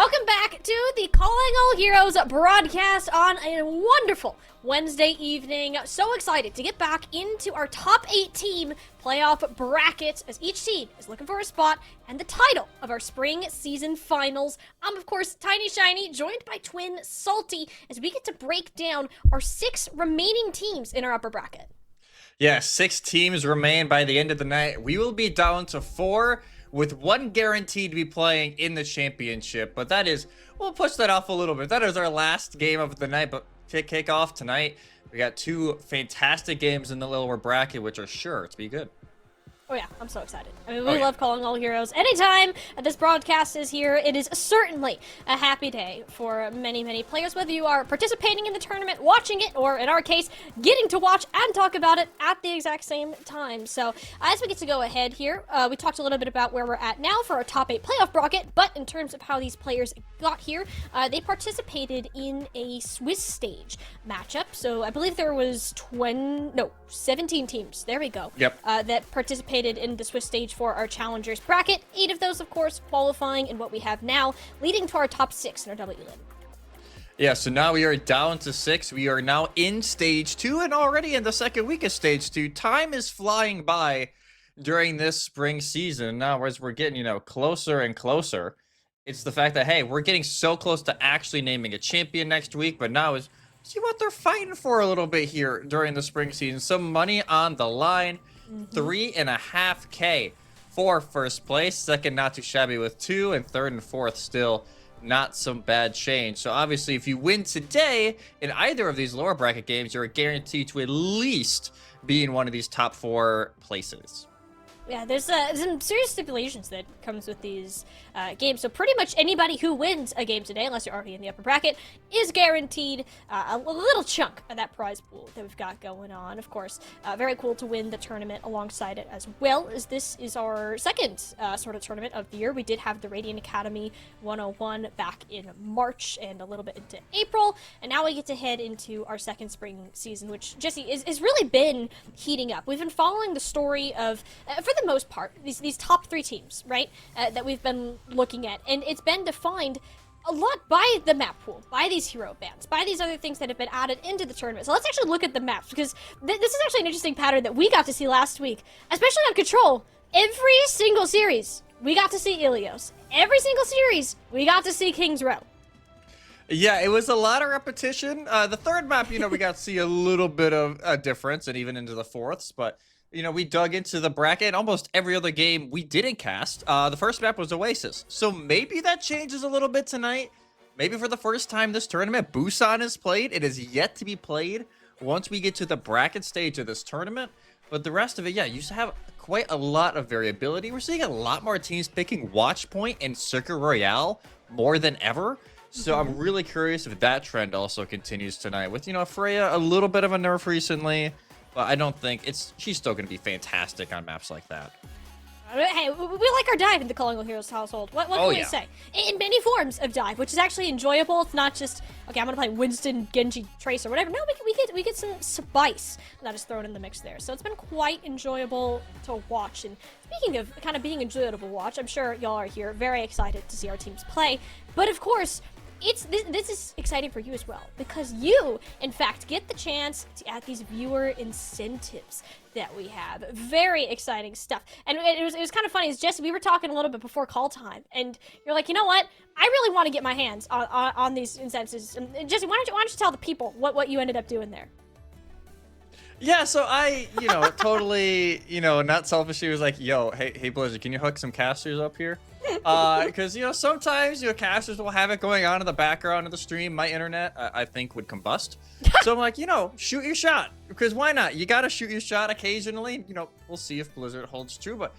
Welcome back to the Calling All Heroes broadcast on a wonderful Wednesday evening. So excited to get back into our top 8 team playoff bracket as each team is looking for a spot and the title of our spring season finals. I'm, of course, Tiny Shiny, joined by Twin Salty, as we get to break down our 6 remaining teams in our upper bracket. Yeah, 6 teams remain by the end of the night. We will be down to 4, with 1 guaranteed to be playing in the championship. But that is, we'll push that off a little bit. That is our last game of the night, but to kick off tonight, we got 2 fantastic games in the lower bracket, which are sure to be good. Oh yeah, I'm so excited. I mean, we love Calling All Heroes. Anytime this broadcast is here, it is certainly a happy day for many, many players, whether you are participating in the tournament, watching it, or in our case, getting to watch and talk about it at the exact same time. So, as we get to go ahead here, we talked a little bit about where we're at now for our top 8 playoff bracket, but in terms of how these players got here, they participated in a Swiss stage matchup. So, I believe there was 17 teams, there we go, that participated in the Swiss stage for our challengers bracket. 8 of those, of course, qualifying in what we have now, leading to our top 6 in our W Lib. Yeah, so now we are down to 6. We are now in stage 2 and already in the second week of stage 2. Time is flying by during this spring season. Now, as we're getting, closer and closer, it's the fact that, hey, we're getting so close to actually naming a champion next week, but now is see what they're fighting for a little bit here during the spring season. Some money on the line. 3.5K for first place. Second, not too shabby with 2, and third and fourth still not some bad change. So obviously, if you win today in either of these lower bracket games, you're guaranteed to at least be in one of these top 4 places. Yeah, there's some serious stipulations that comes with these games. So pretty much anybody who wins a game today, unless you're already in the upper bracket, is guaranteed a little chunk of that prize pool that we've got going on. Of course, very cool to win the tournament alongside it, as well as this is our second sort of tournament of the year. We did have the Radiant Academy 101 back in March and a little bit into April, and now we get to head into our second spring season, which, Jesse, is really been heating up. We've been following the story of, for the most part, these top 3 teams, right, that we've been looking at, and it's been defined a lot by the map pool, by these hero bands, by these other things that have been added into the tournament. So let's actually look at the maps, because this is actually an interesting pattern that we got to see last week, especially on Control. Every single series, we got to see Ilios. Every single series, we got to see King's Row. Yeah, it was a lot of repetition. The third map, we got to see a little bit of a difference, and even into the fourths, but we dug into the bracket. Almost every other game we didn't cast. The first map was Oasis. So maybe that changes a little bit tonight. Maybe for the first time this tournament, Busan is played. It is yet to be played once we get to the bracket stage of this tournament. But the rest of it, yeah, you used to have quite a lot of variability. We're seeing a lot more teams picking Watchpoint and Circuit Royale more than ever. So I'm really curious if that trend also continues tonight. With, Freya, a little bit of a nerf recently. But I don't think she's still going to be fantastic on maps like that. Hey, we like our dive in the Calling All Heroes household. What can we say? In many forms of dive, which is actually enjoyable. It's not just, okay, I'm going to play Winston, Genji, Trace, or whatever. No, we get some spice that is thrown in the mix there. So it's been quite enjoyable to watch. And speaking of kind of being enjoyable to watch, I'm sure y'all are here very excited to see our teams play. But of course, this is exciting for you as well, because you, in fact, get the chance to add these viewer incentives that we have. Very exciting stuff. And it was kind of funny, as Jesse, we were talking a little bit before call time, and you're like, you know what? I really want to get my hands on these incentives. And Jesse, why don't you tell the people what you ended up doing there? Yeah, so I, totally, not selfishly was like, yo, hey, Blizzard, can you hook some casters up here? Because, sometimes, casters will have it going on in the background of the stream. My internet, I think, would combust. So I'm like, shoot your shot. Because why not? You got to shoot your shot occasionally. We'll see if Blizzard holds true. But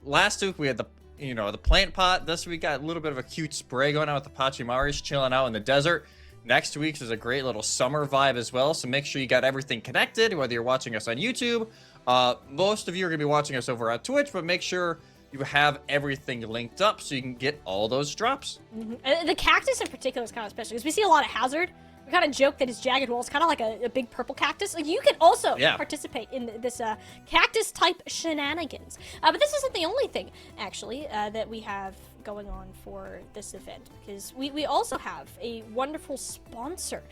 last week we had the plant pot. This week got a little bit of a cute spray going on with the Pachimaris chilling out in the desert. Next week's is a great little summer vibe as well. So make sure you got everything connected, whether you're watching us on YouTube. Most of you are going to be watching us over on Twitch, but make sure you have everything linked up so you can get all those drops. The cactus in particular is kind of special, because we see a lot of Hazard. We kind of joke that his jagged wall is kind of like a big purple cactus. Like, you can also participate in this cactus type shenanigans. But this isn't the only thing, actually, that we have going on for this event, because we also have a wonderful sponsor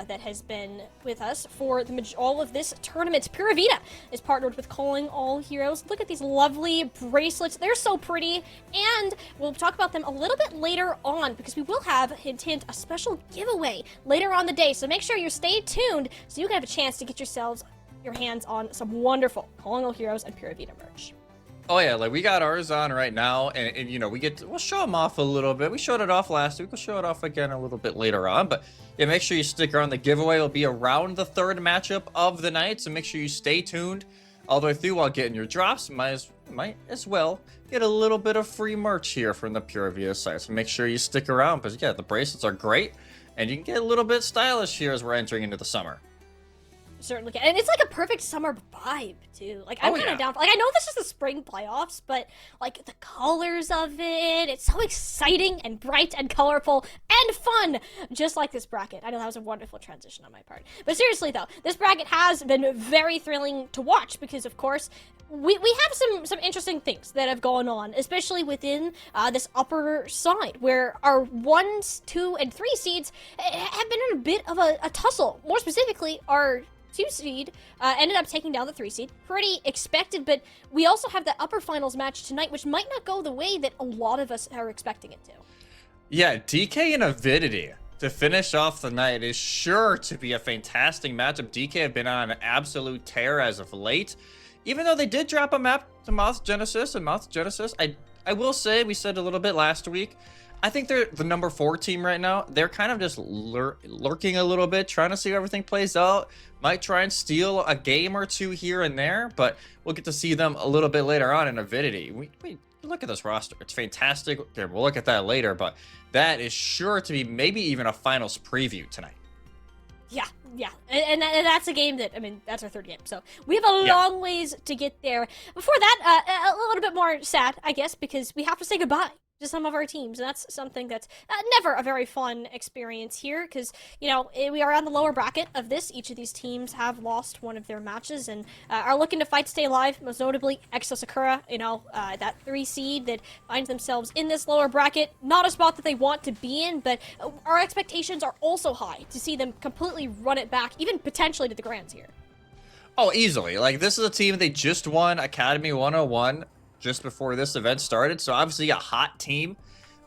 that has been with us for all of this tournament. Pura Vida is partnered with Calling All Heroes. Look at these lovely bracelets. They're so pretty, and we'll talk about them a little bit later on, because we will have, hint, hint, a special giveaway later on the day. So make sure you stay tuned so you can have a chance to get your hands on some wonderful Calling All Heroes and Pura Vida merch. Oh yeah, like we got ours on right now, and you know we'll show them off a little bit. We showed it off last week. We'll show it off again a little bit later on. But yeah, make sure you stick around. The giveaway will be around the third matchup of the night, so make sure you stay tuned all the way through while getting your drops. Might as well get a little bit of free merch here from the Pura Vida site. So make sure you stick around, because yeah, the bracelets are great, and you can get a little bit stylish here as we're entering into the summer. Certainly can. And it's like a perfect summer vibe too. Like I'm kind of down for, like, I know this is the spring playoffs, but like the colors of it's so exciting and bright and colorful and fun, just like this bracket. I know that was a wonderful transition on my part, but seriously though, this bracket has been very thrilling to watch, because of course we have some interesting things that have gone on, especially within this upper side, where our 1, 2, and 3 seeds have been in a bit of a tussle. More specifically, our 2 seed ended up taking down the 3 seed. Pretty expected, but we also have the upper finals match tonight, which might not go the way that a lot of us are expecting it to. Yeah, DK and Avidity to finish off the night is sure to be a fantastic matchup. DK have been on an absolute tear as of late. Even though they did drop a map to Mouth Genesis, I will say, we said a little bit last week, I think they're the number 4 team right now. They're kind of just lurking a little bit, trying to see how everything plays out. Might try and steal a game or two here and there, but we'll get to see them a little bit later on in Avidity. We look at this roster. It's fantastic. Okay, we'll look at that later, but that is sure to be maybe even a finals preview tonight. Yeah, and that's a game that, I mean, that's our 3rd game, so we have a long ways to get there. Before that, a little bit more sad, I guess, because we have to say goodbye to some of our teams, and that's something that's never a very fun experience here, because, you know, we are on the lower bracket of this. Each of these teams have lost one of their matches and are looking to fight to stay alive, most notably Exo Sakura, you know, that 3 seed that finds themselves in this lower bracket. Not a spot that they want to be in, but our expectations are also high to see them completely run it back, even potentially to the Grands here. Oh, easily. Like, this is a team, they just won Academy 101 just before this event started, so obviously a hot team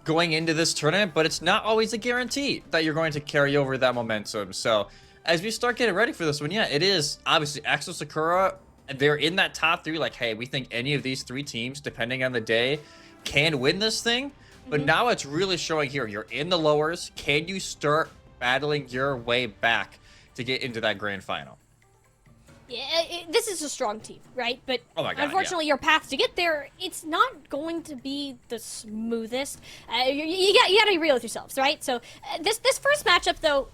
going into this tournament, but it's not always a guarantee that you're going to carry over that momentum. So as we start getting ready for this one, yeah, it is obviously Exo Sakura. They're in that top 3, like, hey, we think any of these 3 teams, depending on the day, can win this thing. But now it's really showing here, you're in the lowers. Can you start battling your way back to get into that grand final? Yeah, this is a strong team, right? But oh my God, unfortunately, your path to get there, it's not going to be the smoothest. You got to be real with yourselves, right? So this first matchup, though,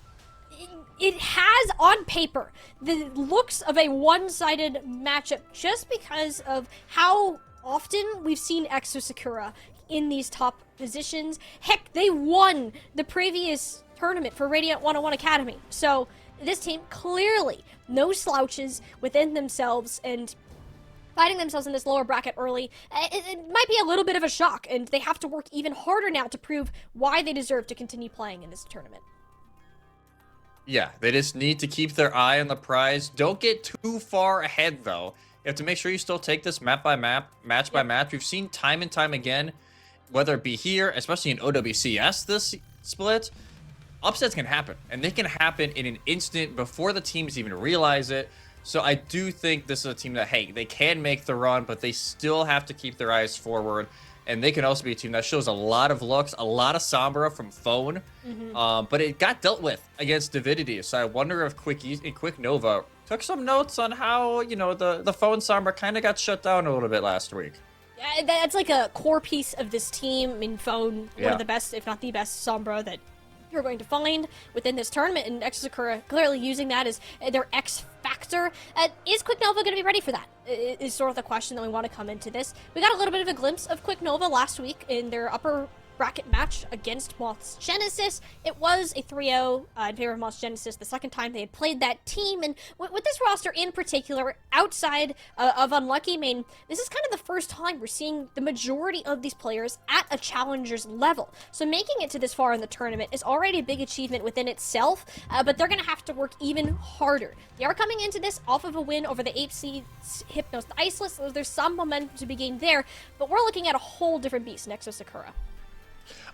it has on paper the looks of a one-sided matchup, just because of how often we've seen Exo Sakura in these top positions. Heck, they won the previous tournament for Radiant 101 Academy, so this team clearly no slouches within themselves, and finding themselves in this lower bracket early, it might be a little bit of a shock, and they have to work even harder now to prove why they deserve to continue playing in this tournament. Yeah, they just need to keep their eye on the prize. Don't get too far ahead, though. You have to make sure you still take this map by map, match by match. We've seen time and time again, whether it be here, especially in OWCS this split, upsets can happen, and they can happen in an instant before the teams even realize it. So I do think this is a team that, hey, they can make the run, but they still have to keep their eyes forward. And they can also be a team that shows a lot of looks, a lot of Sombra from Phone, but it got dealt with against Divinity. So I wonder if Quick Nova took some notes on how, you know, the Phone Sombra kind of got shut down a little bit last week. That's like a core piece of this team. I mean, Phone, one of the best, if not the best, Sombra that you're going to find within this tournament, and Exo Sakura clearly using that as their X factor. Is Quick Nova going to be ready for that? Is sort of the question that we want to come into this. We got a little bit of a glimpse of Quick Nova last week in their upper bracket match against Moth's Genesis. It was a 3-0 in favor of Moth's Genesis, the second time they had played that team. And with this roster in particular, outside of Unlucky, I mean, this is kind of the first time we're seeing the majority of these players at a challenger's level. So making it to this far in the tournament is already a big achievement within itself, but they're going to have to work even harder. They are coming into this off of a win over the 8 seeds Hypnos the Iceless, so there's some momentum to be gained there, but we're looking at a whole different beast next to Sakura.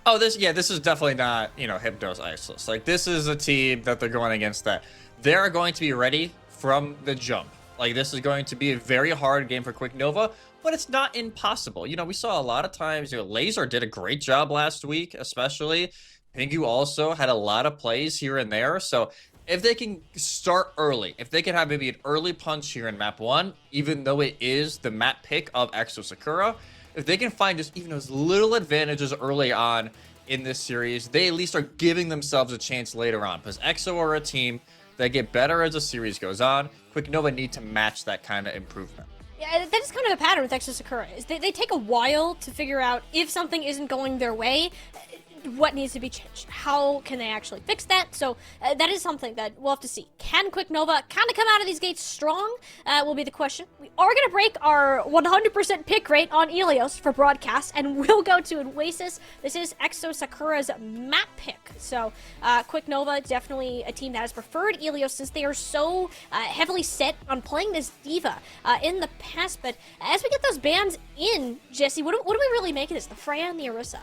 Oh, this is definitely not, Hypnos Iceless. Like, this is a team that they're going against that they're going to be ready from the jump. Like, this is going to be a very hard game for Quick Nova, but it's not impossible. We saw a lot of times, Laser did a great job last week, especially. Pingu also had a lot of plays here and there, so if they can start early, if they can have maybe an early punch here in map 1, even though it is the map pick of Exo Sakura, if they can find just even those little advantages early on in this series, they at least are giving themselves a chance later on. Because Exo are a team that get better as the series goes on. Quick Nova need to match that kind of improvement. Yeah, that is kind of a pattern with Exo Sakura. Is they take a while to figure out if something isn't going their way, what needs to be changed. How can they actually fix that? So that is something that we'll have to see. Can Quick Nova kind of come out of these gates strong? Will be the question. We are going to break our 100% pick rate on Ilios for broadcast, and we'll go to Oasis. This is Exo Sakura's map pick. So Quick Nova, definitely a team that has preferred Ilios since they are so heavily set on playing this diva in the past. But as we get those bans in, Jesse, what do we really make of this? The Freya and the Orisa.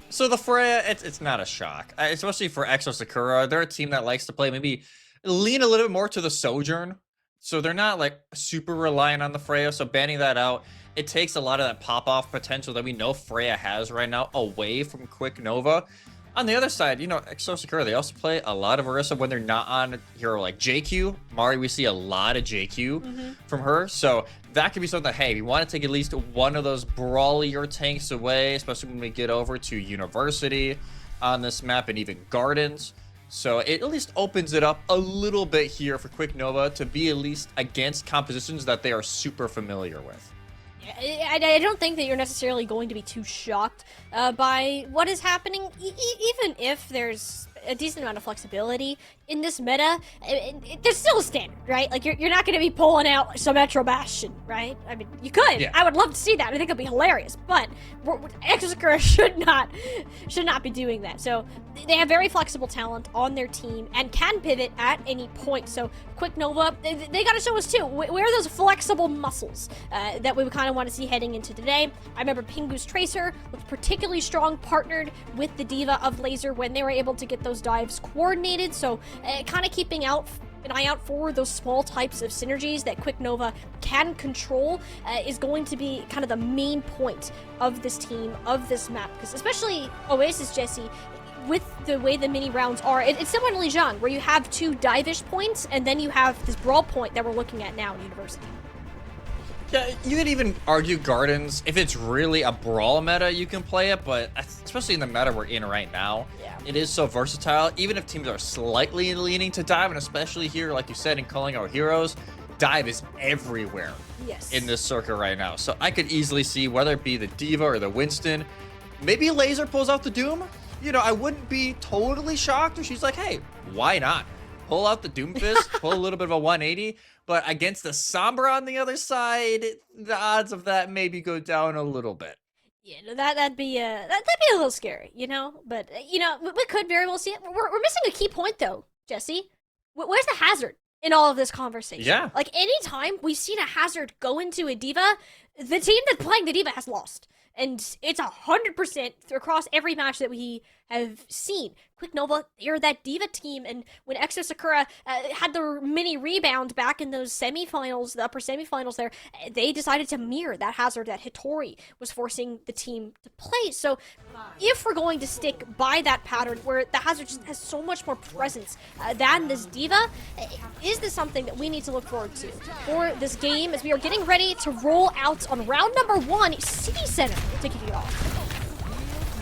So the Freya, it's not a shock, especially for Exo Sakura. They're a team that likes to play, maybe lean a little bit more to the Sojourn. So they're not like super reliant on the Freya. So banning that out, it takes a lot of that pop-off potential that we know Freya has right now away from Quick Nova. On the other side, Exo Sakura, they also play a lot of Orisa when they're not on a hero like JQ. Mari, we see a lot of JQ from her. So that could be something that, hey, we want to take at least one of those brawlier tanks away, especially when we get over to University on this map and even Gardens. So it at least opens it up a little bit here for Quick Nova to be at least against compositions that they are super familiar with. I don't think that you're necessarily going to be too shocked by what is happening, even if there's a decent amount of flexibility in this meta. There's still a standard, right? Like, you're not going to be pulling out Symmetro Bastion, right? I mean, you could. Yeah. I would love to see that. I think it'd be hilarious. But Exo Sakura should not be doing that. So they have very flexible talent on their team and can pivot at any point. So Quick Nova, they got to show us too. Where are those flexible muscles that we kind of want to see heading into today? I remember Pingu's Tracer looked particularly strong, partnered with the Diva of Laser when they were able to get those dives coordinated. So kind of keeping an eye out for those small types of synergies that Quick Nova can control is going to be kind of the main point of this team, of this map. Because especially Oasis, Jesse, with the way the mini rounds are, it's similar to Lijiang, where you have two dive-ish points, and then you have this brawl point that we're looking at now in University. Yeah, you could even argue Gardens, if it's really a brawl meta, you can play it, but especially in the meta we're in right now, it is so versatile. Even if teams are slightly leaning to dive, and especially here, like you said, in calling our heroes, dive is everywhere in this circuit right now. So I could easily see, whether it be the Diva or the Winston, maybe Laser pulls out the Doom. I wouldn't be totally shocked if she's like, hey, why not? Pull out the Doom Fist, pull a little bit of a 180, but against the Sombra on the other side, the odds of that maybe go down a little bit. Yeah, that'd be a little scary, But we could very well see it. We're missing a key point though, Jesse. Where's the hazard in all of this conversation? Yeah. Like, anytime we've seen a hazard go into a Diva, the team that's playing the Diva has lost. And it's 100% across every match that we have seen. Quick Nova, they're that Diva team, and when Exo Sakura had their mini rebound back in those semifinals, the upper semifinals there, they decided to mirror that hazard that Hitori was forcing the team to play. So if we're going to stick by that pattern where the hazard just has so much more presence than this Diva, is this something that we need to look forward to for this game as we are getting ready to roll out on round number 1, City Center to kick it off.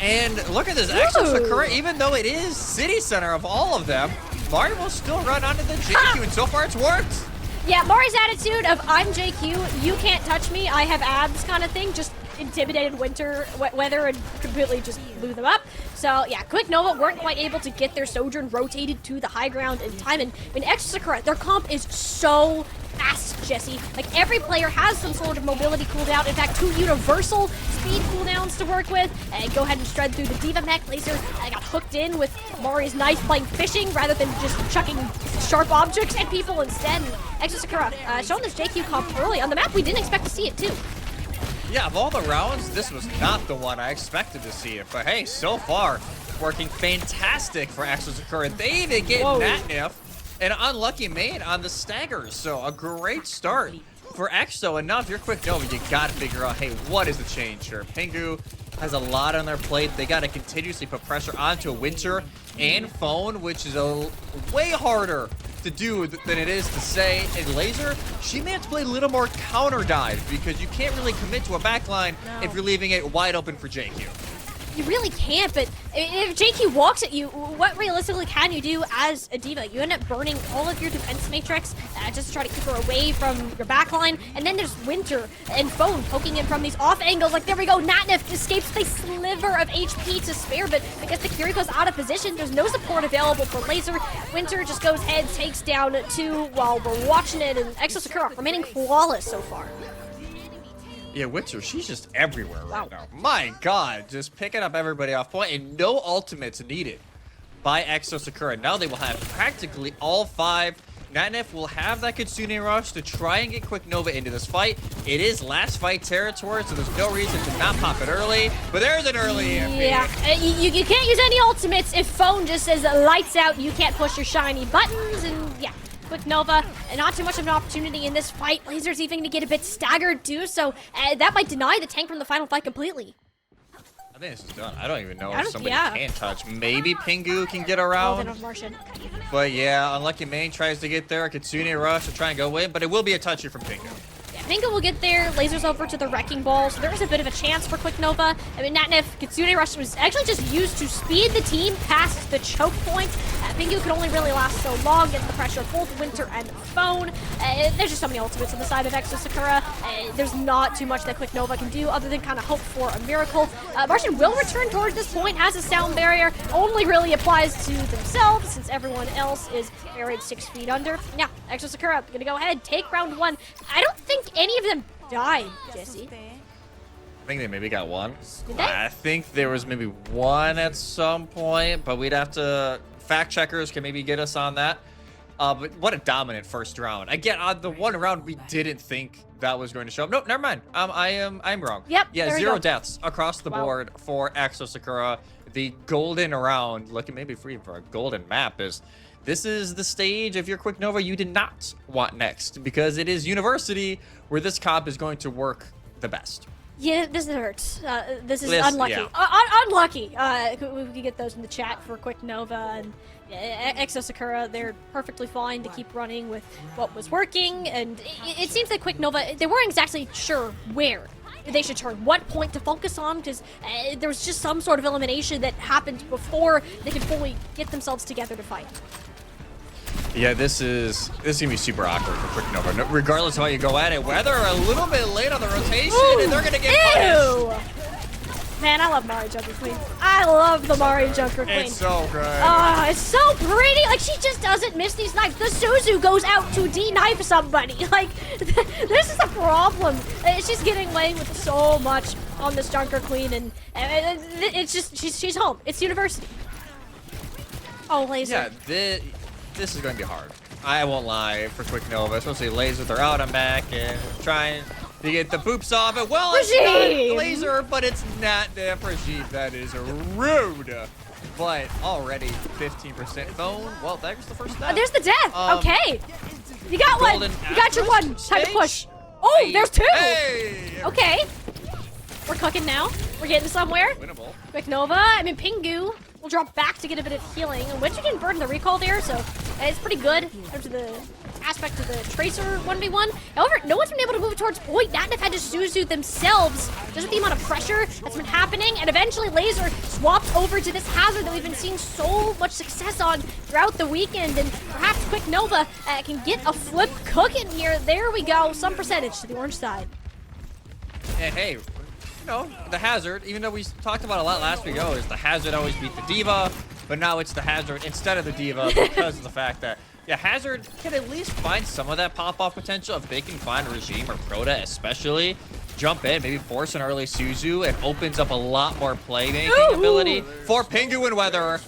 And look at this, Exo Sakura, even though it is City Center of all of them, Mari will still run onto the JQ, and so far it's worked. Yeah, Mari's attitude of, I'm JQ, you can't touch me, I have abs kind of thing, just intimidated weather and completely just blew them up. So yeah, Quick Nova weren't quite able to get their Sojourn rotated to the high ground in time. And I mean, Exo Sakura, their comp is so fast, Jesse. Like, every player has some sort of mobility cooldown. In fact, 2 universal speed cooldowns to work with. And go ahead and shred through the Diva mech. Laser got hooked in with Mari's knife playing fishing rather than just chucking sharp objects at people instead. And Exo Sakura showing this JQ comp early on the map. We didn't expect to see it too. Yeah, of all the rounds, this was not the one I expected to see it. But hey, so far, working fantastic for Exo Sakura. They even get Natnef an unlucky main on the staggers. So a great start for Exo. And now if you're Quick Nova, you gotta figure out, hey, what is the change here? Pingu has a lot on their plate. They gotta continuously put pressure onto Winter and Phone, which is way harder to do than it is to say. And Laser, she may have to play a little more counter dive because you can't really commit to a backline if you're leaving it wide open for JQ. You really can't, but if JQ walks at you, what realistically can you do as a diva? You end up burning all of your defense matrix just to try to keep her away from your backline, and then there's Winter and Phone poking in from these off angles. Like, there we go, Natnef escapes with a sliver of HP to spare, but because the Kiriko's out of position, there's no support available for Laser. Winter just goes ahead, takes down 2 while we're watching it, and Exo Sakura remaining flawless so far. Yeah, Winter, she's just everywhere right now. My God, just picking up everybody off point, and no ultimates needed by Exo Sakura. Now they will have practically all 5. Natnef will have that Kitsune Rush to try and get Quick Nova into this fight. It is last fight territory, so there's no reason to not pop it early. But there's an early EMP. Yeah, you can't use any ultimates if Phone just says lights out. You can't push your shiny buttons, and yeah. Quick Nova, and not too much of an opportunity in this fight. Laser's even going to get a bit staggered too, so that might deny the tank from the final fight completely. I think this is done. I don't even know if somebody can touch. Maybe Pingu can get around. But yeah, unlucky main tries to get there. Kitsune Rush to try and go in, but it will be a touchy from Pingu. Pingu will get there. Laser's over to the Wrecking Ball, so there is a bit of a chance for Quick Nova. I mean, Natnef, Kitsune Rush was actually just used to speed the team past the choke point. Pingu could only really last so long, getting the pressure of both Winter and Phone. There's just so many ultimates on the side of Exo Sakura. There's not too much that Quick Nova can do other than kind of hope for a miracle. Martian will return towards this point, has a sound barrier, only really applies to themselves since everyone else is buried 6 feet under. Yeah, Exo Sakura gonna go ahead, take round 1. I don't think any of them died, Jesse. I think they maybe got 1. Did they? I think there was maybe 1 at some point, but we'd have to... Fact checkers can maybe get us on that. But what a dominant first round. Again, on the one round we didn't think that was going to show up. Nope, never mind. I'm wrong. Yep. Yeah, 0 deaths across the board for Exo Sakura. The golden round, looking maybe free for a golden map, is this is the stage if you're Quick Nova you did not want next, because it is University where this comp is going to work the best. Yeah, this hurts. This is unlucky. Yeah. Unlucky. We could get those in the chat for Quick Nova and Exo Sakura. They're perfectly fine to keep running with what was working, and it seems that Quick Nova, they weren't exactly sure where they should turn, what point to focus on, because there was just some sort of elimination that happened before they could fully get themselves together to fight. Yeah, this is gonna be super awkward for Quick Nova. Regardless of how you go at it, whether a little bit late on the rotation, and they're gonna get punished. Man, I love Mari Junker Queen. I love the Mari Junker Queen. It's so good. Oh, it's so pretty. Like, she just doesn't miss these knives. The Suzu goes out to de-knife somebody. Like, this is a problem. She's getting away with so much on this Junker Queen, and it's just, she's home. It's University. Oh, Laser. Yeah, this is going to be hard. I won't lie for Quick Nova, especially Laser. They're out and back and trying to get the boops off it. Well, it's not Laser, but it's not there for Rajiv. That is rude. But already 15% Phone. Well, there's the first step. There's the death. Okay. You got one. You got your one. Time to push. Oh, there's 2. Hey. Okay. We're cooking now. We're getting somewhere. Winnable. Quick Nova. I mean, Pingu will drop back to get a bit of healing. And Winter didn't burn the recall there, so it's pretty good in terms of the aspect of the Tracer 1v1. However, no one's been able to move towards point. Natnef had to Suzu themselves. Just with the amount of pressure that's been happening. And eventually Laser swapped over to this Hazard that we've been seeing so much success on throughout the weekend. And perhaps Quick Nova can get a flip cooking here. There we go. Some percentage to the orange side. And hey, you know, the Hazard, even though we talked about a lot last week, is the Hazard always beat the Diva, but now it's the Hazard instead of the Diva because of the fact that, yeah, Hazard can at least find some of that pop-off potential if they can find Regime or Crota especially. Jump in, maybe force an early Suzu. It opens up a lot more playmaking ability for Penguin Weather.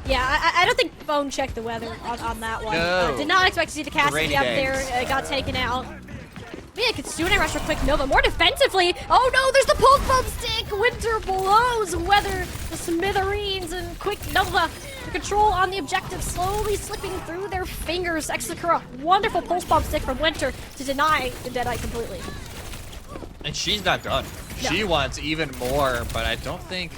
Yeah, I don't think Phone checked the weather on that one. No. Did not expect to see the Cassidy up there. Got taken out. Yeah, Kitsune rush for Quick Nova. More defensively. Oh no, there's the pulse bomb stick. Winter blows Weather the smithereens, and Quick Nova control on the objective, slowly slipping through their fingers. Exakura, wonderful pulse bomb stick from Winter to deny the Deadite completely. And she's not done. No. She wants even more, but I don't think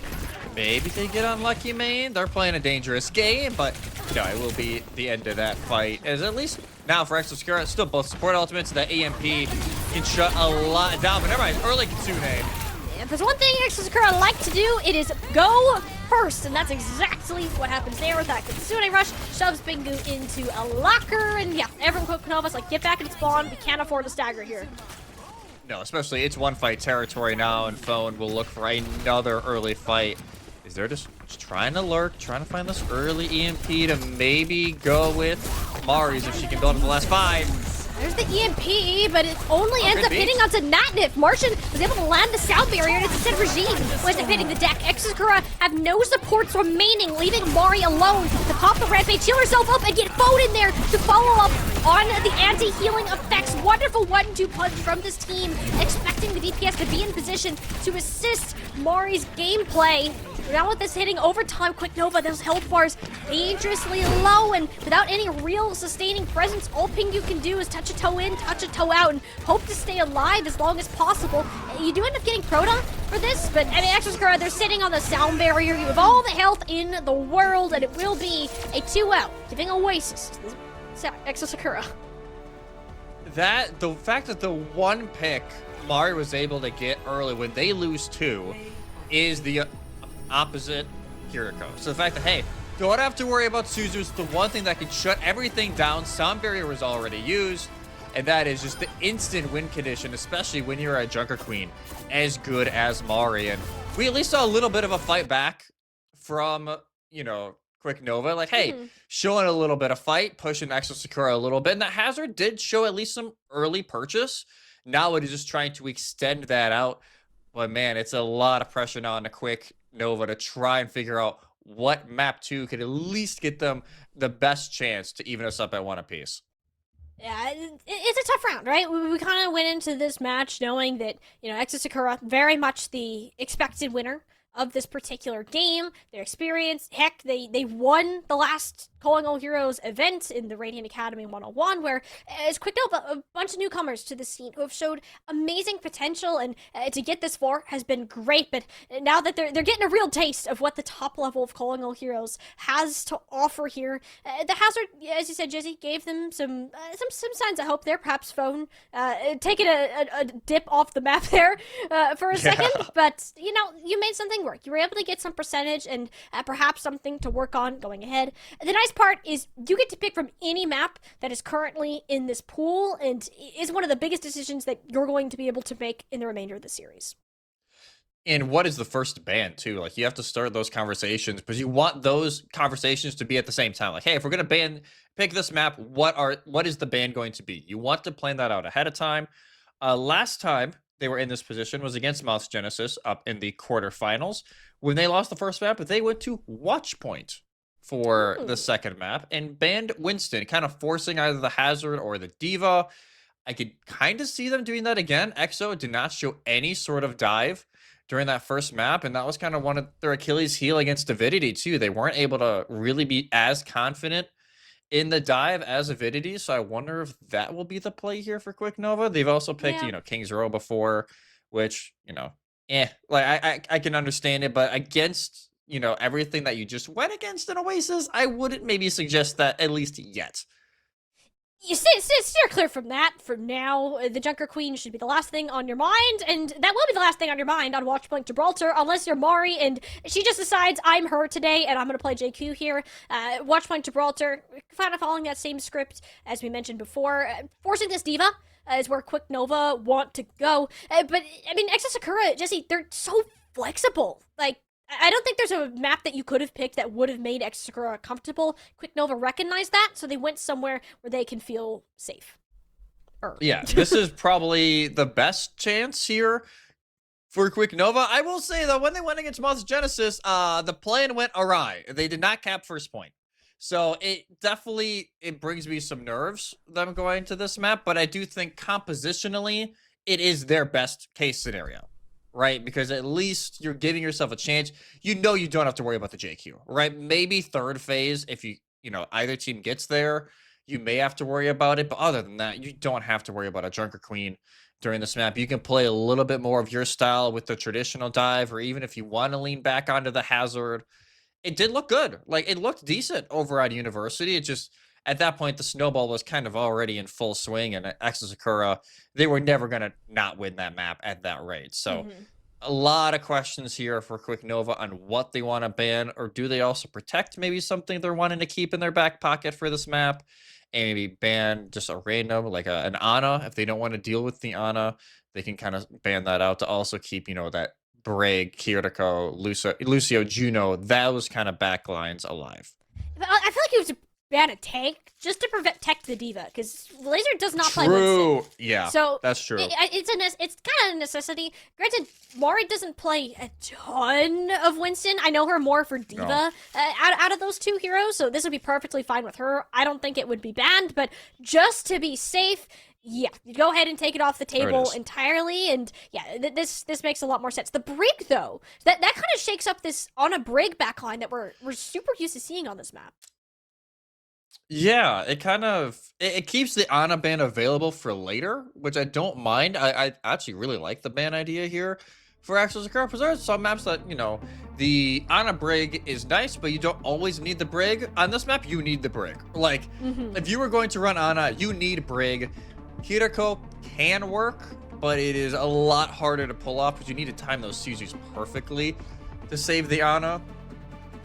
maybe they get unlucky main. They're playing a dangerous game, but no, it will be the end of that fight. As at least now for Exoskura, still both support ultimates. That EMP can shut a lot down, but never mind. Early Kitsune. If there's one thing Exakura like to do, it is go first, and that's exactly what happens there with that Kitsune rush. Shoves Bingu into a locker, and yeah, everyone Quick Nova's like, get back in spawn. We can't afford a stagger here. No, especially it's one fight territory now, and Phone will look for another early fight. Is they're just trying to lurk, trying to find this early EMP to maybe go with Mari's if she can build up the last 5. There's the EMP, but it only ends up hitting onto Natnif. Martian was able to land the sound barrier, and instead Regime was hitting the deck. Exakura have no supports remaining, leaving Mari alone to pop the rampage, heal herself up, and get Phone in there to follow up on the anti-healing effects. Wonderful 1-2 punch from this team, expecting the DPS to be in position to assist Mari's gameplay. Now with this hitting overtime, Quick Nova, those health bars dangerously low, and without any real sustaining presence, all Pingu can do is touch a toe in, touch a toe out, and hope to stay alive as long as possible. You do end up getting Crota for this, but I mean, Exoskura, they're sitting on the sound barrier. You have all the health in the world, and it will be a 2-out, giving Oasis to Exosakura. The fact that the one pick Mari was able to get early when they lose 2 is the opposite Kiriko. So the fact that, hey, don't have to worry about Suzu. It's the one thing that can shut everything down. Sound barrier was already used, and that is just the instant win condition, especially when you're a Junker Queen as good as Mari. And we at least saw a little bit of a fight back from, you know, Quick Nova. Like, hey, showing a little bit of fight, pushing Exosakura a little bit. And that Hazard did show at least some early purchase. Now it is just trying to extend that out. But man, it's a lot of pressure now on the Quick Nova to try and figure out what map 2 could at least get them the best chance to even us up at 1 apiece. Yeah, it's a tough round, right? We kind of went into this match knowing that, you know, Exosakura, very much the expected winner of this particular game. Their experience, heck, they won the last Calling All Heroes event in the Radiant Academy 101, where it's Quick Nova, a bunch of newcomers to the scene who have showed amazing potential, and to get this far has been great. But now that they're getting a real taste of what the top level of Calling All Heroes has to offer here, the Hazard, as you said, Jizzy, gave them some signs of hope there. Perhaps Phone taking a dip off the map there for a second, but you know, you made something work. You were able to get some percentage and perhaps something to work on going ahead. The nice part is you get to pick from any map that is currently in this pool, and is one of the biggest decisions that you're going to be able to make in the remainder of the series. And what is the first ban too? Like, you have to start those conversations, because you want those conversations to be at the same time. Like, hey, if we're gonna pick this map, what is the ban going to be? You want to plan that out ahead of time. Last time they were in this position was against Mouse Genesis up in the quarterfinals. When they lost the first map, they went to Watchpoint for the second map and banned Winston, kind of forcing either the Hazard or the Diva. I could kind of see them doing that again. EXO did not show any sort of dive during that first map, and that was kind of one of their Achilles heel against Avidity too. They weren't able to really be as confident in the dive as Avidity, so I wonder if that will be the play here for Quick Nova. They've also picked, you know, King's Row before, which, you know, like I can understand it, but against, you know, everything that you just went against in Oasis, I wouldn't maybe suggest that at least yet. You steer clear from that for now. The Junker Queen should be the last thing on your mind, and that will be the last thing on your mind on Watchpoint Gibraltar, unless you're Mari and she just decides, I'm her today and I'm going to play JQ here. Watchpoint Gibraltar, kind of following that same script as we mentioned before, forcing this Diva is where Quick Nova want to go. But I mean, Exo Sakura, Jesse, they're so flexible. Like, I don't think there's a map that you could have picked that would have made Exo Sakura comfortable. Quick Nova recognized that, so they went somewhere where they can feel safe. Yeah, this is probably the best chance here for Quick Nova. I will say though, when they went against Moth's Genesis, the plan went awry. They did not cap first point. So it brings me some nerves them going to this map, but I do think compositionally it is their best case scenario, right? Because at least you're giving yourself a chance. You know you don't have to worry about the JQ, right? Maybe third phase if either team gets there, you may have to worry about it, but other than that, you don't have to worry about a Junker Queen during this map. You can play a little bit more of your style with the traditional dive, or even if you want to lean back onto the hazard. It did look good. Like, it looked decent over at University. It just, at that point, the snowball was kind of already in full swing, and Exo Sakura, they were never going to not win that map at that rate. So, a lot of questions here for Quick Nova on what they want to ban, or do they also protect maybe something they're wanting to keep in their back pocket for this map, and maybe ban just a random, like an Ana. If they don't want to deal with the Ana, they can kind of ban that out to also keep, that Brig, Kiriko, Lucio, Juno, those kind of backlines alive. I feel like it was ban a tank just to protect the D.Va, because Laser does not play True. Winston. Yeah, so that's true. It's kind of a necessity. Granted, Mari doesn't play a ton of Winston. I know her more for D.Va out of those two heroes, so this would be perfectly fine with her. I don't think it would be banned, but just to be safe, yeah, you go ahead and take it off the table entirely, and yeah, this makes a lot more sense. The Brig, though, that kind of shakes up this on a Brig backline that we're super used to seeing on this map. Yeah, it kind of it keeps the Ana ban available for later, which I don't mind. I actually really like the ban idea here for Exo Sakura, because there are some maps that, the Ana Brig is nice, but you don't always need the Brig. On this map, you need the Brig. Like, if you were going to run Ana, you need Brig. Kiriko can work, but it is a lot harder to pull off because you need to time those Suzus perfectly to save the Ana.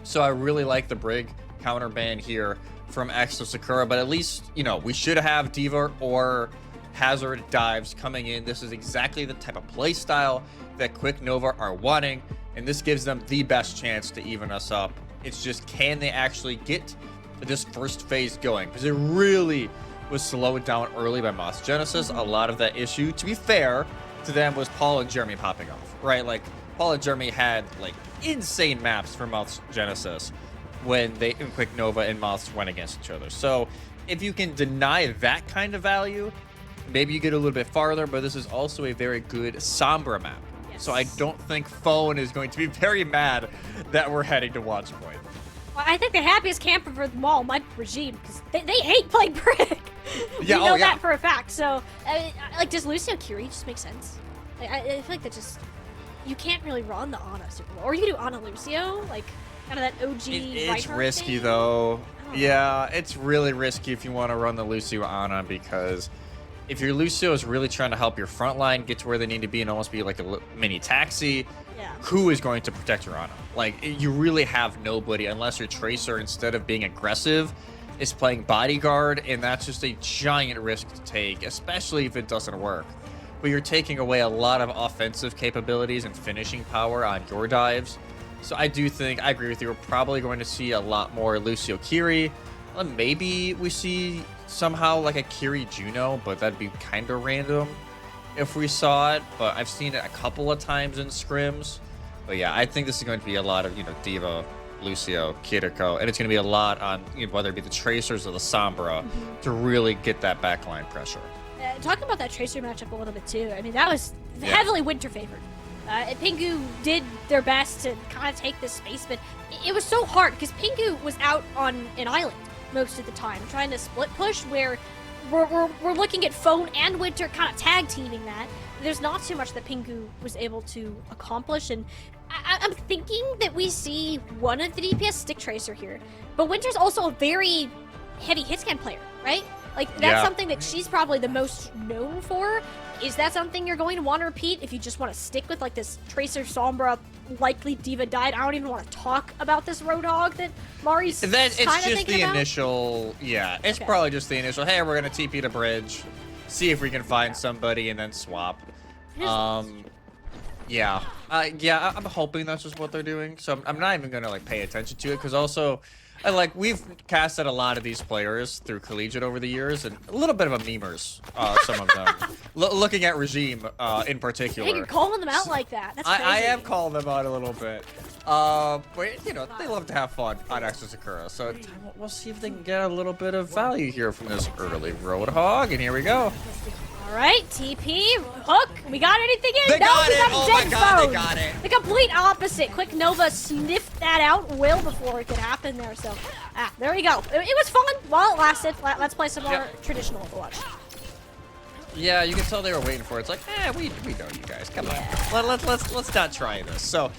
So I really like the Brig counter ban here from Exo Sakura, but at least, we should have D.Va or Hazard dives coming in. This is exactly the type of play style that Quick Nova are wanting, and this gives them the best chance to even us up. It's just, can they actually get this first phase going? Because it really was slowed down early by Moth's Genesis. A lot of that issue, to be fair to them, was Paul and Jeremy popping off, right? Like, Paul and Jeremy had, insane maps for Moth's Genesis when Quick Nova and Moths went against each other. So if you can deny that kind of value, maybe you get a little bit farther, but this is also a very good Sombra map. Yes. So I don't think Phone is going to be very mad that we're heading to Watch Point. Well, I think the happiest camper for them all might be Regime, because they hate playing Brig. Yeah, you know that for a fact. So, does Lucio Curie just make sense? I feel like that just, you can't really run the Ana super well. Or you can do Ana Lucio, kind of that OG. It's risky though. Yeah, it's really risky if you want to run the Lucio Ana, because if your Lucio is really trying to help your front line get to where they need to be and almost be like a mini taxi, who is going to protect your Ana? You really have nobody unless your Tracer, instead of being aggressive, is playing bodyguard, and that's just a giant risk to take, especially if it doesn't work. But you're taking away a lot of offensive capabilities and finishing power on your dives. So I do think, I agree with you, we're probably going to see a lot more Lucio Kiri. Maybe we see somehow a Kiri Juno, but that'd be kind of random if we saw it. But I've seen it a couple of times in scrims. But yeah, I think this is going to be a lot of, D.Va, Lucio, Kiriko, and it's going to be a lot on whether it be the Tracers or the Sombra to really get that backline pressure. Talking about that Tracer matchup a little bit too, I mean, that was heavily Winter favored. Pingu did their best to kind of take this space, but it was so hard because Pingu was out on an island most of the time, trying to split push, where we're looking at Phone and Winter kind of tag teaming that. There's not too much that Pingu was able to accomplish, and I'm thinking that we see one of the DPS stick Tracer here, but Winter's also a very heavy hitscan player, right? That's something that she's probably the most known for. Is that something you're going to want to repeat if you just want to stick with this Tracer Sombra likely D.Va died? I don't even want to talk about this Roadhog that Mari's kind of thinking about. Initial, it's probably just the initial, hey, we're going to TP to bridge. see if we can find somebody and then swap. Yeah. I'm hoping that's just what they're doing. So I'm not even gonna like pay attention to it because also, we've casted a lot of these players through collegiate over the years and a little bit of a memers. Some of them. Looking at regime in particular. Hey, you're calling them out like that. That's crazy. I am calling them out a little bit. But you know they love to have fun on Exo Sakura. So we'll see if they can get a little bit of value here from this early Roadhog. And here we go. All right, TP, hook. We got anything in? They no, got we it. got Oh dead my God, phone. they got it. The complete opposite. Quick Nova sniffed that out well before it could happen there. So, there we go. It was fun while it lasted. Let's play some more traditional Overwatch. Yeah, you can tell they were waiting for it. It's like, we know you guys. Come on. Let's not try this. So,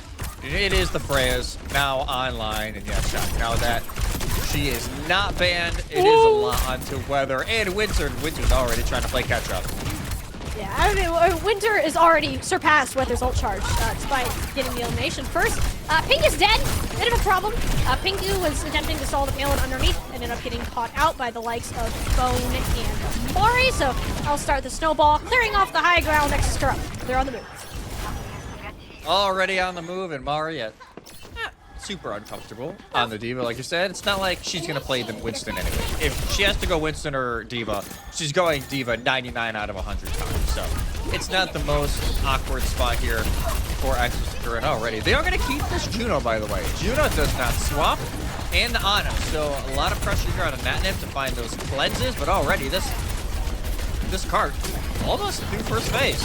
it is the Freya's now online, and yeah, shocking now that she is not banned. It is a lot onto Weather and Winter. Winter's already trying to play catch up. Yeah, I mean, Winter is already surpassed Weather's ult charge, despite getting the elimination. First, Pink is dead. Bit of a problem. Pingu was attempting to stall the payload underneath, ended up getting caught out by the likes of Phone and Mari. So I'll start the snowball, clearing off the high ground. Nexus Corrupt. They're on the move. Already on the move, and Mari at super uncomfortable on the D.Va. Like you said, it's not like she's gonna play them Winston anyway. If she has to go Winston or D.Va, she's going D.Va 99 out of 100 times. So it's not the most awkward spot here for Exo Sakura already. They are gonna keep this Juno, by the way. Juno does not swap, and the Ana. So a lot of pressure here on the Natnip to find those cleanses, but already this cart almost through first phase.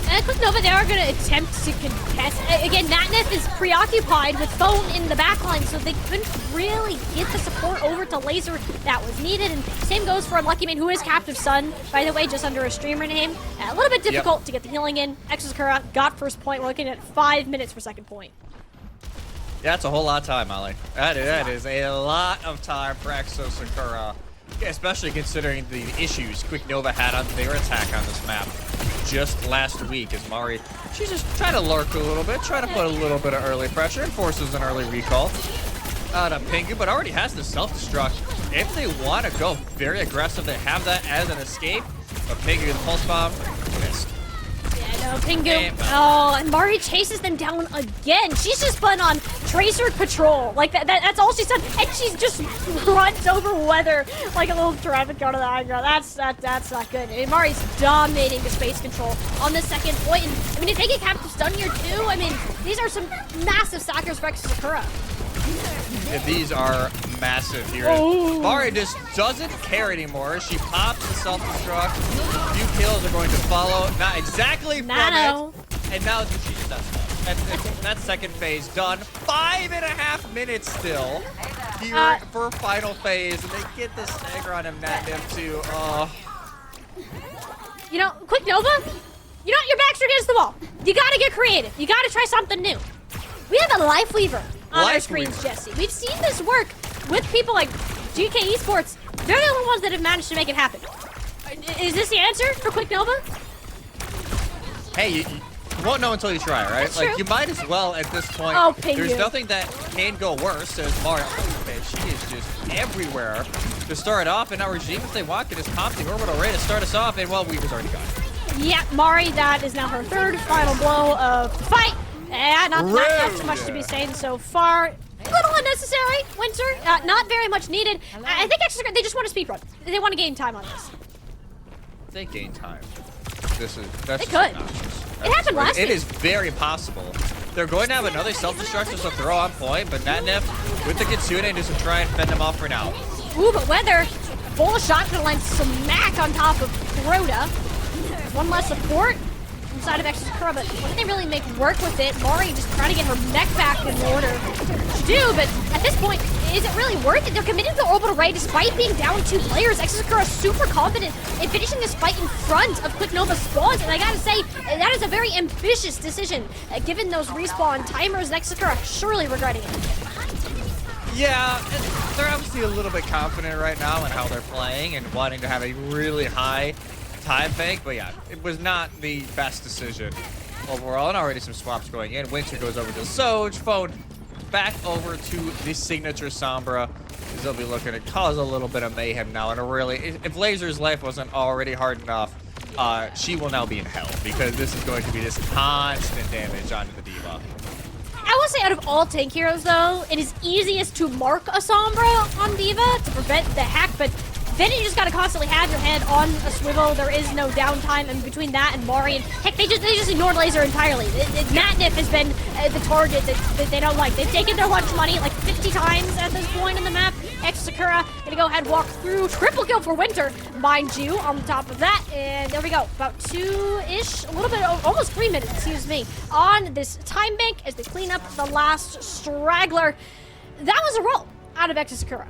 And Quick Nova, they are going to attempt to contest. Again, Natnef is preoccupied with Phone in the backline, so they couldn't really get the support over to Laser that was needed. And same goes for Unlucky Man, who is Captive Sun, by the way, just under a streamer name. A little bit difficult to get the healing in. Exo Sakura got first point. We're looking at 5 minutes for second point. Yeah, that's a whole lot of time, Molly. That is a lot of time for Exo Sakura. Yeah, especially considering the issues Quick Nova had on their attack on this map just last week as Mari, she's just trying to lurk a little bit, trying to put a little bit of early pressure and forces an early recall out of Pingu, but already has the self-destruct. If they want to go very aggressive, they have that as an escape, but Pingu, the pulse bomb, missed. Yeah, no, Pingu. Oh, and Mari chases them down again. She's just been on Tracer patrol. Like, that's all she's done. And she's just runs over Weather like a little traffic car to the high ground. That's not good. And Mari's dominating the space control on the second point. And, I mean, if they get Captive Stun here, too, I mean, these are some massive stackers for Exo Sakura. Yeah, these are massive here. Mari just doesn't care anymore. She pops the self-destruct. A few kills are going to follow. Not exactly from it. And now she just does stuff. That's second phase done. 5.5 minutes still here for final phase. And they get the stagger on him, Natnip, too. You know, Quick Nova, you know, your back's against the wall. You gotta get creative. You gotta try something new. We have a Life Weaver on our screens, Jesse. We've seen this work with people like GK Esports. They're the only ones that have managed to make it happen. Is this the answer for Quick Nova? Hey, you won't know until you try, right? That's like, true. you might as well at this point. Oh, Pingu. There's nothing that can go worse as Mari. Okay, she is just everywhere to start off, and now Regime, if they want, can just pop the orbital ray to start us off, and well, Weaver's already gone. Yeah, Mari, that is now her third final blow of the fight. Not too much to be saying so far. A little unnecessary, Winter. Not very much needed. I think actually they just want to speedrun. They want to gain time on this. They gain time. That's They just could. obnoxious. It happened last It week. is very possible. They're going to have another self-destruct to throw on point, but Natnef with the Kitsune just to try and fend them off for now. Ooh, but Weather, full shotgun line smack on top of Crota. One less support inside of Exo Sakura, but when they really make work with it, Mari just trying to get her mech back in order to do, but at this point, is it really worth it? They're committing to the orbital ray despite being down 2 players. Exo Sakura is super confident in finishing this fight in front of Quick Nova spawns, and I gotta say, that is a very ambitious decision, given those respawn timers. Exo Sakura surely regretting it. Yeah, they're obviously a little bit confident right now in how they're playing and wanting to have a really high time bank, but yeah, it was not the best decision overall, and already some swaps going in. Winter goes over to Soj, Phone back over to the signature Sombra, as they'll be looking to cause a little bit of mayhem now, and really, if Laser's life wasn't already hard enough, she will now be in hell because this is going to be this constant damage onto the D.Va. I will say, out of all tank heroes, though, it is easiest to mark a Sombra on D.Va to prevent the hack, but then you just gotta constantly have your head on a swivel. There is no downtime, and between that and Mari, and heck, they just ignored laser entirely. Natnif has been the target that they don't like. They've taken their lunch money like 50 times at this point in the map. X Sakura gonna go ahead and walk through. Triple kill for Winter, mind you, on top of that. And there we go. About 2-ish, a little bit, almost 3 minutes, excuse me, on this time bank as they clean up the last straggler. That was a roll out of X Sakura.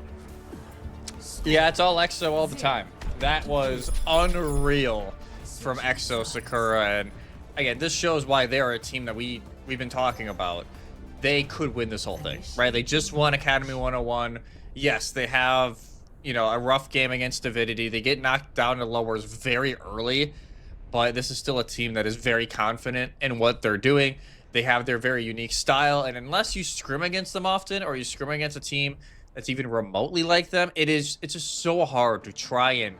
Yeah, it's all EXO all the time. That was unreal from EXO Sakura, and again, this shows why they are a team that we've been talking about. They could win this whole thing, right? They just won Academy 101. Yes, they have, you know, a rough game against Avidity. They get knocked down to lowers very early, but this is still a team that is very confident in what they're doing. They have their very unique style, and unless you scrim against them often, or you scrim against a team that's even remotely like them, it's just so hard to try and,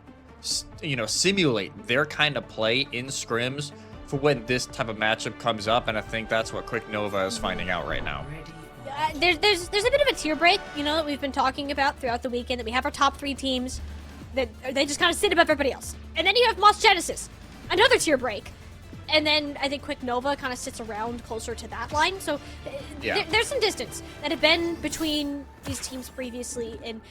you know, simulate their kind of play in scrims for when this type of matchup comes up, and I think that's what Quick Nova is finding out right now. There's a bit of a tier break, you know, that we've been talking about throughout the weekend, that we have our top 3 teams that they just kind of sit above everybody else. And then you have Moss Genesis, another tier break. And then I think Quick Nova kind of sits around closer to that line. So there's some distance that have been between these teams previously. And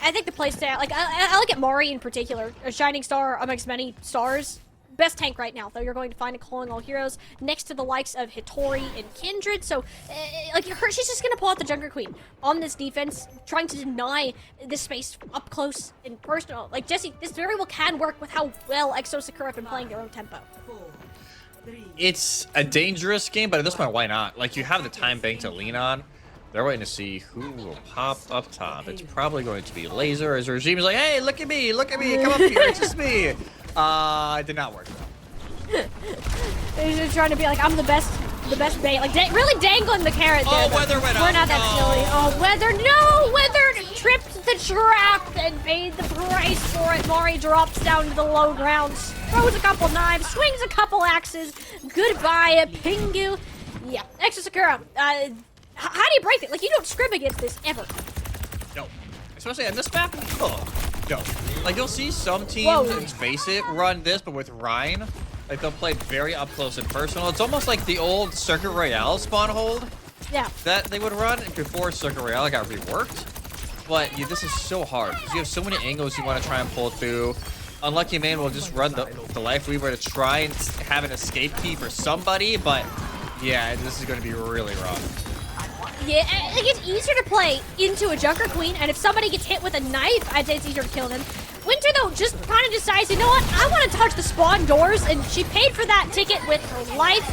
I think the playstyle, like, I look at Mari in particular, a shining star amongst many stars. Best tank right now, though you're going to find in Calling All Heroes next to the likes of Hitori and Kindred. So, like, she's just going to pull out the Junker Queen on this defense, trying to deny this space up close and personal. Like, Jesse, this very well can work with how well EXO Sakura have been playing their own tempo. It's a dangerous game, but at this point, why not? Like, you have the time bank to lean on. They're waiting to see who will pop up top. It's probably going to be Laser, as Regime is like, hey, look at me, come up here, it's just me. It did not work. They're just trying to be like, I'm the best bait. Like, really dangling the carrot there. Oh, Weather went up. We're not that silly. Oh, Weather, no! Weather tripped the trap and paid the price for it. Mari drops down to the low ground, throws a couple knives, swings a couple axes. Goodbye, Pingu. Yeah, EXO Sakura, how do you break it? Like, you don't scrim against this, ever. No. Especially on this map? Oh, no. Like, you'll see some teams, let's face it, run this, but with Rein, like, they'll play very up close and personal. It's almost like the old Circuit Royale spawn hold. Yeah. That they would run before Circuit Royale got reworked. But yeah, this is so hard, because you have so many angles you want to try and pull through. Unlucky Man will just run the Life Weaver to try and have an escape key for somebody, but yeah, this is going to be really rough. Yeah, I think it's easier to play into a Junker Queen, and if somebody gets hit with a knife, I'd say it's easier to kill them. Winter, though, just kind of decides, you know what, I want to touch the spawn doors, and she paid for that ticket with her life.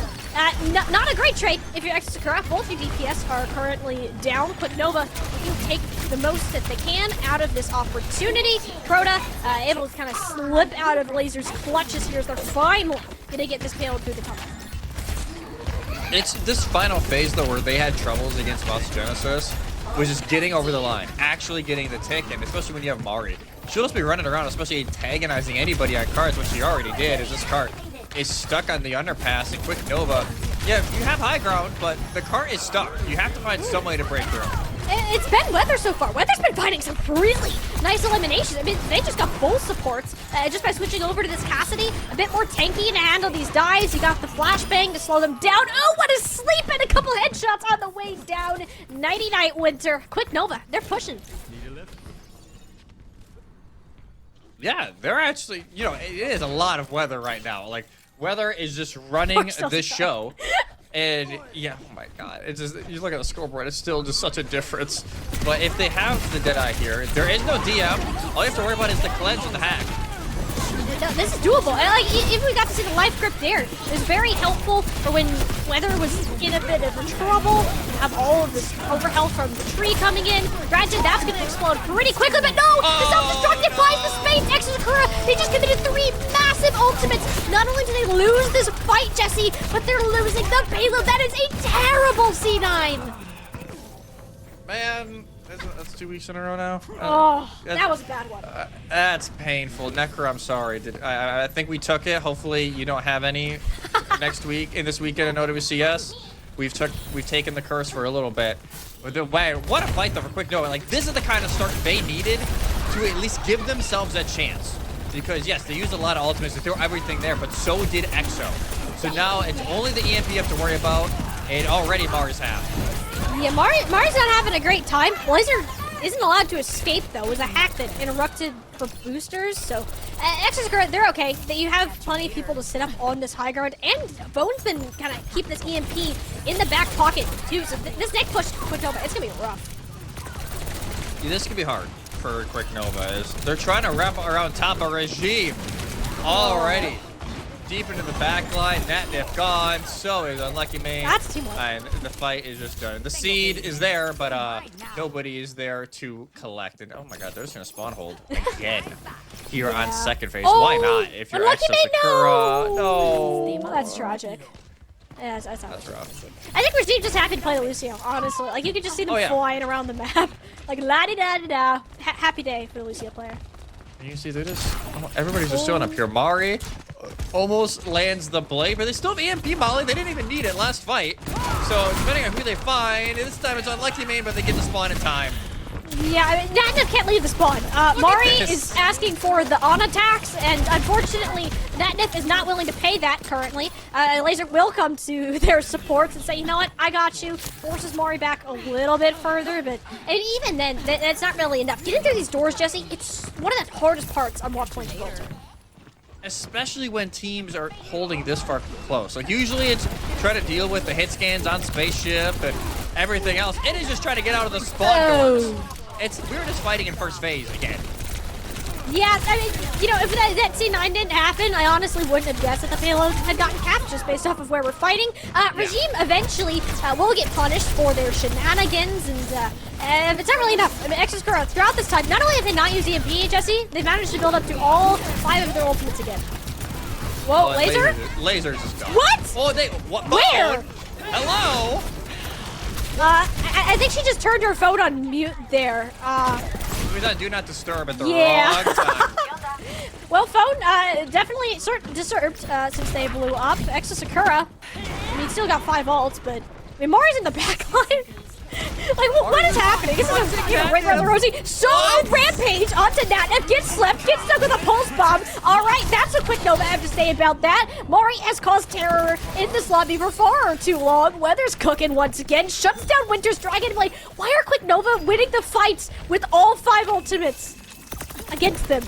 Not a great trade if you're EXO Sakura. Both your DPS are currently down. Quick Nova can take the most that they can out of this opportunity. Crota able to kind of slip out of Laser's clutches here as they're finally going to get this payload through the tunnel. It's this final phase, though, where they had troubles against Moss Genesis, was just getting over the line, actually getting the tick, and especially when you have Mari. She'll just be running around, especially antagonizing anybody on carts, which she already did, as this cart is stuck on the underpass, and Quick Nova, yeah, you have high ground, but the cart is stuck. You have to find some way to break through. It's been Weather so far. Weather's been finding some really nice eliminations. I mean, they just got full supports just by switching over to this Cassidy. A bit more tanky to handle these dives. You got the flashbang to slow them down. Oh, what a sleep and a couple headshots on the way down. Nighty night, Winter. Quick Nova, they're pushing. Yeah, they're actually, you know, it is a lot of Weather right now. Like, Weather is just running this show. And yeah, oh my god, it's just, you look at the scoreboard, it's still just such a difference. But if they have the Deadeye here, there is no DM. All you have to worry about is the cleanse and the hack. No, this is doable. Like, if we got to see the life grip there, it was very helpful for when Weather was in a bit of trouble. Have all of this overhealth from the tree coming in. Granted, that's going to explode pretty quickly, but no! The self-destructive buys the space. EXO Sakura, they just committed 3 massive ultimates. Not only do they lose this fight, Jesse, but they're losing the payload. That is a terrible C9. Man, That's 2 weeks in a row now. Oh, that was a bad one. That's painful. Necro, I'm sorry. I think we took it. Hopefully you don't have any next week in this weekend in OWCS. We've taken the curse for a little bit. But what a fight though for Quick Nova. Like this is the kind of start they needed to at least give themselves a chance. Because yes, they used a lot of ultimates to throw everything there, but so did EXO. So now it's only the EMP you have to worry about, and already Mari's half. Yeah, Mari's not having a great time. Laser isn't allowed to escape, though. It was a hack that interrupted for boosters, so... Exosakura, they're okay. You have plenty of people to sit up on this high ground, and Bone's been kind of keeping this EMP in the back pocket, too, so this next push, Quick Nova, it's going to be rough. Yeah, this could be hard for Quick Nova, as they're trying to wrap around top of Regime already. Deep into the back line, Natnif gone, so is Unlucky Main. That's teamwork. And the fight is just done. The seed is there, but nobody is there to collect. And oh my god, they're just gonna spawn hold again here on second phase. Oh, Why not? If you're Unlucky Main, Sakura, no! That's tragic. Yeah, that's rough. I think Regime just happy to play the Lucio, honestly. Like, you could just see them flying around the map. Like, la-di-da-di-da. Happy day for the Lucio player. And you see, they're just... everybody's just showing up here. Mari almost lands the blade, but they still have EMP Molly. They didn't even need it last fight. So, depending on who they find, this time it's Unlucky Main, but they get the spawn in time. Yeah, I mean, Natnif can't leave the spawn. Mari is asking for the on attacks, and unfortunately, Natnif is not willing to pay that currently. Laser will come to their supports and say, you know what, I got you. Forces Mari back a little bit further, but and even then, that's not really enough. Getting through these doors, Jesse, it's one of the hardest parts on Watch Point Gibraltar. Especially when teams are holding this far close. Like, usually it's try to deal with the hit scans on Spaceship and everything else. It is just trying to get out of the spawn doors. We were just fighting in first phase again. Yeah, I mean, you know, if that C9 didn't happen, I honestly wouldn't have guessed that the payload had gotten capped just based off of where we're fighting. Regime eventually will get punished for their shenanigans, and it's not really enough. I mean, Exosakura, throughout this time, not only have they not used EMP, Jesse, they've managed to build up to all 5 of their ultimates again. Whoa, Laser? Laser's just gone. What? Oh, what? Where? Hello? I think she just turned her phone on mute there. We thought do not disturb at the wrong time. Well, phone definitely disturbed since they blew up. Exosakura, I mean, still got 5 ults, but I mean, Mari's in the back line. Like, what is happening? This is right around the Rosie. Solo rampage onto Natnif, gets slept, gets stuck with a pulse bomb. All right, that's a Quick Nova I have to say about that. Mari has caused terror in this lobby for far too long. Weather's cooking once again, shuts down Winter's Dragon Blade. Why are Quick Nova winning the fights with all 5 ultimates against them?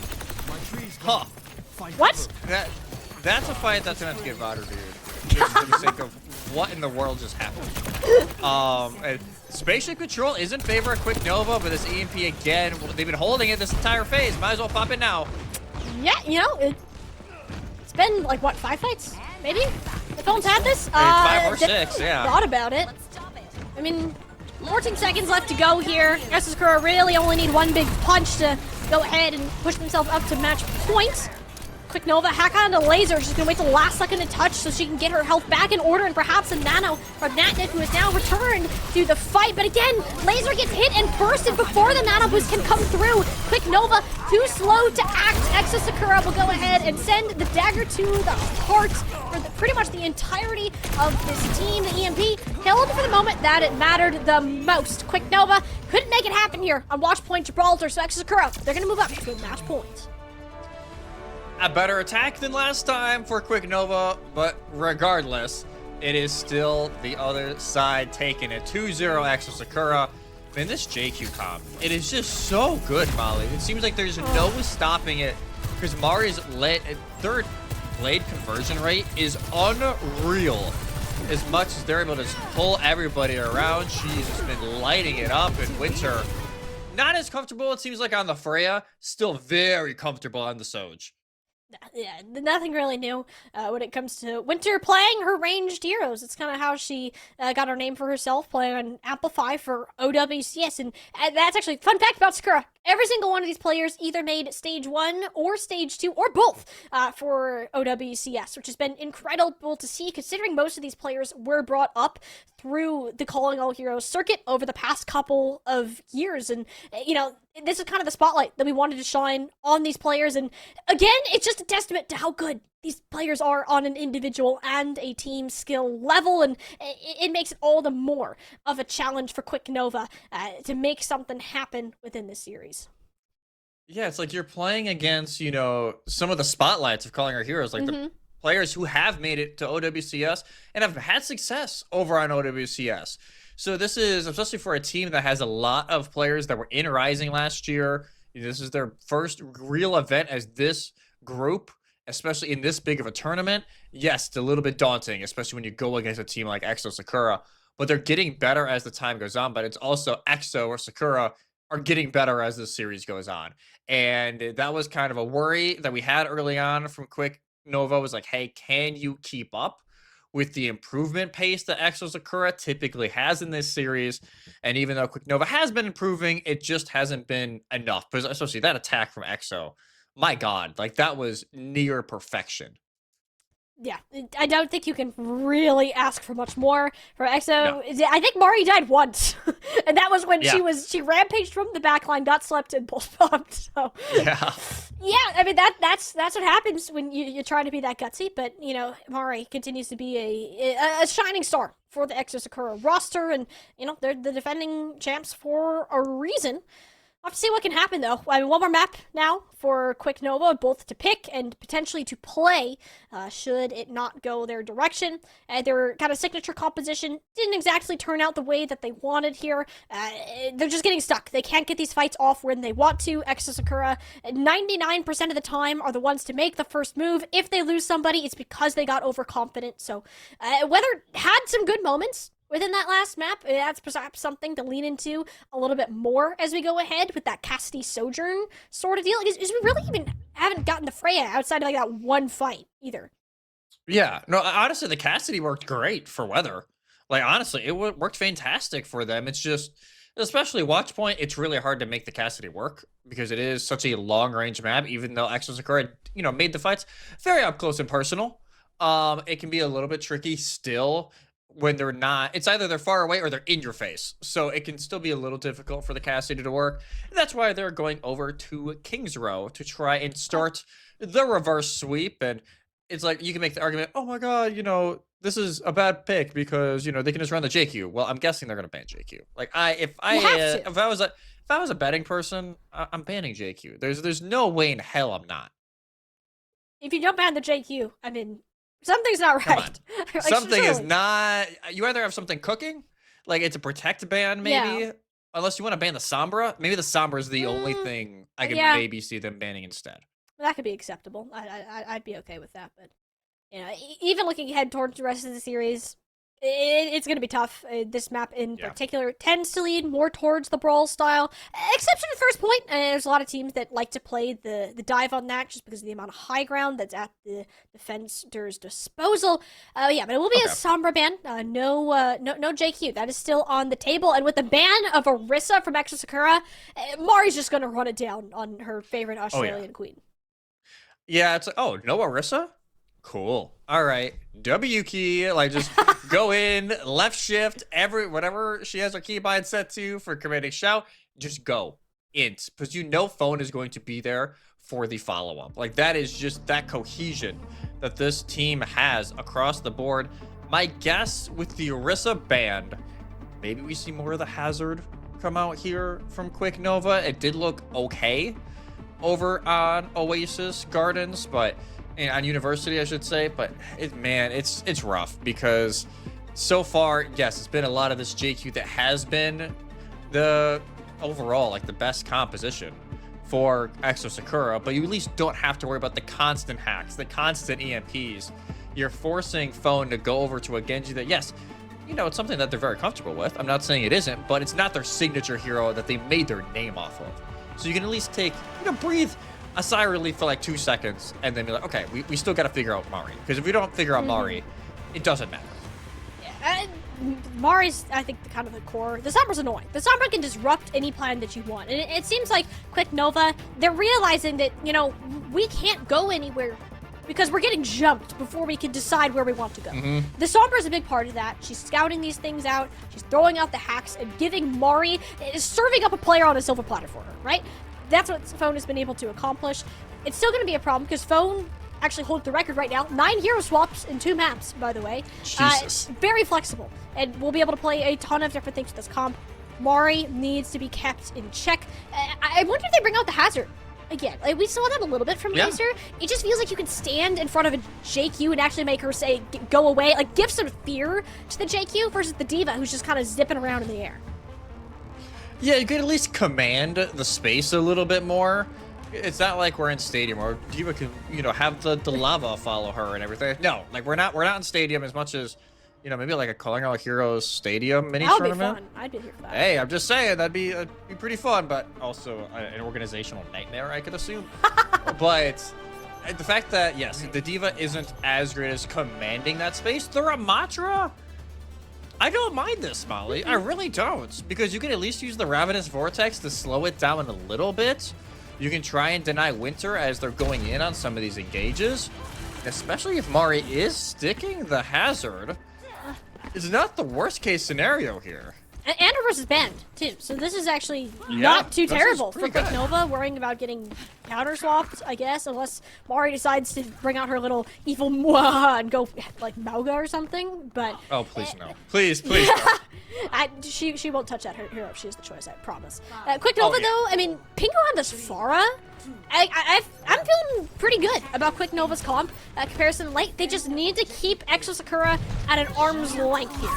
Huh. What? That's a fight that's gonna have to get Vader, dude. Just for the sake of what in the world just happened. And Spaceship Control is in favor of Quick Nova, but this EMP again, they've been holding it this entire phase. Might as well pop it now. Yeah, you know, it's been like, what, 5 fights? Maybe? The phone's had this? 5 or 6, yeah. Thought about it. I mean, 14 seconds left to go here. Exosakura really only need one big punch to go ahead and push themselves up to match point. Quick Nova, hack onto Laser. She's gonna wait till the last second to touch so she can get her health back in order, and perhaps a nano from Natnif, who has now returned to the fight. But again, Laser gets hit and bursted before the nano boost can come through. Quick Nova, too slow to act. Exosakura will go ahead and send the dagger to the heart for pretty much the entirety of this team. The EMP held for the moment that it mattered the most. Quick Nova couldn't make it happen here on Watch Point Gibraltar, so Exosakura, they're gonna move up to a match point. A better attack than last time for Quick Nova, but regardless, it is still the other side taking it. 2-0 Exosakura. Man, this JQ comp, it is just so good, Molly. It seems like there's no stopping it, because Mari's third blade conversion rate is unreal. As much as they're able to just pull everybody around, she's just been lighting it up. And Winter, not as comfortable, it seems like, on the Freya, still very comfortable on the Soj. Yeah, nothing really new when it comes to Winter playing her ranged heroes. It's kind of how she got her name for herself, playing on Amplify for OWCS. And that's actually, fun fact about Sakura. every single one of these players either made stage 1 or stage 2 or both for OWCS, which has been incredible to see considering most of these players were brought up through the Calling All Heroes circuit over the past couple of years. And, this is kind of the spotlight that we wanted to shine on these players. And again, it's just a testament to how good these players are on an individual and a team skill level, and it makes it all the more of a challenge for Quick Nova to make something happen within this series. Yeah, it's like you're playing against, some of the spotlights of Calling Our Heroes, like the players who have made it to OWCS and have had success over on OWCS. So this is, especially for a team that has a lot of players that were in Rising last year, this is their first real event as this group, especially in this big of a tournament. Yes, it's a little bit daunting, especially when you go against a team like EXO Sakura, but they're getting better as the time goes on. But it's also EXO or Sakura are getting better as the series goes on. And that was kind of a worry that we had early on from Quick Nova, was like, hey, can you keep up with the improvement pace that EXO Sakura typically has in this series? And even though Quick Nova has been improving, it just hasn't been enough, because especially that attack from EXO, my God, like that was near perfection. Yeah, I don't think you can really ask for much more for EXO. No. I think Mari died once, and that was when Yeah. she rampaged from the backline, got slept, and pulse bombed. So Yeah. yeah, I mean that's what happens when you're trying to be that gutsy. But Mari continues to be a shining star for the EXO Sakura roster, and they're the defending champs for a reason. I'll have to see what can happen, though. I mean, one more map now for Quick Nova, both to pick and potentially to play, should it not go their direction. Their kind of signature composition didn't exactly turn out the way that they wanted here. They're just getting stuck. They can't get these fights off when they want to. EXO Sakura, 99% of the time, are the ones to make the first move. If they lose somebody, it's because they got overconfident. So, Weather had some good moments within that last map. That's perhaps something to lean into a little bit more as we go ahead with that Cassidy Sojourn sort of deal. Is we really even haven't gotten the Freya outside of like that one fight either. Yeah. No, honestly, the Cassidy worked great for Weather. Like, honestly, it worked fantastic for them. It's just, especially Watch Point, it's really hard to make the Cassidy work because it is such a long range map, even though EXO Sakura, made the fights very up close and personal. It can be a little bit tricky still when they're not. It's either they're far away or they're in your face, so it can still be a little difficult for the Cassidy to work. And that's why they're going over to Kings Row to try and start the reverse sweep. And it's like, you can make the argument, oh my God, this is a bad pick because they can just run the JQ. Well, I'm guessing they're gonna ban JQ. Like, if I was a betting person, I'm banning JQ. There's no way in hell I'm not. If you don't ban the JQ, I mean, something's not right. Like, something is not. You either have something cooking, like it's a protect ban, maybe. Yeah. Unless you want to ban the Sombra. Maybe the Sombra is the only thing I can maybe see them banning instead. That could be acceptable. I'd be okay with that. But even looking ahead towards the rest of the series, it's going to be tough. This map in particular tends to lean more towards the brawl style, except for the first point. There's a lot of teams that like to play the dive on that just because of the amount of high ground that's at the defender's disposal. But it will be a Sombra ban. No JQ. That is still on the table. And with the ban of Orisa from EXO Sakura, Mari's just going to run it down on her favorite Australian queen. Yeah, it's like, oh, no Orisa? Cool. All right. W key, like just go in, left shift, whatever she has her keybind set to for commanding shout, just go int, because phone is going to be there for the follow-up. Like, that is just that cohesion that this team has across the board. My guess with the Orisa band, maybe we see more of the Hazard come out here from Quick Nova. It did look okay over on Oasis Gardens, but on University, I should say, but it's rough because so far, yes, it's been a lot of this JQ that has been the overall, like, the best composition for EXO Sakura, but you at least don't have to worry about the constant hacks, the constant EMPs. You're forcing Phone to go over to a Genji that, yes, it's something that they're very comfortable with. I'm not saying it isn't, but it's not their signature hero that they made their name off of. So you can at least take, breathe a sigh of relief for like 2 seconds, and then be like, okay, we still got to figure out Mari. Because if we don't figure out Mari, it doesn't matter. Yeah. Mari's, I think, kind of the core. The Sombra's annoying. The Sombra can disrupt any plan that you want. And it seems like Quick Nova, they're realizing that, you know, we can't go anywhere because we're getting jumped before we can decide where we want to go. The Sombra is a big part of that. She's scouting these things out. She's throwing out the hacks and giving Mari, is serving up a player on a silver platter for her, right? That's what Phone has been able to accomplish. It's still going to be a problem because Phone actually holds the record right now. 9 hero swaps in 2 maps, by the way. Jesus. Very flexible. And we'll be able to play a ton of different things with this comp. Mari needs to be kept in check. I wonder if they bring out the Hazard again. Like, we saw that a little bit from Laser. It just feels like you can stand in front of a JQ and actually make her say, go away. Like, give some fear to the JQ versus the D.Va, who's just kind of zipping around in the air. Yeah, you could at least command the space a little bit more. It's not like we're in Stadium or D.Va can, you know, have the lava follow her and everything. No, like we're not in Stadium as much as, you know, maybe like a Calling All Heroes Stadium mini tournament. That would be fun. I'd be here for that. Hey, I'm just saying that'd be pretty fun, but also an organizational nightmare, I could assume. But the fact that yes, the D.Va isn't as great as commanding that space, the Ramattra, I don't mind this, Molly. I really don't, because you can at least use the Ravenous Vortex to slow it down a little bit. You can try and deny Winter as they're going in on some of these engages, especially if Mari is sticking the Hazard. It's not the worst case scenario here. And versus Band, too. So this is actually not too terrible for pretty Quick good. Nova, worrying about getting counter swapped, I guess, unless Mari decides to bring out her little evil Mwah and go like Mauga or something. But Oh, please no. Please, please no. she won't touch that hero if she has the choice, I promise. Quick Nova, though, I mean, Pingu on this Pharah, I'm feeling pretty good about Quick Nova's comp comparison to late. They just need to keep Exo Sakura at an arm's length here.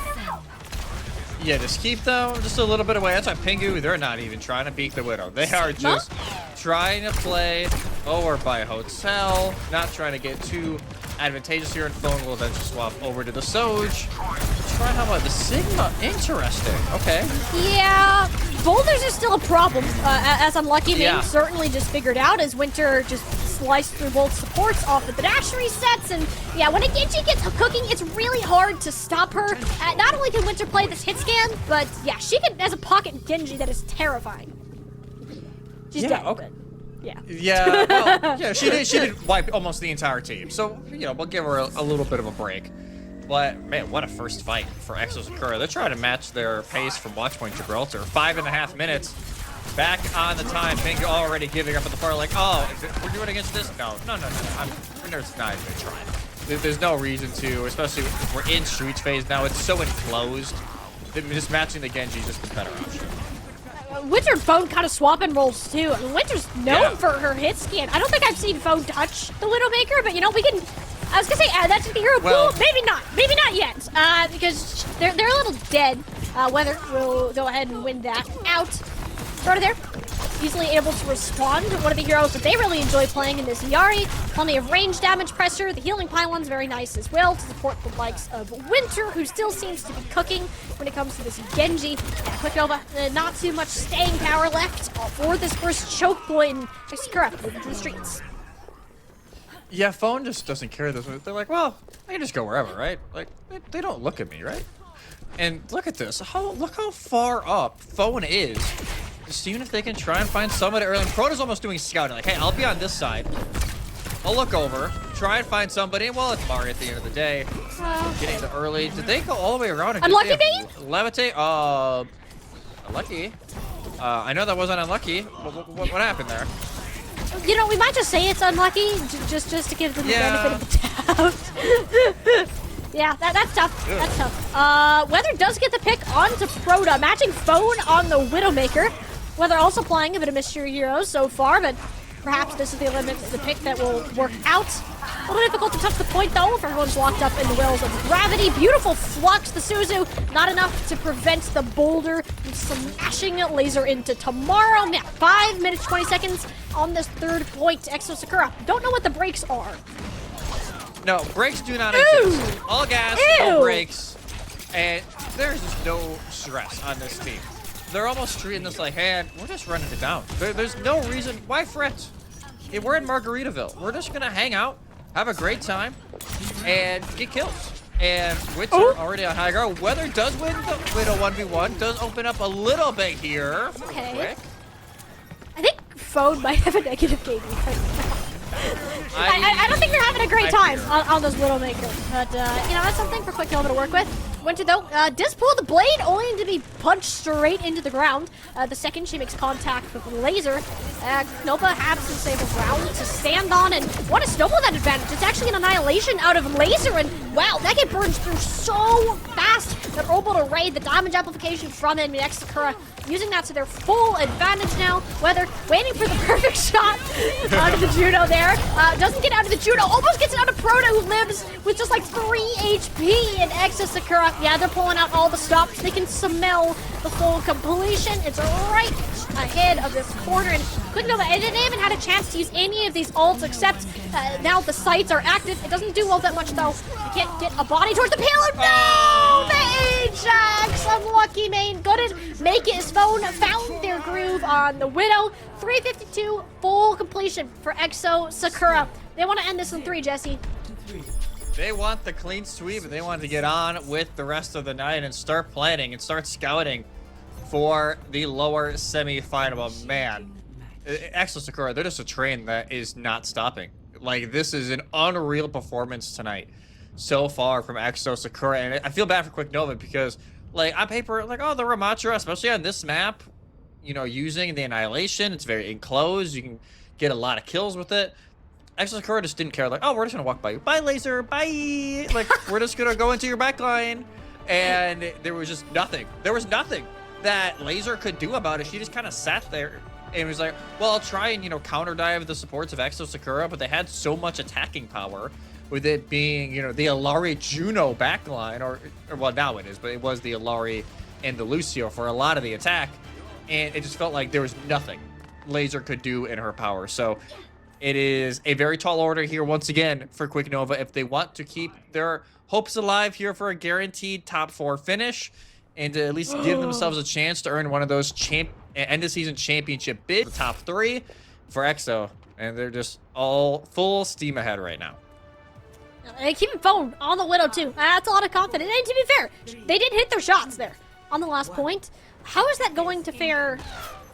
Yeah, just keep them just a little bit away. That's why Pingu, they're not even trying to beat the Widow. They are just trying to play over by a hotel, not trying to get too advantageous here, and Phone will then just swap over to the Soj. Try how about the Sigma? Interesting. Okay. Yeah, boulders are still a problem, as Unlucky Ming Yeah. certainly just figured out as Winter just sliced through both supports off of the dash resets. And yeah, when a Genji gets cooking, it's really hard to stop her. Not only can Winter play this hit scan, but yeah, she has a pocket Genji that is terrifying. She's dead, okay. but yeah. Yeah, well, yeah, she did wipe almost the entire team. So, you know, we'll give her a little bit of a break. But, man, what a first fight for Exo Sakura. They're trying to match their pace from Watchpoint Gibraltar. 5.5 minutes. Back on the time. Pingu already giving up at the far, like, oh, we're doing against this? No. There's not even a try. There's no reason to, especially if we're in Streets phase now. It's so enclosed. Just matching the Genji is just a better option. Winter Phone kind of swap and rolls too. I mean, Winter's known for her hit scan. I don't think I've seen Phone touch the Widowmaker, but you know, we can. I was gonna say add that to the hero Well, pool. Maybe not yet, because they're a little dead. Weather will go ahead and win that out. Right there, easily able to respond. One of the heroes that they really enjoy playing in this Yari. Plenty of range damage pressure. The healing pylon's very nice as well to support the likes of Winter, who still seems to be cooking when it comes to this Genji. Yeah, Quick Nova, not too much staying power left for this first choke point. And Sakura moving to the streets. Yeah, Phone just doesn't care this way. They're like, well, I can just go wherever, right? Like, they don't look at me, right? And look at this. Look how far up Phone is. Just seeing if they can try and find somebody early. And Proto's almost doing scouting. Like, hey, I'll be on this side. I'll look over, try and find somebody. Well, it's Mari at the end of the day. Getting the early. Did they go all the way around? And Unlucky did they Bane? have Levitate? Unlucky. I know that wasn't unlucky. What happened there? You know, we might just say it's unlucky, just to give them the benefit of the doubt. Yeah, that's tough. Good. That's tough. Weather does get the pick onto Proto, matching Phone on the Widowmaker. Weather also playing a bit of Mystery Heroes so far, but perhaps this is the pick that will work out. A little difficult to touch the point, though, if everyone's locked up in the wells of gravity. Beautiful flux, the Suzu. Not enough to prevent the boulder from smashing laser into tomorrow. Man, 5 minutes, 20 seconds on this third point. Exo Sakura. Don't know what the breaks are. No, brakes do not Ew. exist. All gas, Ew. no brakes. And there's just no stress on this team. They're almost treating this like, hey, we're just running it down. There's no reason. Why fret? If we're in Margaritaville, we're just going to hang out, have a great time, and get kills. And Witcher already on high ground. Weather does win the Widow 1v1. Does open up a little bit here. Okay. Quick. I think Phone might have a negative KD right now. I don't think they're having a great time on those Widowmaker. But, you know, that's something for Quick Nova to work with. Winter, though, does pull the blade, only to be punched straight into the ground. The second she makes contact with the laser, Nova has some stable ground to stand on and want to snowball that advantage. It's actually an annihilation out of laser, and wow, that get burns through so fast. They're able to raid the damage amplification from enemy next to Sakura, using that to their full advantage now. Weather waiting for the perfect shot out of the Juno there. Doesn't get out of the Juno, almost gets it out of Proto, who lives with just like 3 HP, and Exo Sakura. Yeah, they're pulling out all the stops. They can smell the full completion. It's right ahead of this corner, and Quick Nova, and they haven't had a chance to use any of these ults except now the sights are active. It doesn't do all that much though. You can't get a body towards the payload. No! The Ajax, unlucky main, couldn't make it. His phone found their groove on the Widow. 352 full completion for Exo Sakura. They want to end this in 3, Jesse. They want the clean sweep, and they want to get on with the rest of the night and start planning and start scouting for the lower semifinal. But man, Exo Sakura, they're just a train that is not stopping. Like, this is an unreal performance tonight so far from Exo Sakura, and I feel bad for Quick Nova because, like, on paper, like, oh, the Ramattra, especially on this map, you know, using the Annihilation, it's very enclosed. You can get a lot of kills with it. Exo Sakura just didn't care, like, oh, we're just gonna walk by you. Bye, laser, bye! Like, we're just gonna go into your backline. And there was just nothing. There was nothing that laser could do about it. She just kind of sat there and was like, well, I'll try and, you know, counter dive the supports of Exo Sakura, but they had so much attacking power with it being, you know, the Illari Juno backline, or well, now it is, but it was the Illari and the Lucio for a lot of the attack. And it just felt like there was nothing laser could do in her power. So it is a very tall order here once again for Quick Nova if they want to keep their hopes alive here for a guaranteed top 4 finish and to at least give themselves a chance to earn one of those end of season championship bids, the top 3 for EXO, and they're just all full steam ahead right now. They keep it phone on the Widow too. That's a lot of confidence. And to be fair, they did hit their shots there on the last point. How is that going to fare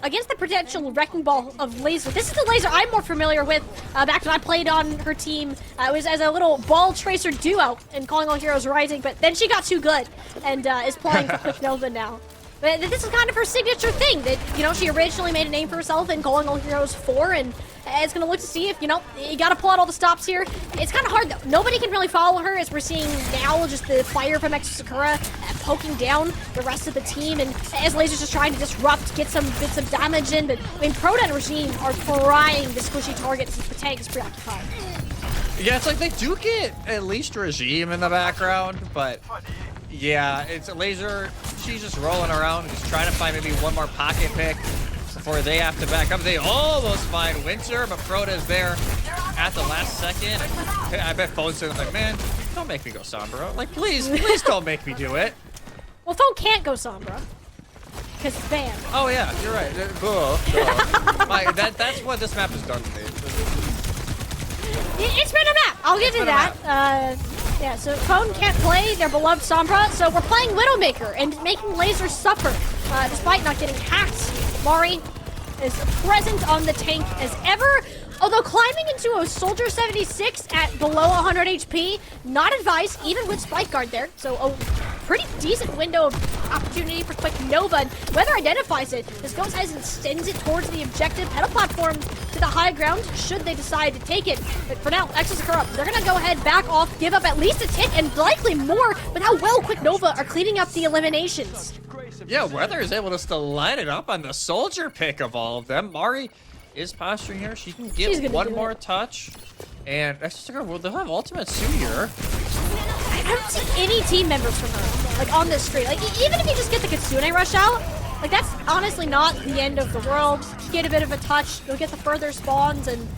against the potential wrecking ball of Laser? This is the Laser I'm more familiar with. Back when I played on her team, it was as a little ball tracer duo in Calling All Heroes Rising, but then she got too good and is playing for Quick Nova now. But this is kind of her signature thing that, you know, she originally made a name for herself in Calling All Heroes 4, and it's going to look to see if, you know, you got to pull out all the stops here. It's kind of hard, though. Nobody can really follow her, as we're seeing now just the fire from Exo Sakura poking down the rest of the team, and as Laser's just trying to disrupt, get some bits of damage in, but, I mean, Proto and Regime are trying the squishy targets since the tank is preoccupied. Yeah, it's like they do get at least Regime in the background, but yeah, it's a Laser. She's just rolling around, just trying to find maybe one more pocket pick before they have to back up. They almost find Winter, but Proto's there at the last second. I bet Phone's like, man, don't make me go Sombra. Like, please don't make me do it. Well, Phone can't go Sombra, because it's banned. Oh yeah, you're right. That's what this map has done to me. It's been a map. I'll give you that. Yeah, so Phone can't play their beloved Sombra, so we're playing Widowmaker and making Laser suffer, despite not getting hacked. Mari is present on the tank as ever, although climbing into a Soldier 76 at below 100 HP, not advised, even with Spike Guard there, so a pretty decent window of opportunity for Quick Nova, and Weather identifies it. This goes ahead and sends it towards the objective pedal platform to the high ground, should they decide to take it. But for now, Exo Sakura, they're gonna go ahead, back off, give up at least a tick, and likely more, with how well Quick Nova are cleaning up the eliminations. Yeah, Weather is able to still line it up on the Soldier pick of all of them. Mari is posturing here. She can get one more touch. And Exo Sakura, well, they'll have ultimate soon here. I don't see any team members from her, like, on this street. Like, even if you just get the Kitsune rush out, like, that's honestly not the end of the world. Get a bit of a touch, you'll get the further spawns, and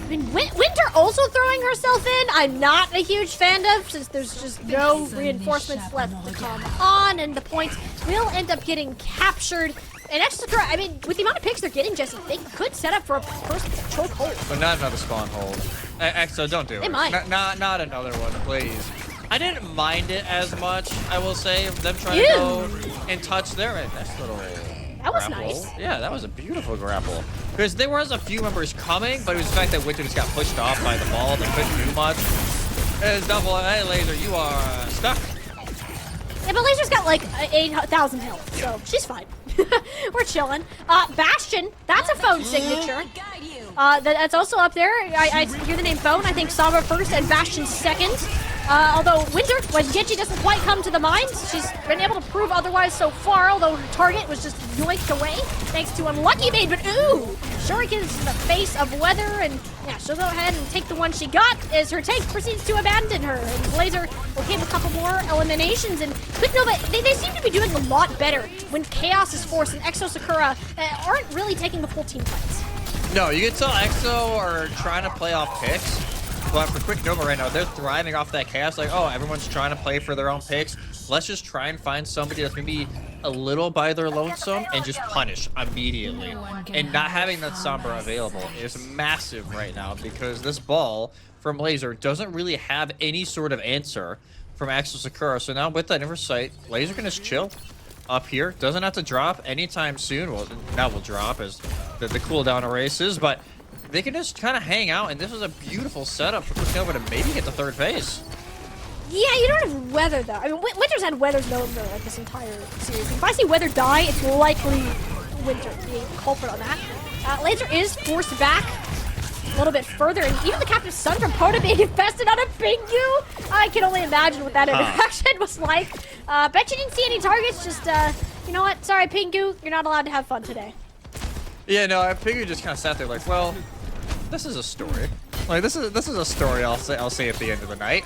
I mean, Winter also throwing herself in, I'm not a huge fan of, since there's just no reinforcements left to come on, and the points will end up getting captured. And Exo Sakura, I mean, with the amount of picks they're getting, Jesse, they could set up for a first choke hold. But not another spawn hold. Exo, don't do it. They might. Not another one, please. I didn't mind it as much, I will say, them trying to go and touch their nice little That was grapple. nice. Yeah, that was a beautiful grapple. Because there was a few members coming, but it was the fact that Winter just got pushed off by the ball. They couldn't do much. It's double. Hey, Laser, you are stuck. Yeah, but Laser's got like 8,000 health, so she's fine. We're chilling. Bastion, that's a phone signature. That's also up there. I hear the name phone. I think Saba first and Bastion second. Although Winter, when Genji doesn't quite come to the mines, she's been able to prove otherwise so far, although her target was just yoinked away thanks to Unlucky Maid, but ooh! Shurikens in the face of Weather, and yeah, she'll go ahead and take the one she got as her tank proceeds to abandon her. And Laser will keep a couple more eliminations, and Quick Nova, they seem to be doing a lot better when Chaos is forced and Exo Sakura aren't really taking the full team fights. No, you can tell EXO are trying to play off picks. But for Quick Nova right now, they're thriving off that chaos. Like, oh, everyone's trying to play for their own picks. Let's just try and find somebody that's maybe a little by their lonesome and just punish immediately. And not having that Sombra available is massive right now because this ball from Laser doesn't really have any sort of answer from Exo Sakura. So now with that Inversight, Laser can just chill up here. Doesn't have to drop anytime soon. Well, now will drop as the cooldown erases, but they can just kind of hang out, and this is a beautiful setup for Quick Nova to maybe get the third phase. Yeah, you don't have Weather, though. I mean, Winter's had Weather's no like this entire series. If I see Weather die, it's likely Winter being the culprit on that. Laser is forced back a little bit further, and even the Captain's Son from Proto being infested on a Pingu. I can only imagine what that interaction was like. Bet you didn't see any targets, just, you know what? Sorry, Pingu, you're not allowed to have fun today. Yeah, no, Pingu just kind of sat there like, well, this is a story. Like this is a story I'll say at the end of the night.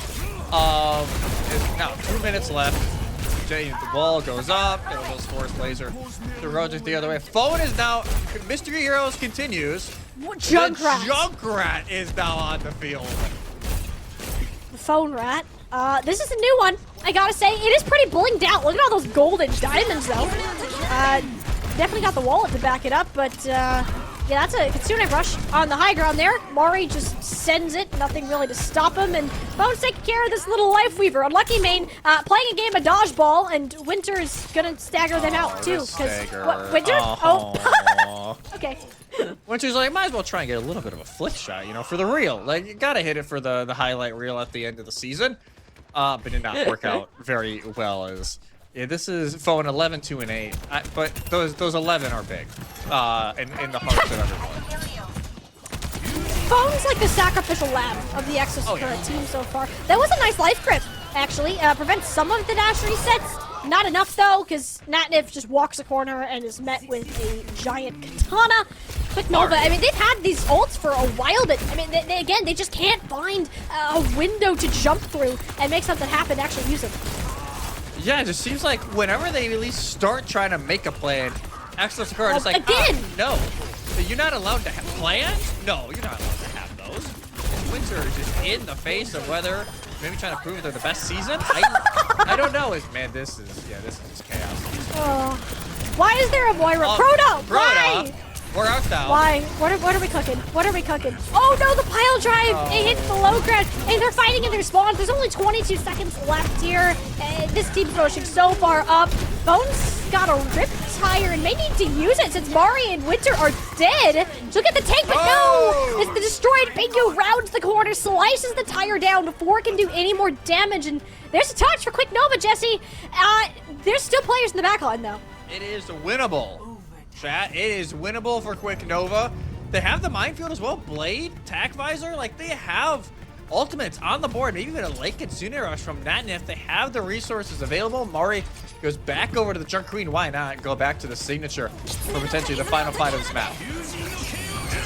Now 2 minutes left. The wall goes up. It'll just force Laser to rotate the other way. Phone is now. Mystery Heroes continues. Junkrat. Junkrat is now on the field. The Phone Rat. This is a new one. I gotta say, it is pretty blinged out. Look at all those golden diamonds, though. Definitely got the wallet to back it up, but yeah, that's a Kitsune Rush on the high ground there. Mari just sends it, nothing really to stop him, and Bone's taking care of this little Life Weaver. Unlucky Main playing a game of dodgeball, and Winter's gonna stagger them out too. What, Winter? Oh. Okay. Winter's like, might as well try and get a little bit of a flick shot, you know, for the reel. Like, you gotta hit it for the highlight reel at the end of the season. But did not work out very well as... Yeah, this is Phone 11, 2, and 8. But those 11 are big in the hearts of everyone. Phone's like the sacrificial lamb of the Exo Sakura team so far. That was a nice life grip, actually. Prevents some of the dash resets. Not enough, though, because Natnif just walks a corner and is met with a giant katana. Quick Nova, I mean, they've had these ults for a while, but, I mean, they just can't find a window to jump through and make something happen to actually use them. Yeah, it just seems like whenever they at least start trying to make a plan, Exo Sakura is like, again! No. You're not allowed to have plans? No, you're not allowed to have those. And Winter is just in the face of whether maybe trying to prove they're the best season. I don't know. Man, this is just chaos. Why is there a Moira? Proto! Why? We're out now. Why? What are we cooking? What are we cooking? Oh no, the pile drive! It hits the low ground, and they're fighting in their spawns. There's only 22 seconds left here. This team's pushing so far up. Bones got a rip tire and may need to use it since Mari and Winter are dead. Look at the tank, but no! It's the destroyed Pingu rounds the corner, slices the tire down before it can do any more damage, and there's a touch for Quick Nova, Jesse. There's still players in the backline, though. It is winnable. Chat, it is winnable for Quick Nova. They have the minefield as well. Blade, Tac Visor, like they have ultimates on the board. Maybe even a late Kitsune Rush from Natnif. They have the resources available. Mari goes back over to the Junk Queen. Why not go back to the signature for potentially the final fight of this map?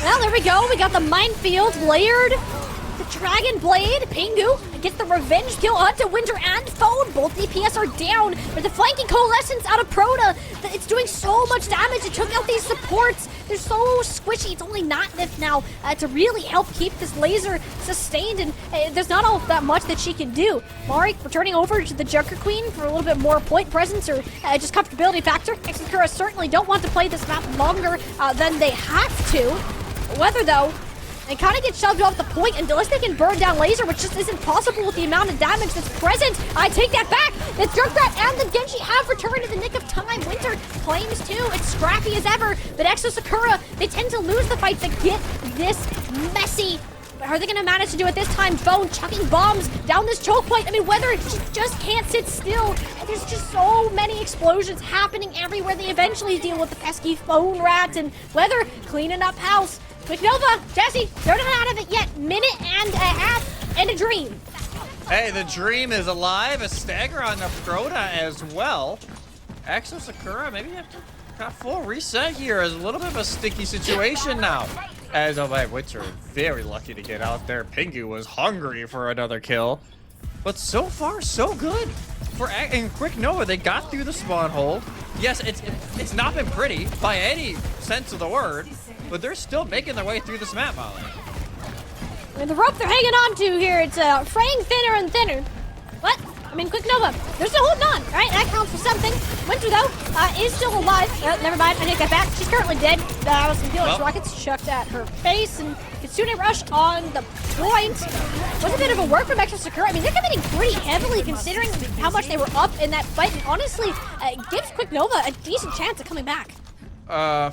Well, there we go. We got the minefield layered. The Dragon Blade, Pingu gets the revenge kill onto Winter and Phone. Both DPS are down, but the flanking Coalescence out of Proto, it's doing so much damage. It took out these supports. They're so squishy. It's only Natnif now to really help keep this Laser sustained, and there's not all that much that she can do. Mari returning over to the Junker Queen for a little bit more point presence or just comfortability factor. Exakura certainly don't want to play this map longer than they have to. Weather, though, and kind of get shoved off the point unless they can burn down Laser, which just isn't possible with the amount of damage that's present. I take that back. The Junkrat and the Genji have returned in the nick of time. Winter claims too. It's scrappy as ever, but Exo Sakura, they tend to lose the fights that get this messy. But are they going to manage to do it this time? Bone chucking bombs down this choke point. I mean, Weather just can't sit still. And there's just so many explosions happening everywhere. They eventually deal with the pesky phone rats, and Weather cleaning up house. Quick Nova, Jesse, they're not out of it yet. Minute and a half and a dream. Hey, the dream is alive. A stagger on the Crota as well. Exo Sakura, maybe you have to got full reset here. Is a little bit of a sticky situation now. As Winter very lucky to get out there. Pingu was hungry for another kill. But so far, so good. In Quick Nova, they got through the spawn hold. Yes, it's not been pretty by any sense of the word, but they're still making their way through this map, Molly. And the rope they're hanging on to here, it's fraying thinner and thinner. What? I mean, Quick Nova, they're still holding on, right? That counts for something. Winter, though, is still alive. Never mind, I take that back. She's currently dead. Some Helix rockets chucked at her face, and Kitsune Rush on the point. Was a bit of a work from Exo Sakura. I mean, they're committing pretty heavily considering how much they were up in that fight, and honestly, gives Quick Nova a decent chance of coming back.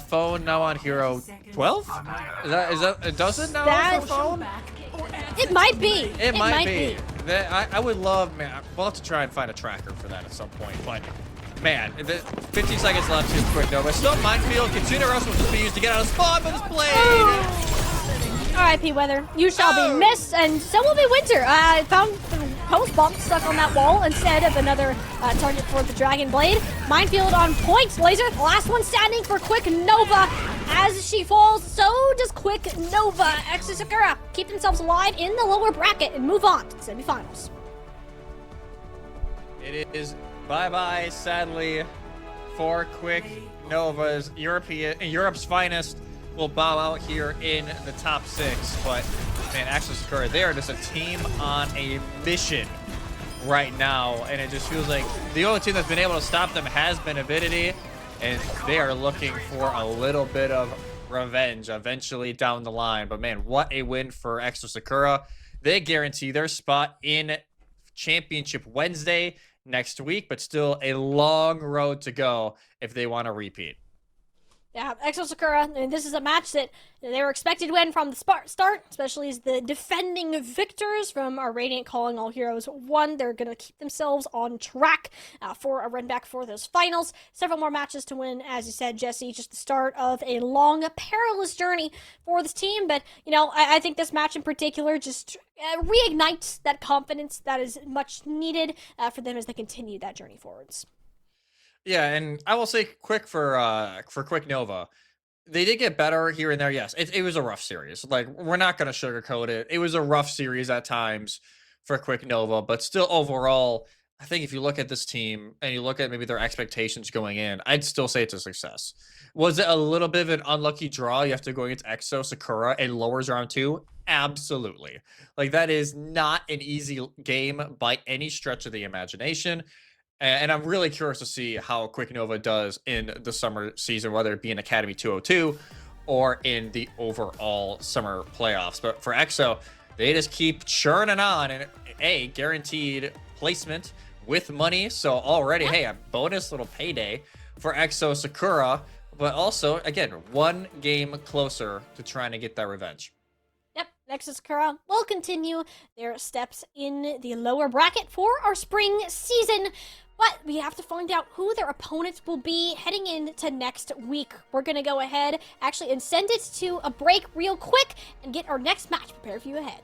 Phone now on Hero 12? Is that does it now for phone? It might be. It might be. I would love, man, we'll have to try and find a tracker for that at some point, but man, 15 seconds left to Quick Nova. Still minefield. Kitsune Rush will just be used to get out of spawn, but it's blade. R.I.P. Weather. You shall be missed, and so will be Winter. I found the post bomb stuck on that wall instead of another target for the Dragon Blade. Minefield on point. Laser, the last one standing for Quick Nova. As she falls, so does Quick Nova. Exo Sakura keep themselves alive in the lower bracket and move on to the semifinals. It is bye-bye, sadly, for Quick Nova's Europe's finest will bow out here in the top 6. But man, Exo Sakura, they are just a team on a mission right now, and it just feels like the only team that's been able to stop them has been Avidity, and they are looking for a little bit of revenge eventually down the line. But man, what a win for Exo Sakura. They guarantee their spot in Championship Wednesday next week, but still a long road to go if they want to repeat. Yeah, Exo Sakura, and this is a match that they were expected to win from the start, especially as the defending victors from our Radiant Calling All Heroes 1. They're going to keep themselves on track for a run back for those finals. Several more matches to win, as you said, Jesse. Just the start of a long, perilous journey for this team. But, you know, I think this match in particular just reignites that confidence that is much needed for them as they continue that journey forwards. Yeah, and I will say quick for Quick Nova, they did get better here and there. Yes, it was a rough series. Like, we're not going to sugarcoat it. It was a rough series at times for Quick Nova, but still overall, I think if you look at this team and you look at maybe their expectations going in, I'd still say it's a success. Was it a little bit of an unlucky draw? You have to go against Exo Sakura and lowers round 2? Absolutely. Like, that is not an easy game by any stretch of the imagination. And I'm really curious to see how Quick Nova does in the summer season, whether it be in Academy 202 or in the overall summer playoffs. But for Exo, they just keep churning on, and guaranteed placement with money. So already, hey, a bonus little payday for Exo Sakura, but also, again, one game closer to trying to get that revenge. Yep, Exo Sakura will continue their steps in the lower bracket for our spring season. But we have to find out who their opponents will be heading into next week. We're going to go ahead, actually, and send it to a break real quick and get our next match prepared for you ahead.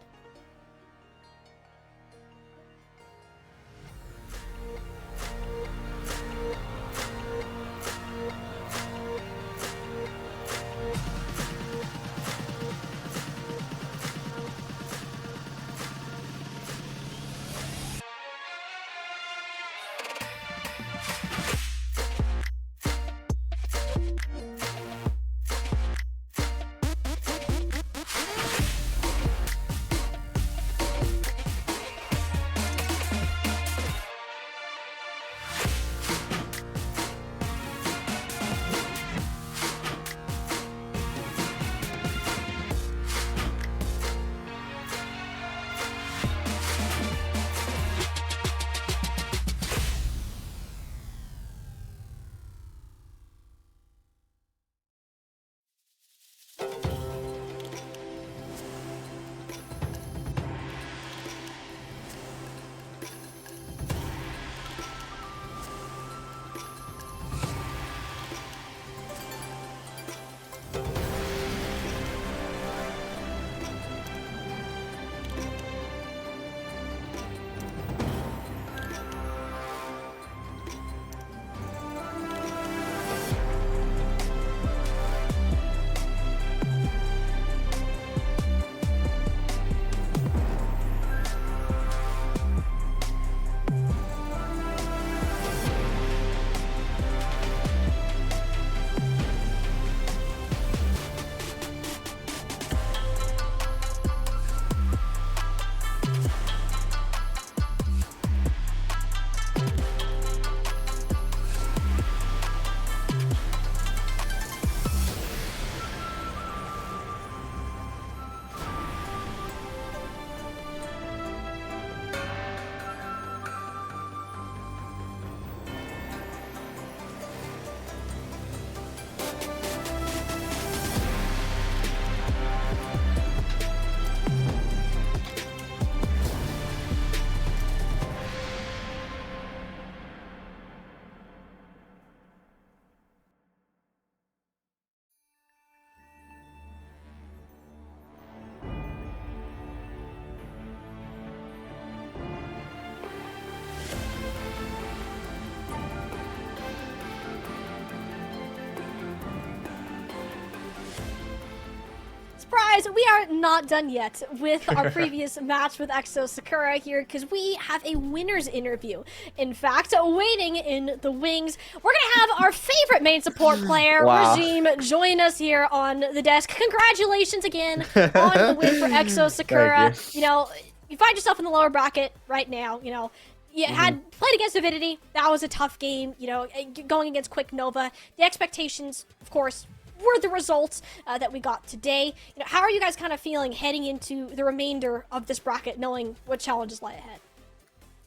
guys, we are not done yet with our previous match with Exo Sakura here, because we have a winner's interview. In fact, waiting in the wings, we're going to have our favorite main support player, Wow. Regime, join us here on the desk. Congratulations again on the win for Exo Sakura. Thank You know, you find yourself in the lower bracket right now, you know. You had played against Avidity. That was a tough game, you know, going against Quick Nova. The expectations, of course, were the results that we got today. You know, how are you guys kind of feeling heading into the remainder of this bracket, knowing what challenges lie ahead?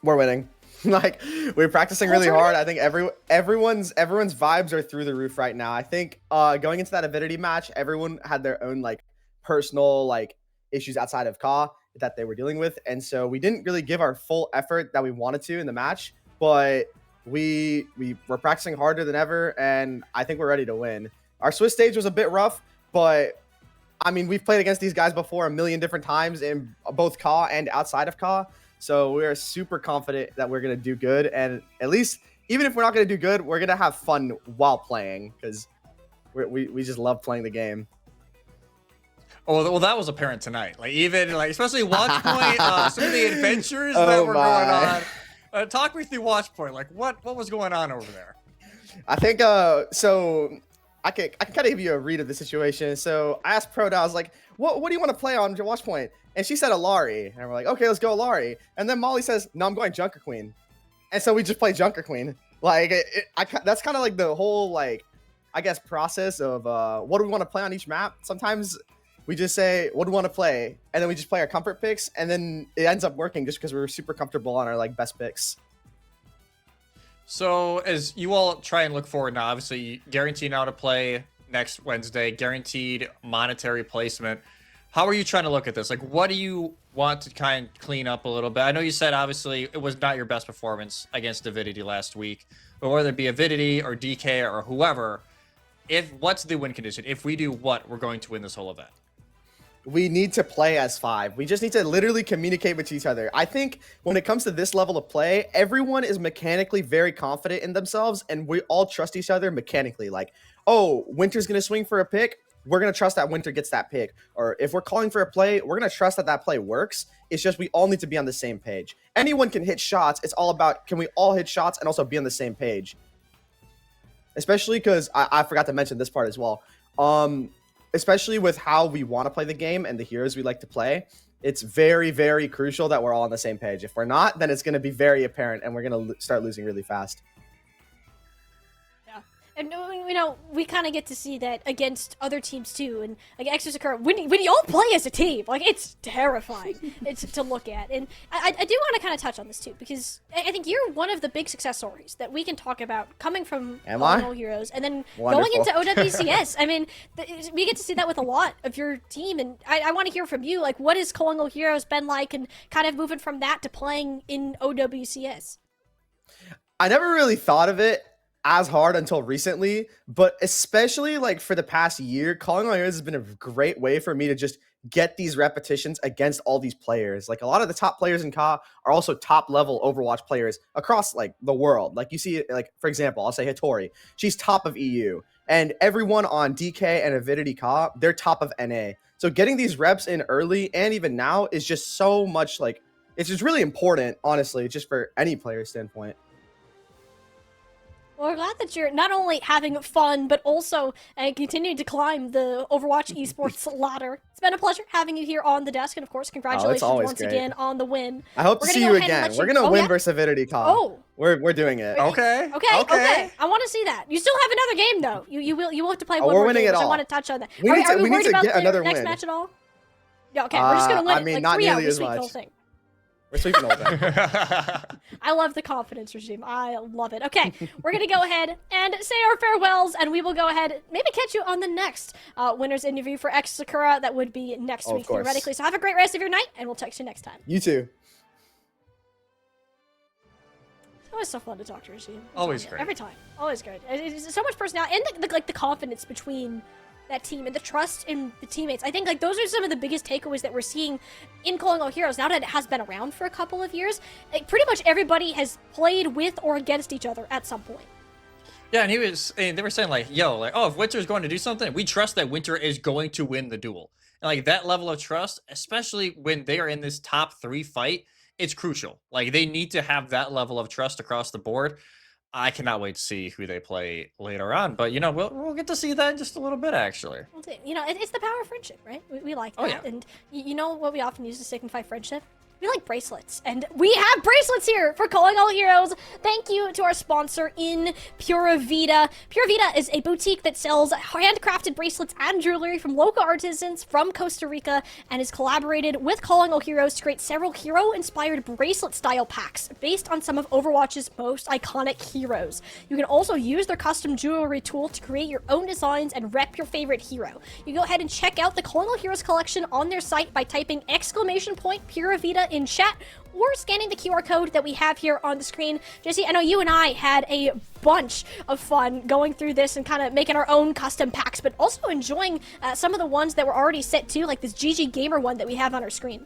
We're winning. Like, we're practicing really hard. I think everyone's vibes are through the roof right now. I think going into that Avidity match, everyone had their own like personal like issues outside of Ka that they were dealing with, and so we didn't really give our full effort that we wanted to in the match. But we're practicing harder than ever, and I think we're ready to win. Our Swiss stage was a bit rough, but I mean, we've played against these guys before a million different times in both Ka and outside of Ka. So we are super confident that we're going to do good. And at least, even if we're not going to do good, we're going to have fun while playing, because we just love playing the game. Oh, well, that was apparent tonight. Like, even, like, especially Watchpoint, some of the adventures that Oh were my. going on. Talk me through Watchpoint. Like, what was going on over there? I think, so I can kind of give you a read of the situation. So I asked Proda, I was like, what do you want to play on your Watchpoint? And she said Alari. And we're like, okay, let's go Alari. And then Molly says, no, I'm going Junker Queen. And so we just play Junker Queen. Like, that's kind of like the whole, like, I guess, process of what do we want to play on each map. Sometimes we just say, what do we want to play? And then we just play our comfort picks. And then it ends up working just because we were super comfortable on our, like, best picks. So, as you all try and look forward now, obviously, guaranteed now to play next Wednesday, guaranteed monetary placement. How are you trying to look at this? Like, what do you want to kind of clean up a little bit? I know you said, obviously, it was not your best performance against Avidity last week, but whether it be Avidity or DK or whoever, what's the win condition? If we do what, we're going to win this whole event. We need to play as 5. We just need to literally communicate with each other. I think when it comes to this level of play, everyone is mechanically very confident in themselves, and we all trust each other mechanically. Like, oh, Winter's going to swing for a pick. We're going to trust that Winter gets that pick. Or if we're calling for a play, we're going to trust that that play works. It's just we all need to be on the same page. Anyone can hit shots. It's all about, can we all hit shots and also be on the same page? Especially because I forgot to mention this part as well. Especially with how we want to play the game and the heroes we like to play, it's very, very crucial that we're all on the same page. If we're not, then it's going to be very apparent and we're going to start losing really fast. Yeah. And, you know, we kind of get to see that against other teams, too. And, like, Exo Sakura, when you all play as a team, like, it's terrifying it's to look at. And I do want to kind of touch on this, too, because I think you're one of the big success stories that we can talk about coming from Calling All Heroes and then Wonderful. going into OWCS. I mean, we get to see that with a lot of your team. And I want to hear from you, like, what has Calling All Heroes been like and kind of moving from that to playing in OWCS? I never really thought of it as hard until recently, but especially like for the past year, Calling All Heroes has been a great way for me to just get these repetitions against all these players. Like, a lot of the top players in Ka are also top level Overwatch players across like the world. Like, you see, like, for example, I'll say Hattori, she's top of EU, and everyone on DK and Avidity Ka, they're top of NA. So getting these reps in early and even now is just so much, like, it's just really important, honestly, just for any player standpoint. Well, we're glad that you're not only having fun, but also continuing to climb the Overwatch esports ladder. It's been a pleasure having you here on the desk, and of course, congratulations once great. again on the win. I hope to see you again. We're gonna win versus Avidity Ka. Oh, we're doing it. Okay. Okay. I want to see that. You still have another game though. You will have to play one we're more winning game. it So I all. want to touch on that. We need are we worried to about get the another next win. match at all? Yeah. Okay. We're just gonna win. I mean, like not 3 nearly hours, as sweep the much. whole thing. We're sweeping all day. I love the confidence regime. I love it. Okay, we're going to go ahead and say our farewells, and we will go ahead maybe catch you on the next winner's interview for Exo Sakura. That would be next week, theoretically. So have a great rest of your night, and we'll text you next time. You too. It's always so fun to talk to regime. Always great. Every time. Always great. It's so much personality, and the confidence between that team and the trust in the teammates. I think like those are some of the biggest takeaways that we're seeing in Calling All Heroes now that it has been around for a couple of years. Like pretty much everybody has played with or against each other at some point. Yeah, and they were saying like, yo, like, oh, if Winter is going to do something, we trust that Winter is going to win the duel. And like that level of trust, especially when they are in this top 3 fight, it's crucial. Like they need to have that level of trust across the board. I cannot wait to see who they play later on. But we'll get to see that in just a little bit, actually. Well, it's the power of friendship, right? We like that. Oh, yeah. And you know what we often use to signify friendship? We like bracelets, and we have bracelets here for Calling All Heroes. Thank you to our sponsor in Pura Vida. Pura Vida is a boutique that sells handcrafted bracelets and jewelry from local artisans from Costa Rica and has collaborated with Calling All Heroes to create several hero-inspired bracelet-style packs based on some of Overwatch's most iconic heroes. You can also use their custom jewelry tool to create your own designs and rep your favorite hero. You go ahead and check out the Calling All Heroes collection on their site by typing !Pura Vida in chat or scanning the QR code that we have here on the screen. Jesse, I know you and I had a bunch of fun going through this and kind of making our own custom packs, but also enjoying some of the ones that were already set too, like this GG Gamer one that we have on our screen.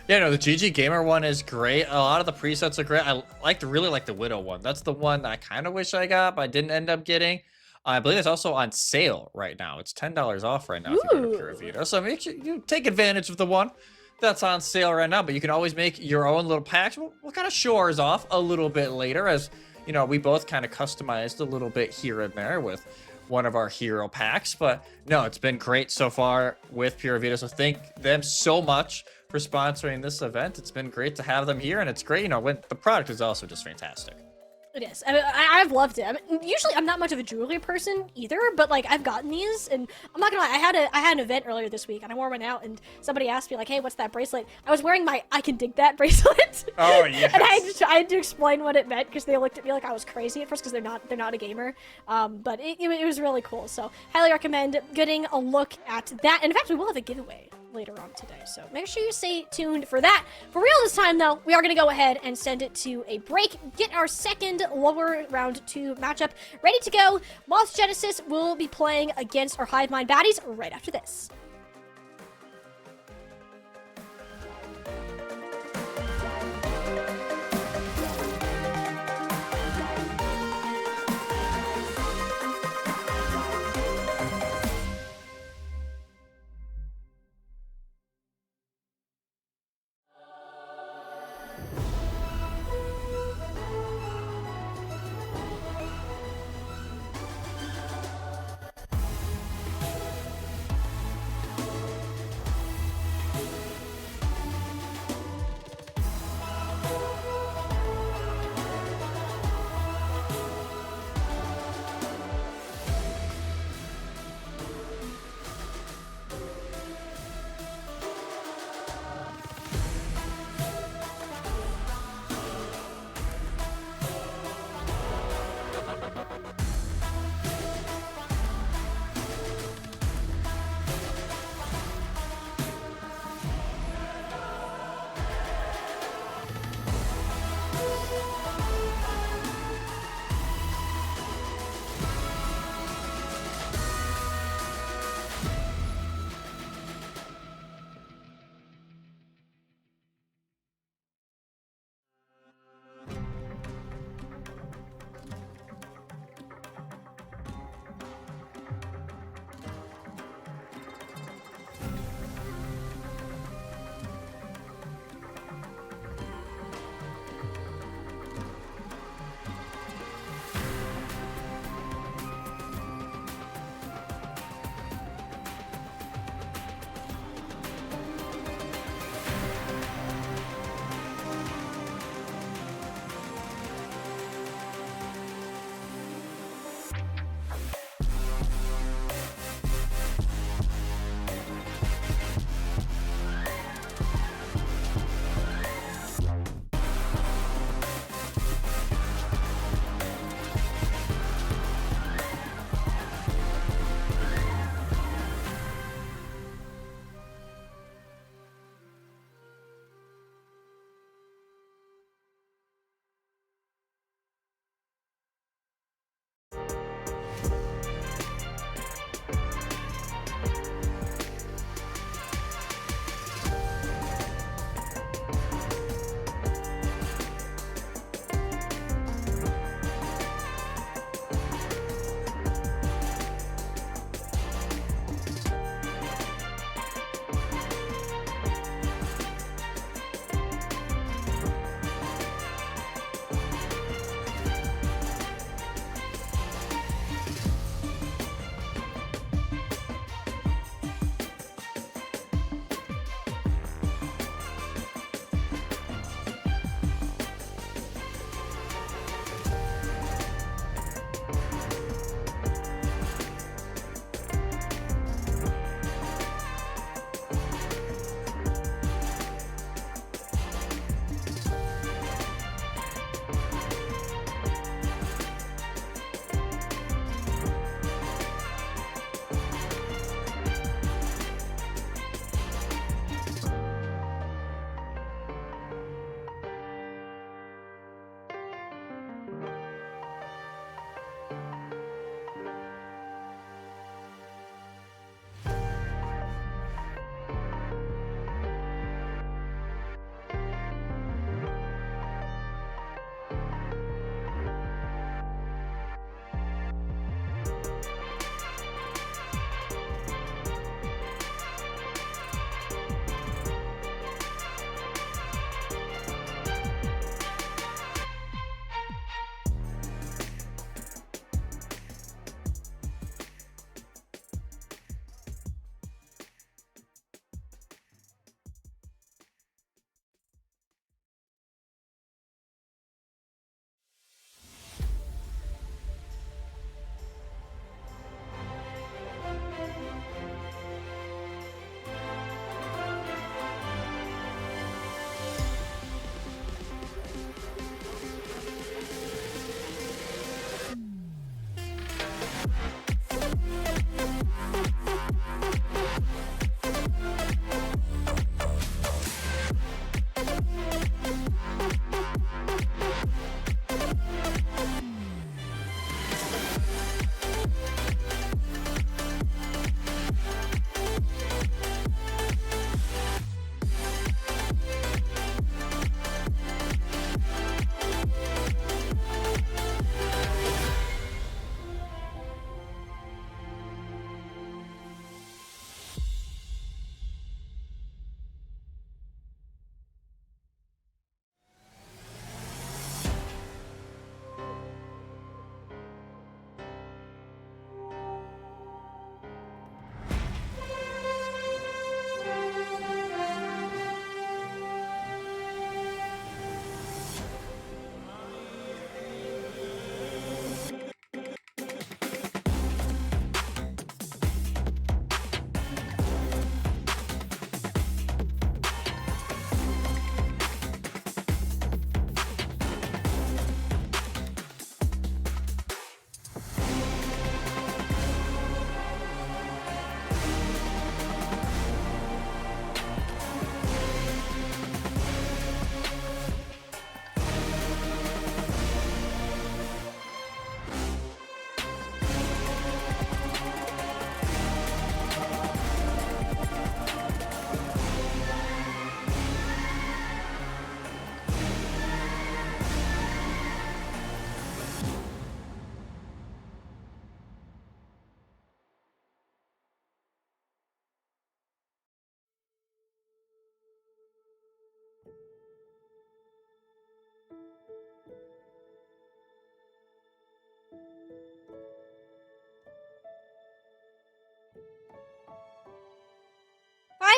Yeah, no, the GG Gamer one is great. A lot of the presets are great. I really like the Widow one. That's the one that I kind of wish I got, but I didn't end up getting. I believe it's also on sale right now. It's $10 off right now if you go to Pura Vida. So make sure you take advantage of the one that's on sale right now, but you can always make your own little packs. We'll kind of show ours off a little bit later, as we both kind of customized a little bit here and there with one of our hero packs. But no, it's been great so far with Pura Vida, so thank them so much for sponsoring this event. It's been great to have them here, and it's great, when the product is also just fantastic. It is. I mean, I've loved it. I mean, usually, I'm not much of a jewelry person either, but like I've gotten these, and I'm not gonna lie. I had an event earlier this week, and I wore one out, and somebody asked me like, "Hey, what's that bracelet?" I was wearing my "I can dig that" bracelet. Oh yes. And I had to explain what it meant because they looked at me like I was crazy at first because they're not a gamer. But it was really cool. So highly recommend getting a look at that. And in fact, we will have a giveaway later on today, so make sure you stay tuned for that. For real this time, though, we are going to go ahead and send it to a break, get our second lower round 2 matchup ready to go. Moth Genesis will be playing against our Hive Mind baddies right after this.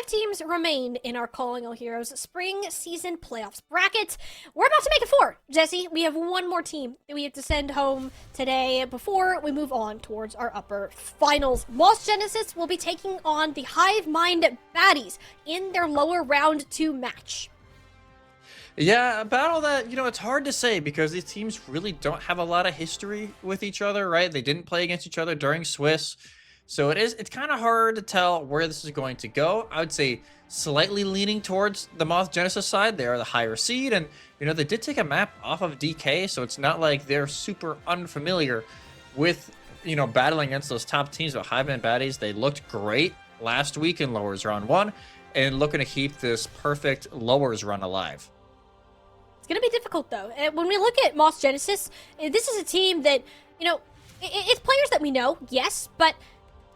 teams remain in our Calling All Heroes Spring Season Playoffs bracket. We're about to make it 4, Jesse. We have one more team that we have to send home today before we move on towards our upper finals. Moss Genesis will be taking on the Hive Mind Baddies in their lower round 2 match. Yeah, a battle that, it's hard to say because these teams really don't have a lot of history with each other, right? They didn't play against each other during Swiss. So it's kind of hard to tell where this is going to go. I would say slightly leaning towards the Moth Genesis side. They are the higher seed, and they did take a map off of DK, so it's not like they're super unfamiliar with battling against those top teams. But Hive Mind Baddies, they looked great last week in Lowers Round 1, and looking to keep this perfect Lowers run alive. It's going to be difficult, though. When we look at Moss Genesis, this is a team that, it's players that we know, yes, but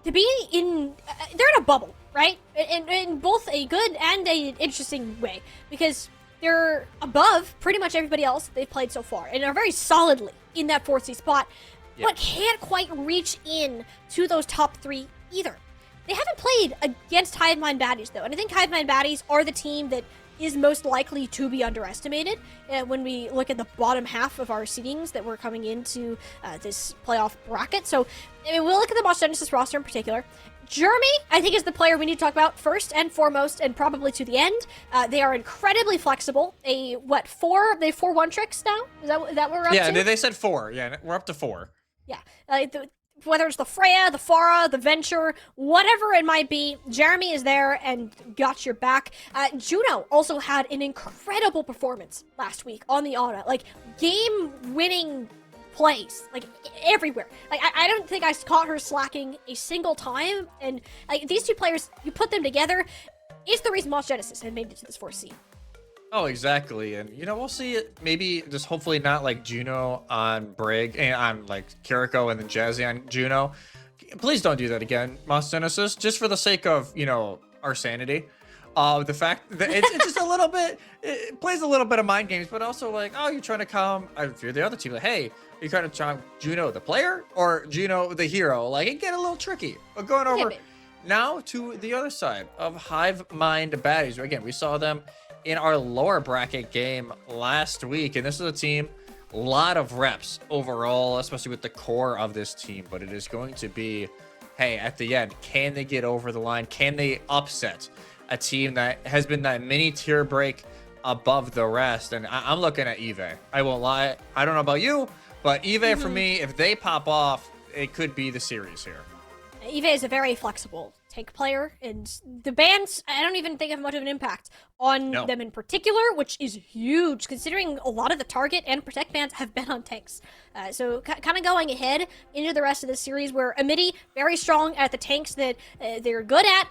to be in, they're in a bubble, right? In both a good and a interesting way, because they're above pretty much everybody else they've played so far, and are very solidly in that 4th seed spot, but can't quite reach in to those top 3 either. They haven't played against Hive Mind Baddies, though, and I think Hive Mind Baddies are the team that is most likely to be underestimated when we look at the bottom half of our seedings that we're coming into this playoff bracket. So we'll look at the Moss Genesis roster in particular. Jeremy, I think, is the player we need to talk about first and foremost, and probably to the end. They are incredibly flexible. They have 4 1-tricks now? Is that what we're up to? Yeah, they said 4. Yeah, we're up to 4. Yeah. Whether it's the Freya, the Pharah, the Venture, whatever it might be, Jeremy is there and got your back. Juno also had an incredible performance last week on the Ana. Like, game-winning plays, like, everywhere. Like, I don't think I caught her slacking a single time. And, like, these two players, you put them together, it's the reason Moss Genesis had made it to this 4th seed. Oh, exactly. And, we'll see it maybe just hopefully not like Juno on Brig and on like Kiriko and then Jazzy on Juno. Please don't do that again, Moss Genesis, just for the sake of, our sanity. The fact that it's just a little bit, it plays a little bit of mind games, but also like, oh, you're trying to come, if you're the other team, like, hey, you're trying to chomp Juno the player or Juno the hero. Like, it get a little tricky. But going over now to the other side of Hive Mind Baddies. Again, we saw them in our lower bracket game last week, and this is a team, a lot of reps overall, especially with the core of this team, but it is going to be, hey, at the end, can they get over the line? Can they upset a team that has been that mini tier break above the rest? And I'm looking at Eve. I won't lie, I don't know about you, but Eve for me, if they pop off, it could be the series here. Eve is a very flexible tank player, and the bans, I don't even think have much of an impact on them in particular, which is huge, considering a lot of the target and protect bans have been on tanks. So kind of going ahead into the rest of the series, where Amity, very strong at the tanks that they're good at,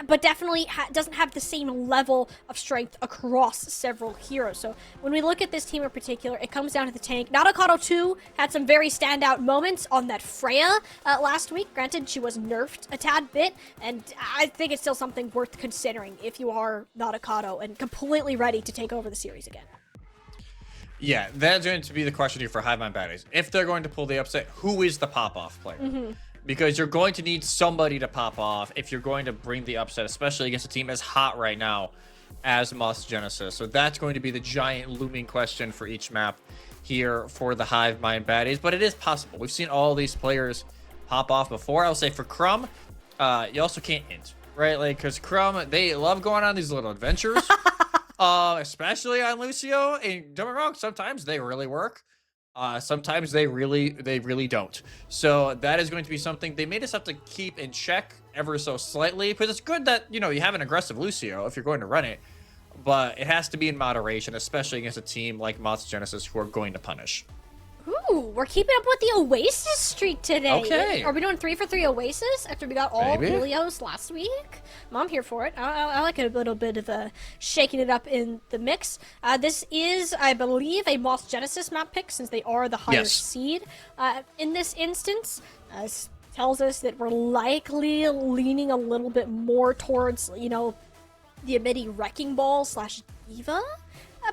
but definitely doesn't have the same level of strength across several heroes. So when we look at this team in particular, it comes down to the tank. Nadokado 2 had some very standout moments on that Freya last week. Granted, she was nerfed a tad bit, and I think it's still something worth considering if you are Nadokado and completely ready to take over the series again. Yeah, that's going to be the question here for Hive Mind Baddies. If they're going to pull the upset, who is the pop-off player? Because you're going to need somebody to pop off if you're going to bring the upset, especially against a team as hot right now as Moss Genesis. So that's going to be the giant looming question for each map here for the Hive Mind Baddies. But it is possible. We've seen all these players pop off before. I'll say for Crumb, you also can't int, right? Like, because Crumb, they love going on these little adventures, especially on Lucio. And don't get me wrong, sometimes they really work. Sometimes they really don't. So that is going to be something they may just have to keep in check ever so slightly, because it's good that, you have an aggressive Lucio if you're going to run it, but it has to be in moderation, especially against a team like Moss Genesis who are going to punish. Ooh, we're keeping up with the Oasis streak today. Okay. Are we doing 3 for 3 Oasis after we got all Helios last week? I'm here for it. I like a little bit of shaking it up in the mix. This is, I believe, a Moss Genesis map pick, since they are the higher seed. In this instance, tells us that we're likely leaning a little bit more towards, the Amity Wrecking Ball / Diva,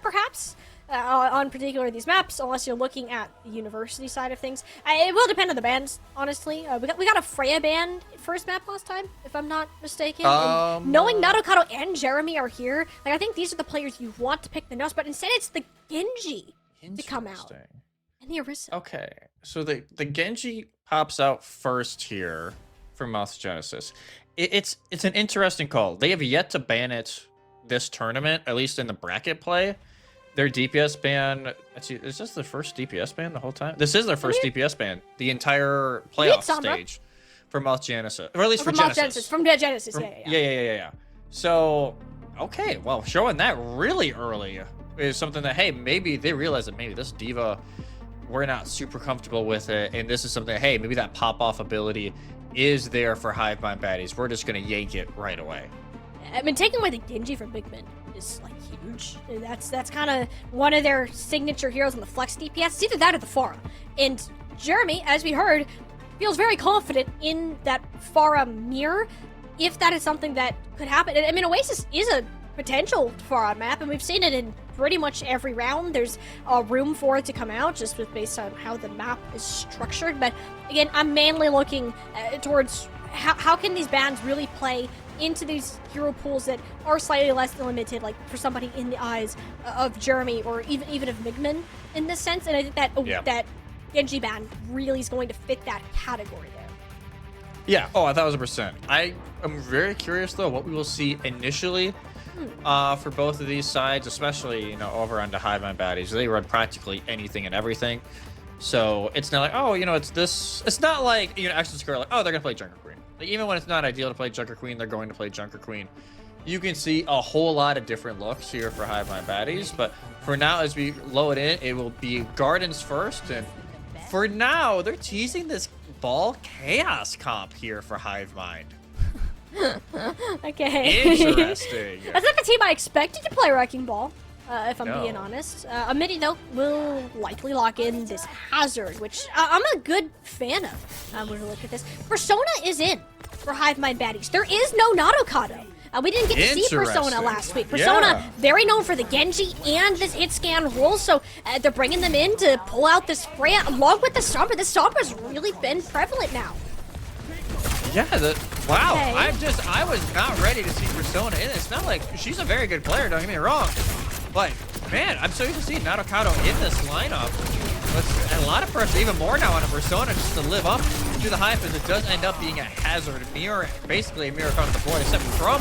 perhaps. on particular these maps, unless you're looking at the university side of things. It will depend on the bands, honestly. We got a Freya band first map last time, if I'm not mistaken. And knowing Nadokado and Jeremy are here, like I think these are the players you want to pick the most, but instead it's the Genji to come out. And the Orisa. Okay, so the Genji pops out first here for Mouse Genesis. It's an interesting call. They have yet to ban it this tournament, at least in the bracket play. Their DPS ban, is this the first DPS ban the whole time? This is their first DPS ban, the entire playoff stage for Mouse Genesis, or at least for Genesis. From Genesis, yeah. So, okay, well, showing that really early is something that, hey, maybe they realize that maybe this D.Va, we're not super comfortable with it, and this is something that, hey, maybe that pop-off ability is there for Hivemind baddies. We're just going to yank it right away. I mean, taking away the Genji from Big Men is, like, huge. That's kind of one of their signature heroes on the Flex DPS. It's either that or the Pharah. And Jeremy, as we heard, feels very confident in that Pharah mirror, if that is something that could happen. I mean, Oasis is a potential Pharah map, and we've seen it in pretty much every round. There's room for it to come out, just based on how the map is structured. But again, I'm mainly looking towards how can these bans really play into these hero pools that are slightly less limited, like for somebody in the eyes of Jeremy or even of Migman in this sense. And I think that that Genji ban really is going to fit that category there. Yeah, 1,000%. I am very curious though what we will see initially for both of these sides, especially over on the Hivemind baddies. They run practically anything and everything, so it's not like it's not like Action Square like they're gonna play Junker Queen. Like, even when it's not ideal to play Junker Queen, they're going to play Junker Queen. You can see a whole lot of different looks here for Hivemind baddies, but for now, as we load in, it will be Gardens first, and for now, they're teasing this Ball Chaos comp here for Hivemind. Okay. Interesting. That's not the team I expected to play Wrecking Ball, if I'm being honest. Amity, though, will likely lock in this Hazard, which I'm a good fan of when we look at this. Persona is in for Hivemind baddies. There is no Nadokado. We didn't get to see Persona last week. Persona, very known for the Genji and this hit scan role, so they're bringing them in to pull out this Freya along with the Stomper. This Stomper's really been prevalent now. Yeah, wow. Okay. I was not ready to see Persona in it. It's not like she's a very good player, don't get me wrong. But, man, I'm so used to seeing Nadokado in this lineup. But a lot of pressure, even more now on a Persona, just to live up to the hype, as it does end up being a Hazard mirror, basically a mirror across the board, except from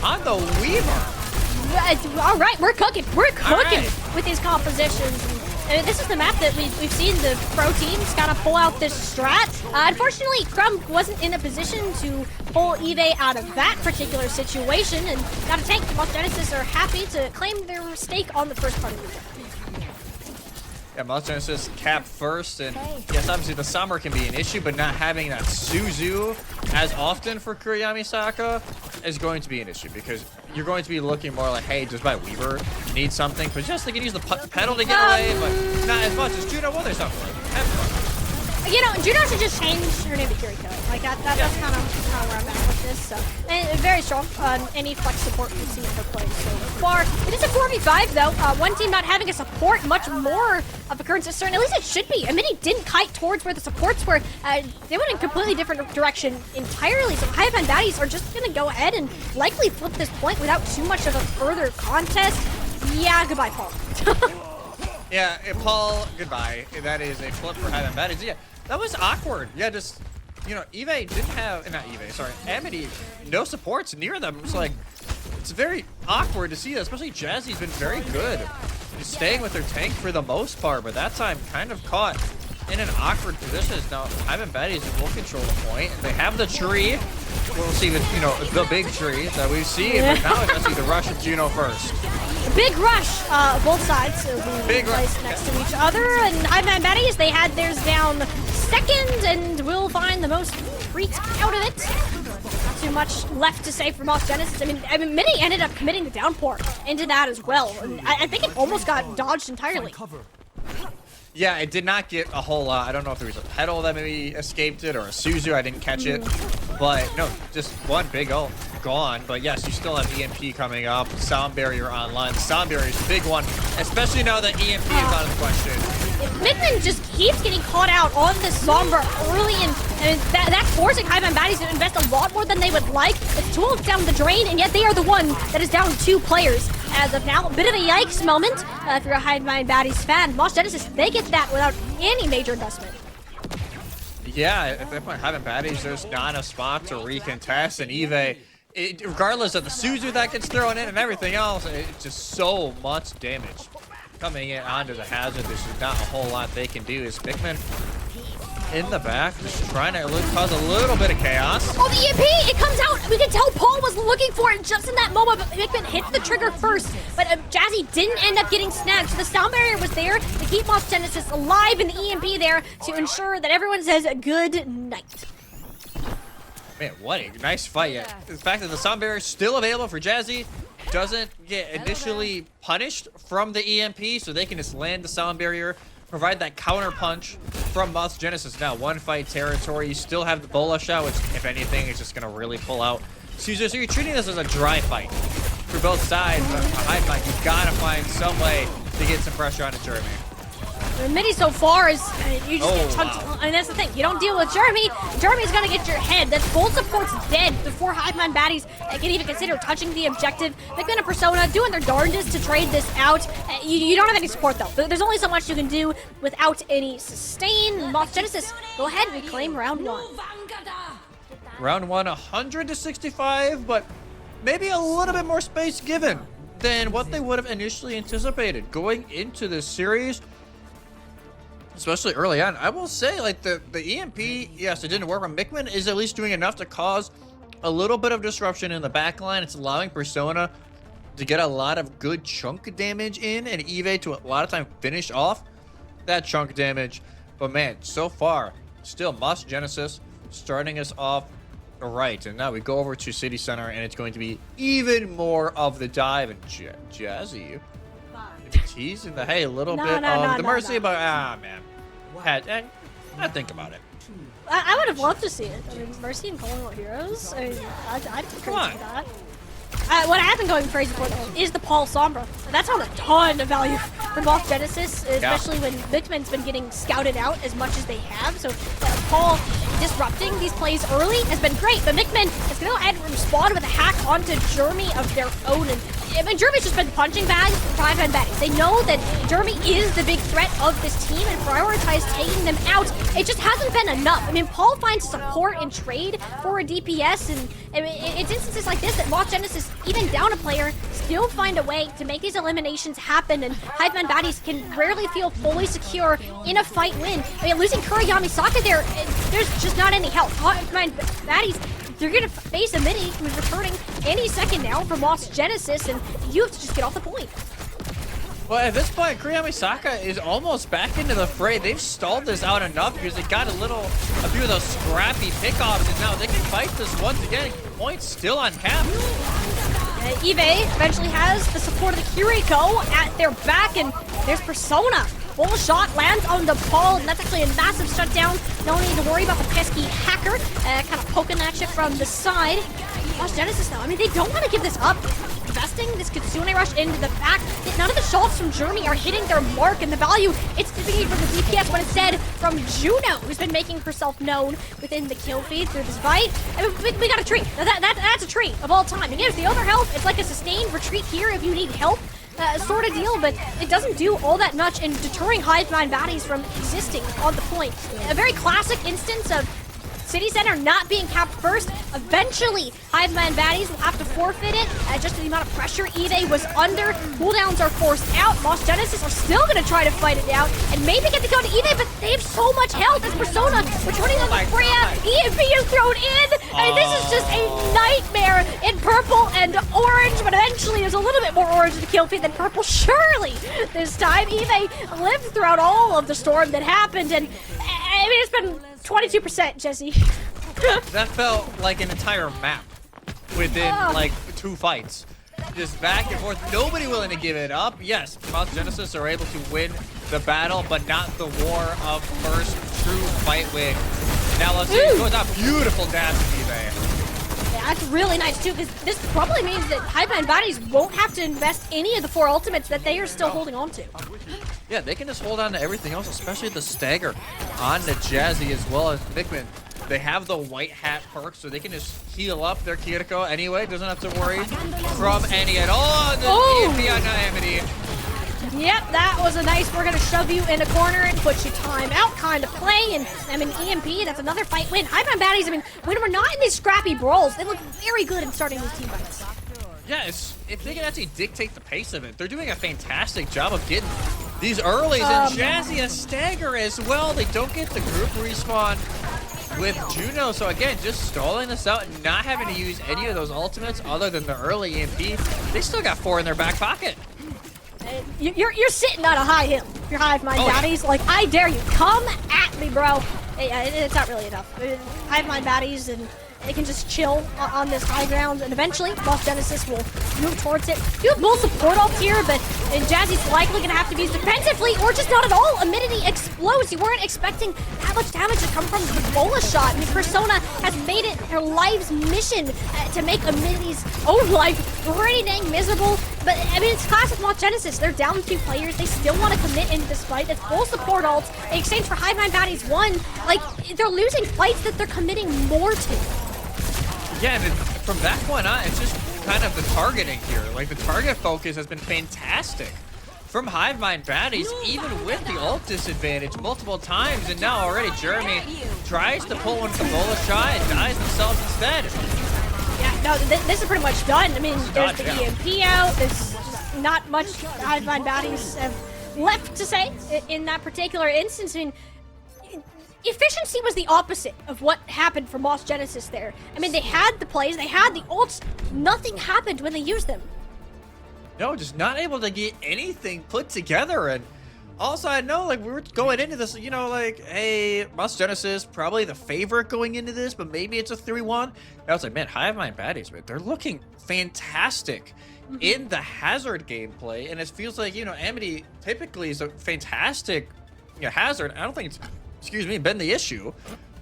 on the Weaver. All right, we're cooking. We're cooking with these compositions. And this is the map that we've seen the pro teams kind of pull out this strat. Unfortunately, Crumb wasn't in a position to pull Eve out of that particular situation, and got a tank. Mouse Genesis are happy to claim their stake on the first part of the game. Yeah, Mouse Genesis cap first, and yes, obviously the summer can be an issue, but not having that Suzu as often for Kuriyami Saka is going to be an issue, because you're going to be looking more like, hey, does my Weaver need something? But just they can use the pedal to get away, but not as much as Juno. Well, there's something like have fun. Juno should just change her name to Kiriko. Like that's kind of where I'm at with this. So, and very strong on any flex support we've seen her play so far. It is a 4v5 though. One team not having a support, much more of a current concern. At least it should be. Mini didn't kite towards where the supports were. They went in a completely different direction entirely. So Hivemind baddies are just gonna go ahead and likely flip this point without too much of a further contest. Yeah, goodbye, Paul. Yeah, Paul, goodbye. That is a flip for Hivemind baddies. Yeah, that was awkward. Yeah, just, Eve didn't have, not Eve, sorry, Amity, no supports near them. It's like, it's very awkward to see that, especially Jazzy's been very good. Just staying with their tank for the most part, but that time kind of caught in an awkward position. Now, Hivemind baddies will control the point. They have the tree. We'll see the big tree that we've seen, but now it's actually the rush of Juno first. Big rush, both sides will be placed next to each other, and Hivemind baddies, they had theirs down second, and will find the most treats out of it. Not too much left to say for Mouse Genesis. I mean, Mini ended up committing the downpour into that as well, and I think it almost got dodged entirely. Yeah, it did not get a whole lot. I don't know if there was a pedal that maybe escaped it or a Suzu. I didn't catch it. But no, just one big ult gone. But yes, you still have EMP coming up. Sound barrier online. The sound barrier is a big one, especially now that EMP is out of the question. Mikman just keeps getting caught out on the Sombra early, and that's forcing Highman Baddies to invest a lot more than they would like. It's 12 down the drain, and yet they are the one that is down 2 players as of now. A bit of a yikes moment if you're a Highman Baddies fan. Moss Genesis, they get that without any major investment. Yeah, if they play Highman Baddies, there's not a spot to recontest, and Eve, regardless of the Suzu that gets thrown in and everything else, it's just so much damage coming in onto the hazard. There's not a whole lot they can do. Is Pikmin in the back just trying to cause a little bit of chaos? Oh, the EMP! It comes out! We can tell Paul was looking for it just in that moment, but Pikmin hit the trigger first. But Jazzy didn't end up getting snagged, so the sound barrier was there to keep Moss Genesis alive, and the EMP there to ensure that everyone says good night. Man, what a nice fight. Yeah. The fact that the sound barrier is still available for Jazzy doesn't get initially punished from the EMP, so they can just land the sound barrier, provide that counter punch from Moss Genesis. Now, one fight territory. You still have the Bola shot, which, if anything, is just going to really pull out Suzu. So you're treating this as a dry fight for both sides, but a high fight, you've got to find some way to get some pressure onto Jeremy. Midi so far is you just get wow. chunked. I mean, that's the thing. You don't deal with Jeremy. Jeremy's gonna get your head. That full support's dead before Hiveman Baddies can even consider touching the objective. Mikman and Persona doing their darndest to trade this out. You don't have any support though. There's only so much you can do without any sustain. Moss Genesis, go ahead and reclaim round 1. Round 1, 100 to 65, but maybe a little bit more space given than what they would have initially anticipated going into this series. Especially early on, I will say, like, the EMP, yes, it didn't work, but Mikman is at least doing enough to cause a little bit of disruption in the backline. It's allowing Persona to get a lot of good chunk damage in, and Eve to a lot of time finish off that chunk damage. But man, so far, still Moss Genesis starting us off right. And now we go over to City Center, and it's going to be even more of the dive. And Jazzy teasing the a little bit of the Mercy, but man. I think about it. I would have loved to see it. I mean, Mercy and Calling All Heroes. I mean, I'd be crazy for that. What I have been going crazy for though is the Paul Sombra. That's on a ton of value for Moss Genesis, especially when Mikman's been getting scouted out as much as they have. So Paul disrupting these plays early has been great, but Mikman is going to go ahead and respond with a hack onto Jeremy of their own. And I mean, Jeremy's just been punching bags for Hiveman Baddies. They know that Jeremy is the big threat of this team and prioritize taking them out. It just hasn't been enough. I mean, Paul finds support and trade for a DPS, and I mean, it's instances like this that Moss Genesis, even down a player, still find a way to make these eliminations happen, and Hiveman Baddies can rarely feel fully secure in a fight win. I mean, losing Kuriyami Saka there, there's just not any help. Hiveman Baddies, they're gonna face a Midi who's returning any second now from Moss Genesis, and you have to just get off the point. Well, at this point, Kuriyami Saka is almost back into the fray. They've stalled this out enough because they got a few of those scrappy pickoffs, and now they can fight this once again. Points still on cap. Eve eventually has the support of the Kiriko at their back, and there's Persona. Full shot lands on the ball, and that's actually a massive shutdown. No need to worry about the pesky hacker kind of poking at you from the side. Moss Genesis though, I mean, they don't want to give this up. Investing this Kitsune rush into the back. None of the shots from Jeremy are hitting their mark, and the value it's dipping from the DPS, but instead from Juno, who's been making herself known within the kill feed through this fight. I mean, we got a tree. That's a tree of all time. It gives the other health. It's like a sustained retreat here if you need help. Sort of deal, but it doesn't do all that much in deterring Hiveman Baddies from existing on the point. A very classic instance of City Center not being capped first. Eventually, Hiveman Baddies will have to forfeit it. Just the amount of pressure Eve was under. Cooldowns are forced out. Moss Genesis are still going to try to fight it out and maybe get the go to Eve, but they have so much health as Persona returning on the Freya. EMP is thrown in. And this is just a nightmare in purple and orange, but eventually there's a little bit more orange in the kill feed than purple. Surely this time Eve lived throughout all of the storm that happened, and I mean, it's been 22%, Jesse. That felt like an entire map within like 2 fights. Just back and forth. Nobody willing to give it up. Yes, Moss Genesis are able to win the battle, but not the war of first true fight win. Now let's see, it goes out. Beautiful dash from eBay. Yeah, that's really nice too, because this probably means that Hivemind Bodies won't have to invest any of the 4 ultimates that they are still holding on to. Yeah, they can just hold on to everything else, especially the stagger on the Jazzy as well as Mikman. They have the white hat perk, so they can just heal up their Kiriko anyway. Doesn't have to worry from any at all. The EMP on Amity. Yep, that was a nice, we're going to shove you in a corner and put you time out kind of play. And I mean, EMP, that's another fight win. Hivemind Baddies, I mean, when we're not in these scrappy brawls, they look very good in starting these team fights. Yeah, if they can actually dictate the pace of it, they're doing a fantastic job of getting these earlies. And Jazzy a stagger as well. They don't get the group respawn with Juno, so again, just stalling this out and not having to use any of those ultimates other than the early EMP. They still got 4 in their back pocket. You're sitting on a high hill. Your Hivemind Baddies, like, I dare you, come at me, bro. It's not really enough. Hivemind Baddies, and they can just chill on this high ground, and eventually, Boss Genesis will move towards it. You have both support ults here, but Jazzy's likely going to have to be used defensively, or just not at all. Avidity explodes. You weren't expecting that much damage to come from the Bola shot. I mean, Persona has made it her life's mission to make Avidity's own life pretty dang miserable. But, I mean, it's classic Boss Genesis. They're down 2 players. They still want to commit into this fight. It's full support ults. In exchange for Hivemind Baddies 1, like, they're losing fights that they're committing more to. Yeah, and from that point on, it's just kind of the targeting here. Like, the target focus has been fantastic from Hivemind Baddies, even with the ult disadvantage multiple times. And now already Jeremy tries to pull one with the Bola shot and dies themselves instead. Yeah, no, this is pretty much done. I mean, there's the EMP out. There's just not much Hivemind Baddies have left to say in that particular instance. I mean, efficiency was the opposite of what happened for Boss Genesis there. I mean, they had the plays, they had the ults. Nothing happened when they used them. No, just not able to get anything put together. And also, I know, like, we were going into this, you know, like, hey, Boss Genesis, probably the favorite going into this, but maybe it's a 3-1. I was like, man, Hivemind Baddies, man, they're looking fantastic in the Hazard gameplay. And it feels like, you know, Amity typically is a fantastic, you know, Hazard. I don't think it's, excuse me, been the issue,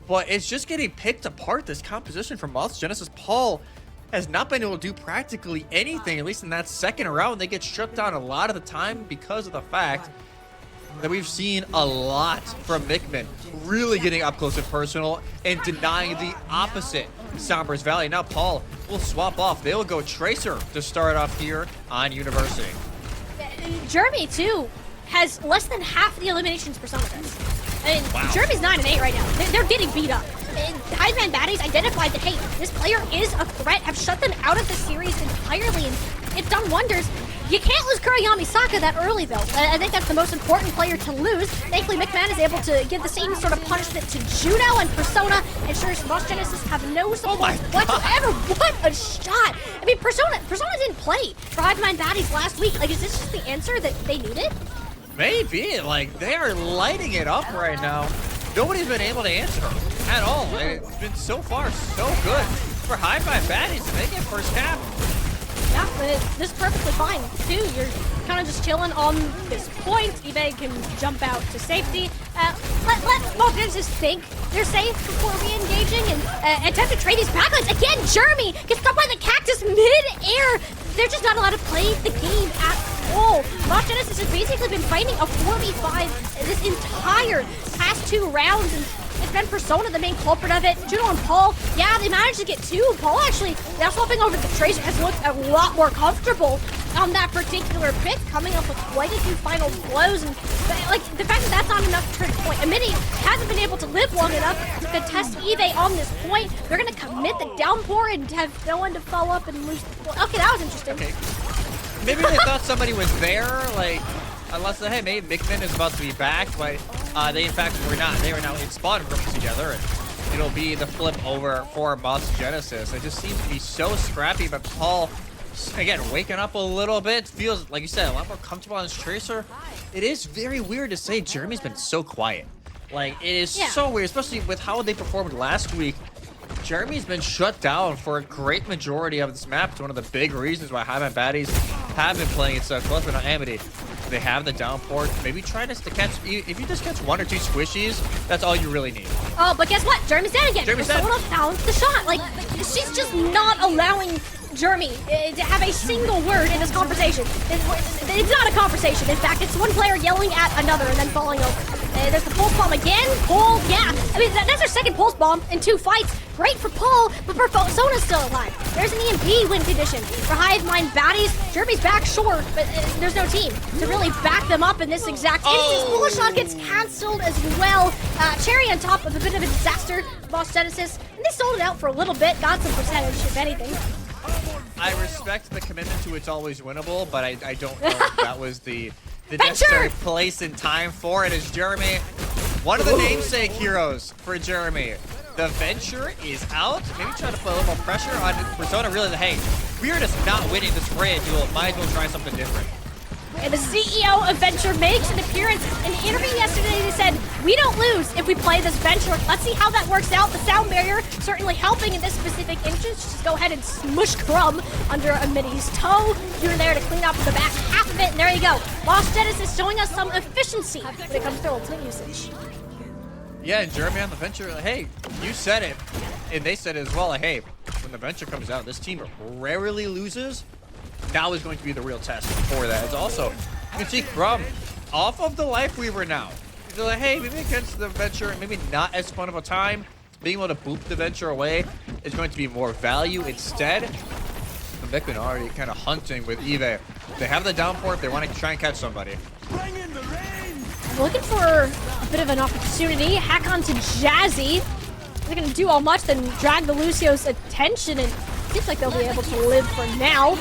but it's just getting picked apart, this composition from Boss Genesis. Paul has not been able to do practically anything, at least in that second round. They get shut down a lot of the time because of the fact that we've seen a lot from Mikman really getting up close and personal and denying the opposite Sombras Valley. Now Paul will swap off. They will go Tracer to start off here on University. Jeremy, too, has less than half the eliminations Persona does. I mean, Jeremy's 9-8 right now. They're getting beat up. Hivemind Baddies identified that, hey, this player is a threat, have shut them out of the series entirely, and it's done wonders. You can't lose Kurayami Saka that early, though. I think that's the most important player to lose. Thankfully, McMahon is able to give the same sort of punishment to Juno, and Persona ensures Boss Genesis have no support whatsoever. What a shot! I mean, Persona didn't play for Hivemind Baddies last week. Like, is this just the answer that they needed? Maybe. Like, they are lighting it up right now. Nobody's been able to answer at all. And it's been so far so good for Hivemind Baddies to make it first half. Yeah, but this is perfectly fine, too. You're kind of just chilling on this point. eBay can jump out to safety. Let Boss Genesis think they're safe before re-engaging and attempt to trade these backlines. Again, Jeremy gets stuck by the cactus mid-air. They're just not allowed to play the game at all. Boss Genesis has basically been fighting a 4v5 this entire past 2 rounds, and it's been Persona the main culprit of it. Juno and Paul, yeah, they managed to get 2. Paul actually, now swapping over the Tracer, has looked a lot more comfortable on that particular pick, coming up with quite a few final blows. And like, the fact that that's not enough to turn point. Amity hasn't been able to live long enough to contest eBay on this point. They're going to commit the downpour and have no one to follow up and lose the point. Okay, that was interesting. Okay. Maybe they thought somebody was there, like, unless, hey, maybe Mikman is about to be back, but they in fact were not. They were now in spawn groups together, and it'll be the flip over for Boss Genesis. It just seems to be so scrappy, but Paul, again, waking up a little bit, feels, like you said, a lot more comfortable on his Tracer. It is very weird to say Jeremy's been so quiet. Like, it is so weird, especially with how they performed last week. Jeremy's been shut down for a great majority of this map. It's one of the big reasons why Hivemind Baddies have been playing it so close, but not Amity. They have the downpour. Maybe try to catch, if you just catch 1 or 2 squishies, that's all you really need. Oh, but guess what? Jeremy's dead again. Jeremy's dead. Persona found the shot. Like, she's just not allowing Jeremy to have a single word in this conversation. It's not a conversation. In fact, it's one player yelling at another and then falling over. There's the pulse bomb again. Paul, yeah. I mean, that's her second pulse bomb in 2 fights. Great for Paul, but Persona's still alive. There's an EMP win condition for Hive Mind baddies. Jeremy's back, sure, but there's no team to really back them up in this exact instance. Bullet shot gets cancelled as well. Cherry on top of a bit of a disaster. Boss Genesis, and they sold it out for a little bit. Got some percentage, if anything. I respect the commitment to it's always winnable, but I don't know if that was the necessary place and time for it. As Jeremy, one of the namesake heroes for Jeremy. The Venture is out. Maybe try to put a little more pressure on Persona. Really, hey, we are just not winning this Freya duel. Might as well try something different. And the CEO of Venture makes an appearance. In an interview yesterday, they said, we don't lose if we play this Venture. Let's see how that works out. The sound barrier certainly helping in this specific instance. Just go ahead and smush Crumb under a Middy's toe. You're there to clean up the back half of it, and there you go. Lost Genesis showing us some efficiency when it comes to ultimate usage. Yeah, and Jeremy on the Venture, like, hey, you said it, and they said it as well. Like, hey, when the Venture comes out, this team rarely loses. Now is going to be the real test for that. It's also, you can see Crumb off of the Life Weaver now. They're like, hey, maybe against the Venture, maybe not as fun of a time. Being able to boop the Venture away is going to be more value instead. Vikman already kind of hunting with Eve. They have the downpour if they want to try and catch somebody. Looking for a bit of an opportunity. Hack onto Jazzy. They're going to do all much than drag the Lucio's attention, and seems like they'll be able to live for now.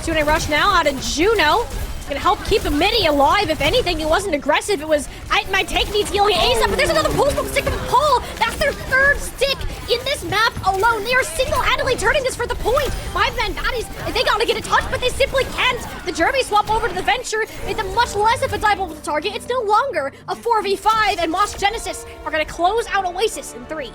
2-a rush now out of Juno. Gonna help keep a Midi alive. If anything, it wasn't aggressive. It was, my tank needs healing ASAP, but there's another pulse from stick from Paul. That's their 3rd stick in this map alone. They are single-handedly turning this for the point. Five-man baddies, they gotta get a touch, but they simply can't. The Jeremy swap over to the Venture made them much less of a viable target. It's no longer a 4v5, and Moss Genesis are gonna close out Oasis in 3.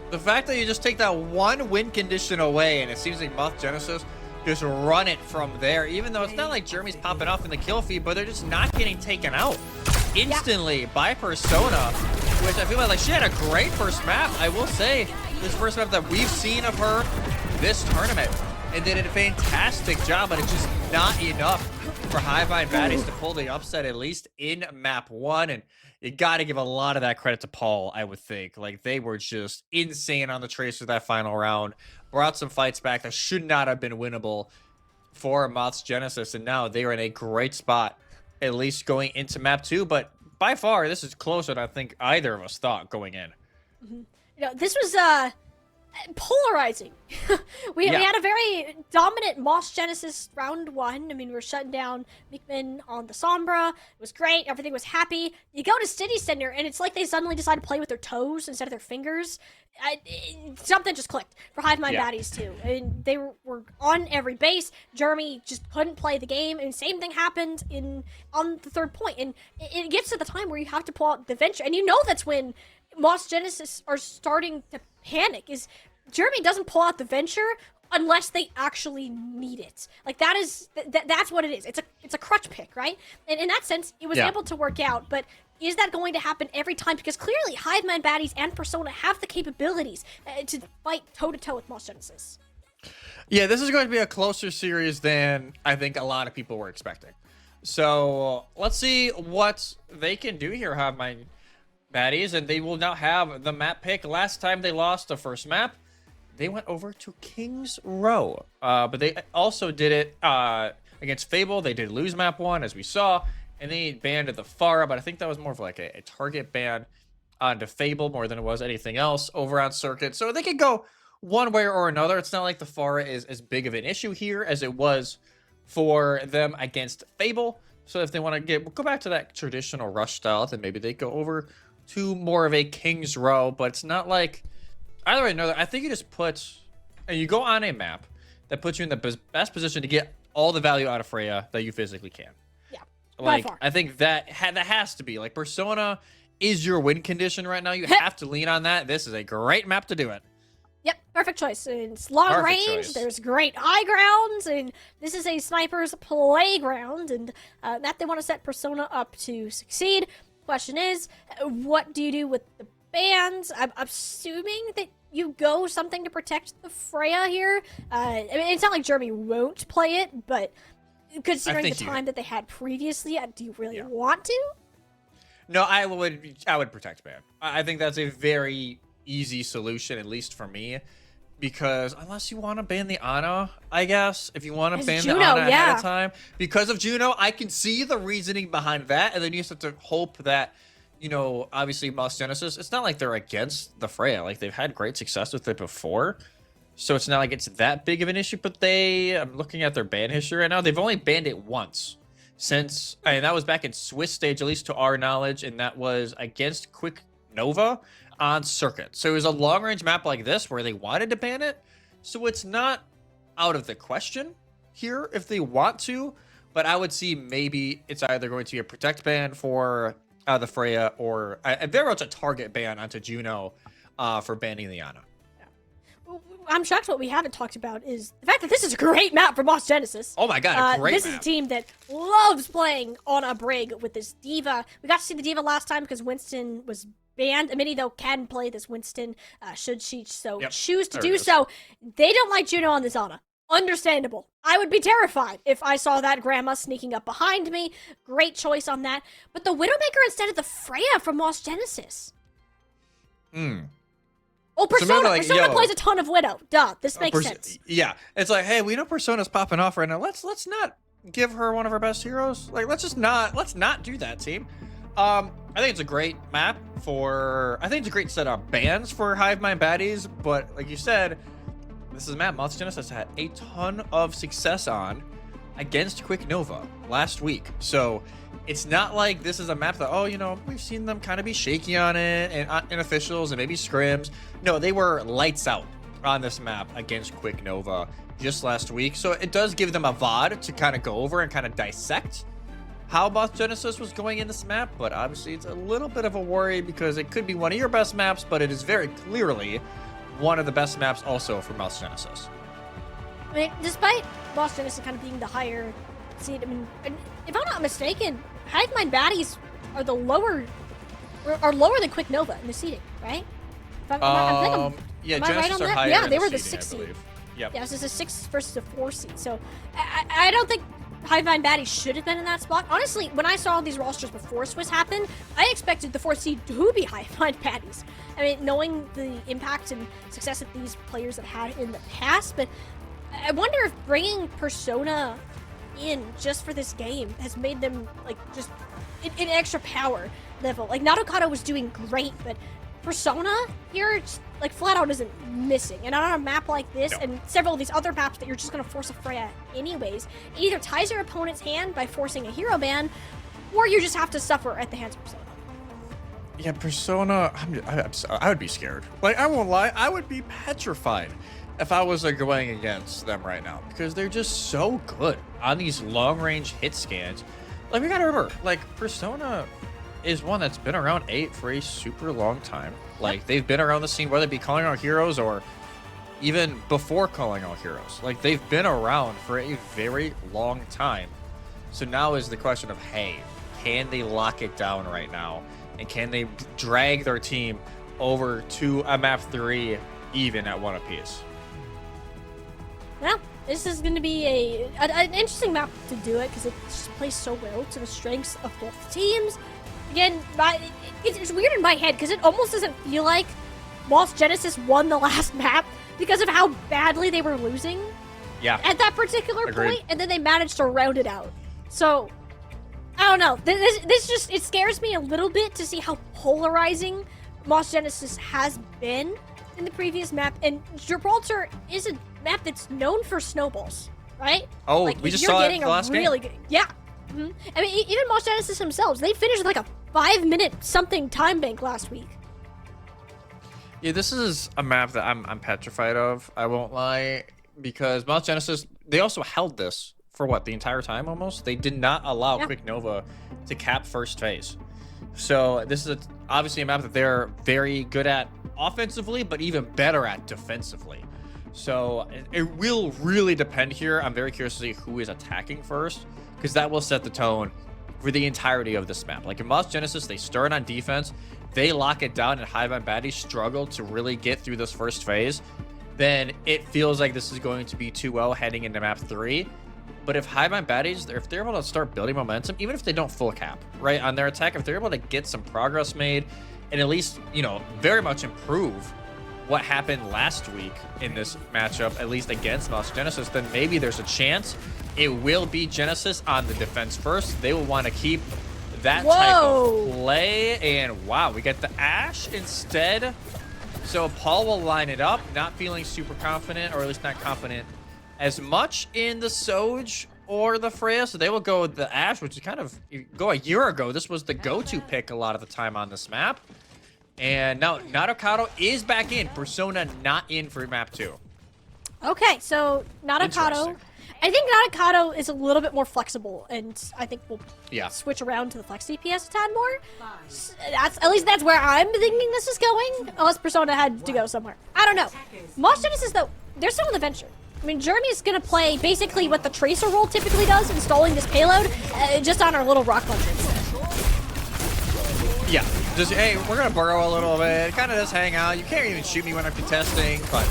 The fact that you just take that 1 win condition away, and it seems like Moth Genesis just run it from there, even though it's not like Jeremy's popping off in the kill feed, but they're just not getting taken out instantly by Persona, which I feel like she had a great first map. I will say, this first map that we've seen of her this tournament, and did a fantastic job, but it's just not enough for Hive Mind baddies to pull the upset, at least in map 1, and you got to give a lot of that credit to Paul, I would think. Like, they were just insane on the Tracer that final round. Brought some fights back that should not have been winnable for Moth's Genesis, and now they are in a great spot, at least going into map 2. But by far, this is closer than I think either of us thought going in. You know, this was polarizing. we had a very dominant Moss Genesis round 1. I mean, we were shutting down Meekman on the Sombra. It was great. Everything was happy. You go to City Center, and it's like they suddenly decided to play with their toes instead of their fingers. Something just clicked for Hive Mind baddies, too. And they were on every base. Jeremy just couldn't play the game. And same thing happened on the 3rd point. And it gets to the time where you have to pull out the Venture. And you know that's when Moss Genesis are starting to panic, is Jeremy doesn't pull out the Venture unless they actually need it. Like, that's what it is. It's a crutch pick, right? And in that sense, it was able to work out, but is that going to happen every time? Because clearly Hive Mind baddies and Persona have the capabilities to fight toe-to-toe with Moss Genesis. Yeah, this is going to be a closer series than I think a lot of people were expecting. So let's see what they can do here, Hive Mind baddies, and they will now have the map pick. Last time they lost the first map, they went over to King's Row, but they also did it against Fable. They did lose map 1, as we saw, and they banned the Pharah, but I think that was more of like a target ban onto Fable more than it was anything else over on Circuit. So they could go one way or another. It's not like the Pharah is as big of an issue here as it was for them against Fable. So if they want to go back to that traditional rush style, then maybe they go over to more of a King's Row, but it's not like either way or another. I think you just you go on a map that puts you in the best position to get all the value out of Freya that you physically can. Yeah, like by far. I think that has to be like Persona is your win condition right now. You have to lean on that. This is a great map to do it. Yep, perfect choice. It's long Perfect range. choice. There's great high grounds, and this is a sniper's playground. And that they want to set Persona up to succeed. Question is, what do you do with the bans? I'm assuming that you go something to protect the Freya here. I mean, it's not like Jeremy won't play it, but considering the think time that they had previously, do you really Yeah. want to? No, I would protect ban. I think that's a very easy solution, at least for me, because unless you want to ban the Ana, I guess if you want to As ban Juno, the Ana ahead yeah. of time because of Juno, I can see the reasoning behind that, and then you just have to hope that, you know, obviously Moss Genesis, it's not like they're against the Freya, like they've had great success with it before, so it's not like it's that big of an issue. But I'm looking at their ban history right now, they've only banned it once. Since, and that was back in Swiss stage, at least to our knowledge, and that was against Quick Nova on Circuit. So it was a long-range map like this where they wanted to ban it. So it's not out of the question here if they want to, but I would see maybe it's either going to be a protect ban for the Freya, or very much a target ban onto Juno for banning the Ana. I'm shocked what we haven't talked about is the fact that this is a great map for Moss Genesis. Oh my god, a great This is a map. team that loves playing on a brig with this D.Va. We got to see the D.Va last time because Winston was banned. Amity, though, can play this Winston should she so Yep, choose to there it do is. so. They don't like Juno on this Ana. Understandable. I would be terrified if I saw that grandma sneaking up behind me. Great choice on that. But the Widowmaker instead of the Freya from Moss Genesis. Oh, Persona. remember, like, Persona yo- plays a ton of Widow. Duh, this makes sense. Yeah, it's like, hey, we know Persona's popping off right now. Let's not give her one of our best heroes. Like, let's not do that, team. I think it's a great map I think it's a great set of bans for Hive Mind baddies. But like you said, this is a map Moss Genesis had a ton of success on against Quick Nova last week. So it's not like this is a map that, oh, you know, we've seen them kind of be shaky on it and in officials and maybe scrims. No, they were lights out on this map against Quick Nova just last week. So it does give them a VOD to kind of go over and kind of dissect how Moss Genesis was going in this map. But obviously it's a little bit of a worry because it could be one of your best maps, but it is very clearly one of the best maps also for Moss Genesis. I mean, despite Moss Genesis kind of being the higher seed, I mean, if I'm not mistaken, Hive Mind baddies are lower than Quick Nova in the seeding, right? If Yeah, am I right Genesis on are that? higher. Yeah, in they were the seeding, I 6th seed. believe. Yep. Yeah, so it's a 6 versus a 4 seed. So I don't think Hive Mind baddies should have been in that spot. Honestly, when I saw these rosters before Swiss happened, I expected the 4th seed to be Hive Mind baddies. I mean, knowing the impact and success that these players have had in the past, but I wonder if bringing Persona in just for this game has made them like just an extra power level. Like Nadokado was doing great, but Persona here just, like flat out isn't missing. And on a map like this No. and several of these other maps that you're just gonna force a Freya anyways, it either ties your opponent's hand by forcing a hero ban, or you just have to suffer at the hands of Persona. Yeah, Persona, I would be scared. Like, I won't lie, I would be petrified if I was going against them right now because they're just so good on these long-range hit scans. Like, we gotta remember, like, Persona is one that's been around 8 for a super long time. Like, they've been around the scene, whether it be Calling All Heroes or even before Calling All Heroes. Like, they've been around for a very long time. So now is the question of, hey, can they lock it down right now? And can they drag their team over to a map 3 even at 1 apiece? Well, this is going to be an interesting map to do it because it just plays so well to the strengths of both teams. Again, it's weird in my head because it almost doesn't feel like Moss Genesis won the last map because of how badly they were losing Yeah. at that particular Agreed. point, and then they managed to round it out. So, I don't know. This just, it scares me a little bit to see how polarizing Moss Genesis has been in the previous map, and Gibraltar is a map that's known for snowballs, right? Oh, Like, we if just you're saw it getting the last a really game. good, yeah. I mean, even Moss Genesis themselves, they finished with like a 5-minute something time bank last week. Yeah, this is a map that I'm petrified of, I won't lie, because Moss Genesis, they also held this for what, the entire time almost? They did not allow Yeah. Quick Nova to cap first phase. So this is obviously a map that they're very good at offensively, but even better at defensively. So it will really depend here. I'm very curious to see who is attacking first, because that will set the tone for the entirety of this map. Like in Moss Genesis, they start on defense, they lock it down, and Hive Mind Baddies struggle to really get through this first phase. Then it feels like this is going to be 2-0 heading into map 3. But if Hive Mind Baddies, if they're able to start building momentum, even if they don't full cap, right, on their attack, if they're able to get some progress made and at least, you know, very much improve what happened last week in this matchup, at least against Moss Genesis, then maybe there's a chance it will be Genesis on the defense first. They will want to keep that type of play. And wow, we get the Ashe instead. So Paul will line it up, not feeling super confident, or at least not confident as much in the Soj or the Freya. So they will go with the Ashe, which is kind of, a year ago, this was the go-to pick a lot of the time on this map. And now Nadokado is back in. Persona not in for map 2. Okay, so Nadokado. I think Nadokado is a little bit more flexible, and I think we'll switch around to the flex DPS a tad more. At least that's where I'm thinking this is going, unless Persona had to go somewhere. I don't know. Moss Genesis, though, they're still in the Venture. I mean, Jeremy's gonna play basically what the Tracer role typically does, installing this payload, just on our little rock launcher. Yeah, just, hey, we're gonna burrow a little bit, kind of just hang out. You can't even shoot me when I'm contesting, but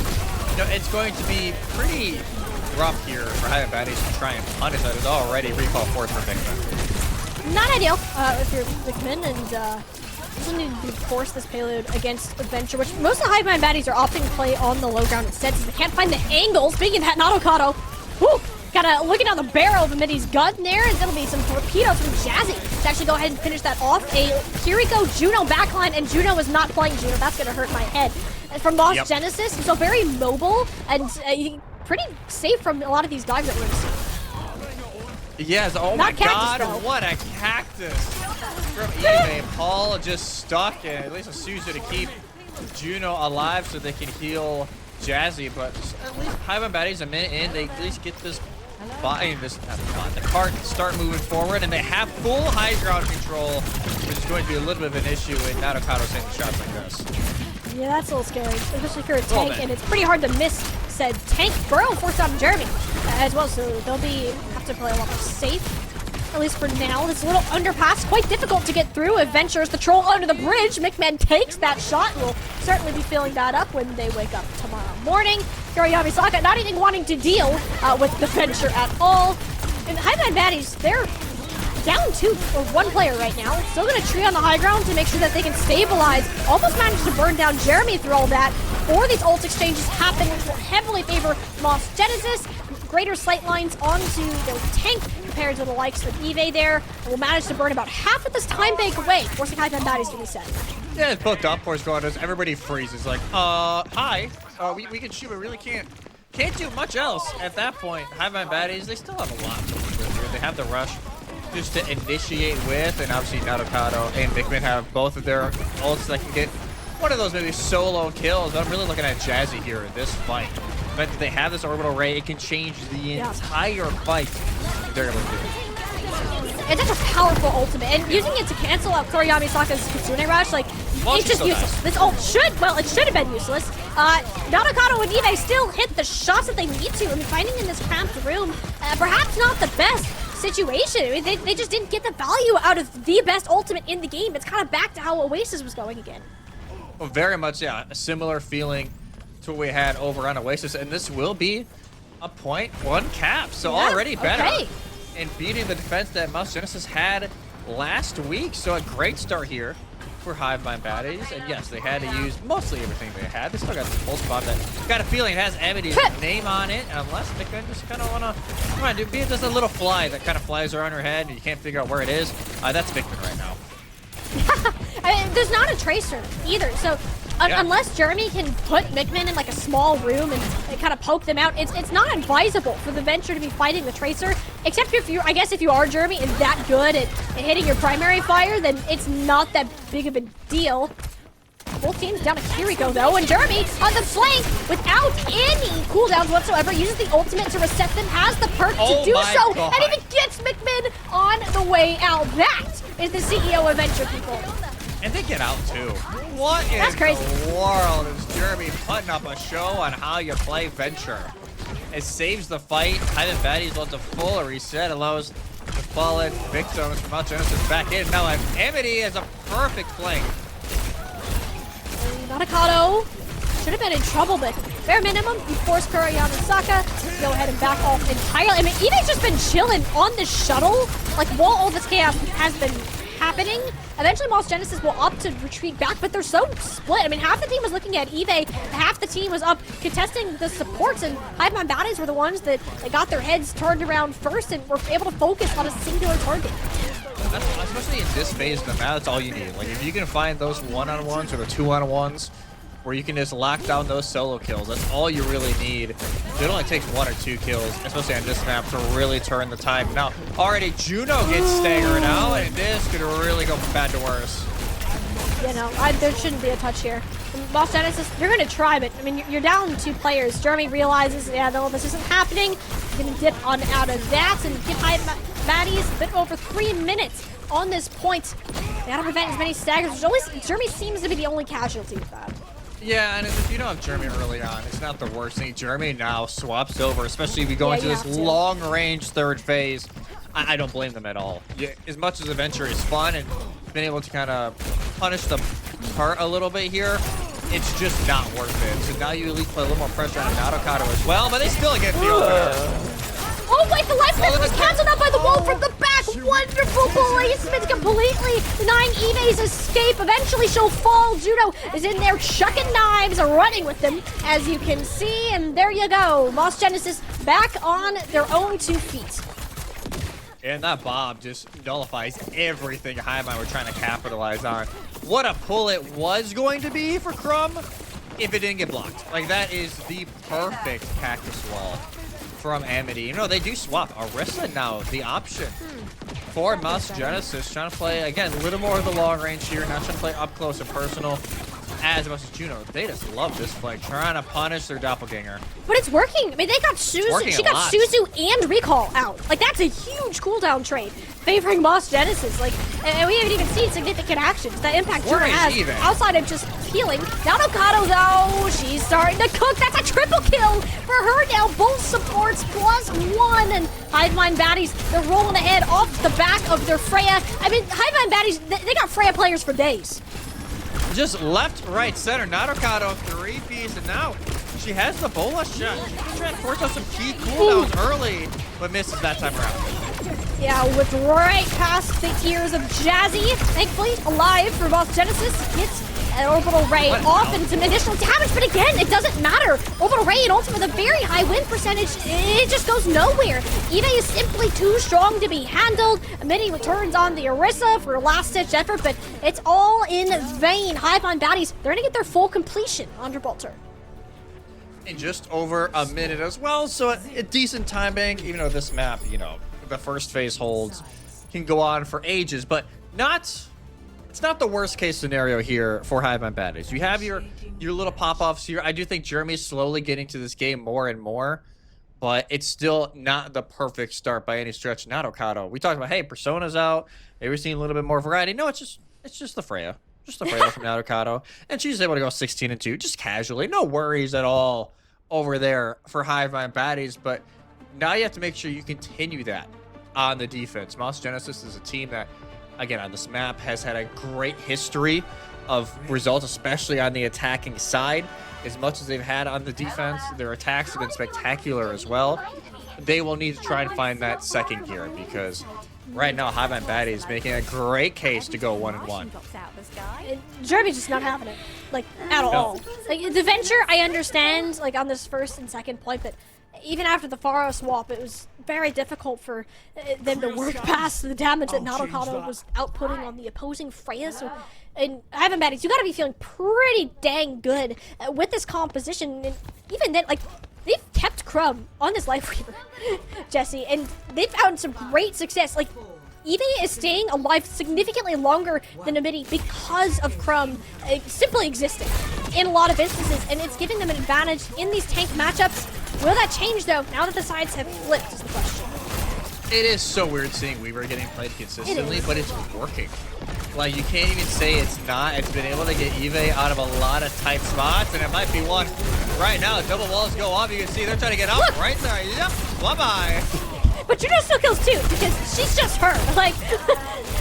you know, it's going to be pretty rough here for Hive Mind Baddies to try and punish that. Is already recall force for Vikman. Not ideal if you're Vikman, and just need to force this payload against Adventure, which most of the Hive Mind Baddies are opting to play on the low ground instead, since they can't find the angle. Speaking of that, Nadokado, whoo! Kinda looking down the barrel of Midi's gun there, and there'll be some torpedoes from Jazzy to actually go ahead and finish that off. A Kiriko Juno backline, and Juno is not playing Juno. That's gonna hurt my head. From Moss Genesis, so very mobile and pretty safe from a lot of these dives that we're gonna see. Yes, oh not my cactus, god, though. What a cactus from eBay. Paul just stuck in, at least a Suzu to keep Juno alive so they can heal Jazzy, but at least Hive Mind Baddies a minute in, they at least get this the cart start moving forward, and they have full high ground control, which is going to be a little bit of an issue in Nadokado taking shots like this. Yeah, that's a little scary, especially if you're a tank, and it's pretty hard to miss said tank burrow forced on Jeremy as well, so they'll have to play a lot more safe, at least for now. This little underpass, quite difficult to get through. Adventures the troll under the bridge. McMahon takes that shot, and will certainly be feeling that up when they wake up tomorrow morning. Hiroyami Saka not even wanting to deal with the Venture at all. And Hive Mind Baddies, they're down 2 or 1 player right now. Still gonna tree on the high ground to make sure that they can stabilize. Almost managed to burn down Jeremy through all that. 4 of these ult exchanges happen, which will heavily favor Moss Genesis. Greater sight lines onto their tank compared to the likes of Eve there. Will manage to burn about half of this time bank away, forcing Hive Mind Baddies to reset. Yeah, it's booked up for us going as everybody freezes like, hi. We can shoot, but really can't do much else at that point. Hive Mind Baddies, they still have a lot to work with here. They have the rush just to initiate with, and obviously Nadokado and Vikman have both of their ults that can get one of those maybe solo kills. I'm really looking at Jazzy here in this fight. But they have this orbital ray, it can change the entire fight. They're able to do it. It's such a powerful ultimate, and using it to cancel out Koriyami Saka's Kitsune Rush, like, it's just useless. This ult it should have been useless. Nadokado and Eve still hit the shots that they need to. I mean, fighting in this cramped room, perhaps not the best situation. I mean, they just didn't get the value out of the best ultimate in the game. It's kind of back to how Oasis was going again. Well, very much, yeah, a similar feeling to what we had over on Oasis, and this will be a 0.1 cap, so already better in beating the defense that Moss Genesis had last week. So a great start here for Hive Mind Baddies, and yes, they had to use mostly everything they had. They still got the pulse bomb that got a feeling it has Amity's name on it, unless they can just kind of want to, come on, dude, be just a little fly that kind of flies around your head and you can't figure out where it is. That's Vikman right now. I mean, there's not a Tracer either, so unless Jeremy can put Mikman in like a small room and kind of poke them out, it's not advisable for the Venture to be fighting the Tracer, except if you, I guess if you are Jeremy and that good at hitting your primary fire, then it's not that big of a deal. Both teams down to Kiriko though, and Jeremy on the flank without any cooldowns whatsoever, uses the ultimate to reset them, has the perk to do so, and even gets Mikman on the way out. That is the CEO of Venture, people. And they get out too. What That's in crazy. the world is Jeremy putting up a show on how you play Venture? It saves the fight. Hyman Baddies wants a full reset, allows the fallen victims from Mount Genesis back in. Now Amity has a perfect flank. Nanakato should have been in trouble, but bare minimum, you force Kurayama Saka to go ahead and back off entirely. I mean, Eve's just been chilling on the shuttle, like while all this chaos has been happening. Eventually, Moss Genesis will opt to retreat back, but they're so split. I mean, half the team was looking at Eve, half the team was up contesting the supports, and Hiveman Baddies were the ones that got their heads turned around first and were able to focus on a singular target. Especially in this phase of the map, that's all you need. Like, if you can find those one-on-ones or the two-on-ones where you can just lock down those solo kills, that's all you really need. It only takes 1 or 2 kills, especially on this map, to really turn the tide. Now, already Juno gets staggered out, and this could really go from bad to worse. You know, there shouldn't be a touch here. Moss Genesis, you're going to try, but I mean, you're down 2 players. Jeremy realizes, yeah, no, this isn't happening. He's going to dip on out of that and get Baddies a bit over 3 minutes on this point. They got to prevent as many staggers. Jeremy seems to be the only casualty with that. Yeah, and if you don't have Jeremy early on, it's not the worst thing. Jeremy now swaps over, especially if you go into this long-range third phase. I don't blame them at all. Yeah, as much as Adventure is fun and being able to kind of punish the part a little bit here, it's just not worth it. So now you at least put a little more pressure on Nadokado as well, but they still get the opener. Oh wait, the life clip was cancelled out by the wall from the back. Wonderful placement, completely denying Eve's escape. Eventually she'll fall. Juno is in there chucking knives, running with them, as you can see. And there you go. Moss Genesis back on their own 2 feet. And that Bob just nullifies everything Highmine were trying to capitalize on. What a pull it was going to be for Crumb if it didn't get blocked. Like, that is the perfect cactus wall from Amity. You know, they do swap. Orisa now, the option for Moss Genesis, trying to play, again, a little more of the long range here, not trying to play up close and personal as much as Juno. They just love this flank, trying to punish their doppelganger. But it's working. I mean, they got Suzu. She got Suzu and Recall out. Like, that's a huge cooldown trade favoring Moss Genesis. Like, and we haven't even seen significant actions that impact Juno has outside of just healing. Nanokado, though, she's starting to cook. That's a triple kill for her now. Both supports +1, and Hivemine Baddies, they're rolling ahead off the back of their Freya. I mean, Hivemine Baddies, they got Freya players for days. Just left, right, center. Nadokado 3-piece, and now she has the bola shot. She tried to force out some key cooldowns early, but misses that time around. Yeah, with right past the ears of Jazzy. Thankfully, alive for Moss Genesis. Gets an Orbital Ray off and some additional damage, but again, it doesn't matter. Orbital Ray and Ultimate with a very high win percentage, it just goes nowhere. Eve is simply too strong to be handled. Amity returns on the Orisa for a last-ditch effort, but it's all in vain. Hivemine Baddies, they're gonna get their full completion on Gibraltar. In just over a minute as well, so a decent time bank, even though this map, you know, the first phase holds can go on for ages, but it's not the worst case scenario here for Hivemine Baddies. You have your little pop-offs here. I do think Jeremy's slowly getting to this game more and more, but it's still not the perfect start by any stretch. Nadokado, we talked about, hey, Persona's out, maybe we're seeing a little bit more variety. No, it's just the Freya. Just the Freya from Nadokado, and she's able to go 16-2, just casually. No worries at all over there for Hivemine Baddies, but now you have to make sure you continue that on the defense. Moss Genesis is a team that, again, on this map has had a great history of results, especially on the attacking side. As much as they've had on the defense, their attacks have been spectacular as well. They will need to try and find that second gear, because right now Hivemine Baddies is making a great case to go 1-1. Jeremy's just not having it, like, at all. Like, the Venture, I understand, like, on this first and second point, but even after the Pharah swap, it was very difficult for them to work past the damage that Nadokado was outputting on the opposing Freya. So, and Hivemine Baddies, you gotta be feeling pretty dang good with this composition. And even then, like, they've kept Crumb on this Lifeweaver, Jesse, and they've found some great success. Like, Eve is staying alive significantly longer than Amity because of Crumb simply existing in a lot of instances, and it's giving them an advantage in these tank matchups. Will that change, though, now that the sides have flipped, is the question. It is so weird seeing Weaver getting played consistently, but it's working. like you can't even say it's not. It's been able to get Eve out of a lot of tight spots, and it might be one right now. Double walls go off. You can see they're trying to get up right there. Yep, bye-bye. But Juno still kills too, because she's just her. Like,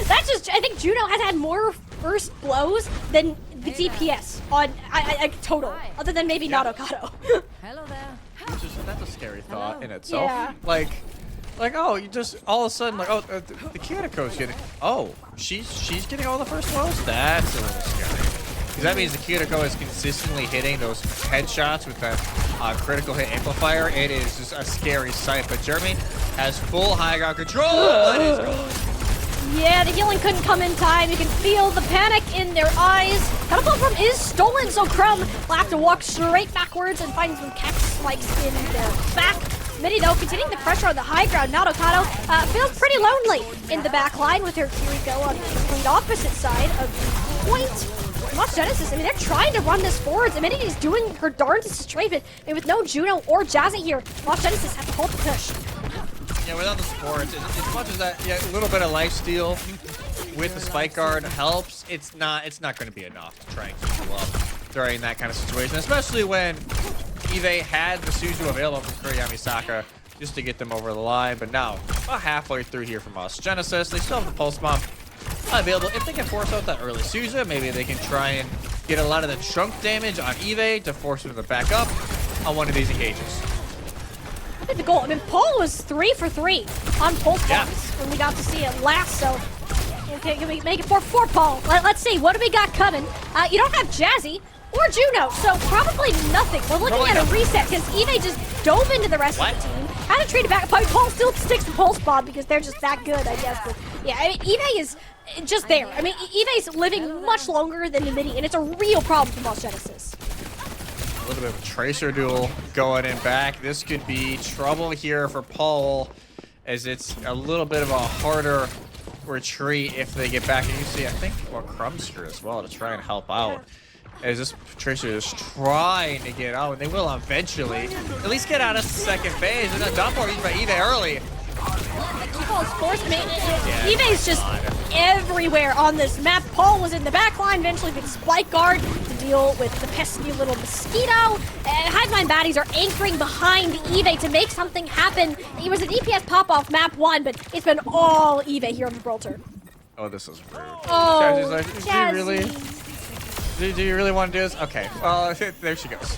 that's just, I think Juno has had more first blows than the DPS on total, other than maybe Nadokado. Hello there. That's a scary thought in itself. Yeah. Like, oh, you just all of a sudden like, oh, the Kyoto's getting, oh, she's getting all the first blows. That's a little scary. Because that means the Kyoto is consistently hitting those headshots with that critical hit amplifier. It is just a scary sight. But Jeremy has full high ground control. Yeah, the healing couldn't come in time. You can feel the panic in their eyes. Catapult From is stolen, so Crumb will have to walk straight backwards and find some catch spikes in their back. Midi, though, continuing the pressure on the high ground. Nadokado feels pretty lonely in the back line with her Kiriko on the complete opposite side of the point. Lost Genesis, I mean, they're trying to run this forwards. Immunity is doing her darndest to trade it. And with no Juno or Jazzy here, Lost Genesis have to hold the push. Yeah, without the supports, as much as that, yeah, a little bit of lifesteal with the spike guard helps. It's not going to be enough to try and keep you up during that kind of situation, especially when Eve had the Suzu available from Kuriyami Saka just to get them over the line. But now, about halfway through here from us, Genesis, they still have the pulse bomb available. If they can force out that early Suzu, maybe they can try and get a lot of the chunk damage on Eve to force them to back up on one of these engages. Look at the goal. I mean, Paul was 3 for 3 on pulse bombs when we got to see it last, so okay, can we make it for Paul? Let's see, what do we got coming? You don't have Jazzy or Juno, so probably nothing. We're looking at a reset because Eve just dove into the rest of the team. Had to trade it back. Probably Paul still sticks to pulse bomb because they're just that good, I guess. But yeah, I mean, Eve is just there. I mean, Eve's living much longer than Nimidi, and it's a real problem for Lost Genesis. A little bit of a Tracer duel going in back. This could be trouble here for Paul, as it's a little bit of a harder retreat if they get back. And you see, I think, well, Crumb's here as well to try and help out. As this Tracer is trying to get out, and they will eventually at least get out of the second phase. And then Downpour used by Eve early. Paul's forced. I mean, Eve's just everywhere on this map. Paul was in the back line, eventually with Spike Guard to deal with the pesky little mosquito. Hivemind baddies are anchoring behind Eve to make something happen. It was an EPS pop-off map 1, but it's been all Eve here on Gibraltar. Oh, this is rude. Oh, Jazzy's like, do you really want to do this? Okay, there she goes.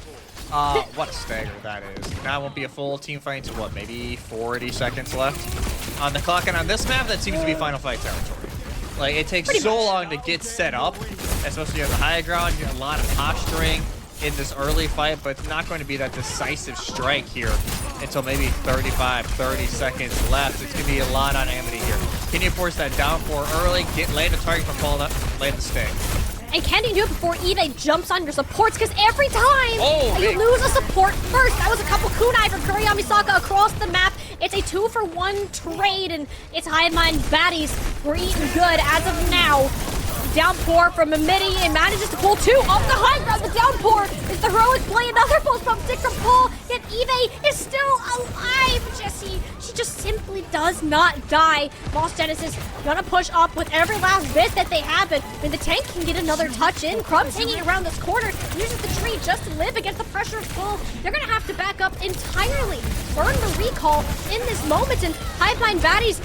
What a stagger that is. Now it won't be a full team fight until what, maybe 40 seconds left on the clock. And on this map, that seems to be final fight territory. Like, it takes so long to get set up, especially on the high ground. You get a lot of posturing in this early fight, but it's not going to be that decisive strike here until maybe 35, 30 seconds left. It's going to be a lot on Amity here. Can you force that downpour early, land a target from Paul, land the sting? And can you do it before Eve jumps on your supports? Because every time you lose a support first, that was a couple kunai for Kuriyami Saka across the map. It's a 2-for-1 trade, and it's Hivemind baddies. We're eating good as of now. Downpour from Amity and manages to pull 2 off the high ground. The Downpour is the heroic play. Another pulse pump stick from Paul. Yet Eve is still alive. Jesse, she just simply does not die. Lost Genesis gonna push up with every last bit that they have. But when the tank can get another touch in, Crumb's hanging around this corner, uses the tree just to live against the pressure of Paul. They're gonna have to back up entirely. Burn the recall in this moment. And Hivemind baddies,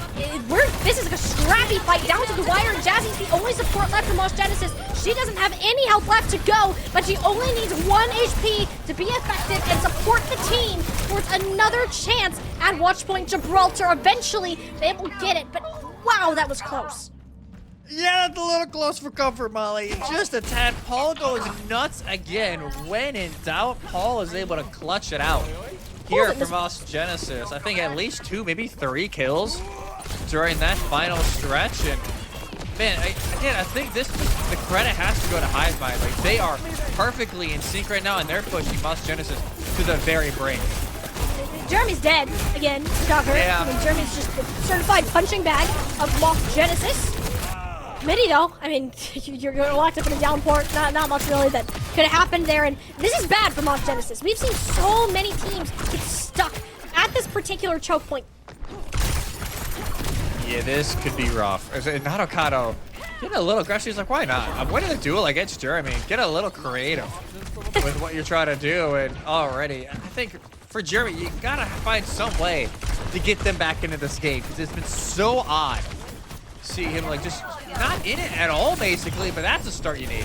this is like a scrappy fight down to the wire. And Jazzy's the only support left from Lost Genesis. She doesn't have any health left to go, but she only needs 1 HP to be effective and support the team towards another chance at Watchpoint Gibraltar. Eventually, they will get it, but wow, that was close. Yeah, that's a little close for comfort, Molly. Just a tad. Paul goes nuts again. When in doubt, Paul is able to clutch it out. Here from Lost Genesis, I think at least 2, maybe 3 kills during that final stretch. And man, I think the credit has to go to Hivemind. Like, they are perfectly in sync right now, and they're pushing Lost Genesis to the very brink. Jeremy's dead again. Got hurt. Yeah. I mean, Jeremy's just the certified punching bag of Lost Genesis. Midi, though, I mean, you're locked up in a downpour. Not much really that could have happened there, and this is bad for Lost Genesis. We've seen so many teams get stuck at this particular choke point. Yeah, this could be rough. Nadokado Get a little aggressive. He's like, why not? I'm winning the duel against Jeremy. Get a little creative with what you're trying to do. And already, I think for Jeremy, you gotta find some way to get them back into this game because it's been so odd to see him like just not in it at all, basically. But that's the start you need.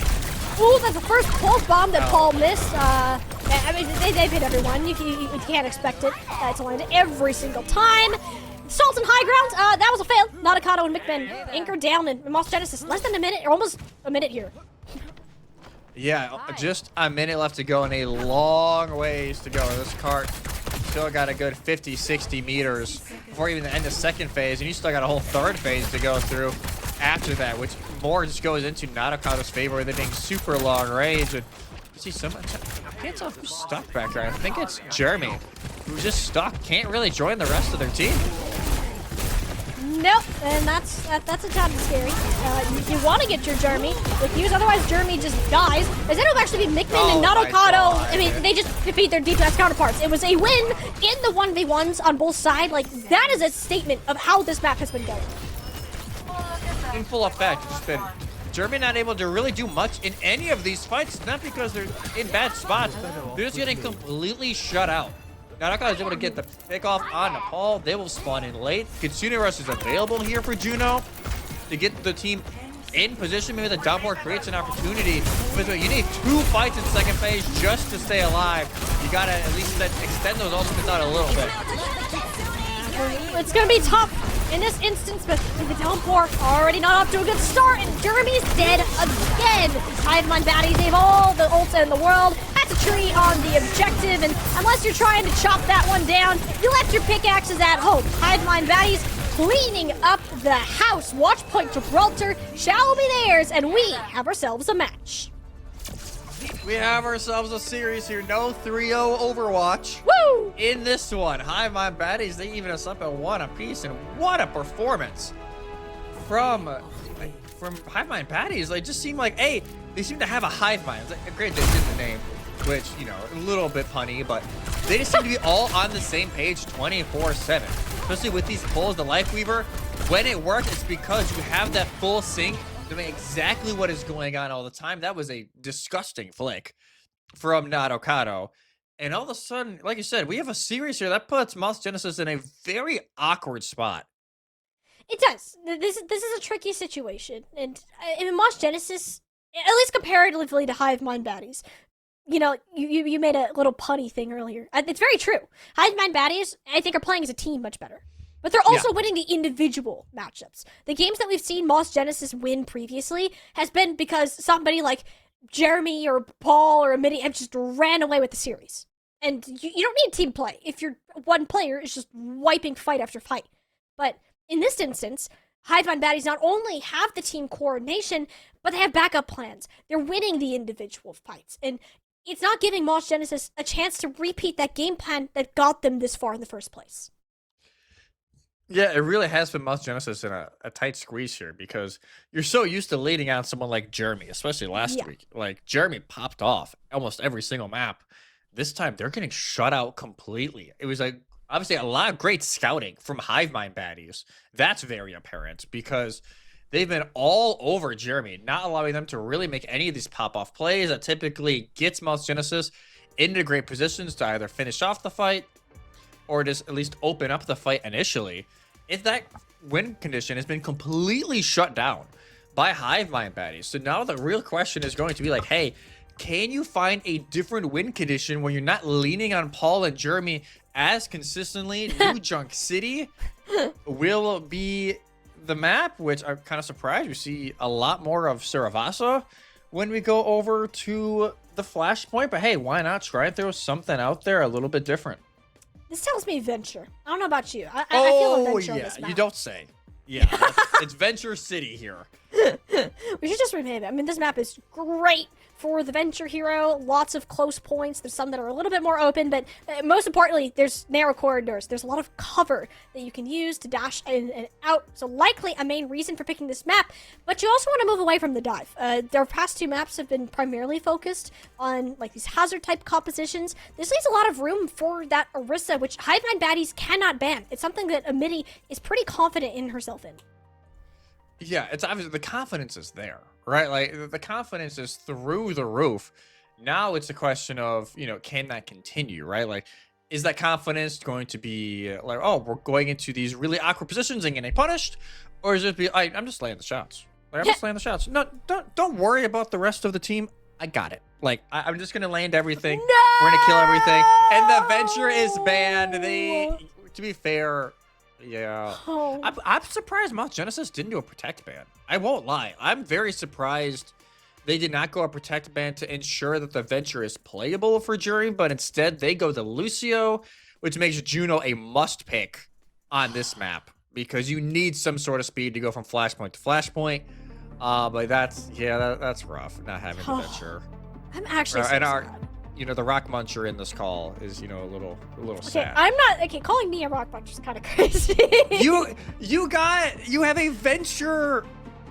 Ooh, that's the first pulse bomb that Paul missed. I mean, they've hit everyone. You can't expect it to land every single time. Salt and high ground, that was a fail. Nadokado and McMahon anchored down in Moss Genesis. Less than a minute, or almost a minute here. Yeah, just a minute left to go and a long ways to go. This cart still got a good 50, 60 meters before even the end of second phase, and you still got a whole third phase to go through after that, which more just goes into Nadokado's favor with it being super long range. And you see someone, I can't tell who's stuck back there. I think it's Jeremy, who's just stuck, can't really join the rest of their team. Nope, and that's a tad scary. You want to get your Jeremy with use, otherwise Jeremy just dies. Instead it'll actually be McMahon and Nadokado. I mean, they just defeat their DPS counterparts. It was a win in the 1v1s on both sides. Like, that is a statement of how this map has been going. In full effect, it's been Jeremy not able to really do much in any of these fights, not because they're in bad spots, they're just getting completely shut out. Nadokado is able to get the pick off on Nepal. They will spawn in late. Kitsune Rush is available here for Juno to get the team in position. Maybe the downpour creates an opportunity. But you need 2 fights in second phase just to stay alive. You gotta at least extend those ultimates out a little bit. It's gonna be tough in this instance, but the downpour already not off to a good start, and Jeremy's dead again. Hivemind baddies, they have all the ults in the world. That's a tree on the objective, and unless you're trying to chop that one down, you left your pickaxes at home. Hivemind baddies cleaning up the house. Watch Point Gibraltar shall be theirs, and we have ourselves a match. We have ourselves a series here. No 3-0 Overwatch. Woo! In this one, Hivemind baddies, they even us up at 1 apiece, and what a performance from Hivemind baddies. They just seem like, hey, they seem to have a hive mind. Like, great, they did the name, which, you know, a little bit punny, but they just seem to be all on the same page 24/7. Especially with these pulls, the Lifeweaver, when it works, it's because you have that full sync to know exactly what is going on all the time. That was a disgusting flick from Nadokado. And all of a sudden, like you said, we have a series here that puts Moss Genesis in a very awkward spot. It does. This is a tricky situation, and in Moss Genesis, at least comparatively to Hivemind baddies, you know, you made a little punny thing earlier. It's very true. Hivemind baddies, I think, are playing as a team much better. But they're also winning the individual matchups. The games that we've seen Moss Genesis win previously has been because somebody like Jeremy or Paul or Amity have just ran away with the series. And you don't need team play if your one player is just wiping fight after fight. But in this instance, Hivemind baddies not only have the team coordination, but they have backup plans. They're winning the individual fights. And it's not giving Moss Genesis a chance to repeat that game plan that got them this far in the first place. Yeah, it really has been Moss Genesis in a tight squeeze here because you're so used to leading on someone like Jeremy, especially last week. Like, Jeremy popped off almost every single map. This time, they're getting shut out completely. It was like, obviously, a lot of great scouting from Hivemind baddies. That's very apparent because they've been all over Jeremy, not allowing them to really make any of these pop-off plays that typically gets Moss Genesis into great positions to either finish off the fight or just at least open up the fight initially. If that win condition has been completely shut down by Hivemind baddies. So now the real question is going to be like, hey, can you find a different win condition when you're not leaning on Paul and Jeremy as consistently? New Junk City will be the map, which I'm kind of surprised. We see a lot more of Saravasa when we go over to the Flashpoint. But hey, why not try and throw something out there a little bit different? This tells me Venture. I don't know about you. I feel a Venture on this map. You don't say. Yeah, it's Venture City here. We should just rename it. I mean, this map is great for the Venture hero. Lots of close points. There's some that are a little bit more open, but most importantly, there's narrow corridors. There's a lot of cover that you can use to dash in and out. So likely a main reason for picking this map, but you also want to move away from the dive. Their past 2 maps have been primarily focused on like these hazard type compositions. This leaves a lot of room for that Orisa, which Hivemind baddies cannot ban. It's something that Amity is pretty confident in herself in. Yeah, it's obvious the confidence is there, right? Like the confidence is through the roof. Now it's a question of, can that continue, right? Like, is that confidence going to be like, oh, we're going into these really awkward positions and getting punished, or is it be, I'm just laying the shots. Like, I'm just laying the shots. No, don't worry about the rest of the team. I got it. Like, I'm just gonna land everything. No! We're gonna kill everything, and the venture is banned. To be fair. Yeah. Oh. I'm surprised Mouse Genesis didn't do a protect ban. I won't lie. I'm very surprised they did not go a protect ban to ensure that the venture is playable for Jury, but instead they go to Lucio, which makes Juno a must pick on this map because you need some sort of speed to go from flashpoint to flashpoint. But that's rough not having the venture. I'm actually so and sad. The Rock Muncher in this call is, a little sad. I'm not calling me a rock puncher is kind of crazy. you have a venture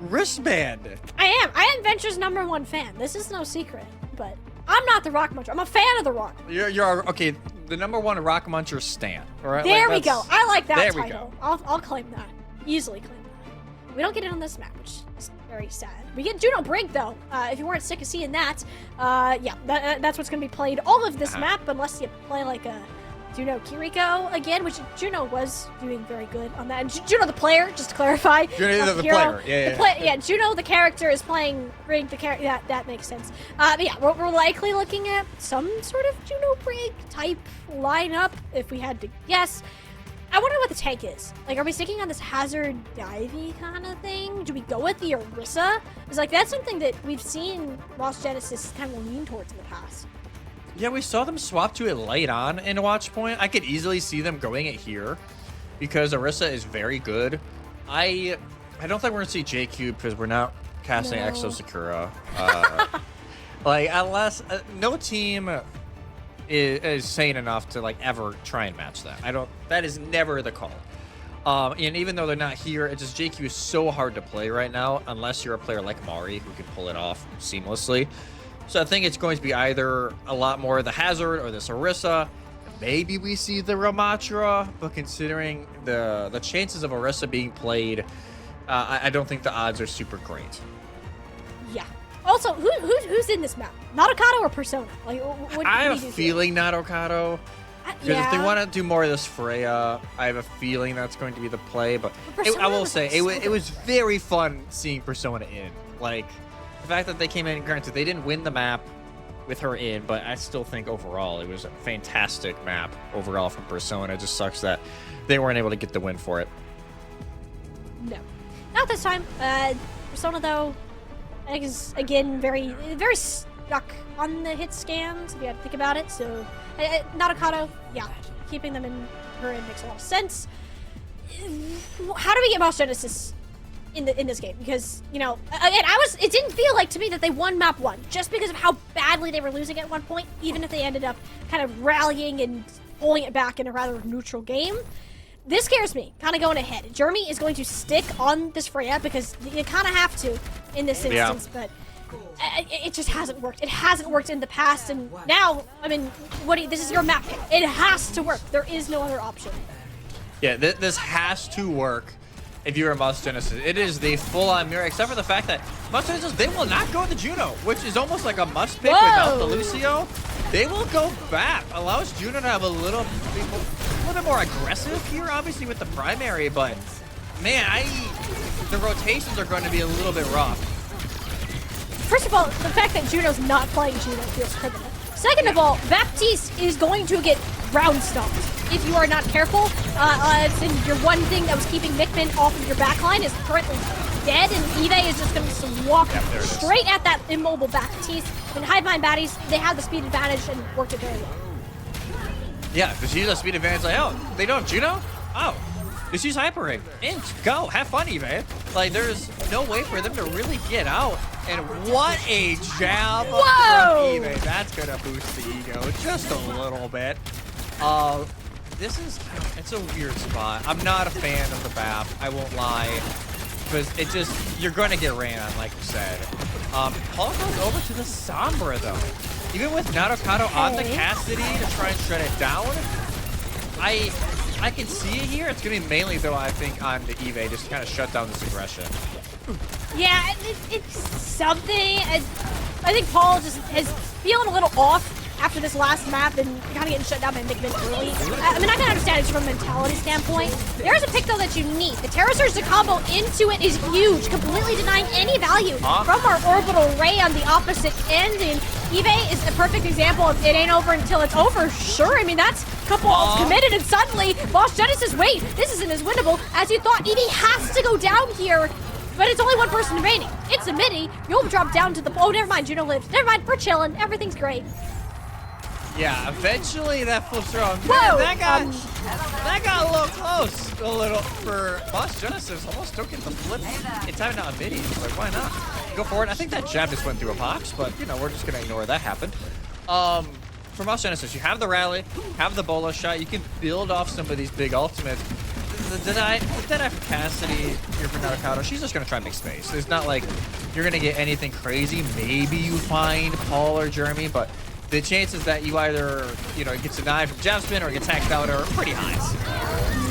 wristband. I am Venture's #1 fan. This is no secret, but I'm not the rock muncher. I'm a fan of the rock. You're okay. The #1 rock muncher stan. All right. There we go. I like that there title. We go. I'll claim that. Easily claim that. We don't get it on this map, which is very sad. We get Juno Brig though. If you weren't sick of seeing that, that's what's gonna be played all of this map, unless you play like a Juno Kiriko again, which Juno was doing very good on that. And Juno the player, just to clarify. Juno the player, yeah. Juno the character is playing Brig the character. That makes sense. But yeah, we're likely looking at some sort of Juno Brig type lineup if we had to guess. I wonder what the tank is. Like, are we sticking on this Hazard divey kind of thing? Do we go with the Orisa? It's like, that's something that we've seen Lost Genesis kind of lean towards in the past. Yeah, we saw them swap to it late on in Watch Point. I could easily see them going it here because Orisa is very good. I don't think we're going to see J-Cube because we're not casting Exo Sakura. Unless no team is sane enough to ever try and match that. That is never the call. And even though they're not here, it's just JQ is so hard to play right now unless you're a player like Mari who can pull it off seamlessly. So I think it's going to be either a lot more of the Hazard or this Orisa. Maybe we see the Ramattra, but considering the chances of Orisa being played, I don't think the odds are super great. Yeah. Also, who's in this map? Not Okado or Persona? I have a feeling not Okado. Because if they want to do more of this Freya, I have a feeling that's going to be the play. But I will say, it was very fun seeing Persona in. The fact that they came in, granted, they didn't win the map with her in, but I still think overall it was a fantastic map overall from Persona. It just sucks that they weren't able to get the win for it. No. Not this time. Persona, though, I think is, again, very, very stuck on the hit scans, if you had to think about it. So, not Okado, yeah, keeping them in her in makes a lot of sense. How do we get Mouse Genesis in this game? Because, again, it didn't feel like to me that they won map 1, just because of how badly they were losing at one point, even if they ended up kind of rallying and pulling it back in a rather neutral game. This scares me, kind of going ahead. Jeremy is going to stick on this Freya because you kind of have to in this instance, but it just hasn't worked. It hasn't worked in the past, and now, this is your map pick. It has to work. There is no other option. Yeah, this has to work if you're a Mouse Genesis. It is the full-on mirror, except for the fact that Mouse Genesis, they will not go with the Juno, which is almost like a must-pick without the Lucio. They will go back. Allows Juno to have a little bit more aggressive here, obviously, with the primary, but, man, the rotations are going to be a little bit rough. First of all, the fact that Juno's not playing Juno feels criminal. Second of all, Baptiste is going to get round stomped if you are not careful. And your one thing that was keeping Mickman off of your backline is currently dead, and Eve is just going to walk straight at that immobile Baptiste. And Hivemind baddies, they have the speed advantage and worked it very well. Yeah, just use a speed advantage. They don't have Juno? Oh, just use Hyper Ring. And go, have fun, Eve. There's no way for them to really get out. And what a jab from Eve. That's gonna boost the ego just a little bit. It's a weird spot. I'm not a fan of the BAP, I won't lie. Because you're gonna get ran on, like you said. Paul goes over to the Sombra though. Even with Nadokado on the Cassidy to try and shred it down, I can see it here. It's gonna be mainly though, I think, on the Eve just to kind of shut down this aggression. Yeah, it's something. I think Paul just is feeling a little off after this last map and kind of getting shut down by Mikman early. I mean, I can understand it from a mentality standpoint. There's a pick, though, that you need. The Terra Surge to combo into it is huge, completely denying any value from our Orbital Ray on the opposite end. And eBay is a perfect example of it ain't over until it's over. Sure, I mean, that's a couple ults committed, and suddenly Boss Genesis, wait, this isn't as winnable as you thought. ED has to go down here. But it's only one person remaining. It's a midi. You'll drop down to the... Oh, never mind. Juno lives. Never mind. We're chilling. Everything's great. Yeah, eventually that flips around. Whoa! Man, that got a little close. A little for Boss Genesis. Almost took it the flip in time out midi. Like, why not? Go for it. I think that jab just went through a box, but, you know, we're just going to ignore that happened. For Boss Genesis, you have the rally, have the bola shot. You can build off some of these big ultimates. The Deadeye for Cassidy here for Narukato, she's just going to try and make space. It's not like you're going to get anything crazy. Maybe you find Paul or Jeremy, but the chances that you either, you know, get denied from jab spin or get tagged out are pretty high.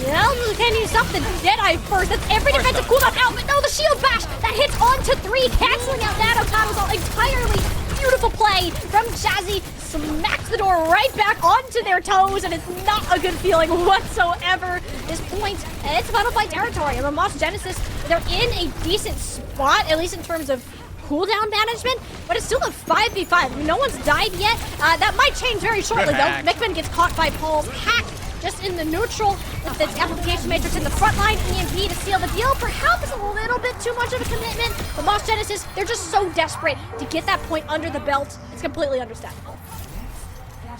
Well, you can use something. Deadeye first. That's every defensive cooldown out, but no, the shield bash that hits onto 3, canceling out Narukato's all entirely. Beautiful play from Jazzy. Smacks the door right back onto their toes, and it's not a good feeling whatsoever. This point, it's Final Fight territory. And Moss Genesis, they're in a decent spot, at least in terms of cooldown management, but it's still a 5v5. I mean, no one's died yet. That might change very shortly, though. Mikman gets caught by Paul's hack just in the neutral with its application matrix in the front line. EMP to seal the deal. Perhaps a little bit too much of a commitment. But Moss Genesis, they're just so desperate to get that point under the belt. It's completely understandable.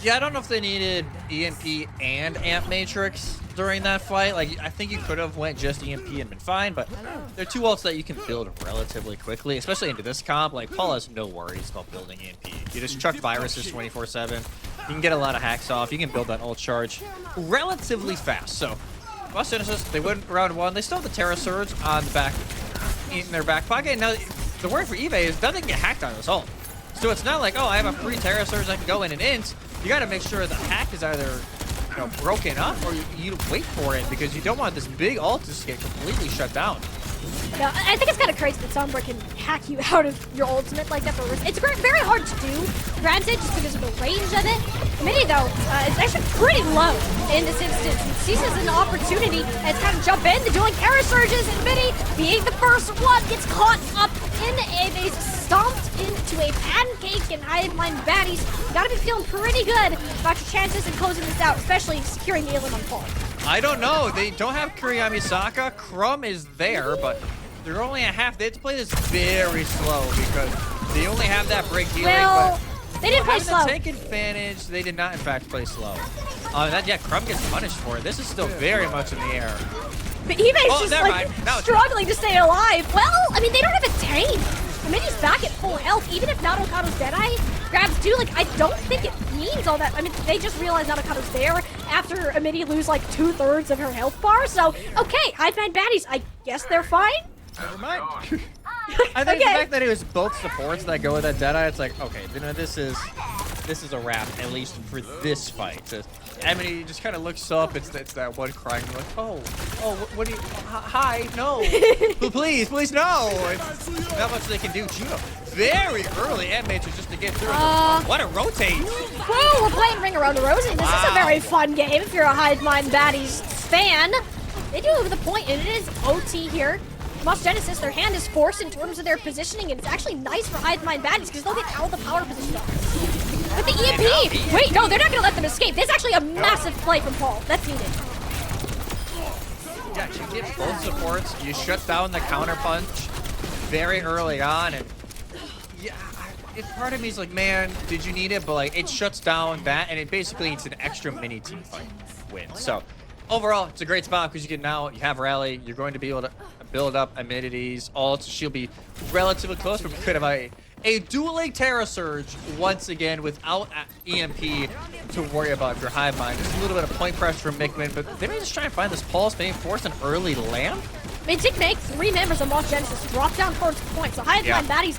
Yeah, I don't know if they needed EMP and Amp Matrix during that fight. Like, I think you could have went just EMP and been fine, but they're two ults that you can build relatively quickly, especially into this comp. Like, Paul has no worries about building EMP. You just chuck viruses 24/7. You can get a lot of hacks off. You can build that ult charge relatively fast. So, Boss Genesis, they win round 1. They still have the Terra Surge on the back, in their back pocket. Now, the worry for eBay is nothing can get hacked on this ult. So it's not like, oh, I have a free Terra Surge I can go in and int. You got to make sure the hack is either, you know, broken up or you wait for it, because you don't want this big ult to get completely shut down. Yeah, I think it's kind of crazy that Sombra can hack you out of your ultimate like that for risk. It's very hard to do, granted, just because of the range of it. Midi, though, it's actually pretty low in this instance. It seizes an opportunity and kind of jump in. The dueling Terra Surges, and Midi, being the first one, gets caught up in a base, stomped into a pancake, and Hive Mind baddies. You gotta be feeling pretty good about your chances in closing this out, especially securing the Alien on Paul. I don't know. They don't have Kuriyami Saka. Crumb is there, but they're only at half. They have to play this very slow because they only have that break healing. Well, they didn't play slow. Take advantage. They did not, in fact, play slow. Crumb gets punished for it. This is still very much in the air. But eBay's just like struggling to stay alive. Well, I mean, they don't have a tank. I mean, he's back at full health. Even if Narukato's Deadeye grabs two, like, I don't think it means all that. I mean, they just realized Narukato's there after Amity lose like 2/3 of her health bar. So, okay, Hive Mind baddies, I guess they're fine. Never mind. I think the fact that it was both supports that go with that Deadeye, it's like, okay, you know, this is a wrap, at least for this fight. Amity just kind of looks up. It's that one crying, like, oh, what do you? Hi, no, please, no. It's not much they can do. Juno, very early Amp Matrix just to get through. What a rotate! Whoa, we're playing Ring Around the Rosie. This is a very fun game if you're a Hive Mind baddies fan. They do over the point, and it is OT here. Moss Genesis, their hand is forced in terms of their positioning, and it's actually nice for Hive Mind baddies because they'll get out of the power position. With the EMP! Wait, no, they're not going to let them escape. There's actually a massive play from Paul. That's needed. Yeah, you get both supports. You shut down the counter punch very early on, and yeah, part of me is like, man, did you need it? But like, it shuts down that, and it basically needs an extra mini team fight win. So overall, it's a great spot because you have rally. You're going to be able to build up amenities. Ults, she'll be relatively close, but we could have a dueling Terra Surge once again without EMP to worry about your Hive Mind. Just a little bit of point pressure from Mikman, but they may just try and find this pulse, maybe force an early lamp. It did make 3 members of Moss Genesis drop down towards point, so Hive Mind Baddies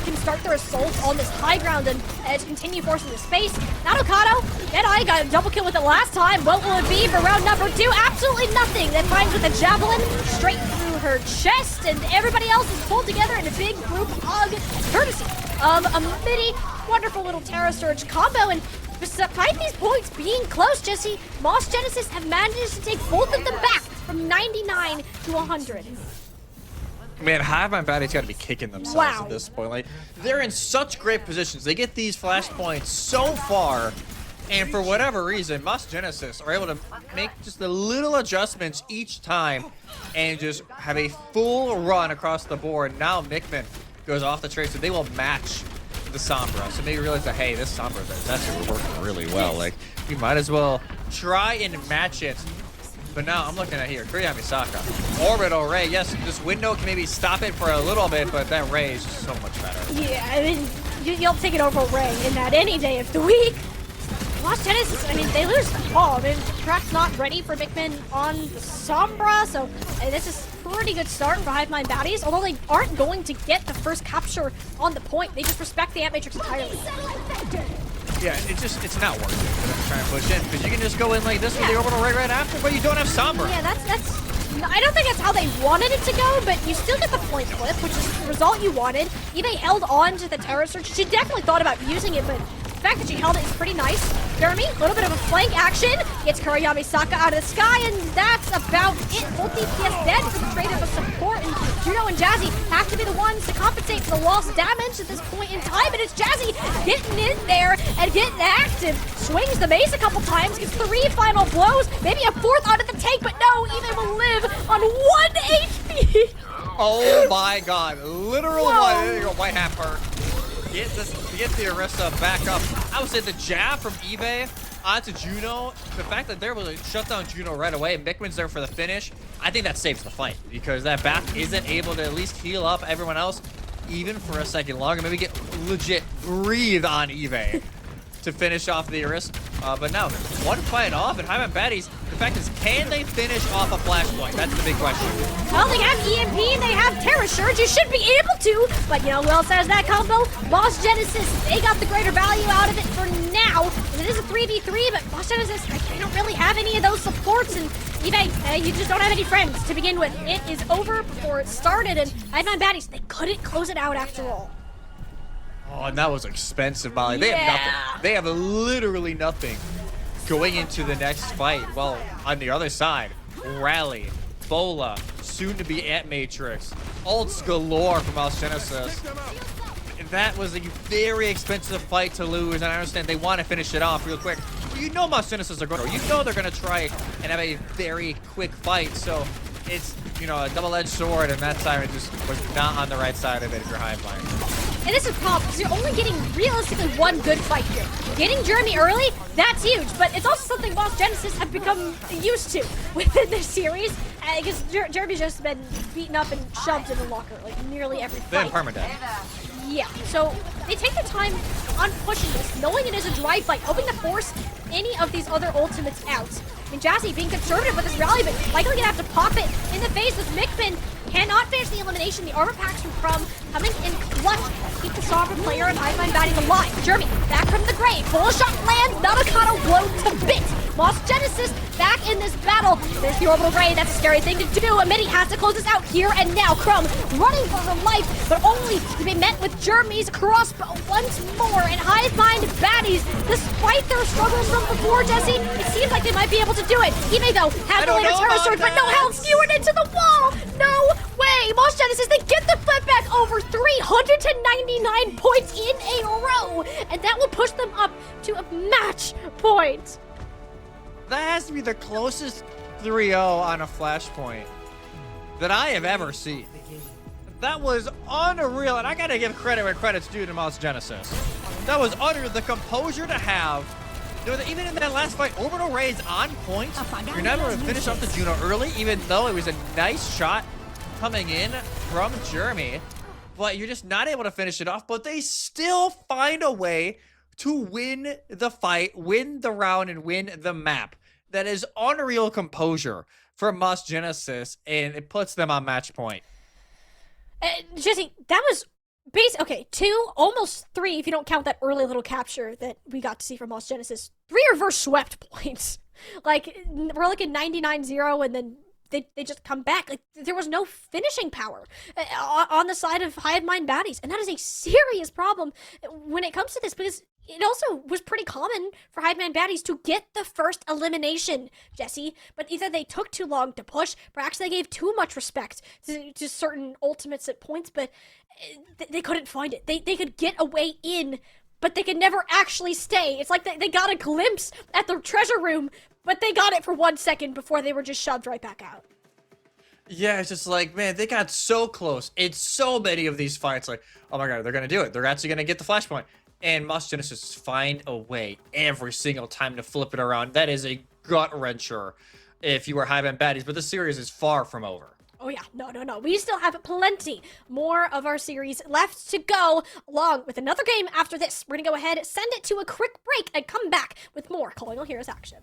can start their assault on this high ground and continue forcing the space. Nadokado, Deadeye got a double kill with it last time. What will it be for round number 2? Absolutely nothing. That finds with a javelin straight through her chest, and everybody else is pulled together in a big group hug, courtesy of a midi wonderful little Terra Surge combo. And despite these points being close, Jesse, Moss Genesis have managed to take both of them back from 99 to 100. Man, Hive Mind Baddies got to be kicking themselves at this point. Like, they're in such great positions. They get these flash points so far, and for whatever reason, Moss Genesis are able to make just the little adjustments each time and just have a full run across the board. Now Mickman goes off the trade, so they will match the Sombra. So maybe realize that, hey, this Sombra is actually working really well. Like, you might as well try and match it. But now I'm looking at here, Kuriyami Misaka. Orbital Ray, yes, this window can maybe stop it for a little bit, but that Ray is just so much better. Yeah, I mean, you'll take it over Ray in that any day of the week. Moss Genesis, I mean, they lose the ball. I mean, Track's not ready for Mickman on the Sombra, so this is a pretty good start for Hive Mind Baddies, although they aren't going to get the first capture on the point. They just respect the Ant Matrix entirely. Yeah, it's not worth it for them to try and push in, because you can just go in like this with the Orbital Ray right after, but you don't have Sombra. Yeah, that's I don't think that's how they wanted it to go, but you still get the point flip, which is the result you wanted. Eve held on to the Terra Surge. She definitely thought about using it, but the fact that she held it is pretty nice. Jeremy, a little bit of a flank action. Gets Kuriyami Misaka out of the sky, and that's about it. Both DPS dead for the trade of a support, and Juno and Jazzy have to be the ones to compensate for the lost damage at this point in time, and it's Jazzy getting in there and getting active. Swings the mace a couple times, gets 3 final blows, maybe a 4th onto the tank, but no, Eve will live on 1 HP. Oh my god, literal one. There you go, white half hurt. Get the Orisa back up. I would say the jab from eBay onto Juno, the fact that they're able to shut down Juno right away, Mickman's there for the finish, I think that saves the fight, because that back isn't able to at least heal up everyone else even for a second longer. Maybe get legit breathe on eBay to finish off the Orisa. But now, one fight off, and Hive Mind Baddies, the fact is, can they finish off a flashpoint? That's the big question. Well, they have EMP, they have Terra Surge, you should be able to, but you know who else has that combo? Moss Genesis, they got the greater value out of it for now. It is a 3v3, but Moss Genesis, they don't really have any of those supports, and you just don't have any friends to begin with. It is over before it started, and Hive Mind Baddies, they couldn't close it out after all. Oh, and that was expensive, Molly. They have nothing. They have literally nothing going into the next fight. Well, on the other side, Rally, Bola, soon to be Ant Matrix, ults galore from Moss Genesis. That was a very expensive fight to lose, and I understand they want to finish it off real quick. You know Moss Genesis are going to, you know they're going to try and have a very quick fight, so it's, you know, a double-edged sword, and that Siren just was not on the right side of it if you're Hive Mind. And this is a problem, because you're only getting realistically 1 good fight here. Getting Jeremy early, that's huge, but it's also something Moss Genesis have become used to within this series, because Jeremy's just been beaten up and shoved in the locker, like, nearly every fight. Then permadeath. Yeah, so they take their time on pushing this, knowing it is a dry fight, hoping to force any of these other ultimates out. I mean, Jazzy being conservative with his rally, but likely gonna have to pop it in the face with Mickman. Cannot finish the elimination. The armor packs from Crumb coming in clutch. Keep the Sovereign player and Hive Mind Baddies alive. Jeremy back from the grave. Full shot lands. Nadokado blown to bits. Moss Genesis back in this battle. There's the Orbital Ray. That's a scary thing to do. Midi has to close this out here and now. Crumb running for her life, but only to be met with Jeremy's crossbow once more. And Hive Mind Baddies, despite their struggles from before, Jesse, it seems like they might be able to do it. Eve, though, has the later Terra Surge, but no health, skewered into the wall. No way! Moss Genesis, they get the flip back over 399 points in a row, and that will push them up to a match point. That has to be the closest 3-0 on a flashpoint that I have ever seen. That was unreal, and I gotta give credit where credit's due to Moss Genesis. That was unreal. The composure to have. Even in that last fight, Orbital Ray's on point. You're never going to finish off the Juno early, even though it was a nice shot coming in from Jeremy. But you're just not able to finish it off. But they still find a way to win the fight, win the round, and win the map. That is unreal composure from Moss Genesis, and it puts them on match point. Jesse, that was okay, 2, almost 3 if you don't count that early little capture that we got to see from Moss Genesis. 3 reverse swept points. Like, we're like at 99-0, and then they just come back. Like, there was no finishing power on the side of Hive Mind Baddies, and that is a serious problem when it comes to this, because it also was pretty common for Hive Mind Baddies to get the first elimination, Jesse, but either they took too long to push, perhaps they gave too much respect to certain ultimates at points, but they couldn't find it. They could get a way in, but they could never actually stay. It's like they got a glimpse at the treasure room, but they got it for 1 second before they were just shoved right back out. Yeah, it's just like, man, they got so close in so many of these fights. Like, oh my god, they're gonna do it. They're actually gonna get the flashpoint. And Moss Genesis find a way every single time to flip it around. That is a gut wrencher if you were Hive Mind Baddies, but the series is far from over. Oh yeah, no. We still have plenty more of our series left to go, along with another game after this. We're gonna go ahead, send it to a quick break, and come back with more Colonial Heroes action.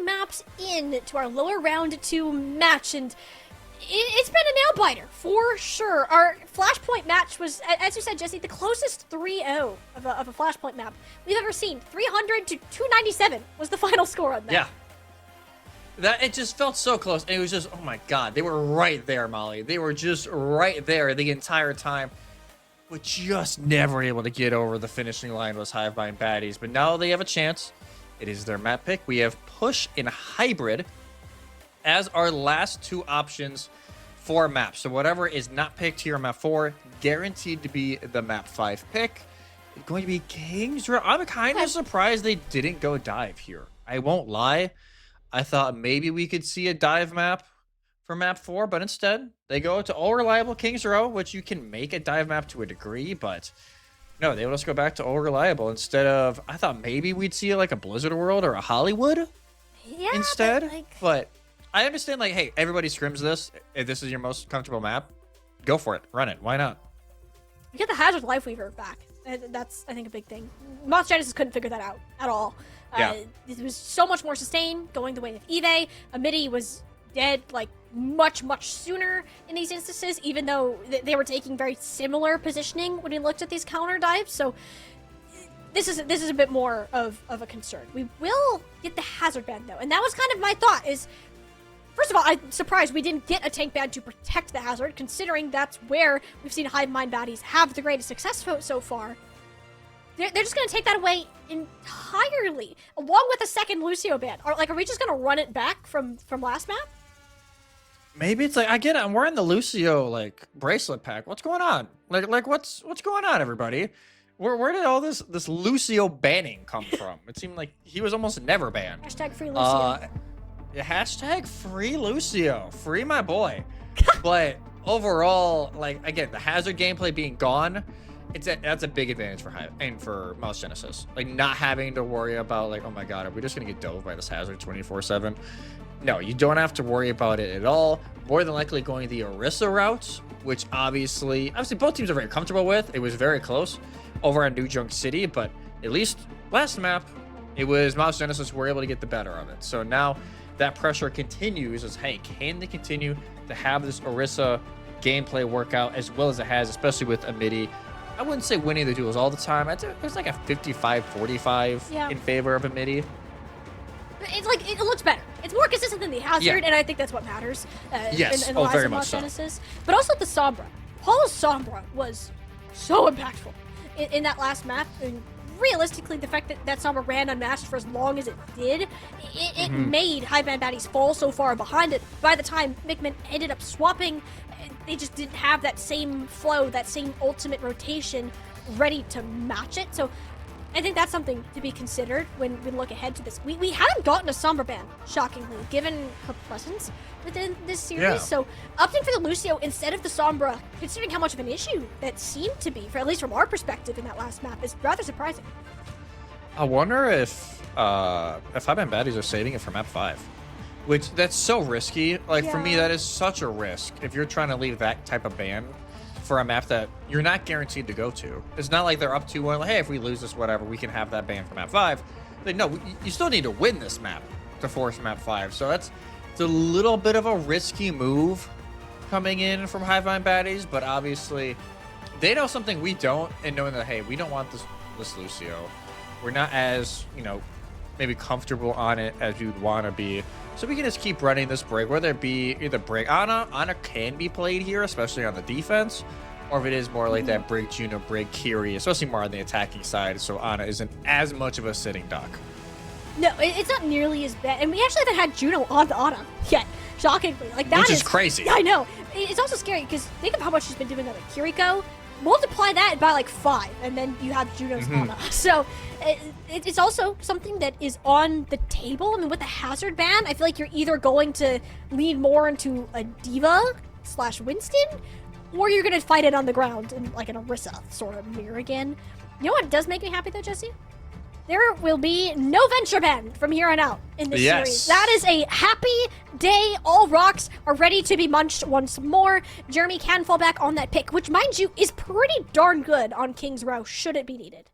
Maps in to our lower round 2 match, and it's been a nail biter for sure. Our Flashpoint match was, as you said, Jesse, the closest 3-0 of a Flashpoint map we've ever seen. 300 to 297 was the final score on that. Yeah. It just felt so close. And it was just, oh my god, they were right there, Molly. They were just right there the entire time, but just never able to get over the finishing line was Hive Mind Baddies. But now they have a chance. It is their map pick. We have Push and Hybrid as our last 2 options for maps. So whatever is not picked here on map 4, guaranteed to be the map 5 pick. It's going to be King's Row. I'm kind of surprised they didn't go dive here. I won't lie. I thought maybe we could see a dive map for map 4, but instead they go to all reliable King's Row, which you can make a dive map to a degree, but No, they let us go back to old reliable instead of. I thought maybe we'd see like a Blizzard World or a Hollywood Yeah, instead. but, like, But I understand, like, hey, everybody scrims this. If this is your most comfortable map, go for it. Run it. Why not? you get the Hazard Lifeweaver back. That's, I think, a big thing. Moth Genesis couldn't figure that out at all. Yeah. It was so much more sustained going the way of Eve. Amity was dead, like, much sooner in these instances, even though they were taking very similar positioning when we looked at these counter dives. So this is a bit more of a concern. We will get the Hazard Band, though, and that was kind of my thought is, first of all, I'm surprised we didn't get a tank band to protect the Hazard, considering that's where we've seen Hive Mind baddies have the greatest success so far. They're just going to take that away entirely, along with a second Lucio band. Are we just going to run it back from last map? Maybe it's like I get it. I'm wearing the Lucio like bracelet pack. What's going on? Like what's going on, everybody? Where did all this Lucio banning come from? It seemed like he was almost never banned. Hashtag free Lucio. Yeah, hashtag free Lucio, free my boy. But overall, like again, the Hazard gameplay being gone, that's a big advantage for Hive and for Mouse Genesis. Like not having to worry about like, oh my god, are we just gonna get dove by this Hazard 24/7? No, you don't have to worry about it at all. More than likely going the Orisa route, which obviously both teams are very comfortable with. It was very close over at New Junk City, but at least last map, it was Mouse Genesis who were able to get the better of it. So now that pressure continues as, hey, can they continue to have this Orisa gameplay workout as well as it has, especially with Amity? I wouldn't say winning the duels all the time. It's like a 55-45 in favor of Amity. It's like, it looks better. It's more consistent than the Hazard, and I think that's what matters Yes. in the Very of much Mouse so. Genesis. But also the Sombra. Paula's Sombra was so impactful in that last map. And realistically, the fact that Sombra ran unmatched for as long as it did, it made Hive Mind baddies fall so far behind it. By the time Mikman ended up swapping, they just didn't have that same flow, that same ultimate rotation ready to match it. So I think that's something to be considered when we look ahead to this. We haven't gotten a Sombra ban, shockingly, given her presence within this series. Yeah. So opting for the Lucio instead of the Sombra, considering how much of an issue that seemed to be, for at least from our perspective in that last map, is rather surprising. I wonder if Hive Mind baddies are saving it for map 5. Which, that's so risky. Like, for me, Yeah. that is such a risk. If you're trying to leave that type of ban for a map that you're not guaranteed to go to. It's not like they're up 2-1, like, hey, if we lose this, whatever, we can have that ban for map 5. Like, no, you still need to win this map to force map 5. So it's a little bit of a risky move coming in from Hive Mind baddies, but obviously they know something we don't, and knowing that, hey, we don't want this Lucio. We're not as, maybe comfortable on it as you'd want to be. So we can just keep running this break, whether it be either break. Ana can be played here, especially on the defense, or if it is more like that break Juno, break Kiri, especially more on the attacking side. So Ana isn't as much of a sitting duck. No, it's not nearly as bad. And we actually haven't had Juno on the Ana yet, shockingly. Like, that Which is crazy. Yeah, I know. It's also scary because think of how much she's been doing on the Kiriko. Multiply that by like 5, and then you have Juno's Ana. So it's also something that is on the table. I mean, with the Hazard ban, I feel like you're either going to lean more into a Diva/Winston, or you're going to fight it on the ground in like an Orisa sort of mirror again. You know what does make me happy though, Jesse? There will be no Venture ban from here on out in this series. That is a happy day. All rocks are ready to be munched once more. Jeremy can fall back on that pick, which, mind you, is pretty darn good on King's Row, should it be needed.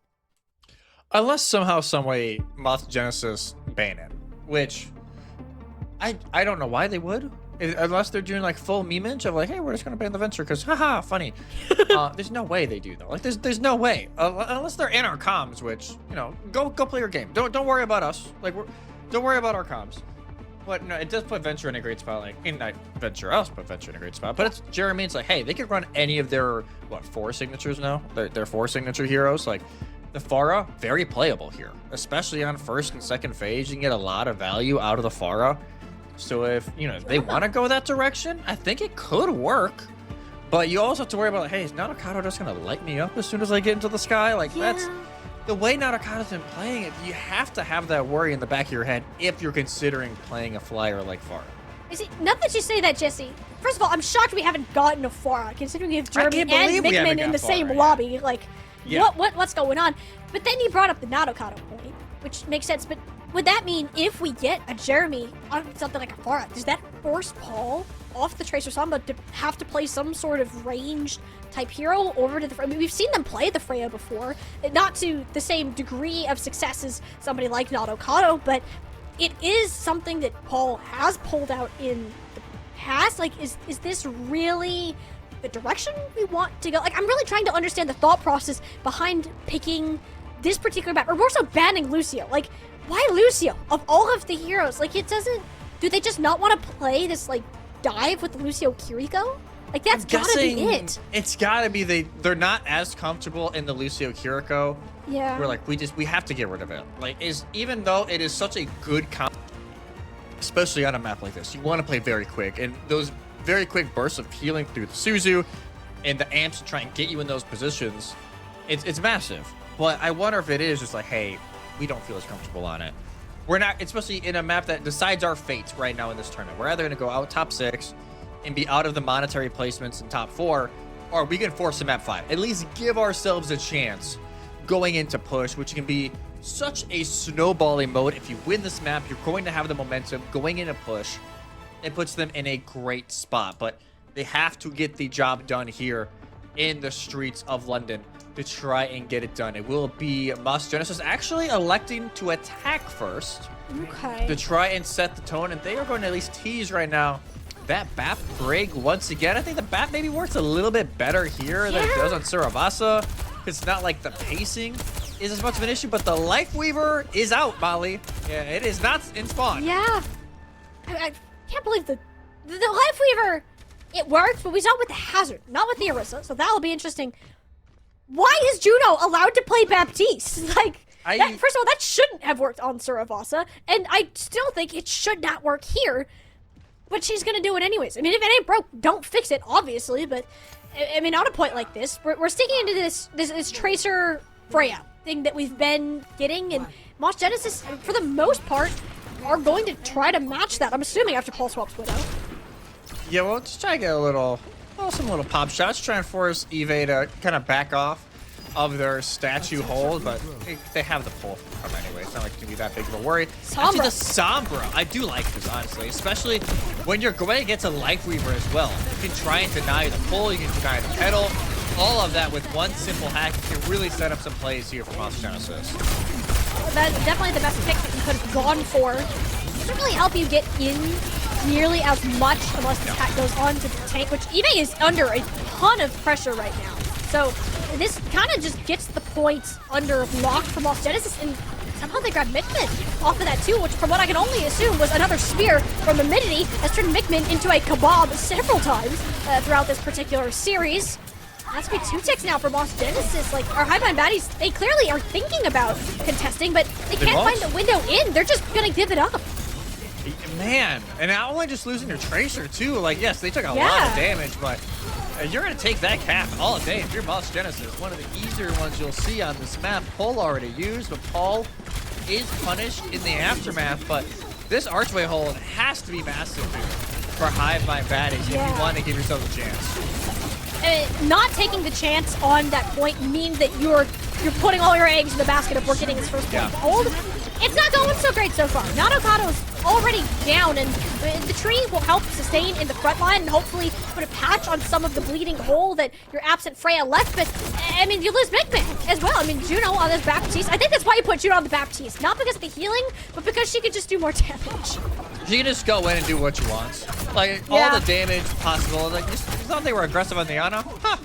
Unless somehow, someway, Moth Genesis ban it, which I don't know why they would. Unless they're doing like full meme-age of like, hey, we're just gonna ban the Venture because haha, funny. There's no way they do though. Like there's no way unless they're in our comms, which go play your game. Don't worry about us. Like don't worry about our comms. But no, it does put Venture in a great spot. Like not Venture else, but Venture in a great spot. But it's Jeremy. It's like, hey, they could run any of their 4 signatures now. Their 4 signature heroes. Like the Pharah, very playable here, especially on first and second phase. You can get a lot of value out of the Pharah. So if they want to go that direction, I think it could work. But you also have to worry about, hey, is Narukato just gonna light me up as soon as I get into the sky? Like that's the way Narukato's been playing it. You have to have that worry in the back of your head if you're considering playing a flyer like Pharah. You see, now that you say that, Jesse, first of all, I'm shocked we haven't gotten a Pharah, considering we have Jeremy and Mikman in the same lobby. Like, Yeah. what's going on? But then you brought up the Nadokado point, which makes sense. But would that mean if we get a Jeremy on something like a Pharah, does that force Paul off the Tracer Samba to have to play some sort of ranged type hero over to the Freya? I mean, we've seen them play the Freya before, not to the same degree of success as somebody like Nadokado, but it is something that Paul has pulled out in the past. Like, is this really the direction we want to go? Like, I'm really trying to understand the thought process behind picking this particular map, or more so banning Lucio. Like, why Lucio? Of all of the heroes, like, it doesn't... Do they just not want to play this, like, dive with Lucio Kiriko? Like, that's gotta be it. It's gotta be they're not as comfortable in the Lucio Kiriko. Yeah. We're like, we have to get rid of it. Like, even though it is such a good comp, especially on a map like this, you want to play very quick, and those very quick bursts of healing through the Suzu and the amps to try and get you in those positions, it's massive. But I wonder if it is just like, hey, we don't feel as comfortable on it. We're not, especially in a map that decides our fate right now in this tournament. We're either going to go out top 6 and be out of the monetary placements in top 4, or we can force a map 5. At least give ourselves a chance going into push, which can be such a snowballing mode. If you win this map, you're going to have the momentum going into push. It puts them in a great spot, but they have to get the job done here in the streets of London to try and get it done. It will be Moss Genesis actually electing to attack first Okay. to try and set the tone, and they are going to at least tease right now that BAP Brig once again. I think the BAP maybe works a little bit better here than it does on Suravasa. It's not like the pacing is as much of an issue, but the Life Weaver is out, Molly. Yeah, it is not in spawn. Yeah. I can't believe the Life Weaver, it worked, but we saw it with the Hazard, not with the Orisa, so that'll be interesting. Why is Juno allowed to play Baptiste? Like, first of all, that shouldn't have worked on Suravasa, and I still think it should not work here, but she's gonna do it anyways. I mean, if it ain't broke, don't fix it, obviously, but, I mean, on a point like this, we're sticking into this Tracer Freya thing that we've been getting, and Moss Genesis, for the most part, are going to try to match that, I'm assuming, after Paul swaps Widow. Yeah, well, just try to get some little pop shots, try and force Eve to kind of back off of their statue hold, but they have the pull from anyway. It's not like it's gonna be that big of a worry. Sombra. Actually, the Sombra, I do like this, honestly, especially when you're going against a Life Weaver as well. You can try and deny the pull, you can deny the pedal, all of that with one simple hack. You can really set up some plays here for Moss Genesis. That's definitely the best pick that you could have gone for. It doesn't really help you get in nearly as much unless this hack goes on to the tank, which Eve is under a ton of pressure right now. So this kind of just gets the points under lock for Moss Genesis, and somehow they grab Mikmin off of that too, which from what I can only assume was another spear from Immunity, has turned Mikmin into a kebab several times throughout this particular series. That's gonna be 2 ticks now for Moss Genesis. Like, our Highbind baddies, they clearly are thinking about contesting, but they can't find a window in. They're just gonna give it up. Man, and not only just losing your Tracer too, like, yes, they took a lot of damage, but you're gonna take that cap all day if you're Moss Genesis. One of the easier ones you'll see on this map. Paul already used, but Paul is punished in the aftermath, but this archway hold has to be massive for Highbind baddies if you want to give yourself a chance. Not taking the chance on that point means that you're putting all your eggs in the basket of we're getting his first point hold. It's not going so great so far. Nadokado's already down, and the tree will help sustain in the front line and hopefully put a patch on some of the bleeding hole that your absent Freya left. But, I mean, you lose Mikmin as well. I mean, Juno on this Baptiste. I think that's why you put Juno on the Baptiste. Not because of the healing, but because she could just do more damage. She can just go in and do what she wants. Like, all the damage possible. Like, you thought they were aggressive on the Ana? Huh.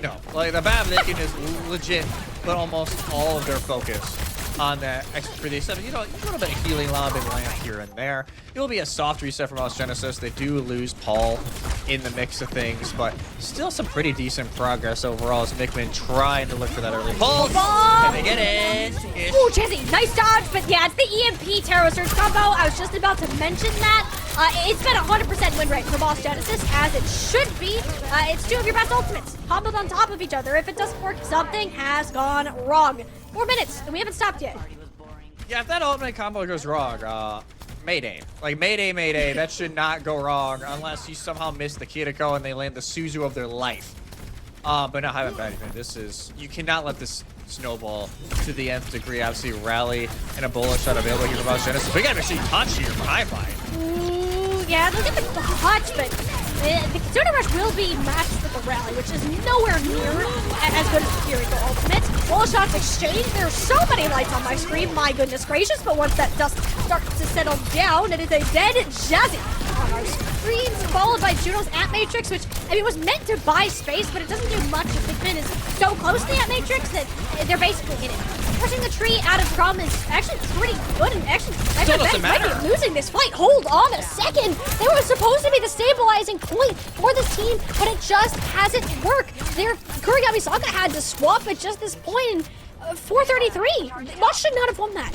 No. Like, the Bab, they can just legit put almost all of their focus on that extra 3D7. You know, a little bit of healing lob and land here and there. It will be a soft reset for Moss Genesis. They do lose Paul in the mix of things, but still some pretty decent progress overall as Mikmin trying to look for that early pull. Can they get it? Ooh, Chizzy, nice dodge, but yeah, it's the EMP Terror Surge combo. I was just about to mention that. It's been a 100% win rate for Moss Genesis, as it should be. It's 2 of your best ultimates, comboed on top of each other. If it doesn't work, something has gone wrong. 4 minutes, and we haven't stopped yet. Yeah, if that ultimate combo goes wrong, Mayday. Like, Mayday, that should not go wrong unless you somehow miss the Kiriko and they land the Suzu of their life. But not having bad even. This is, you cannot let this snowball to the nth degree. Obviously, rally and a bullet shot available here from Mouse Genesis. We got to see touch here for Highbind. Ooh, yeah, they'll get the touch, but the Soda Rush will be matched with the rally, which is nowhere near as good as the Fury Go Ultimate. Bullet shots exchanged. There are so many lights on my screen, my goodness gracious, but once that dust starts to settle down, it is a dead Jazzy on our screens, followed by Juno's Ant Matrix, which, I mean, was meant to buy space, but it doesn't do much. The Pikmin is so close to the Ant Matrix that they're basically hidden. Pushing the tree out of Drum is actually pretty good, and actually, I Still bet doesn't might matter. be losing this fight. Hold on a second. They were supposed to be the stabilizing point for this team, but it just hasn't worked. Their Kurigami Saga had to swap at just this point in 433. Moss should not have won that.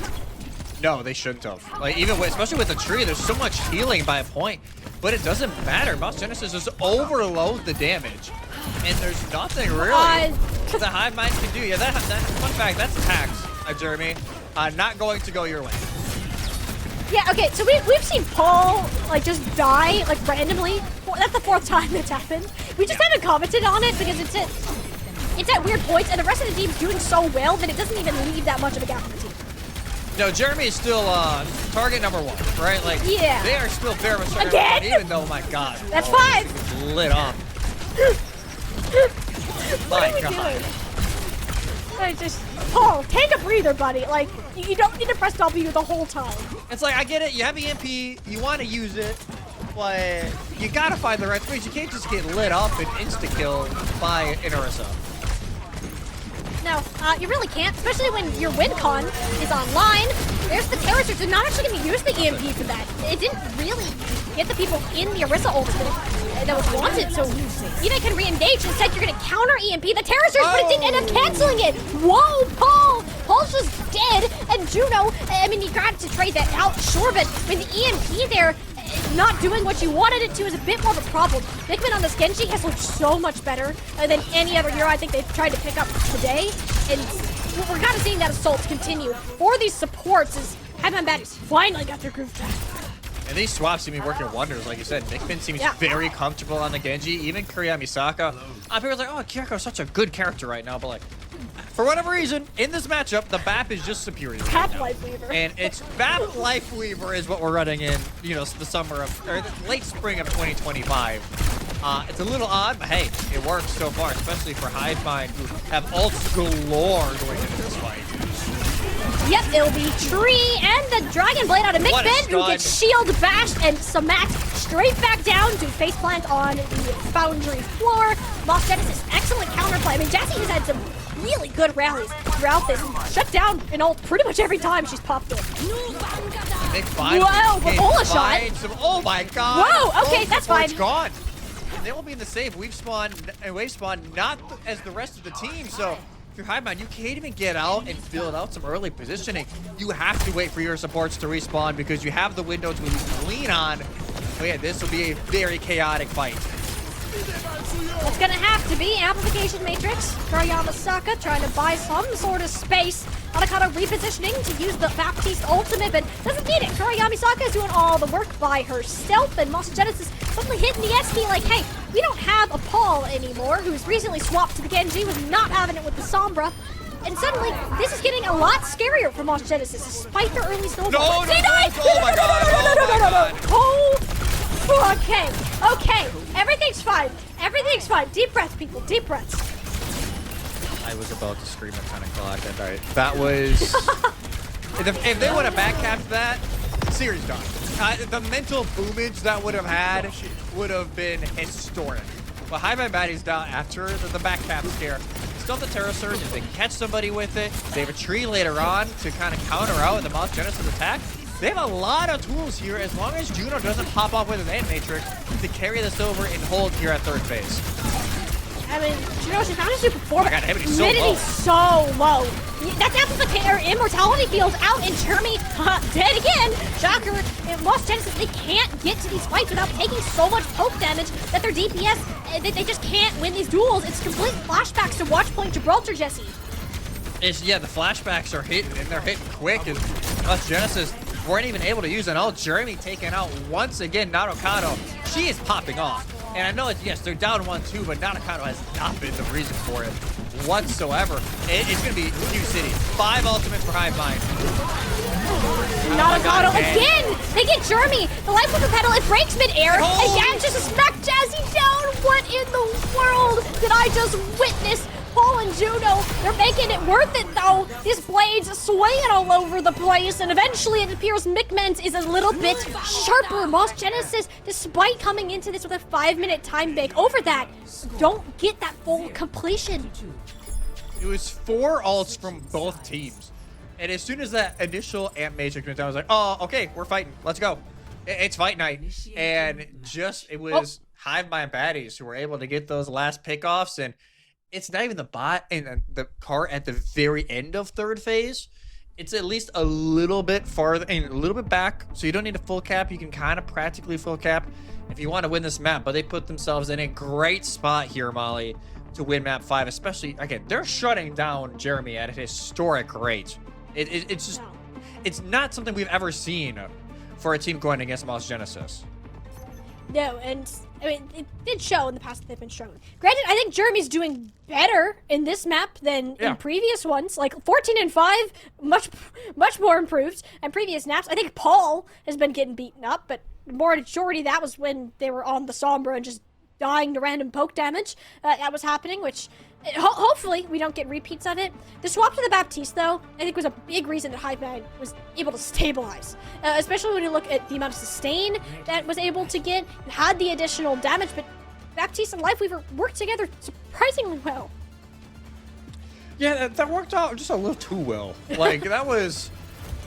No, they shouldn't have. Like, even with, especially with the tree, there's so much healing by a point, but it doesn't matter. Mouse Genesis just overloads the damage, and there's nothing really the Hive Mind can do. Yeah, that fun fact, that's tax, Jeremy. Not going to go your way. Yeah, okay, so we've seen Paul, like, just die, like, randomly. That's the 4th time that's happened. We just haven't commented on it because it's at weird points, and the rest of the team's doing so well that it doesn't even leave that much of a gap on the team. No, Jeremy is still target number 1, right? Like, Yeah. they are still very much target Again? number 1, even though, my God. That's this 5. thing is lit up. What My are we God. doing? I just, Paul, take a breather, buddy. Like, you don't need to press W the whole time. It's like, I get it, you have EMP, you want to use it, but you gotta find the right space. You can't just get lit up and insta-kill by an Orisa. No, you really can't, especially when your WinCon is online. There's the Terror Surge. They're not actually going to use the EMP for that. It didn't really get the people in the Orisa ult that was wanted, so Ina can re-engage. Instead, you're going to counter EMP the Terror Surge, but it didn't end up canceling it. Whoa, Paul! Paul's just dead, and Juno, I mean, you got to trade that out, sure, but with the EMP there, not doing what you wanted it to is a bit more of a problem. Pikmin on this Genji has looked so much better than any other hero I think they've tried to pick up today. And we're kind of seeing that assault continue. For these supports is Highbind Baddies finally got their groove back. And these swaps seem to be working wonders, like you said. Pikmin seems very comfortable on the Genji, even Kuriyami Saka. People are like, oh, Kyoko is such a good character right now, but like, for whatever reason, in this matchup, the BAP is just superior. BAP Lifeweaver. And it's BAP Lifeweaver is what we're running in, you know, the summer of, or the late spring of 2025. It's a little odd, but hey, it works so far, especially for Highbind, who have ults galore going into this fight. Yep, it'll be Tree and the Dragon Blade out of What a Mikbin, who stun. gets shield bashed and Samat straight back down to faceplant on the Foundry floor. Moss Genesis, excellent counterplay. I mean, Jessie has had some really good rallies throughout this. Shut down an ult pretty much every time she's popped in. They finally Whoa, can Ebola shot. find some, oh my God. Whoa, okay, Both that's before fine. It's gone. And they will be in the save. Wave spawn not as the rest of the team. So if you're Highbind, you can't even get out and build out some early positioning. You have to wait for your supports to respawn because you have the window to at least lean on. Oh yeah, this will be a very chaotic fight. It's gonna have to be Amplification Matrix. Kuriyama Saka trying to buy some sort of space. Hanakata repositioning to use the Baptiste ultimate, but doesn't need it. Kuriyama Saka is doing all the work by herself, and Moss Genesis suddenly hitting the SD like, hey, we don't have a Paul anymore, who's recently swapped to the Genji, was not having it with the Sombra. And suddenly, this is getting a lot scarier for Moss Genesis, despite their early snowball. No, He died! oh my God, Oh, okay, okay, everything's fine. Everything's fine. Deep breaths, people, deep breaths. I was about to scream at 10 o'clock that night. That was... if they would have backcapped that, series done. The mental boomage that would have had would have been historic. But Highbind Baddies down after the backcap scare. Still the Terror Surge, if they can catch somebody with it, they have a tree later on to kind of counter out the Moss Genesis attack. They have a lot of tools here as long as Juno doesn't pop off with an Ant Matrix to carry this over and hold here at third base. I mean, Juno, she found a super four, but God, Ebony's so Humidity's so low. That's Amplificator, Immortality Field out, and Jeremy dead again. Shocker, and Moss Genesis, they can't get to these fights without taking so much poke damage that their DPS, they just can't win these duels. It's complete flashbacks to Watchpoint Gibraltar, Jesse. Yeah, the flashbacks are hitting, and they're hitting quick, and Moss Genesis weren't even able to use an ult. Jeremy taken out once again. Narukado, she is popping off. And I know, yes, they're down 1-2, but Nanakado has not been the reason for it whatsoever. It's going to be Q City. 5 ultimates for Hive Mind. Nanakado again! They get Jeremy! The life with the pedal, it breaks mid-air, and Yan just smack Jazzy down! What in the world did I just witness? Paul and Juno, they're making it worth it though. These blades swaying all over the place, and eventually it appears Mickmans is a little bit sharper. Moss Genesis, despite coming into this with a 5-minute time bank, over that, don't get that full completion. It was 4 ults from both teams. And as soon as that initial Amp Matrix went down, I was like, oh, okay, we're fighting. Let's go. It's fight night. And it was Hive Mind baddies who were able to get those last pickoffs, and it's not even the bot and the cart at the very end of third phase. It's at least a little bit farther and a little bit back, so you don't need a full cap. You can kind of practically full cap if you want to win this map, but they put themselves in a great spot here, Molly, to win map 5, especially, again, they're shutting down Jeremy at a historic rate. It's just, it's not something we've ever seen for a team going against Moss Genesis. No, and I mean, it did show in the past that they've been shown. Granted, I think Jeremy's doing better in this map than in previous ones. Like 14 and 5, much more improved. And previous maps, I think Paul has been getting beaten up, but more majority that was when they were on the Sombra and just dying to random poke damage. That was happening, which hopefully we don't get repeats of it. The swap to the Baptiste, though, I think was a big reason that Hive Mind was able to stabilize. Especially when you look at the amount of sustain that was able to get and had the additional damage, but Baptiste and Lifeweaver worked together surprisingly well. Yeah, that worked out just a little too well. Like, that's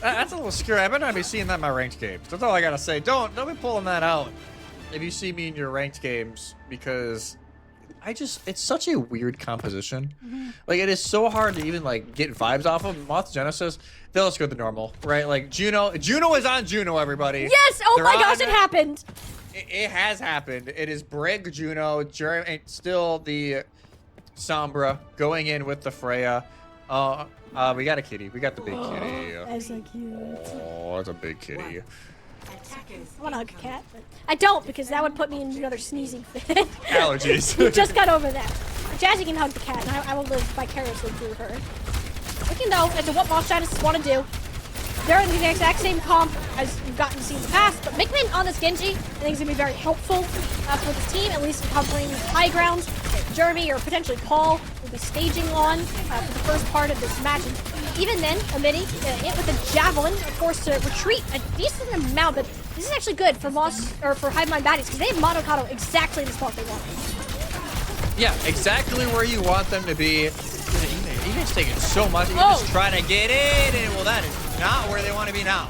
a little scary. I better not be seeing that in my ranked games. That's all I gotta say. Don't be pulling that out if you see me in your ranked games, because it's such a weird composition. Like, it is so hard to even like get vibes off of. Moth Genesis, they'll just go the normal, right? Like Juno is on Juno, everybody. Yes, oh my gosh, it happened. It has happened. It is Brig, Juno, Jeremy, and still the Sombra going in with the Freya. We got a kitty. We got the big kitty. That's so cute. Oh, that's a big kitty. I want to hug a cat, but I don't, because that would put me in another sneezing fit. Allergies. We just got over that. Jazzy can hug the cat, and I will live vicariously through her. Looking though into what Moss Genesis want to do. They're in the exact same comp as you've gotten to see in the past, but Mickman on this Genji, I think is going to be very helpful for this team, at least covering high ground. Jeremy or potentially Paul will be staging on for the first part of this match. And even then, Amity, it with a javelin, of course, to retreat a decent amount, but this is actually good for Moss, or for Hive Mind baddies, because they have Monokado exactly in the spot they want. Yeah, exactly where you want them to be. Eva's taking so much. He's just trying to get in, and well, that is not where they want to be now.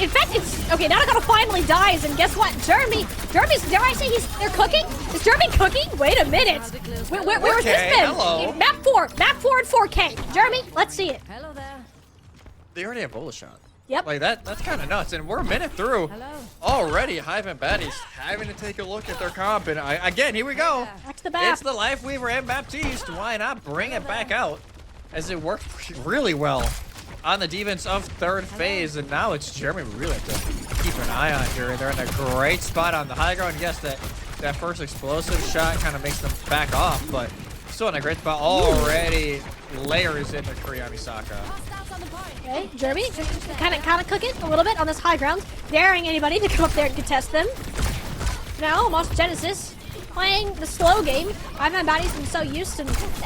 In fact, it's okay. Nanakado finally dies, and guess what? Jeremy's. Dare I say they're cooking? Is Jeremy cooking? Wait a minute. Where's this been? Hello. Map 4 and 4K. Jeremy, let's see it. Hello there. They already have bullet shot. Yep. Like that's kind of nuts, and we're a minute through. Already, Hive and Baddies having to take a look at their comp, and again, here we go. Back to the back. It's the Lifeweaver and Baptiste. Why not bring it back out? As it worked really well on the defense of third phase, and now it's Jeremy we really have to keep an eye on here. They're in a great spot on the high ground. Yes, that first explosive shot kind of makes them back off, but still in a great spot. Already layers into Kuriyamisaka. Okay, Jeremy kind of cooking a little bit on this high ground, daring anybody to come up there and contest them. Now, Moss Genesis playing the slow game. Hive Mind baddies been so used to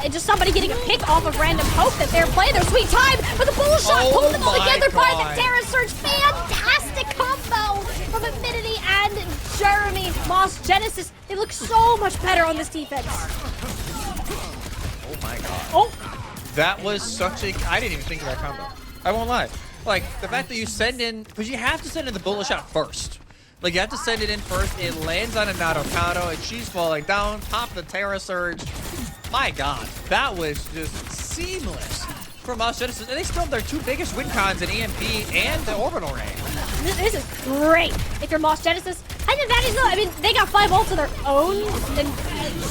just somebody getting a pick off of random poke that they're playing their sweet time, but the bull shot pulled them all together by the Terra Surge. Fantastic combo from Infinity and Jeremy. Moss Genesis, they look so much better on this defense. Oh my god. Oh, that was such a... I didn't even think of that combo. I won't lie. Like, the fact that you send in... Because you have to send in the bullet shot first. Like, you have to send it in first. It lands on a Nadokado, and she's falling down. Pop the Terra Surge. My god. That was just seamless from Moss Genesis. And they still have their 2 biggest win cons in EMP and the Orbital Ring. this is great. If you're Moss Genesis, I think that is though. I mean, they got 5 ults of their own, and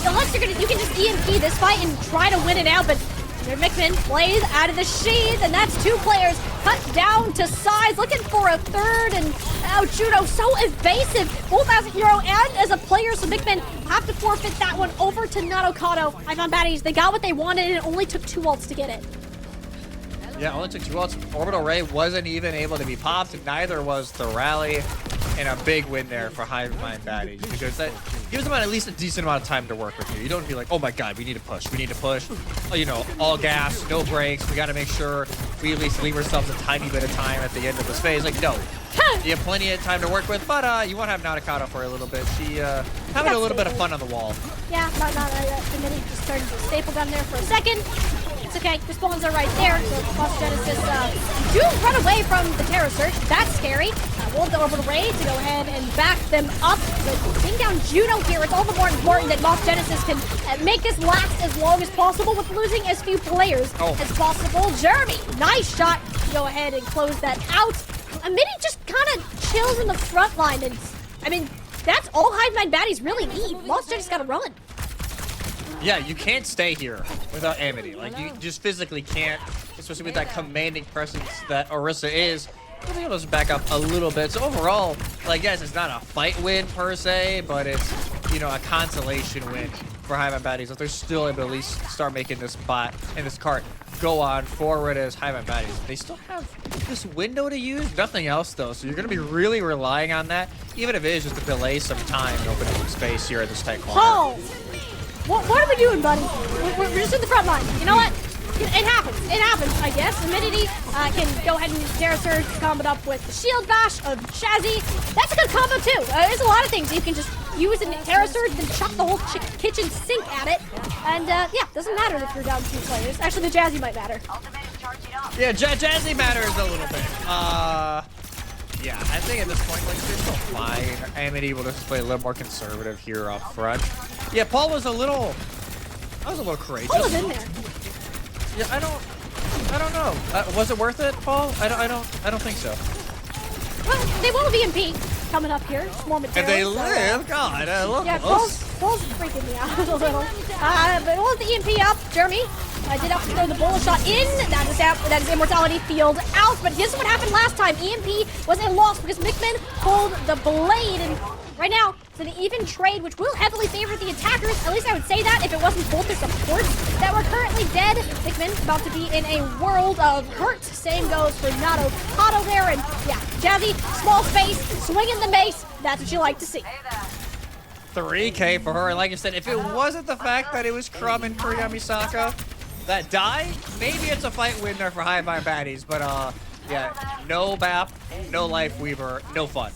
unless you can just EMP this fight and try to win it out, but McMinn plays out of the sheath, and that's 2 players cut down to size, looking for a third, and Juno so evasive, both as a hero and as a player, so McMinn have to forfeit that one over to Nadokado. Ivon Baddies, they got what they wanted, and it only took 2 ults to get it. Yeah, only took 2 ults. Orbital Ray wasn't even able to be popped, and neither was the rally. And a big win there for Hive Mind Baddies, because that gives them at least a decent amount of time to work with you. You don't be like, oh my god, we need to push. You know, all gas, no breaks. We got to make sure we at least leave ourselves a tiny bit of time at the end of this phase. Like, no, you have plenty of time to work with, but you want to have Nadokado for a little bit. She having a little bit of fun on the wall. Yeah, the mini just turned to staple gun there for a second. It's okay, the spawns are right there, so Lost Genesis do run away from the Terror Surge. That's scary. Wolves the Orbital Ray to go ahead and back them up. But taking down Juno here, it's all the more important that Lost Genesis can make this last as long as possible with losing as few players as possible. Jeremy, nice shot to go ahead and close that out. Mini just kind of chills in the front line, and I mean, that's all Hive Mind Baddies really need. Lost Genesis gotta run. Yeah, you can't stay here without Amity. Like, you just physically can't, especially with that commanding presence that Orisa is. You'll be able to just back up a little bit. So overall, like, guys, it's not a fight win per se, but it's, you know, a consolation win for Hive Mind Baddies. If they're still able to at least start making this bot and this cart go on forward as Hive Mind Baddies. They still have this window to use, nothing else though. So you're going to be really relying on that, even if it is just to delay some time and open some space here at this tight corner. Paul! What are we doing, buddy? We're just in the front line. You know what? It happens. It happens, I guess. Humidity can go ahead and Terror Surge, combo it up with the Shield Bash of Shazzy. That's a good combo, too. There's a lot of things you can just use in Terror Surge, then chuck the whole kitchen sink at it. And, yeah, doesn't matter if you're down 2 players. Actually, the Jazzy might matter. Yeah, Jazzy matters a little bit. Yeah, I think at this point, like, they're still fine. Amity will just play a little more conservative here up front. Yeah, Paul was a little courageous. Paul was in there. Yeah, I don't know. Was it worth it, Paul? I don't think so. Well, they will have EMP coming up here momentarily. If they so, live, God, look. yeah, Paul's freaking me out a little. But we'll have the EMP up. Jeremy did have to throw the bullet shot in. That is Immortality Field out. But this is what happened last time. EMP was a loss because McMinn pulled the blade. And right now, it's an even trade, which will heavily favor the attackers. At least I would say that if it wasn't both their supports that were currently dead. McMinn about to be in a world of hurt. Same goes for Nadokado there. And yeah, Jazzy, small space, swinging the mace. That's what you like to see. 3K for her. And like I said, if it wasn't the fact that it was Crumb and Kuriyamisaka that died, maybe it's a fight win there for Hive Mind Baddies. But yeah, no BAP, no Life Weaver, no fun.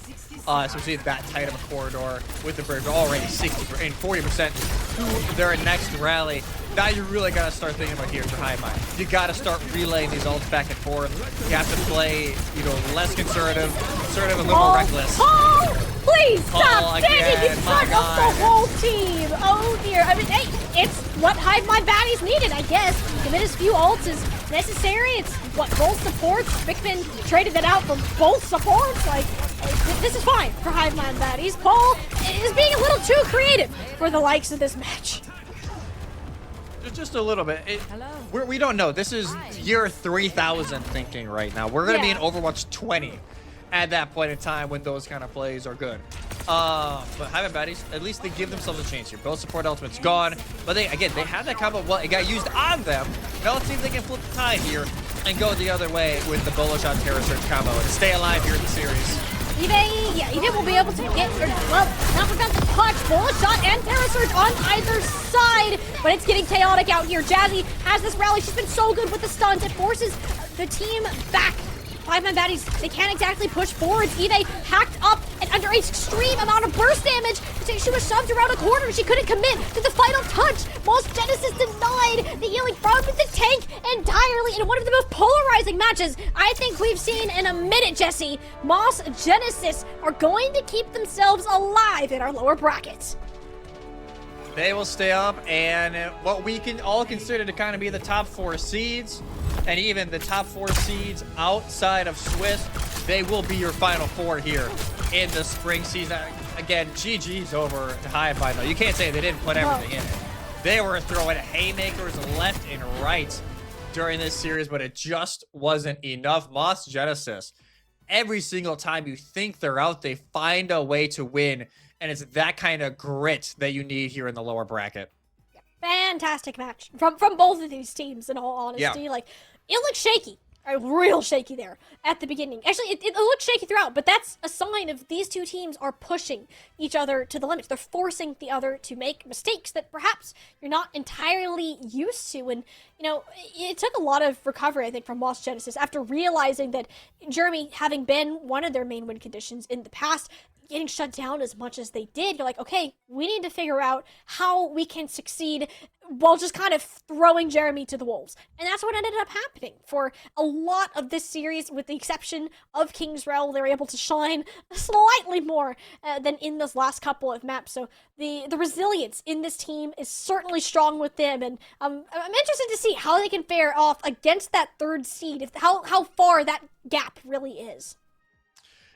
Especially that tight of a corridor with the bridge already 60% and 40% to their next rally. Now you really gotta start thinking about here for Hive Mind. You gotta start relaying these ults back and forth. You have to play, you know, less conservative, a little more reckless. Paul, please stop! Paul Dang it, again, you my fucked up God. the whole team! Oh dear, I mean, hey, it's what Hive Mind Baddies needed, I guess. Commit as few ults as necessary. It's what both supports. McMinn traded that out for both supports. Like, this is fine for Hive Mind Baddies. Paul is being a little too creative for the likes of this match. Just a little bit. We don't know. This is year 3000 thinking right now. We're going to be in Overwatch 20 at that point in time when those kind of plays are good. But Hive Mind Baddies, at least they give themselves a chance here. Both support ultimate's gone. But they had that combo. Well, it got used on them. Now let's see if they can flip the tide here and go the other way with the bullet shot Terror Surge combo and stay alive here in the series. Eve will be able to get, not prevent the touch, bullet shot, and Terror Surge on either side, but it's getting chaotic out here. Jazzy has this rally. She's been so good with the stuns. It forces the team back. Hive Mind Baddies, they can't exactly push forwards. Eve hacked up and under an extreme amount of burst damage. She was shoved around a corner. She couldn't commit to the final touch. Lost Genesis denied the healing from the tank entirely in one of the most polarizing matches I think we've seen in a minute, Jesse. Moss Genesis are going to keep themselves alive in our lower brackets. They will stay up, and what we can all consider to kind of be the top 4 seeds, and even the top 4 seeds outside of Swiss, they will be your final 4 here in the spring season. Again, GG's over to Hive Mind, though. You can't say they didn't put everything in it. They were throwing haymakers left and right during this series, but it just wasn't enough. Moss Genesis, every single time you think they're out, they find a way to win. And it's that kind of grit that you need here in the lower bracket. Fantastic match from both of these teams, in all honesty. Like, it looked shaky. Real shaky there at the beginning. Actually, it looked shaky throughout, but that's a sign of these two teams are pushing each other to the limits. They're forcing the other to make mistakes that perhaps you're not entirely used to. And, you know, it took a lot of recovery, I think, from Moss Genesis after realizing that Jeremy, having been one of their main win conditions in the past, getting shut down as much as they did, you're like, okay, we need to figure out how we can succeed while just kind of throwing Jeremy to the wolves. And that's what ended up happening for a lot of this series, with the exception of King's Row. They were able to shine slightly more than in those last couple of maps. So the resilience in this team is certainly strong with them, and I'm interested to see how they can fare off against that third seed, how far that gap really is.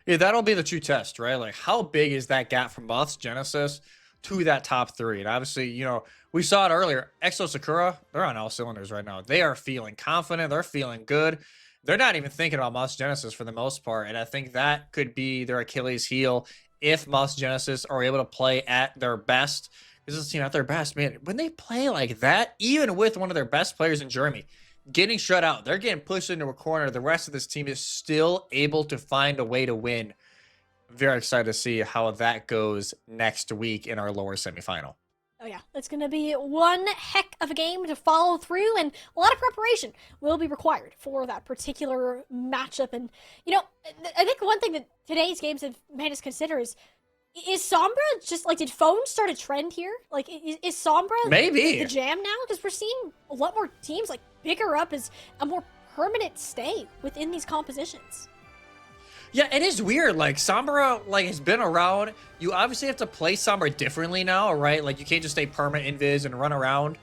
Yeah, that'll be the true test, right? Like, how big is that gap from Moss Genesis to that top three? And obviously, you know, we saw it earlier. Exo Sakura, they're on all cylinders right now. They are feeling confident. They're feeling good. They're not even thinking about Moss Genesis for the most part. And I think that could be their Achilles heel if Moss Genesis are able to play at their best. Because this team at their best, man, when they play like that, even with one of their best players in Jeremy getting shut out, they're getting pushed into a corner, the rest of this team is still able to find a way to win. Very excited to see how that goes next week in our lower semifinal. Oh yeah, it's going to be one heck of a game to follow through, and a lot of preparation will be required for that particular matchup. And, you know, I think one thing that today's games have made us consider is Sombra just, like, did Phone start a trend here? Like, is Sombra maybe the jam now? Because we're seeing a lot more teams, like, pick her up as a more permanent stay within these compositions. Yeah, it is weird. Like, Sombra, like, has been around. You obviously have to play Sombra differently now, right? Like, you can't just stay permanent invis and run around.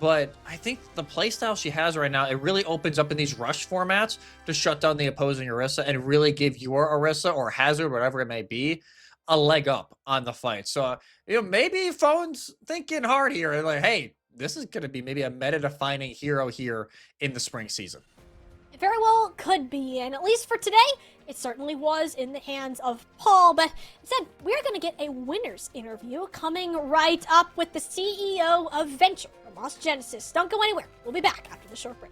But I think the playstyle she has right now, it really opens up in these rush formats to shut down the opposing Orisa and really give your Orisa or Hazard, whatever it may be, a leg up on the fight. So, you know, maybe Phone's thinking hard here and like, hey, this is going to be maybe a meta-defining hero here in the spring season. It very well could be, and at least for today, it certainly was in the hands of Paul. But instead, we're going to get a winner's interview coming right up with the CEO of Venture from Moss Genesis. Don't go anywhere. We'll be back after the short break.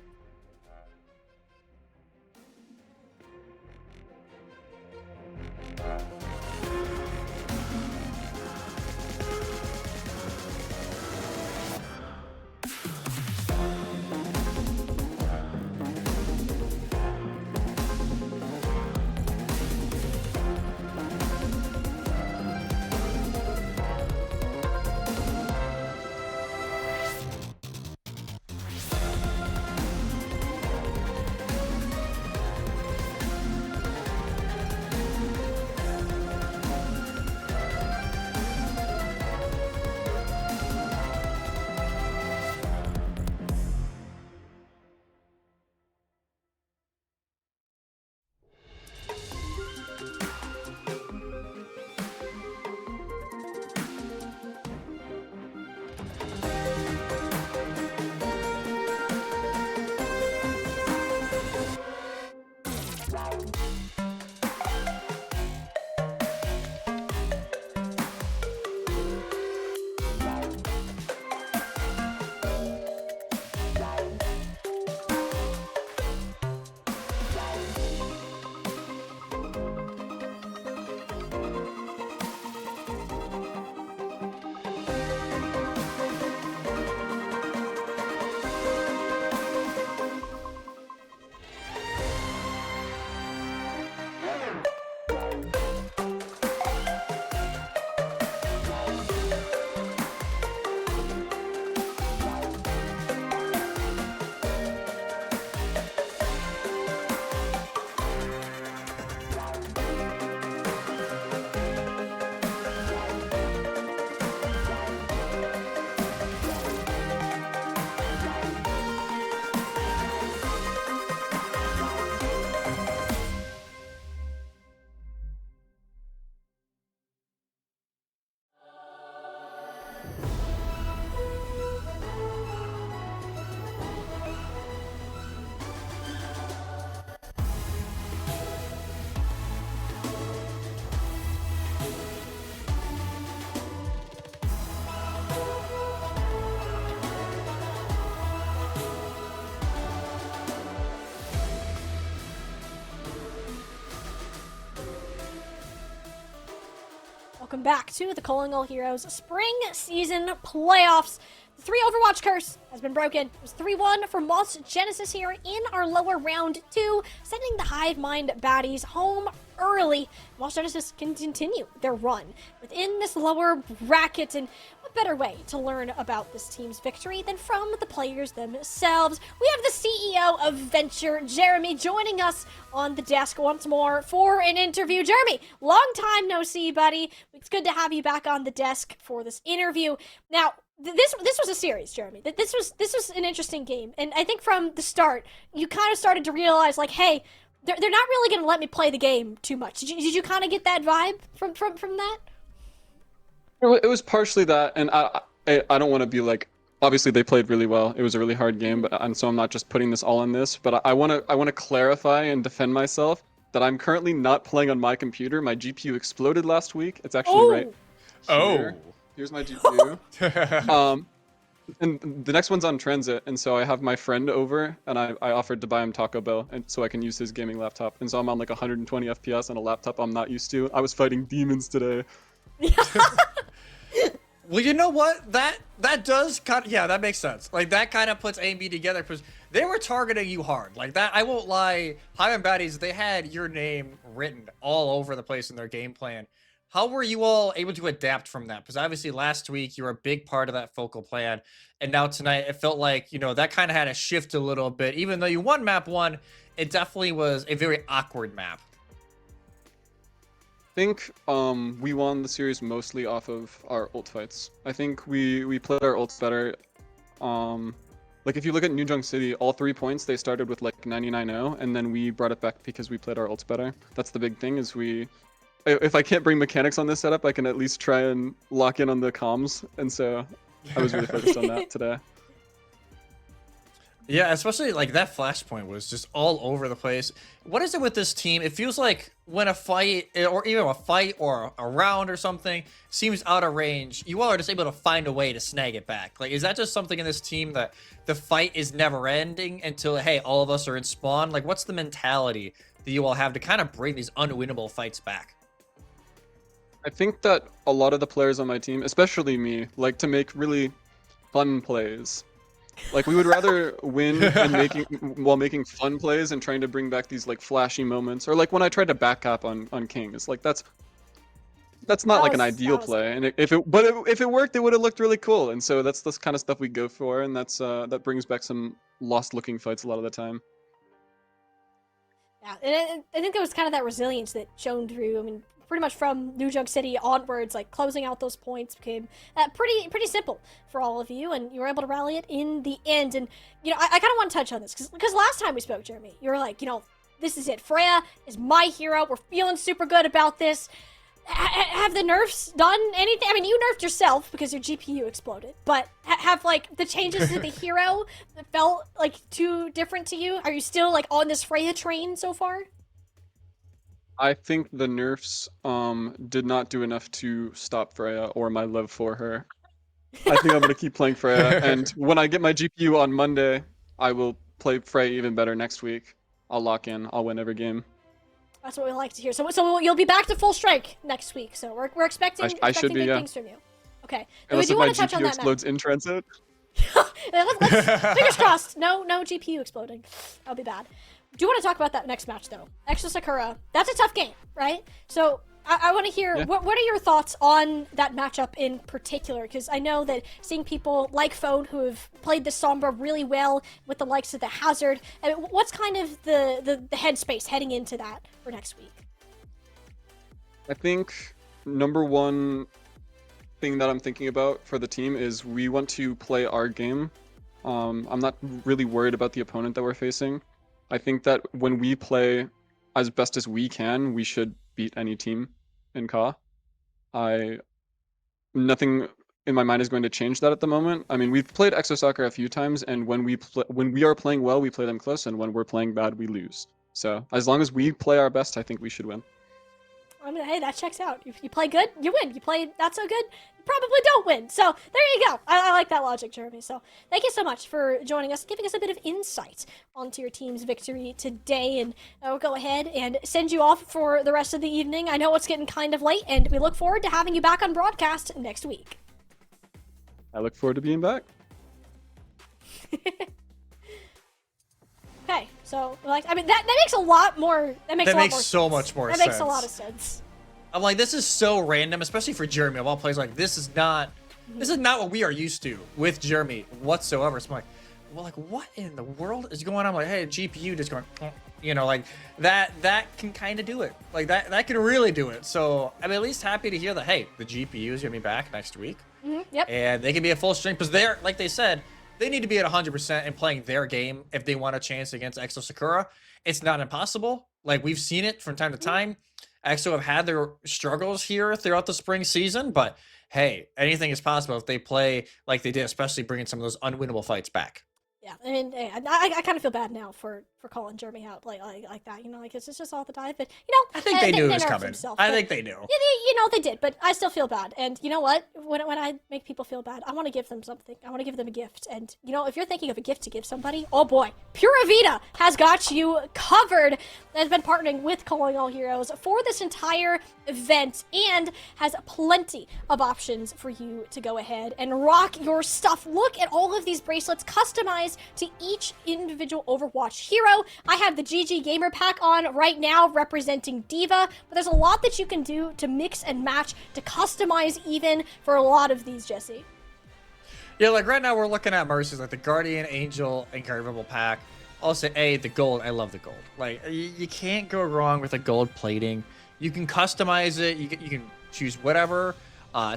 welcome back to the Calling All Heroes Spring Season Playoffs. The 3 Overwatch curse has been broken. It was 3-1 for Moss Genesis here in our lower round 2, sending the Hive Mind baddies home early. Moss Genesis can continue their run within this lower bracket, and what better way to learn about this team's victory than from the players themselves. We have the CEO of Venture, Jeremy, joining us on the desk once more for an interview. Jeremy, long time no see, buddy. It's good to have you back on the desk for this interview. Now, this was a series, Jeremy. This was an interesting game, and I think from the start you kind of started to realize, like, hey, they're not really going to let me play the game too much. Did you kind of get that vibe from that? It was partially that, and I don't want to be like, obviously they played really well. It was a really hard game, and so I'm not just putting this all on this, but I want to clarify and defend myself that I'm currently not playing on my computer. My GPU exploded last week. It's actually right here. Here's my GPU. And the next one's on transit, and so I have my friend over, and I offered to buy him Taco Bell, and so I can use his gaming laptop. And so I'm on like 120 FPS on a laptop I'm not used to. I was fighting demons today. Well, you know what? That does kind of, yeah, that makes sense. Like, that kind of puts A and B together, because they were targeting you hard. Like, that, I won't lie, Hive Mind baddies, they had your name written all over the place in their game plan. How were you all able to adapt from that? Because obviously last week you were a big part of that focal plan, and now tonight it felt like, you know, that kind of had to shift a little bit. Even though you won map 1, it definitely was a very awkward map. I think we won the series mostly off of our ult fights. I think we played our ults better. Like, if you look at New Junk City, all 3 points they started with like 99-0, and then we brought it back because we played our ults better. That's the big thing, is if I can't bring mechanics on this setup, I can at least try and lock in on the comms, and so I was really focused on that today. Yeah, especially like that flashpoint was just all over the place. What is it with this team? It feels like when a fight, or even a fight or a round or something, seems out of range, you all are just able to find a way to snag it back. Like, is that just something in this team that the fight is never ending until, hey, all of us are in spawn? Like, what's the mentality that you all have to kind of bring these unwinnable fights back? I think that a lot of the players on my team, especially me, like to make really fun plays. Like, we would rather win while making fun plays and trying to bring back these like flashy moments. Or like when I tried to back up on King, it's like that's not like an ideal play. And if it worked, it would have looked really cool. And so that's the kind of stuff we go for, and that's that brings back some lost looking fights a lot of the time. Yeah, and I think there was kind of that resilience that shone through. I mean, pretty much from New Junk City onwards, like closing out those points became pretty simple for all of you, and you were able to rally it in the end. And, you know, I kind of want to touch on this because last time we spoke, Jeremy, you were like, you know, this is it. Freya is my hero. We're feeling super good about this. Have the nerfs done anything? I mean, you nerfed yourself because your GPU exploded, but have like the changes to the hero felt like too different to you? Are you still like on this Freya train so far? I think the nerfs did not do enough to stop Freya or my love for her. I think I'm going to keep playing Freya, and when I get my GPU on Monday, I will play Freya even better next week. I'll lock in. I'll win every game. That's what we like to hear. So you'll be back to full strike next week. So we're expecting, I should be, big yeah. things from you. Okay. Unless we do if my want to touch on GPU that explodes in transit. Fingers crossed. No GPU exploding. That'll be bad. Do you want to talk about that next match, though? Extra Sakura. That's a tough game, right? So I want to hear, what are your thoughts on that matchup in particular? Because I know that seeing people like Phone who have played the Sombra really well with the likes of the Hazard, I mean, what's kind of the headspace heading into that for next week? I think number one thing that I'm thinking about for the team is we want to play our game. I'm not really worried about the opponent that we're facing. I think that when we play as best as we can, we should beat any team in KAW. Nothing in my mind is going to change that at the moment. I mean, we've played Exo Soccer a few times, and when we are playing well, we play them close, and when we're playing bad, we lose. So as long as we play our best, I think we should win. I mean, hey, that checks out. If you play good, you win. You play not so good, you probably don't win. So there you go. I like that logic, Jeremy. So thank you so much for joining us, giving us a bit of insight onto your team's victory today. And I'll go ahead and send you off for the rest of the evening. I know it's getting kind of late, and we look forward to having you back on broadcast next week. I look forward to being back. Okay, so like, I mean, that makes a lot more. That makes That a lot makes more so sense. much more That sense. makes a lot of sense. I'm like, this is so random, especially for Jeremy of all places. Like, this is not what we are used to with Jeremy whatsoever. So I'm like, well, like, what in the world is going on? I'm like, hey, GPU just going, like that can kind of do it. Like that can really do it. So I'm at least happy to hear that. Hey, the GPU is gonna be back next week, Yep. and they can be at full strength because they're, like they said, they need to be at 100% and playing their game if they want a chance against EXO Sakura. It's not impossible. Like, we've seen it from time to time. EXO have had their struggles here throughout the spring season, but hey, anything is possible if they play like they did, especially bringing some of those unwinnable fights back. Yeah, I mean, I kind of feel bad now for calling Jeremy out like that. Like it's just all the time. But I think they knew it was nerfed coming. himself, I but- think they knew. Yeah, they did, but I still feel bad. And you know what? When I make people feel bad, I want to give them something. I want to give them a gift. And if you're thinking of a gift to give somebody, oh boy, Pura Vida has got you covered. Has been partnering with Calling All Heroes for this entire event and has plenty of options for you to go ahead and rock your stuff. Look at all of these bracelets customized to each individual Overwatch hero. I have the GG Gamer pack on right now representing Diva, but there's a lot that you can do to mix and match, to customize even for a lot of these, Jesse. Yeah, like right now we're looking at Mercy's, like the Guardian Angel engravable pack. Also, the gold. I love the gold. Like, you can't go wrong with a gold plating. You can customize it. You can choose whatever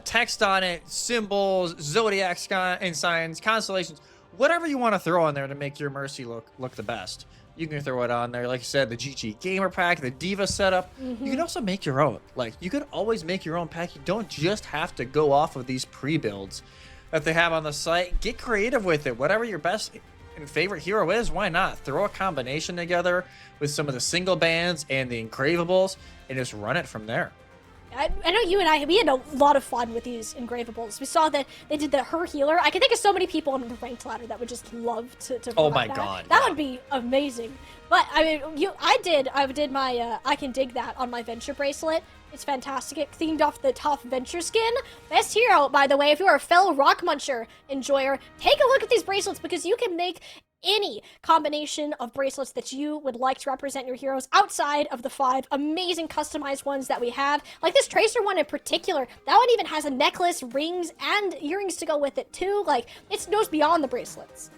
text on it, symbols, zodiac signs, constellations, whatever you want to throw on there to make your Mercy look the best. You can throw it on there. Like you said, the GG Gamer pack, the Diva setup. You can also make your own. Like, you can always make your own pack. You don't just have to go off of these pre-builds that they have on the site. Get creative with it. Whatever your best and favorite hero is, why not? Throw a combination together with some of the single bands and the engravables and just run it from there. I know you and we had a lot of fun with these engravables. We saw that they did the Her Healer. I can think of so many people on the ranked ladder that would just love to Oh rock my that. God, That yeah. would be amazing. But I mean, I did my I Can Dig That on my Venture bracelet. It's fantastic. It themed off the top Venture skin. Best hero, by the way, if you are a fellow Rock Muncher enjoyer, take a look at these bracelets because you can make any combination of bracelets that you would like to represent your heroes outside of the 5 amazing customized ones that we have. Like this Tracer one in particular, that one even has a necklace, rings, and earrings to go with it too. Like, it goes beyond the bracelets.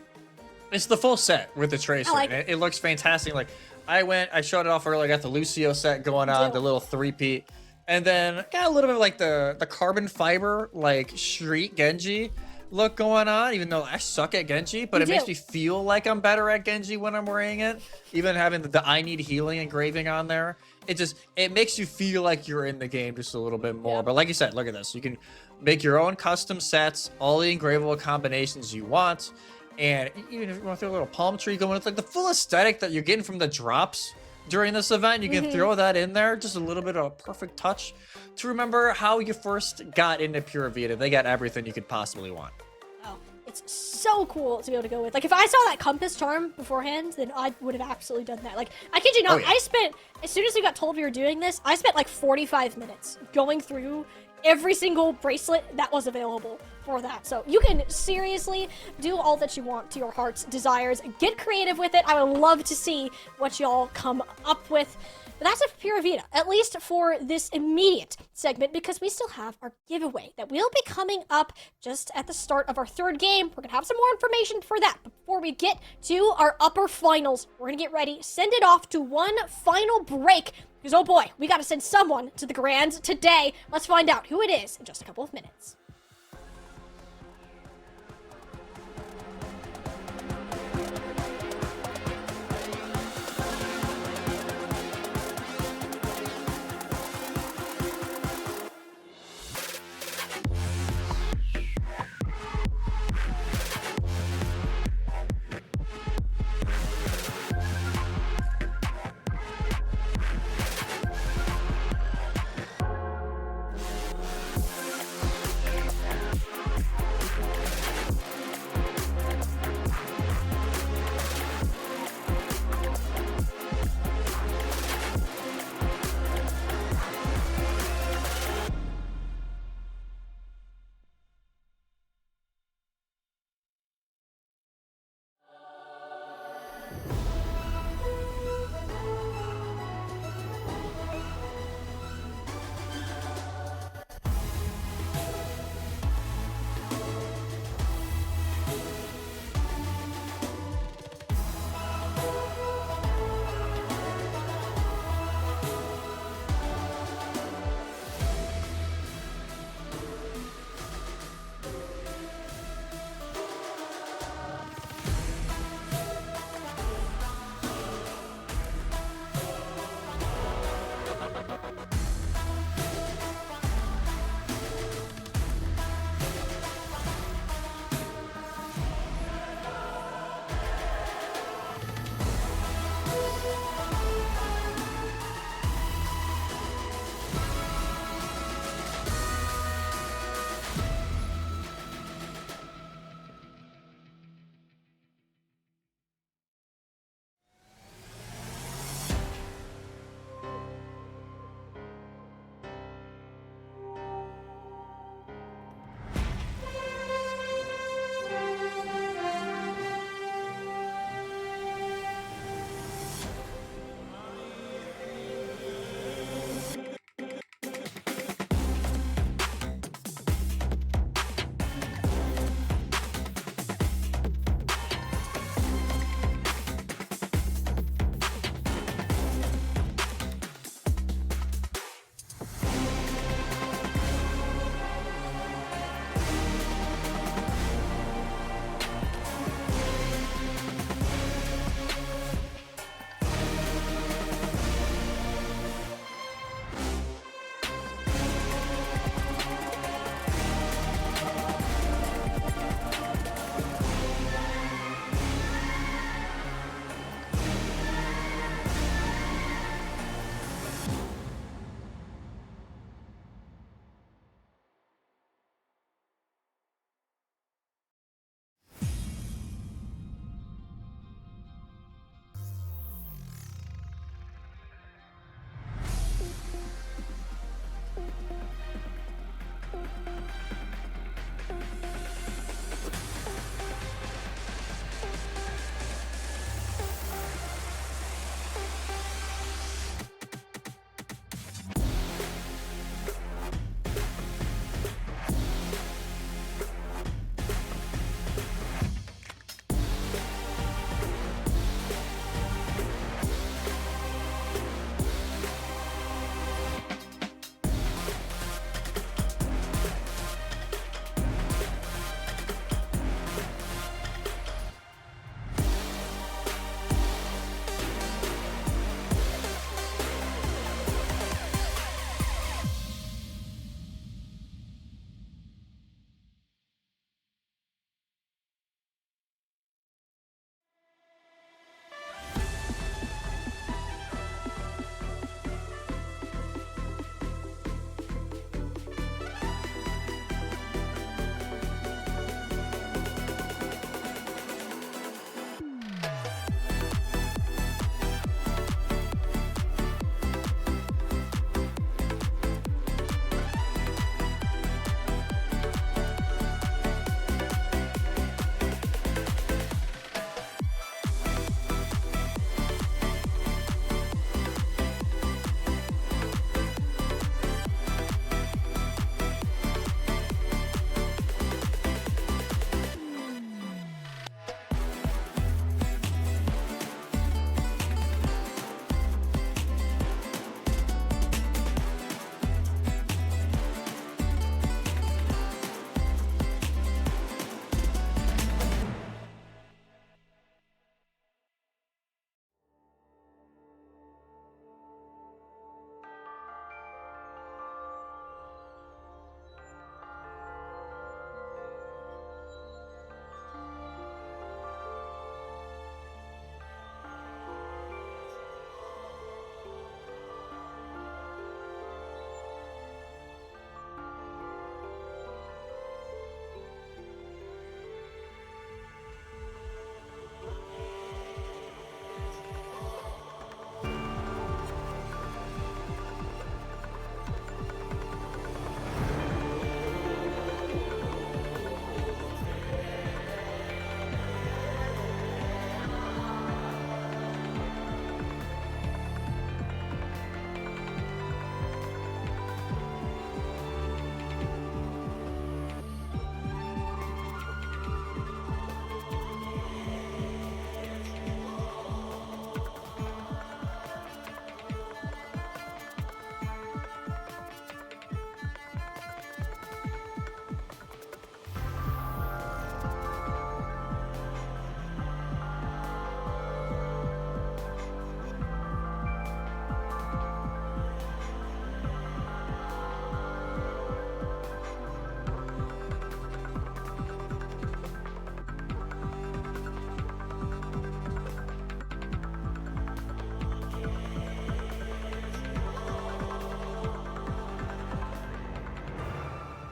It's the full set with the Tracer. I like and it looks fantastic. Like, I showed it off earlier. I got the Lucio set going on, do. the little three-peat. And then got a little bit of like the carbon fiber, like Street Genji look going on, even though I suck at Genji, but You it makes do. me feel like I'm better at Genji when I'm wearing it. Even having the I Need Healing engraving on there, it makes you feel like you're in the game just a little bit more. Yeah. But like you said, look at this. You can make your own custom sets, all the engravable combinations you want. And even if you want to throw a little palm tree going, it's like the full aesthetic that you're getting from the drops during this event. You can throw that in there, just a little bit of a perfect touch to remember how you first got into Pura Vida. They got everything you could possibly want. Oh, it's so cool to be able to go with. Like, if I saw that Compass Charm beforehand, then I would have absolutely done that. Like, I kid you not, Oh, yeah. I spent, as soon as we got told we were doing this, I spent like 45 minutes going through every single bracelet that was available for that. So you can seriously do all that you want to your heart's desires. Get creative with it. I would love to see what y'all come up with. But that's it for Pura Vida, at least for this immediate segment, because we still have our giveaway that will be coming up just at the start of our third game. We're going to have some more information for that. But before we get to our upper finals, we're going to get ready, send it off to one final break, because oh boy, we got to send someone to the Grand today. Let's find out who it is in just a couple of minutes.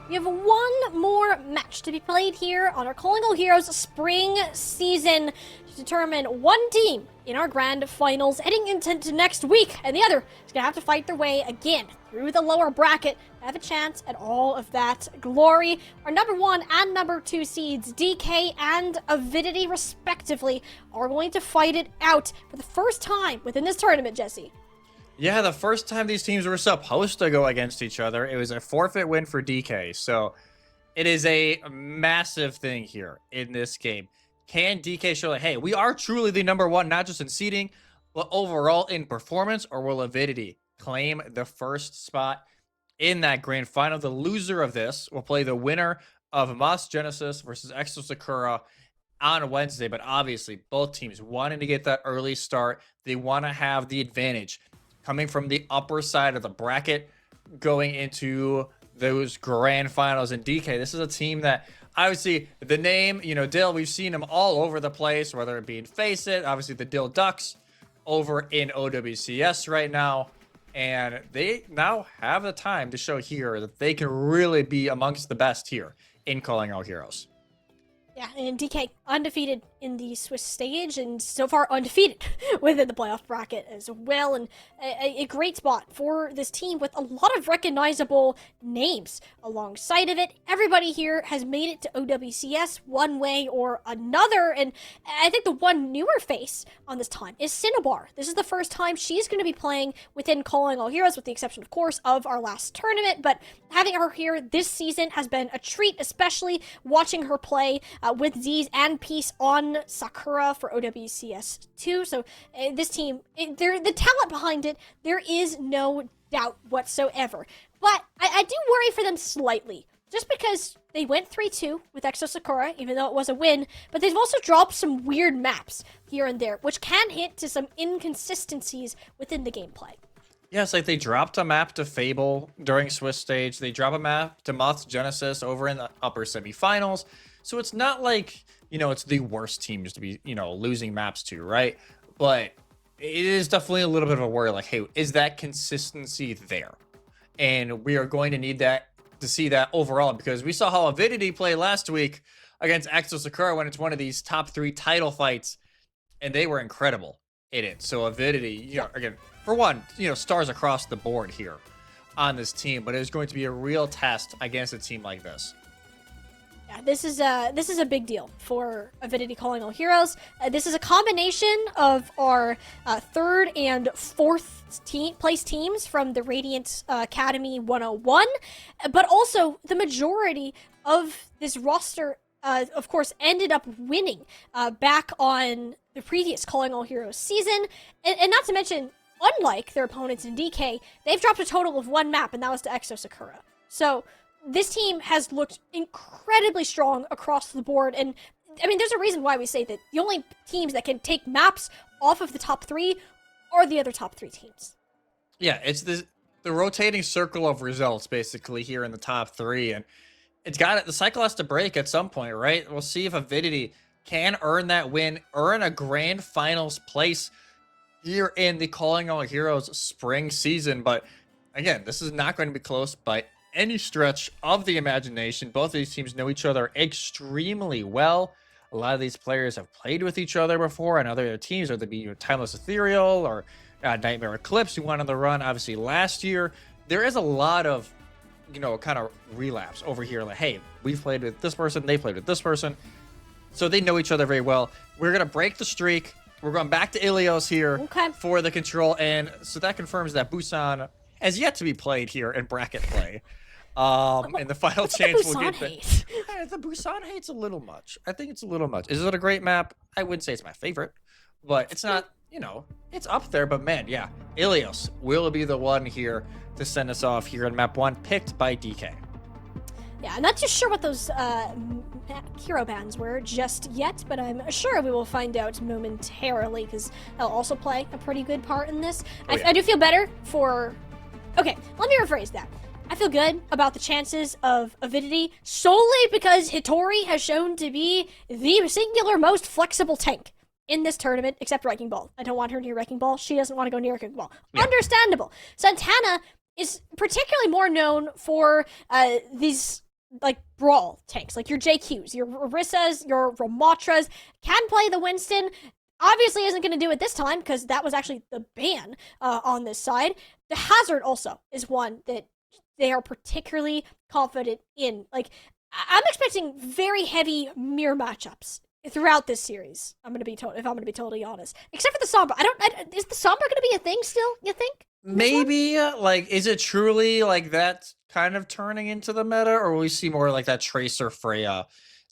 we have one more match to be played here on our Calling All Heroes spring season to determine one team in our grand finals heading into next week, and the other is going to have to fight their way again through the lower bracket to have a chance at all of that glory. Our number 1 and number 2 seeds, DK and Avidity respectively, are going to fight it out for the first time within this tournament, Jesse. Yeah, the first time these teams were supposed to go against each other, it was a forfeit win for DK. So it is a massive thing here in this game. Can DK show that, hey, we are truly the number 1, not just in seeding, but overall in performance, or will Avidity claim the first spot in that grand final? The loser of this will play the winner of Moss Genesis versus Exo Sakura on Wednesday. But obviously, both teams wanting to get that early start. They want to have the advantage coming from the upper side of the bracket going into those grand finals. And DK, this is a team that obviously the name, Dill, we've seen them all over the place, whether it be in Face It, obviously the Dill Ducks over in OWCS right now. And they now have the time to show here that they can really be amongst the best here in Calling All Heroes. Yeah, and DK undefeated in the Swiss stage, and so far undefeated within the playoff bracket as well, and a great spot for this team with a lot of recognizable names alongside of it. Everybody here has made it to OWCS one way or another, and I think the one newer face on this time is Cinnabar. This is the first time she's going to be playing within Calling All Heroes, with the exception, of course, of our last tournament, but having her here this season has been a treat, especially watching her play with Z's and Peace on Sakura for OWCS 2. So this team, the talent behind it, there is no doubt whatsoever. But I do worry for them slightly, just because they went 3-2 with Exo Sakura, even though it was a win, but they've also dropped some weird maps here and there, which can hint to some inconsistencies within the gameplay. Yes, like they dropped a map to Fable during Swiss stage. They drop a map to Moth's Genesis over in the upper semifinals. So it's not like, it's the worst teams to be, losing maps to, right? But it is definitely a little bit of a worry, like, hey, is that consistency there? And we are going to need that to see that overall, because we saw how Avidity played last week against Exo Sakura when it's one of these top 3 title fights, and they were incredible in it. So Avidity, again, for one, stars across the board here on this team, but it is going to be a real test against a team like this. Yeah, this is a big deal for Avidity Calling All Heroes. This is a combination of our 3rd and 4th place teams from the Radiant Academy 101, but also the majority of this roster, of course, ended up winning back on the previous Calling All Heroes season, and not to mention, unlike their opponents in DK, they've dropped a total of 1 map, and that was to Exo Sakura. So this team has looked incredibly strong across the board, and I mean, there's a reason why we say that the only teams that can take maps off of the top 3 are the other top 3 teams. Yeah, it's the rotating circle of results basically here in the top 3, and the cycle has to break at some point, right? We'll see if Avidity can earn that win, earn a grand finals place here in the Calling All Heroes spring season. But again, this is not going to be close by any stretch of the imagination. Both of these teams know each other extremely well. A lot of these players have played with each other before, and other teams, whether it be Timeless Ethereal or Nightmare Eclipse, who went on the run obviously last year. There is a lot of, kind of relapse over here. Like, hey, we've played with this person, they played with this person. So they know each other very well. We're going to break the streak. We're going back to Ilios here for the control. And so that confirms that Busan has yet to be played here in bracket play. And the final chance we'll get the Busan hate's a little much. I think it's a little much. Is it a great map? I wouldn't say it's my favorite, but it's not, it's up there. But man, yeah, Ilios will be the one here to send us off here in map 1, picked by DK. Yeah, I'm not too sure what those hero bans were just yet, but I'm sure we will find out momentarily, because they'll also play a pretty good part in this. I do feel better for... Okay, let me rephrase that. I feel good about the chances of Avidity solely because Hitori has shown to be the singular most flexible tank in this tournament, except Wrecking Ball. I don't want her near Wrecking Ball. She doesn't want to go near Wrecking Ball. Yeah. Understandable. Santana is particularly more known for these like brawl tanks, like your JQs, your Orissas, your Ramatras, can play the Winston. Obviously isn't going to do it this time because that was actually the ban on this side. The Hazard also is one that they are particularly confident in. Like, I'm expecting very heavy mirror matchups throughout this series. If I'm going to be totally honest, except for the Sombra. Is the Sombra going to be a thing still? You think? Maybe, like, is it truly like that kind of turning into the meta, or will we see more like that Tracer Freya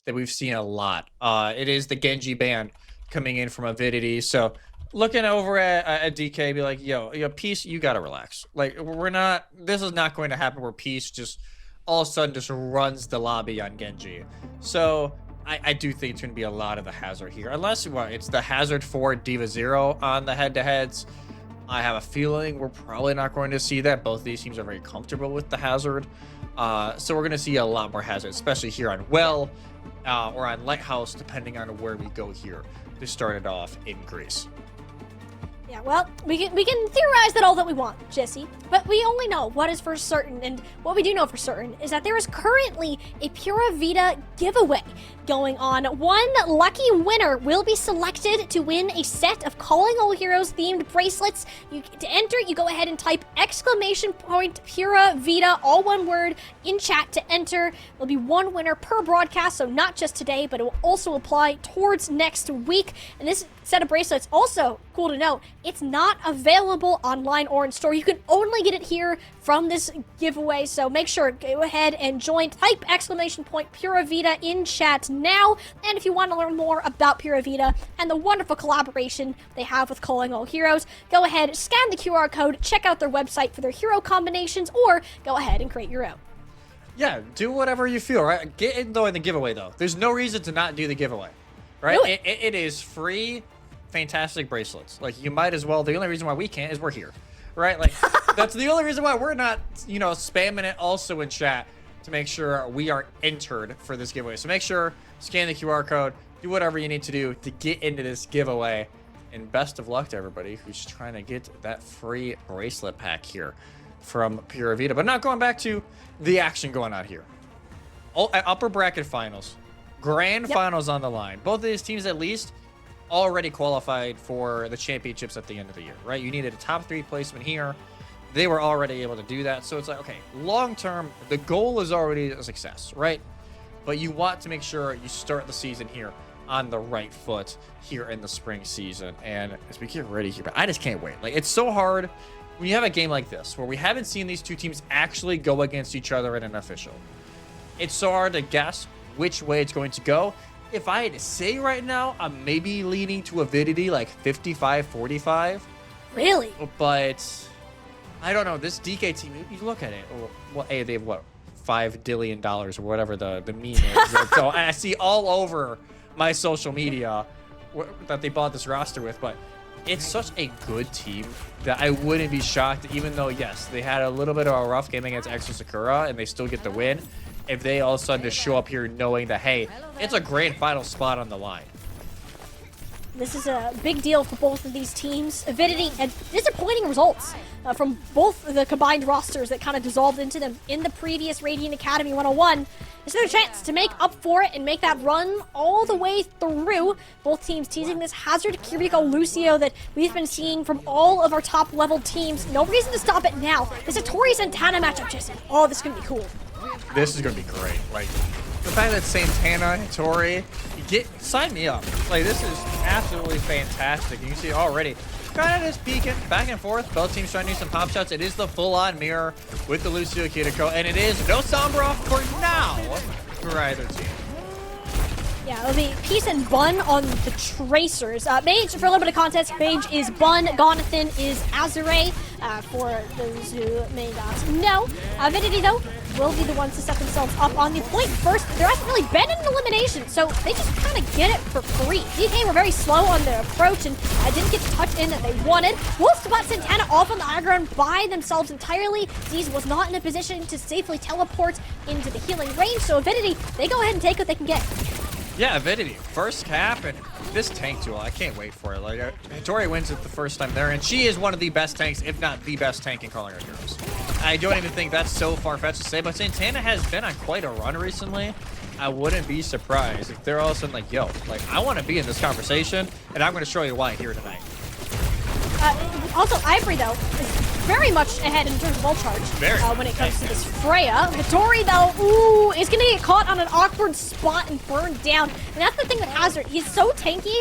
that we've seen a lot? It is the Genji ban coming in from Avidity, so looking over at DK, be like, yo, Peace, you gotta relax. Like, this is not going to happen where Peace just all of a sudden just runs the lobby on Genji. So I do think it's going to be a lot of the Hazard here, unless it's the Hazard for D.Va Zero on the head-to-heads. I have a feeling we're probably not going to see that. Both of these teams are very comfortable with the Hazard. So we're going to see a lot more Hazard, especially here on Well or on Lighthouse, depending on where we go here to start it off in Greece. Yeah, well, we can theorize that all that we want, Jesse, but we only know what is for certain, and what we do know for certain is that there is currently a Pura Vida giveaway going on. One lucky winner will be selected to win a set of Calling All Heroes themed bracelets. To enter, you go ahead and type !Pura Vida, all one word, in chat to enter. There'll be one winner per broadcast, so not just today, but it will also apply towards next week. And this set of bracelets, also cool to note, it's not available online or in store. You can only get it here from this giveaway, so make sure, go ahead and join. Type !Pura Vida in chat now. And if you want to learn more about Pura Vida and the wonderful collaboration they have with Calling All Heroes, go ahead, scan the QR code, check out their website for their hero combinations, or go ahead and create your own. Yeah, do whatever you feel, right? Get in the giveaway, though. There's no reason to not do the giveaway, right? Do it. It is free, fantastic bracelets. Like, you might as well. The only reason why we can't is we're here, right? Like, that's the only reason why we're not, spamming it also in chat to make sure we are entered for this giveaway. So make sure, scan the QR code, do whatever you need to do to get into this giveaway. And best of luck to everybody who's trying to get that free bracelet pack here from Pura Vida. But not going back to the action going on here. Upper bracket finals, grand finals on the line. Both of these teams at least already qualified for the championships at the end of the year, right? You needed a top 3 placement here. They were already able to do that. So it's like, okay, long term, the goal is already a success, right? But you want to make sure you start the season here on the right foot here in the spring season. And as we get ready here, I just can't wait. Like, it's so hard when you have a game like this where we haven't seen these two teams actually go against each other in an official. It's so hard to guess which way it's going to go. If I had to say right now, I'm maybe leaning to Avidity, like 55-45. Really? But I don't know. This DK team, you look at it. Well, hey, they have what, $5 billion or whatever the meme is. So I see all over my social media that they bought this roster with, but it's such a good team that I wouldn't be shocked, even though, yes, they had a little bit of a rough game against Extra Sakura and they still get the win, if they all of a sudden just show up here knowing that, hey, it's a grand final spot on the line. This is a big deal for both of these teams. Avidity had disappointing results from both the combined rosters that kind of dissolved into them in the previous Radiant Academy 101. This is their chance to make up for it and make that run all the way through. Both teams teasing this Hazard, Kiriko, Lucio that we've been seeing from all of our top level teams. No reason to stop it now. This Tori Santana matchup, Jesse. Oh, this is going to be cool. This is going to be great. Like, the fact that Santana and Tori, sign me up. Like, this is absolutely fantastic. You can see already, kind of just peeking back and forth. Both teams trying to do some pop shots. It is the full-on mirror with the Lucio Kiriko, and it is no Sombra for now for either team. Yeah, it'll be Peace and Bun on the Tracers. Mage, for a little bit of context, Mage is Bun, Gonathan is Azure, for those who may not know. Avidity, though, will be the ones to set themselves up on the point first. There hasn't really been an elimination, so they just kind of get it for free. DK were very slow on their approach and didn't get the touch in that they wanted. Wolf spot Santana off on the high ground by themselves entirely. Z's was not in a position to safely teleport into the healing range, so Avidity, they go ahead and take what they can get. Yeah, Avidity, first cap, and this tank duel, I can't wait for it. Like, Hattori wins it the first time there, and she is one of the best tanks, if not the best tank in Calling Card Heroes. I don't even think that's so far-fetched to say, but Santana has been on quite a run recently. I wouldn't be surprised if they're all of a sudden like, yo, like, I want to be in this conversation, and I'm going to show you why here tonight. Also, Ivory, though, is very much ahead in terms of ult charge when it comes to this Freya. Hattori, though, ooh, is going to get caught on an awkward spot and burned down. And that's the thing with Hazard. He's so tanky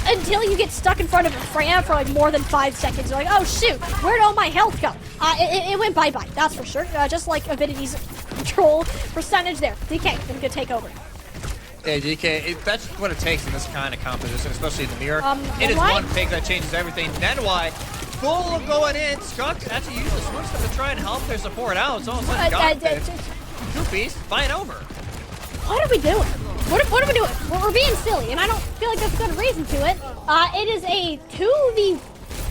until you get stuck in front of a Freya for like more than 5 seconds. You're like, oh, shoot, where'd all my health go? It went bye-bye, that's for sure. Just like Avidity's control percentage there. DK, gonna take over. Yeah, DK, that's what it takes in this kind of composition, especially in the mirror. It is Nenwai? one pick that changes everything. Nenwai, full of going in. Skunk actually used the switch to try and help their support out. It's all of a sudden Goofies, fight over. What are we doing? What are we doing? We're being silly, and I don't feel like there's a good reason to it. It is a 2v...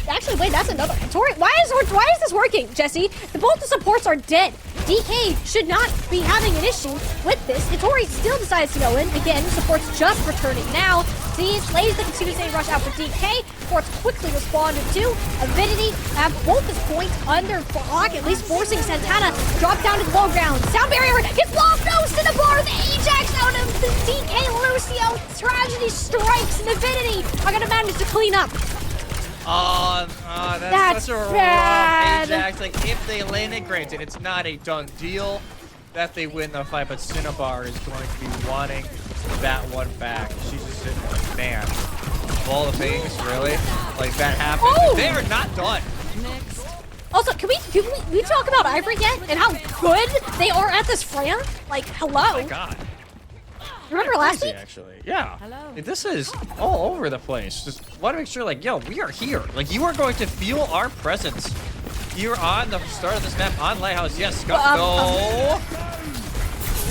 Actually, wait, that's another. Hattori, why is this working, Jesse? Both the supports are dead. DK should not be having an issue with this. Hattori still decides to go in. Again, support's just returning now. Sees, lays the Kitsune rush out for DK. Supports quickly responded to. Avidity have both his points under block, at least forcing Santana to drop down to the low ground. Sound barrier gets lost nose to the bar. The Ajax out of the DK Lucio. Tragedy strikes, and Avidity are going to manage to clean up. That's such a bad. rough Ajax. Like, if they land it, granted, it's not a done deal that they win the fight, but Cinnabar is going to be wanting that one back. She's just sitting there like, man, of all the things, really? Like, that happened. Oh! They are not done. Also, can we talk about Ivory yet and how good they are at this Freya? Like, hello. Oh my god. Remember last Crazy, week? actually. Yeah. This is all over the place. Just want to make sure, like, yo, we are here. Like, you are going to feel our presence. You're on the start of this map on Lighthouse. Yes, Scott. No.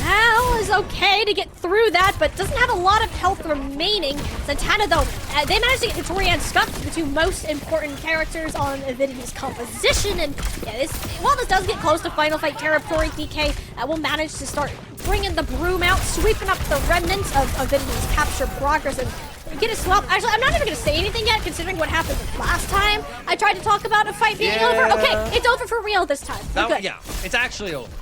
Hal is okay to get through that, but doesn't have a lot of health remaining. Santana, though, they managed to get Hattori and Scott, the two most important characters on Avidity's composition. And yeah, while this does get close to final fight territory, DK will manage to start bringing the broom out, sweeping up the remnants of Avidity's capture progress, and get a swap. Actually, I'm not even going to say anything yet, considering what happened last time I tried to talk about a fight being over. Okay, it's over for real this time. We're good. Yeah, it's actually over.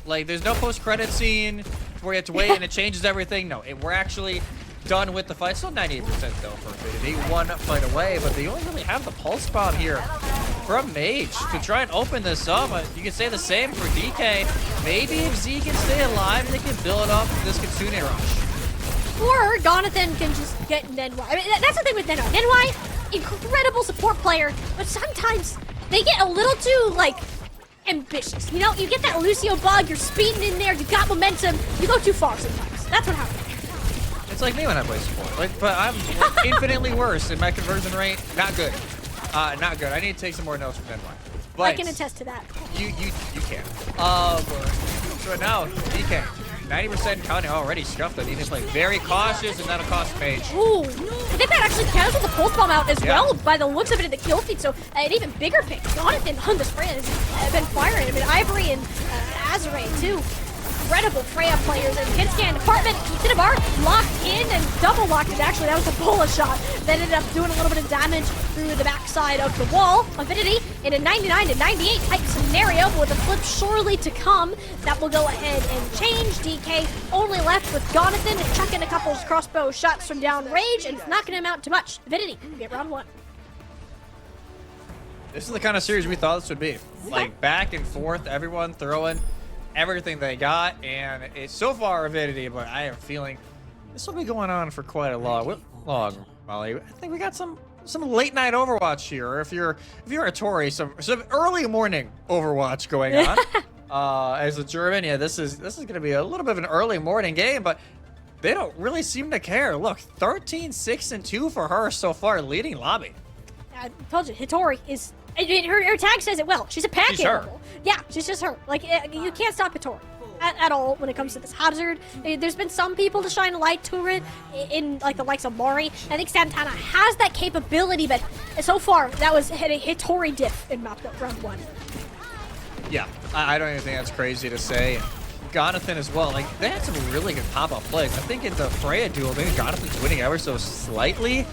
Like, there's no post-credit scene where you have to wait and it changes everything. No, we're actually done with the fight. Still 98% though for Avidity. One fight away, but they only really have the pulse bomb here from Mage to try and open this up. You can say the same for DK. Maybe if Z can stay alive, they can build up this Kitsune rush. Or Gonathan can just get Nenwai. I mean, that's the thing with Nenwai. Nenwai, incredible support player, but sometimes they get a little too, like, ambitious. You know, you get that Lucio bug, you're speeding in there, you got momentum, you go too far sometimes. That's what happens. It's like me when I play support. Like, but I'm infinitely worse in my conversion rate. Not good. Not good. I need to take some more notes from Nenwai. But I can attest to that. You can. So now, DK. 90% counting already scuffed. I need to play very cautious, and that'll cost Mage. Ooh, I think that actually counts with the pulse bomb out as well, by the looks of it in the kill feed. So an even bigger pick. Jonathan on this Freya has been firing. I mean, Ivory and Azure too. Incredible Freya players in hit scan department. Cinnabar locked in and double locked it. Actually, that was a bullet shot that ended up doing a little bit of damage through the backside of the wall. Avidity in a 99 to 98 type scenario, but with a flip surely to come. That will go ahead and change. DK only left with Jonathan chucking a couple of crossbow shots from downrange, and it's not going to amount to much. Avidity, get round one. This is the kind of series we thought this would be. Like, back and forth, everyone throwing everything they got, and it's so far Avidity, but I have a feeling this will be going on for quite a long, Molly. I think we got some late night Overwatch here. Or if you're a Tory, some early morning Overwatch going on. As a German, yeah, this is gonna be a little bit of an early morning game, but they don't really seem to care. Look, 13-6-2 for her so far, leading lobby. I told you, Hattori is. I mean, her tag says it well. She's a pack animal. Yeah, she's just her. Like, you can't stop Hattori at all when it comes to this Hazard. There's been some people to shine a light to it, in like the likes of Mari. I think Santana has that capability, but so far that was a Hattori diff in map round one. Yeah, I don't even think that's crazy to say. Jonathan as well. Like, they had some really good pop-up plays. I think in the Freya duel, maybe Jonathan's winning ever so slightly.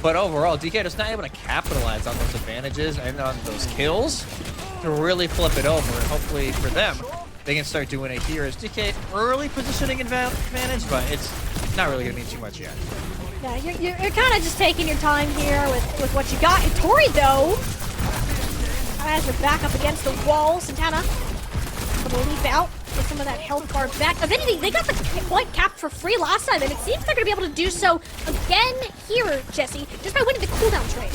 But overall, DK just not able to capitalize on those advantages and on those kills to really flip it over. And hopefully for them, they can start doing it here as DK early positioning advantage, but it's not really going to mean too much yet. Yeah, you're kind of just taking your time here with what you got. Tori, though, as we're back up against the wall, Santana will leap out, get some of that health bar back. Avidity, they got the point cap for free last time, and it seems they're going to be able to do so again here, Jesse, just by winning the cooldown trade.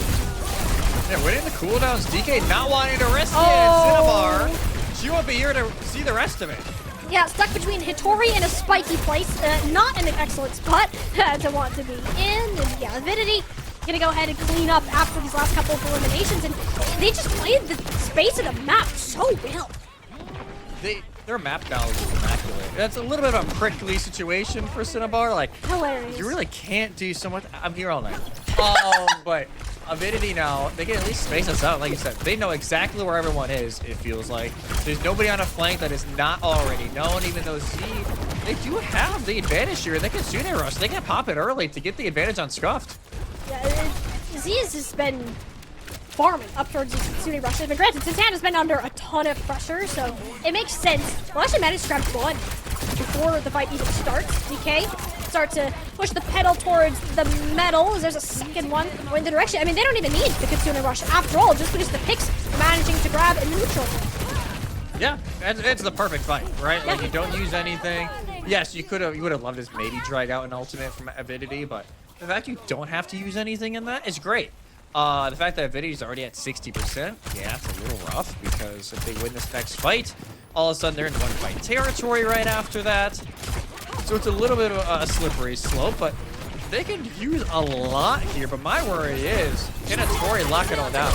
Yeah, winning the cooldowns, DK not wanting to risk it, Cinnabar. She won't be here to see the rest of it. Yeah, stuck between Hitori and a spiky place. Not in an excellent spot to want to be in. And yeah, Avidity gonna go ahead and clean up after these last couple of eliminations, and they just played the space of the map so well. Their map knowledge is immaculate. That's a little bit of a prickly situation for Cinnabar. Like, Hilarious. you really can't do so much. I'm here all night. But Avidity now, they can at least space us out. Like you said, they know exactly where everyone is, it feels like. There's nobody on a flank that is not already known, even though Z, they do have the advantage here. They can Kitsune rush. They can pop it early to get the advantage on Scuffed. Yeah, Z has just been farming up towards the Kitsune rush. But granted, Santana's been under a ton of pressure, so it makes sense. Well, actually managed to grab one before the fight even starts. DK start to push the pedal towards the metal. There's a second one going the direction. I mean, they don't even need the Kitsune rush after all, just because the picks are managing to grab a neutral. Yeah, it's the perfect fight, right? Like, you don't use anything. Yes, you would have loved his maybe dried out an ultimate from Avidity, but the fact you don't have to use anything in that is great. The fact that Avidity's already at 60%, yeah, it's a little rough, because if they win this next fight, all of a sudden they're in one fight territory right after that. So it's a little bit of a slippery slope, but they can use a lot here. But my worry is, can Tori lock it all down?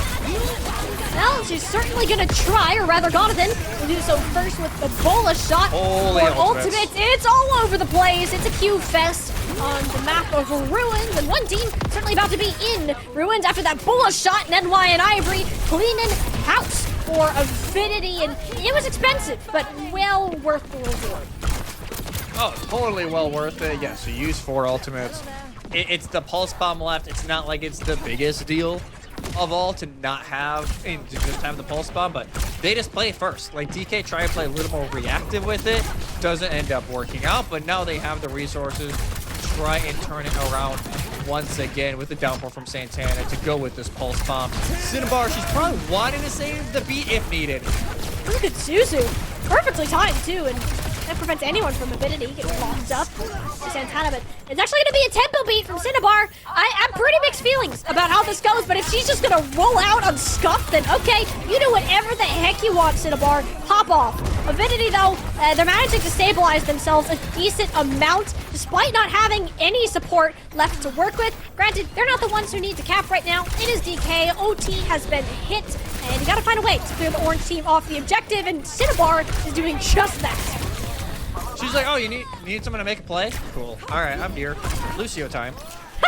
Well, she's certainly gonna try, or rather Jonathan will do so first with the Bola shot. Holy for ultimates. ultimate. It's all over the place. It's a Q fest on the map of Ruins, and one team certainly about to be in Ruins after that Bola shot, and NY and Ivory cleaning house for Avidity, and it was expensive, but well worth the reward. Oh, totally well worth it. Yes, you use 4 ultimates. It's the pulse bomb left. It's not like it's the biggest deal of all to not have and to just have the pulse bomb, but they just play first. Like, DK try to play a little more reactive with it, doesn't end up working out, but now they have the resources to try and turn it around once again with the downpour from Santana to go with this pulse bomb. Cinnabar, she's probably wanting to save the beat if needed. Look at Suzu. Perfectly timed, too, and that prevents anyone from Avidity getting locked up to Santana, but it's actually going to be a tempo beat from Cinnabar. I have pretty mixed feelings about how this goes, but if she's just going to roll out on Scuff, then okay, you do whatever the heck you want, Cinnabar. Pop off. Avidity, though, they're managing to stabilize themselves a decent amount, despite not having any support left to work with. Granted, they're not the ones who need to cap right now. It is DK. OT has been hit, and you gotta find a way to clear the orange team off the objective, and Cinnabar is doing just that. She's like, oh, you need someone to make a play? Cool. All right, I'm here. Lucio time.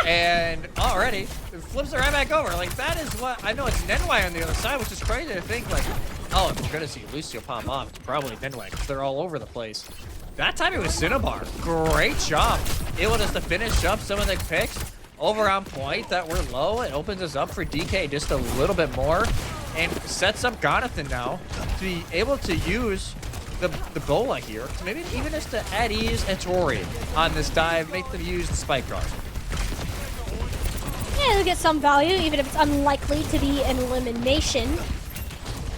And already, it flips it right back over. Like, that is what, I know it's Nenwai on the other side, which is crazy to think, like, oh, if we're going to see Lucio pop off, it's probably Nenwai, because they're all over the place. That time it was Cinnabar. Great job. Able just to finish up some of the picks over on point that were low. It opens us up for DK just a little bit more and sets up Jonathan now to be able to use the Bola here, to maybe even just to add ease and Tori on this dive, make them use the spike guard. Yeah, they'll get some value, even if it's unlikely to be an elimination.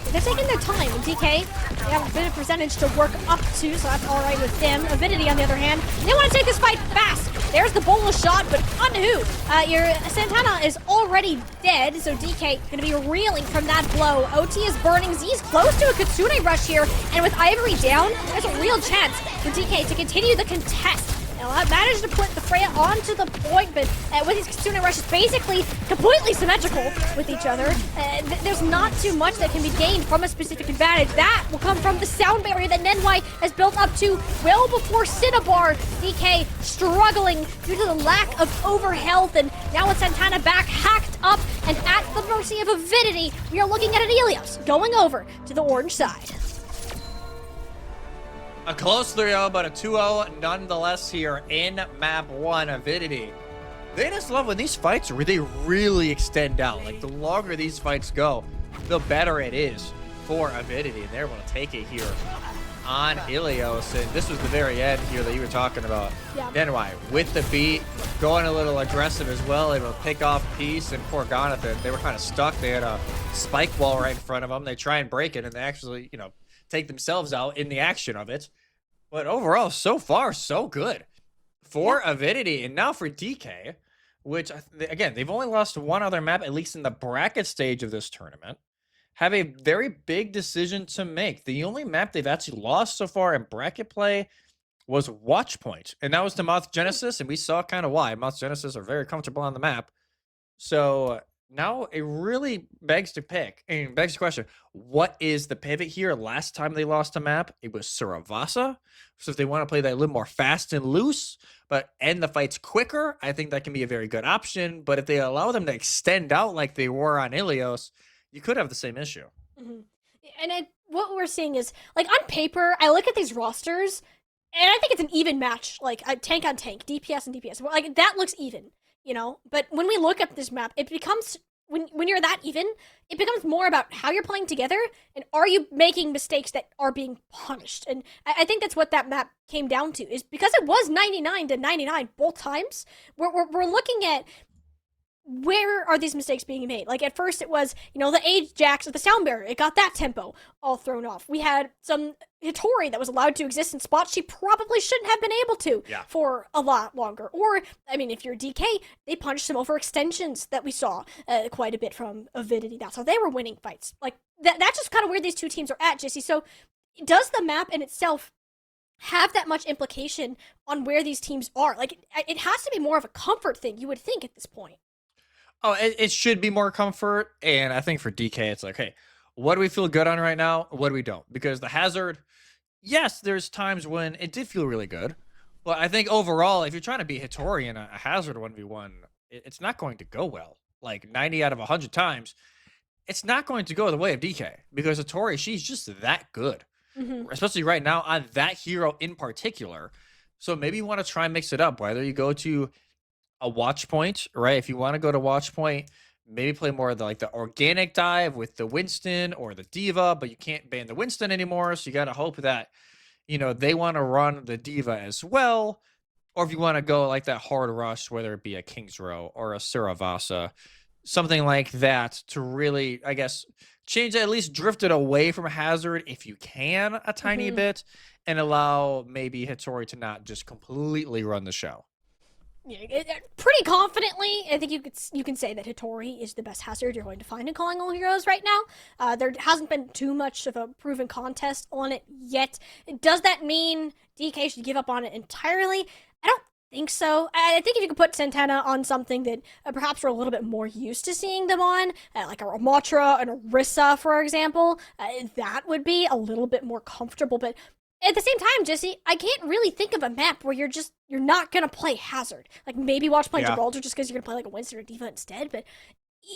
They're taking their time, and DK, they have a bit of percentage to work up to, so that's alright with them. Avidity, on the other hand, they want to take this fight fast. There's the Bola shot, but on who? Your Santana is already dead, so DK going to be reeling from that blow. OT is burning. Z's close to a Kitsune rush here, and with Ivory down, there's a real chance for DK to continue the contest. Now, I managed to put the Freya onto the point, but with these Kitsune rushes basically completely symmetrical with each other, there's not too much that can be gained from a specific advantage. That will come from the sound barrier that Nenwai has built up to well before Cinnabar. DK struggling due to the lack of overhealth, and now with Santana back hacked up and at the mercy of Avidity, we are looking at an Ilios going over to the orange side. A close 3-0, but a 2-0 nonetheless here in map 1, Avidity. They just love when these fights they really extend out. Like, the longer these fights go, the better it is for Avidity. And they're able to take it here on Ilios. And this was the very end here that you were talking about. Yeah. NY with the beat, going a little aggressive as well, able to pick off Peace and poor Gonathan. They were kind of stuck. They had a spike wall right in front of them. They try and break it, and they actually, take themselves out in the action of it. But overall, so far, so good for Avidity. And now for DK, which, again, they've only lost one other map, at least in the bracket stage of this tournament, have a very big decision to make. The only map they've actually lost so far in bracket play was Watchpoint. And that was to Moth Genesis, and we saw kind of why. Moth Genesis are very comfortable on the map. So now it really begs the question, what is the pivot here? Last time they lost a map, it was Suravasa. So if they want to play that a little more fast and loose, but end the fights quicker, I think that can be a very good option. But if they allow them to extend out like they were on Ilios, you could have the same issue. Mm-hmm. And what we're seeing is, like, on paper, I look at these rosters, and I think it's an even match, like, tank on tank, DPS and DPS. Like, that looks even. But when we look at this map, it becomes, when you're that even, it becomes more about how you're playing together and are you making mistakes that are being punished. And I think that's what that map came down to, is because it was 99-99 both times, we're looking at where are these mistakes being made? Like, at first it was, the Ajax of the Sound Barrier. It got that tempo all thrown off. We had some Hitori that was allowed to exist in spots she probably shouldn't have been able to for a lot longer. Or, I mean, if you're DK, they punished some overextensions that we saw quite a bit from Avidity. That's how they were winning fights. Like, that's just kind of where these two teams are at, Jesse. So, does the map in itself have that much implication on where these teams are? Like, it has to be more of a comfort thing, you would think, at this point. Oh, it should be more comfort. And I think for DK, it's like, hey, what do we feel good on right now? What do we don't? Because the Hazard, yes, there's times when it did feel really good. But I think overall, if you're trying to beat Hitori in a Hazard 1v1, it's not going to go well. Like 90 out of 100 times, it's not going to go the way of DK. Because Hitori, she's just that good. Mm-hmm. Especially right now on that hero in particular. So maybe you want to try and mix it up. Whether you go to a Watchpoint, right? If you want to go to Watchpoint, maybe play more of the organic dive with the Winston or the D.Va, but you can't ban the Winston anymore, so you got to hope that, they want to run the D.Va as well. Or if you want to go like that hard rush, whether it be a King's Row or a Suravasa, something like that to really, I guess, change it, at least drift it away from Hazard if you can a tiny bit, and allow maybe Hitori to not just completely run the show. Yeah, pretty confidently, I think you can say that Hitori is the best Hazard you're going to find in Calling All Heroes right now. There hasn't been too much of a proven contest on it yet. Does that mean DK should give up on it entirely? I don't think so. I think if you could put Santana on something that perhaps we're a little bit more used to seeing them on, like a Ramattra and a Rissa, for example, that would be a little bit more comfortable. But at the same time, Jesse, I can't really think of a map where you're not gonna play Hazard. Like, maybe Watchpoint Gibraltar just because you're gonna play like a Winston or D.Va instead, but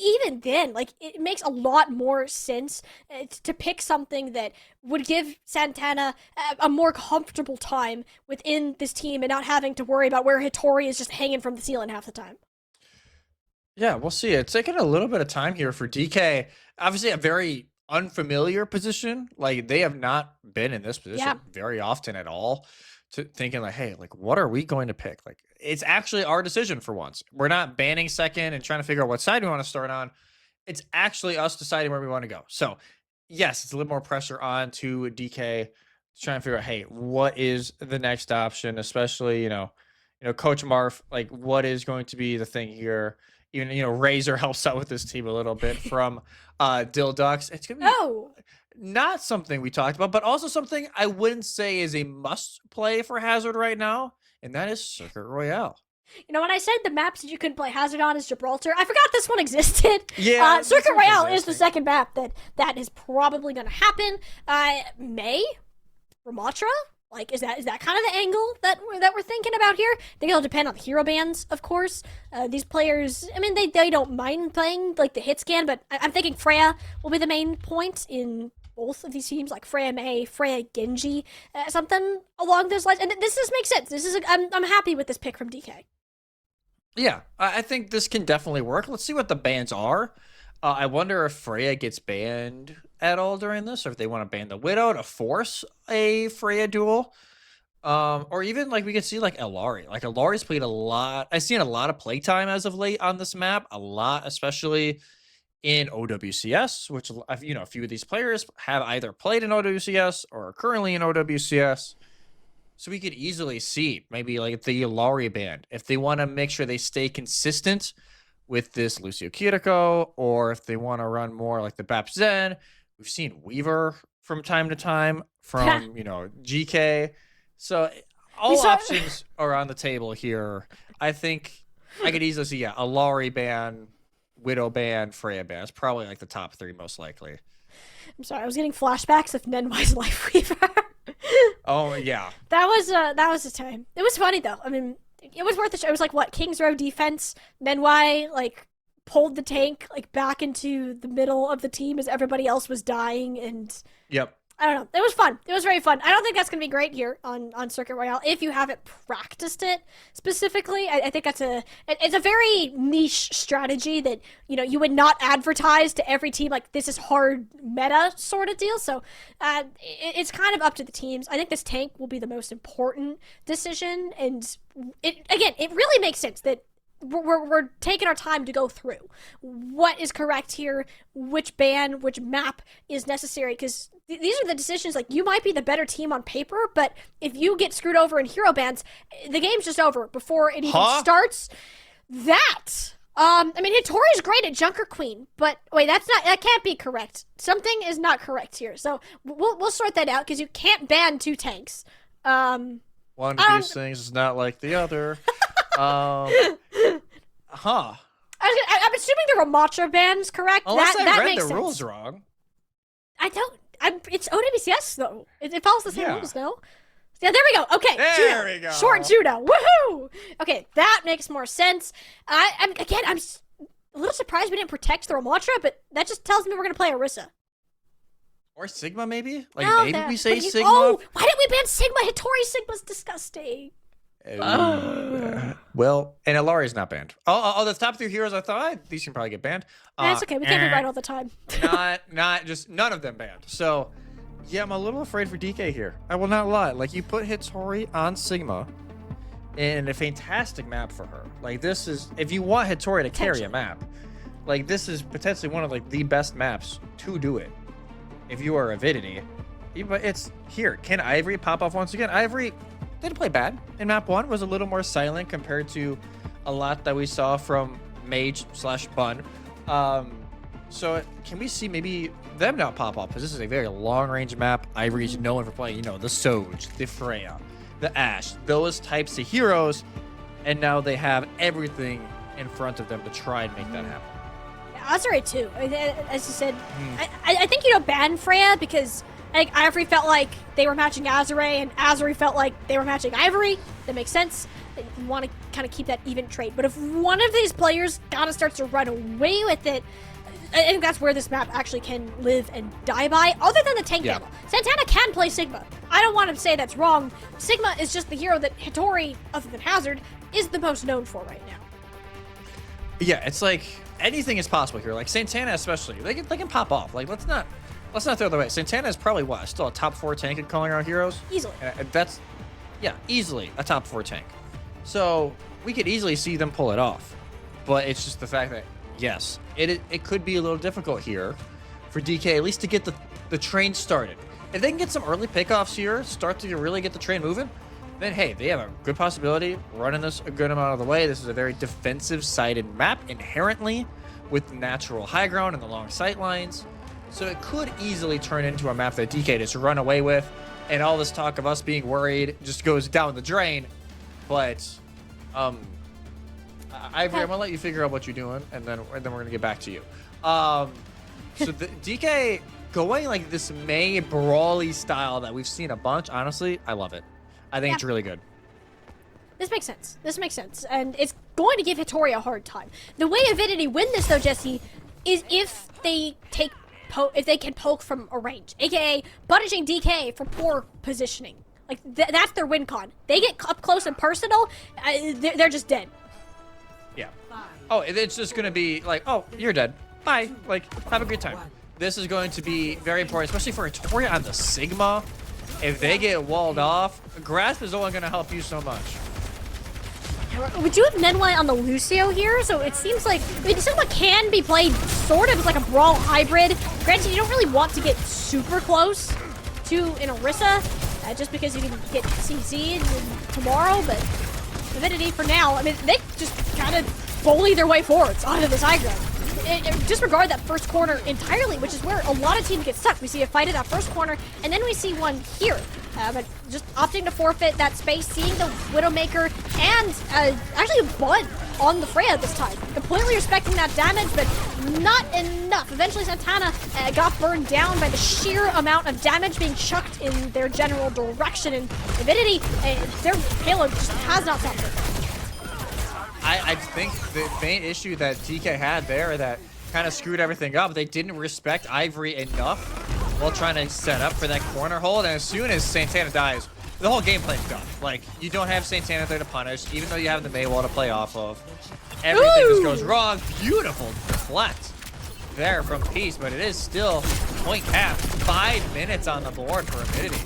even then, like, it makes a lot more sense to pick something that would give Santana a more comfortable time within this team and not having to worry about where Hitori is just hanging from the ceiling half the time. Yeah, we'll see. It's taking a little bit of time here for DK. Obviously, a very unfamiliar position. Like, they have not been in this position very often at all. To thinking like, hey, like, what are we going to pick? Like, it's actually our decision for once. We're not banning second and trying to figure out what side we want to start on. It's actually us deciding where we want to go. So yes, it's a little more pressure on to DK trying to figure out, hey, what is the next option? Especially, Coach Marf, like, what is going to be the thing here? Even, Razor helps out with this team a little bit from Dildux. It's gonna be not something we talked about, but also something I wouldn't say is a must play for Hazard right now, and that is Circuit Royale. When I said the maps that you couldn't play Hazard on is Gibraltar, I forgot this one existed. Yeah, Circuit Royale is the second map that is probably going to happen. May? Ramattra? Like, is that kind of the angle that we're thinking about here? I think it'll depend on the hero bans, of course. These players, I mean, they don't mind playing like the hit scan, but I'm thinking Freya will be the main point in both of these teams, like Freya May, Freya Genji, something along those lines. And this makes sense. I'm happy with this pick from DK. Yeah, I think this can definitely work. Let's see what the bans are. I wonder if Freya gets banned at all during this, or if they want to ban the Widow to force a Freya duel. Or even like we could see like Illari. Like Illari's played a lot. I've seen a lot of playtime as of late on this map. A lot, especially in OWCS, which a few of these players have either played in OWCS or are currently in OWCS. So we could easily see maybe like the Illari ban if they want to make sure they stay consistent with this Lucio Kiriko, or if they want to run more like the Bap Zen. We've seen Weaver from time to time from, GK. So all options are on the table here. I think I could easily see, a Illari ban, Widow ban, Freya ban. It's probably like the top 3 most likely. I'm sorry, I was getting flashbacks of Nenwai's Life Weaver. Oh, yeah. That was a time. It was funny, though. I mean, it was worth it. It was like, what, King's Row defense? Nenwai, like, pulled the tank, like, back into the middle of the team as everybody else was dying, and... Yep. I don't know. It was fun. It was very fun. I don't think that's going to be great here on Circuit Royale if you haven't practiced it specifically. I think it's a very niche strategy that, you would not advertise to every team like this is hard meta sort of deal. So it's kind of up to the teams. I think this tank will be the most important decision. And it really makes sense that we're taking our time to go through what is correct here, which ban, which map is necessary, because these are the decisions. Like, you might be the better team on paper, but if you get screwed over in hero bans, the game's just over before it even starts. I mean, Hittori's great at Junker Queen, but wait, that can't be correct. Something is not correct here, so we'll sort that out, because you can't ban 2 tanks. One of these things is not like the other. I'm assuming the Ramattra ban's correct. Unless that I read makes the sense. rules wrong. It's OWCS though. It follows the same rules, no? Yeah, there we go. Okay, there we go. Short judo. Woohoo! Okay, that makes more sense. I'm a little surprised we didn't protect the Ramattra, but that just tells me we're gonna play Orisa. Or Sigma, maybe? Like, No, maybe we say Sigma? Oh, why didn't we ban Sigma? Hittori Sigma's disgusting. Well, and Illari's not banned. Oh, the top 3 heroes I thought these can probably get banned. That's okay. We can't be right all the time. not just none of them banned. So, yeah, I'm a little afraid for DK here. I will not lie. Like, you put Hittori on Sigma in a fantastic map for her. Like, this is, if you want Hittori to carry a map, like, this is potentially one of like the best maps to do it. If you are Avidity, but it's here. Can Ivory pop off once again? Ivory didn't play bad in map 1. Was a little more silent compared to a lot that we saw from Mage/Bun. So can we see maybe them not pop off? Because this is a very long range map. Ivory's known for playing, the Soj, the Freya, the Ashe, those types of heroes, and now they have everything in front of them to try and make that happen. Azure too. As you said, I think ban Freya because Ivory felt like they were matching Azure, and Azure felt like they were matching Ivory. That makes sense. You want to kind of keep that even trait. But if one of these players kind of starts to run away with it, I think that's where this map actually can live and die by. Other than the tank battle, Santana can play Sigma. I don't want to say that's wrong. Sigma is just the hero that Hittori, other than Hazard, is the most known for right now. Yeah, it's like anything is possible here. Like Santana especially, they can pop off. Like let's not throw that away. Santana is probably still a top 4 tank in calling out heroes. Easily. That's easily a top 4 tank. So we could easily see them pull it off. But it's just the fact that yes, it could be a little difficult here for DK at least to get the train started. If they can get some early pickoffs here, start to really get the train moving, then hey, they have a good possibility running this a good amount of the way. This is a very defensive-sided map inherently with natural high ground and the long sight lines. So it could easily turn into a map that DK just run away with, and all this talk of us being worried just goes down the drain. But Ivory, I'm gonna let you figure out what you're doing, and then we're gonna get back to you. So the DK going like this May brawly style that we've seen a bunch. Honestly, I love it. I think it's really good. This makes sense. And it's going to give Hittori a hard time. The way Avidity win this, though, Jesse, is if they take if they can poke from a range, aka punishing DK for poor positioning. Like that's their win con. They get up close and personal, they're just dead. Yeah. Oh, it's just gonna be like, oh, you're dead. Bye. Like, have a good time. This is going to be very important, especially for Itoria on the Sigma. If they get walled off, Grasp is only gonna help you so much. We do have Nenway on the Lucio here, so it seems like Sigma can be played sort of as like a brawl hybrid. Granted, you don't really want to get super close to an Orisa, just because you can get CC'd tomorrow, but Avidity for now, I mean, they just kind of bully their way forwards onto this high ground. Disregard that first corner entirely, which is where a lot of teams get stuck. We see a fight at that first corner, and then we see one here. But just opting to forfeit that space, seeing the Widowmaker and actually Bud on the Freya this time. Completely respecting that damage, but not enough. Eventually Santana got burned down by the sheer amount of damage being chucked in their general direction. And Avidity, their payload just has not stopped it. I think the main issue that DK had there that kind of screwed everything up, they didn't respect Ivory enough while trying to set up for that corner hold, and as soon as Santana dies, the whole gameplay is done. Like, you don't have Santana there to punish, even though you have the Maywall to play off of. Everything just goes wrong. Beautiful deflect there from Peace, but it is still point cap. 5 minutes on the board for Avidity.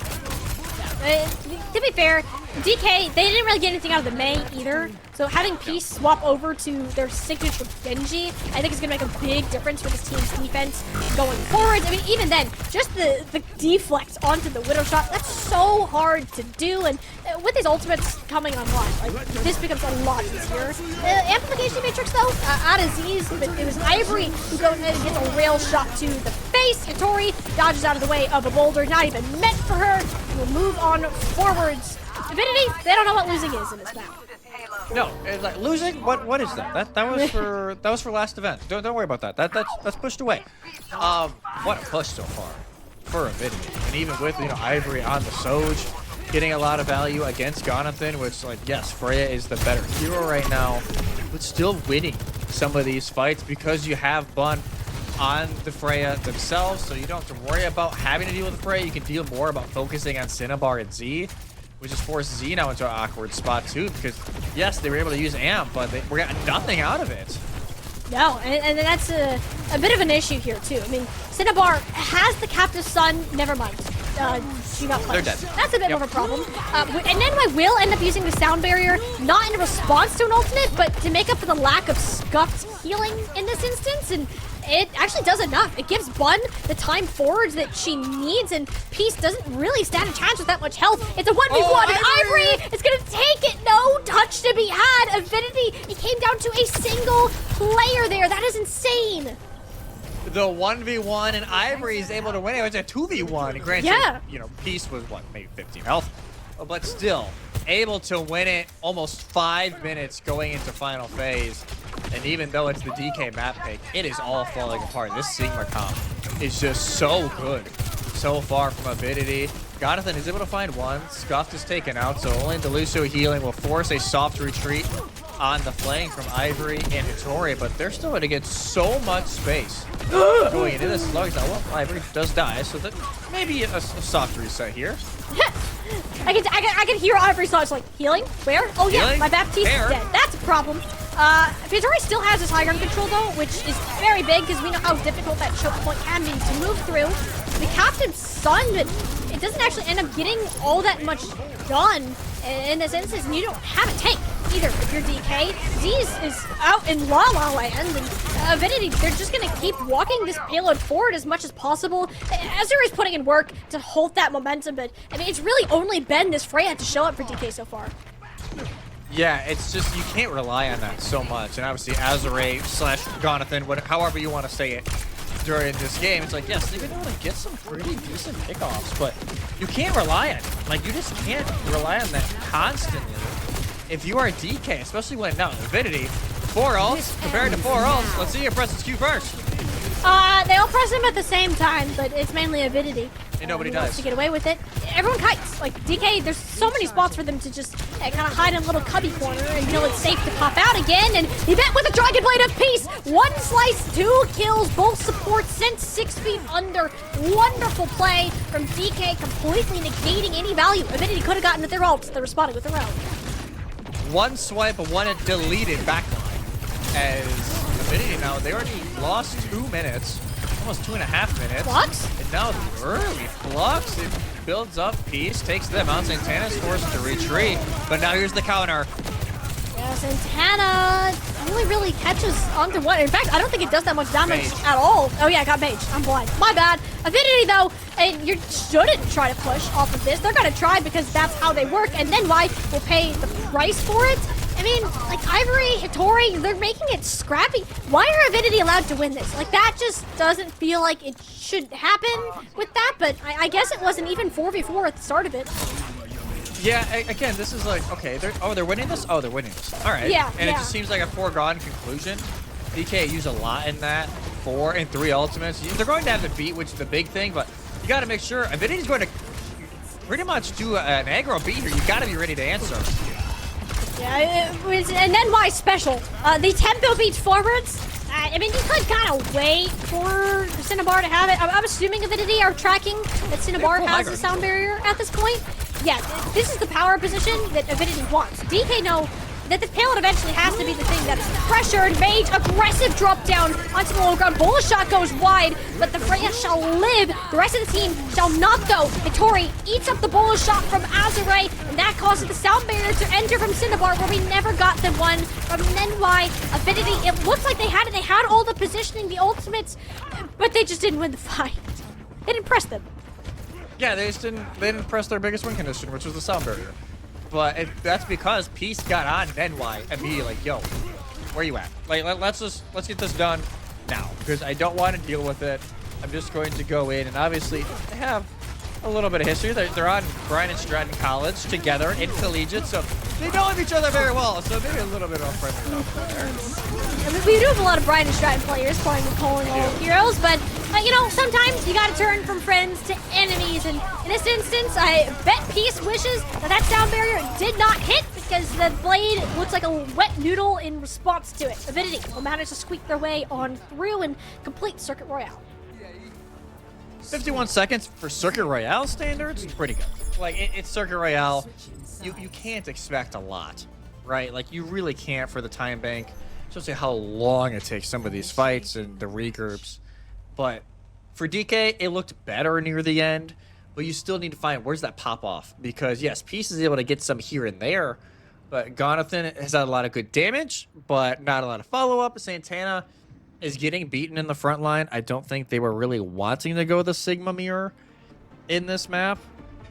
To be fair, DK, they didn't really get anything out of the Mei either. So having Peace swap over to their signature Genji, I think is going to make a big difference for this team's defense going forward. I mean, even then, just the deflect onto the Widow shot, that's so hard to do. And with his ultimates coming online, like, this becomes a lot easier. Amplification Matrix, though, out of Z's, but it was Ivory who goes ahead and gets a rail shot to the face. Hitori dodges out of the way of a boulder, not even meant for her. We'll move on forwards. Avidity, they don't know what losing is in this map. No, it's like losing. What is that? That was for last event. Don't worry about that. That's pushed away. What a push so far for Avidity, and even with Ivory on the Soj, getting a lot of value against Gonathan, which like yes, Freya is the better hero right now, but still winning some of these fights because you have Bun on the Freya themselves, so you don't have to worry about having to deal with the Freya. You can deal more about focusing on Cinnabar and Z, which has forced Z now into an awkward spot too, because yes, they were able to use Amp, but they were getting nothing out of it. No, and that's a bit of an issue here too. I mean, Cinnabar has the captive son, never mind. She got punched. They're dead. That's a bit of a problem. And then I will end up using the sound barrier, not in response to an ultimate, but to make up for the lack of scuffed healing in this instance, and it actually does enough. It gives Bun the time forward that she needs, and Peace doesn't really stand a chance with that much health. It's a 1v1, and Ivory is gonna take it. No touch to be had. Avidity, it came down to a single player there. That is insane. The 1v1 and Ivory is able to win it. It was a 2v1. Granted, Yeah. Peace was what, maybe 15 health, but still able to win it almost 5 minutes going into final phase. And even though it's the DK map pick, it is all falling apart. This Sigma comp is just so good so far from Avidity. Gonathan is able to find one. Scuffed is taken out, so only the Lucio healing will force a soft retreat on the flank from Ivory and Hitori, but they're still going to get so much space going into this slug. Well, Ivory does die, so that maybe a soft reset here. I can hear Ivory's thoughts like, healing? Where? Oh yeah, Healing? my Baptiste There. is dead. That's a problem. Hitori still has his high ground control though, which is very big because we know how difficult that choke point can be to move through. The captain's son, but it doesn't actually end up getting all that much done in this instance, and you don't have a tank either if you're DK. Z's is out in La La Land, and Avidity, they're just gonna keep walking this payload forward as much as possible. Azure is putting in work to hold that momentum, but I mean, it's really only been this Freya to show up for DK so far. Yeah, it's just you can't rely on that so much, and obviously Azure slash Gonathan, however you want to say it, during this game, it's like yes, they've been able to get some pretty decent pickoffs, but you can't rely on it. Like you just can't rely on that constantly. If you are DK, especially when now Avidity, 4 ults compared to 4 ults. Let's see your presence Q first. They all press him at the same time, but it's mainly Avidity. and nobody Who wants does. to get away with it. Everyone kites. Like, DK, there's so many spots for them to just kind of hide in a little cubby corner and know it's safe to pop out again. And Yvette with a Dragon Blade of Peace. 1 slice, 2 kills, both supports sent 6 feet under. Wonderful play from DK, completely negating any value. Avidity could have gotten at their ults. They're responding with their own. One swipe of one deleted backline. As Avidity now, they already lost 2 minutes, almost 2.5 minutes. Flux? And now the early Flux, it builds up Peace, takes them out. Santana's forced to retreat, but now here's the counter. Yeah, Santana only really catches onto one. In fact, I don't think it does that much damage Mage. at all. Oh yeah, I got Mage. I'm blind. My bad. Avidity though, and you shouldn't try to push off of this. They're gonna try because that's how they work, and then why will pay the price for it. I mean, like Ivory, Tori, they're making it scrappy. Why are Avidity allowed to win this? Like that just doesn't feel like it should happen with that, but I guess it wasn't even 4v4 at the start of it. Yeah, again, this is like, okay, they're winning this? Oh, they're winning this. All right. Yeah, And yeah. it just seems like a foregone conclusion. DK used a lot in that. 4 and 3 ultimates. They're going to have the beat, which is the big thing, but you got to make sure. Avidity's going to pretty much do an aggro beat here. You got to be ready to answer. Yeah, it was an NY special. The tempo beats forwards. I mean, you could kind of wait for Cinnabar to have it. I'm assuming Avidity are tracking that Cinnabar pull has high a sound barrier at this point. Yeah, this is the power position that Avidity wants. DK know that the payload eventually has to be the thing that is pressured. Mage, aggressive drop down onto the low ground. Bullet shot goes wide, but the Freya shall live. The rest of the team shall not though. Tori eats up the bullet shot from Azure, and that causes the sound barrier to enter from Cinnabar, where we never got the one from NY. Avidity, it looks like they had it. They had all the positioning, the ultimates, but they just didn't win the fight. They didn't press them. Yeah, they didn't press their biggest win condition, which was the sound barrier. But that's because Peace got on NY immediately. Like, yo, where you at? Like, let's get this done now, because I don't want to deal with it. I'm just going to go in, and obviously they have a little bit of history. They're on Bryan and Stratton College together in collegiate, so they know of each other very well. So maybe a little bit of a friendly there. I mean, we do have a lot of Bryan and Stratton players playing with Poland all heroes, but you know, sometimes you gotta turn from friends to enemies, and in this instance, I bet Peace wishes that sound barrier did not hit because the blade looks like a wet noodle in response to it. Avidity will manage to squeak their way on through and complete Circuit Royale. 51 seconds for Circuit Royale standards, pretty good. Like, it's Circuit Royale. You can't expect a lot, right? Like, you really can't for the time bank, especially how long it takes some of these fights and the regroups. But for DK, it looked better near the end, but you still need to find where's that pop off. Because, yes, Peace is able to get some here and there, but Gonathan has had a lot of good damage, but not a lot of follow-up. Santana is getting beaten in the front line. I don't think they were really wanting to go the Sigma mirror in this map,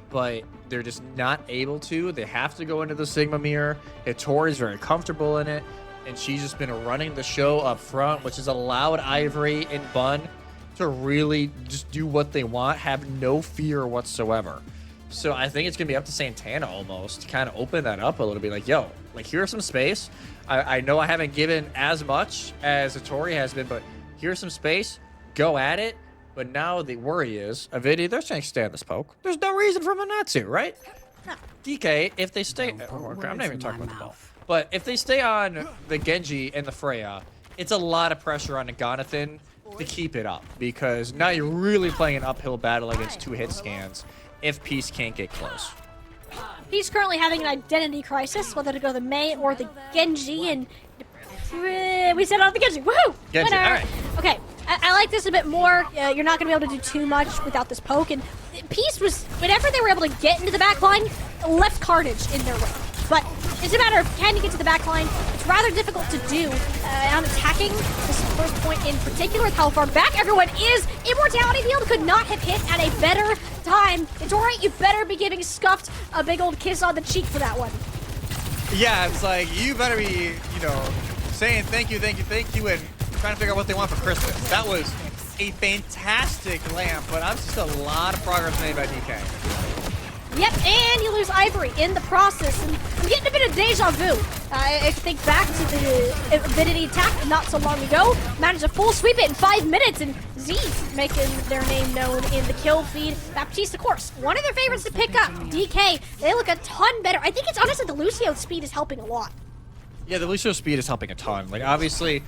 but they're just not able to. They have to go into the Sigma mirror. Tori's very comfortable in it, and she's just been running the show up front, which has allowed Ivory and Bun to really just do what they want, have no fear whatsoever. So I think it's going to be up to Santana almost to kind of open that up a little bit. Like, yo, like, here's some space. I know I haven't given as much as Tori has been, but here's some space. Go at it. But now the worry is, Avidity, they're trying to stay on this poke. There's no reason for them not to, right? DK, if they stay... I'm not even talking about the ball. But if they stay on the Genji and the Freya, it's a lot of pressure on the Gonathan to keep it up. Because now you're really playing an uphill battle against 2 hit scans if Peace can't get close. He's currently having an identity crisis, whether to go the Mei or the Genji, and we set on the Genji. Woohoo! Genji, Winner! all right. Okay, I like this a bit more. You're not going to be able to do too much without this poke, and Peace was, whenever they were able to get into the back line, left Carnage in their way. But it's a matter of, can you get to the back line? It's rather difficult to do on attacking this first point in particular with how far back everyone is. Immortality Field could not have hit at a better time. Tori, you better be giving Scuffed a big old kiss on the cheek for that one. Yeah, it's like, you better be, you know, saying thank you, and trying to figure out what they want for Christmas. That was a fantastic lamp, but I'm just a lot of progress made by DK. Yep, and you lose Ivory in the process. And I'm getting a bit of deja vu. If you think back to the Avidity attack not so long ago, managed to full sweep it in 5 minutes, and Z's making their name known in the kill feed. Baptiste, of course, one of their favorites to pick up. DK, they look a ton better. I think it's honestly the Lucio speed is helping a lot. Yeah, the Lucio speed is helping a ton. Like, obviously,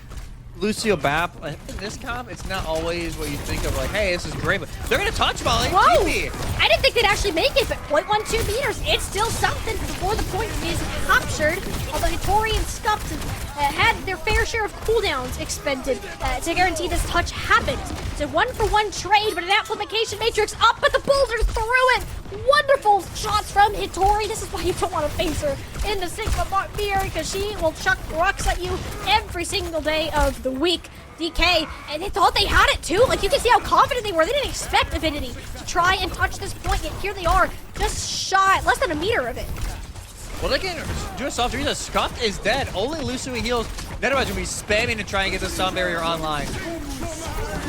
Lucio Bap, in this comp, it's not always what you think of, like, hey, this is great, but they're going to touch volley. Whoa! TP. I didn't think they'd actually make it, but 0.12 meters, it's still something before the point is captured. Although Hitori and Scuffed had their fair share of cooldowns expended to guarantee this touch happens. It's a 1-for-1 trade, but an amplification matrix up, but the boulders through it. Wonderful shots from Hitori. This is why you don't want to face her in the Sigma mirror, because she will chuck rocks at you every single day of the week. DK, and they thought they had it too. Like, you can see how confident they were. They didn't expect Avidity to try and touch this point, yet here they are, just shy, less than a meter of it. Well, they can do a soft reset. Scuffed is dead. Only Lucio heals. Otherwise, we'll be spamming to try and get the sound barrier online.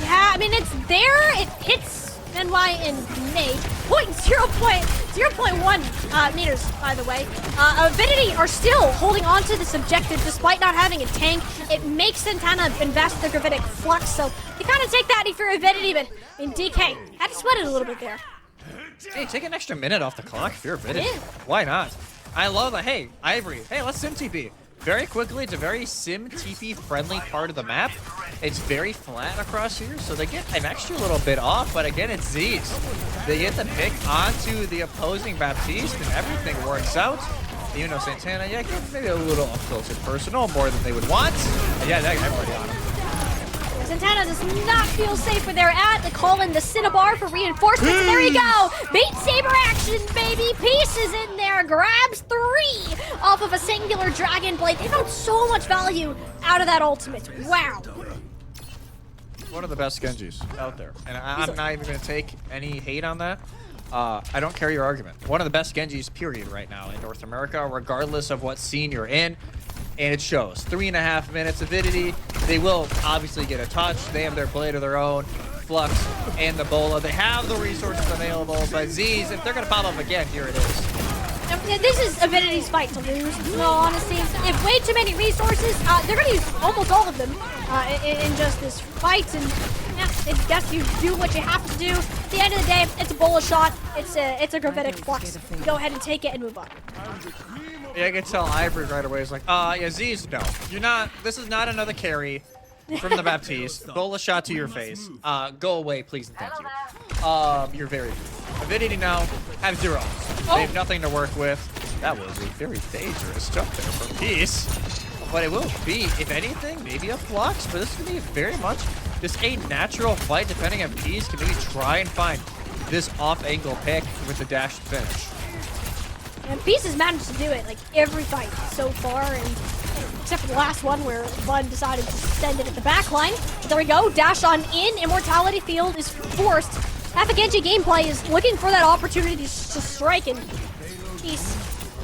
Yeah, I mean, it's there. It hits NY in May. 0.1 meters, by the way. Avidity are still holding on to this objective despite not having a tank. It makes Santana invest the Gravitic Flux, so you kind of take that if you're Avidity, but in DK, had to sweat it a little bit there. Hey, take an extra minute off the clock if you're Avidity. Yeah. Why not? I love that. Hey, Ivory. Hey, let's sim TP. Very quickly, it's a very sim TP friendly part of the map. It's very flat across here, so they get an extra little bit off, but again, it's Z's. They get the pick onto the opposing Baptiste, and everything works out. Even though Santana, yeah, gets maybe a little up close and personal, more than they would want. And yeah, that everybody on him. Santana does not feel safe where they're at. They call in the Cinnabar for reinforcements, and there you go! Beat Saber action, baby! Pieces in there, grabs 3 off of a singular Dragon Blade. They found so much value out of that ultimate. Wow. One of the best Genjis out there. And I'm not even going to take any hate on that. I don't care your argument. One of the best Genjis, period, right now in North America, regardless of what scene you're in. And it shows. 3.5 minutes Avidity. They will obviously get a touch. They have their blade of their own, Flux, and the Bola. They have the resources available, but Z's, if they're going to pop up again, here it is. This is Avidity's fight to lose, in all honesty. If way too many resources, they're going to use almost all of them in just this fight. And yeah, I guess you do what you have to do. At the end of the day, it's a Bola shot. It's a Gravitic Flux. Go ahead and take it and move on. Yeah, I can tell Ivory right away is like, yeah, Z's, no. You're not, this is not another carry from the Baptiste. Bola shot to your face. Go away, please and thank you. You're very good. Avidity now have 0. They have nothing to work with. That was a very dangerous jump there from Peace. But it will be, if anything, maybe a Flux, but this is going to be very much just a natural fight, depending on Peace can maybe try and find this off-angle pick with the dash finish. And Peace has managed to do it like every fight so far, and except for the last one where Bun decided to send it at the back line. But there we go, dash on in, Immortality Field is forced. Half a Genji gameplay is looking for that opportunity to strike, and Peace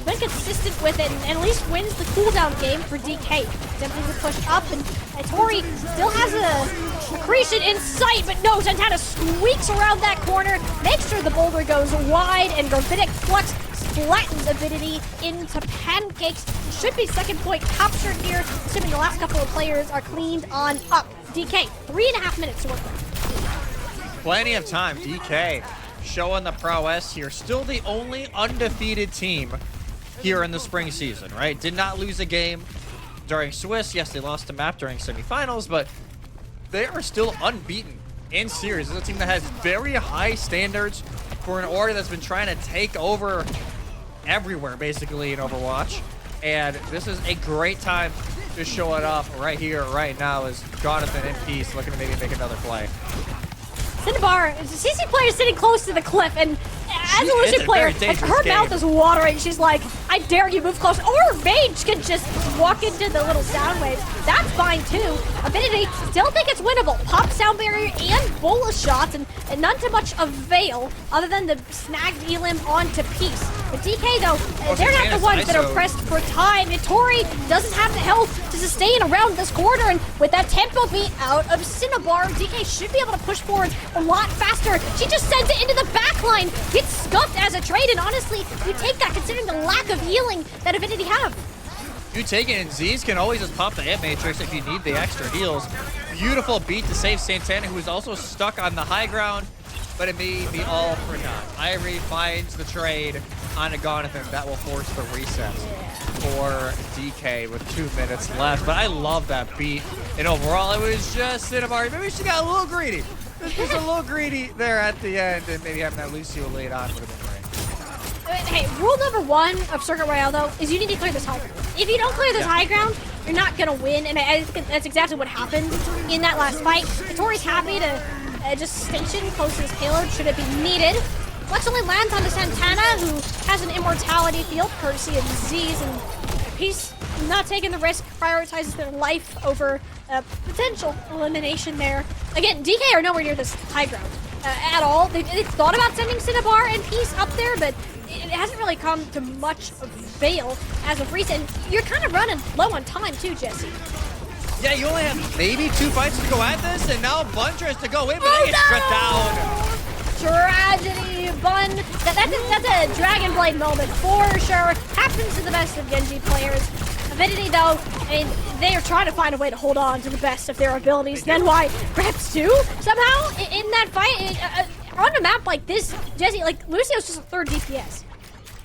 been consistent with it and at least wins the cooldown game for DK. Attempting to push up, and Tori still has a accretion in sight, but no, Santana squeaks around that corner, makes sure the boulder goes wide, and Gravitic Flux flattens Avidity into pancakes. Should be second point captured here, assuming the last couple of players are cleaned on up. DK, 3.5 minutes to work with. Plenty of time. DK showing the prowess here. Still the only undefeated team here in the spring season, right? Did not lose a game during Swiss. Yes, they lost the map during semifinals, but they are still unbeaten in series. This is a team that has very high standards for an order that's been trying to take over everywhere, basically, in Overwatch. And this is a great time to show it off right here, right now, as Jonathan in Peace looking to maybe make another play. Cinnabar, CC player is sitting close to the cliff, and as a Lucian player, her mouth is watering. She's like, I dare you move close. Or Mage can just walk into the little sound waves. That's fine too. Avidity still think it's winnable. Pop sound barrier and Bola shots, and none to much avail other than the snagged Elim onto Peace. But DK though, they're not the ones that are pressed for time. And Tori doesn't have the health to sustain around this corner, and with that tempo beat out of Cinnabar, DK should be able to push forward a lot faster. She just sends it into the back line, gets gets scuffed as a trade, and honestly, you take that considering the lack of healing that Avidity have. You take it, and Z's can always just pop the hit matrix if you need the extra heals. Beautiful beat to save Santana, who is also stuck on the high ground, but it may be all for naught. Ivory finds the trade on Agonathan. That will force the reset for DK with 2 minutes left. But I love that beat. And overall, it was just Cinnabar. Maybe she got a little greedy. Just a little greedy there at the end, and maybe having that Lucio laid on would have been great. Hey, rule number 1 of Circuit Royale, though, is you need to clear this high ground. If you don't clear this high ground, you're not going to win, and I think that's exactly what happened in that last fight. Tori's happy to just station close to his payload should it be needed. Flex only lands onto Santana, who has an immortality field, courtesy of Z's, and Peace not taking the risk, prioritizes their life over potential elimination there. Again, DK are nowhere near this high ground at all. They thought about sending Cinnabar and Peace up there, but it hasn't really come to much avail as of recent. You're kind of running low on time too, Jesse. Yeah, you only have maybe 2 fights to go at this, and now Bun tries to go in, but they get shut down. Tragedy, Bun. That's a Dragon Blade moment for sure. Happens to the best of Genji players. Avidity, though, I mean, they are trying to find a way to hold on to the best of their abilities. Then why? Grabs 2 somehow in that fight. On a map like this, Jesse, like, Lucio's just a 3rd DPS.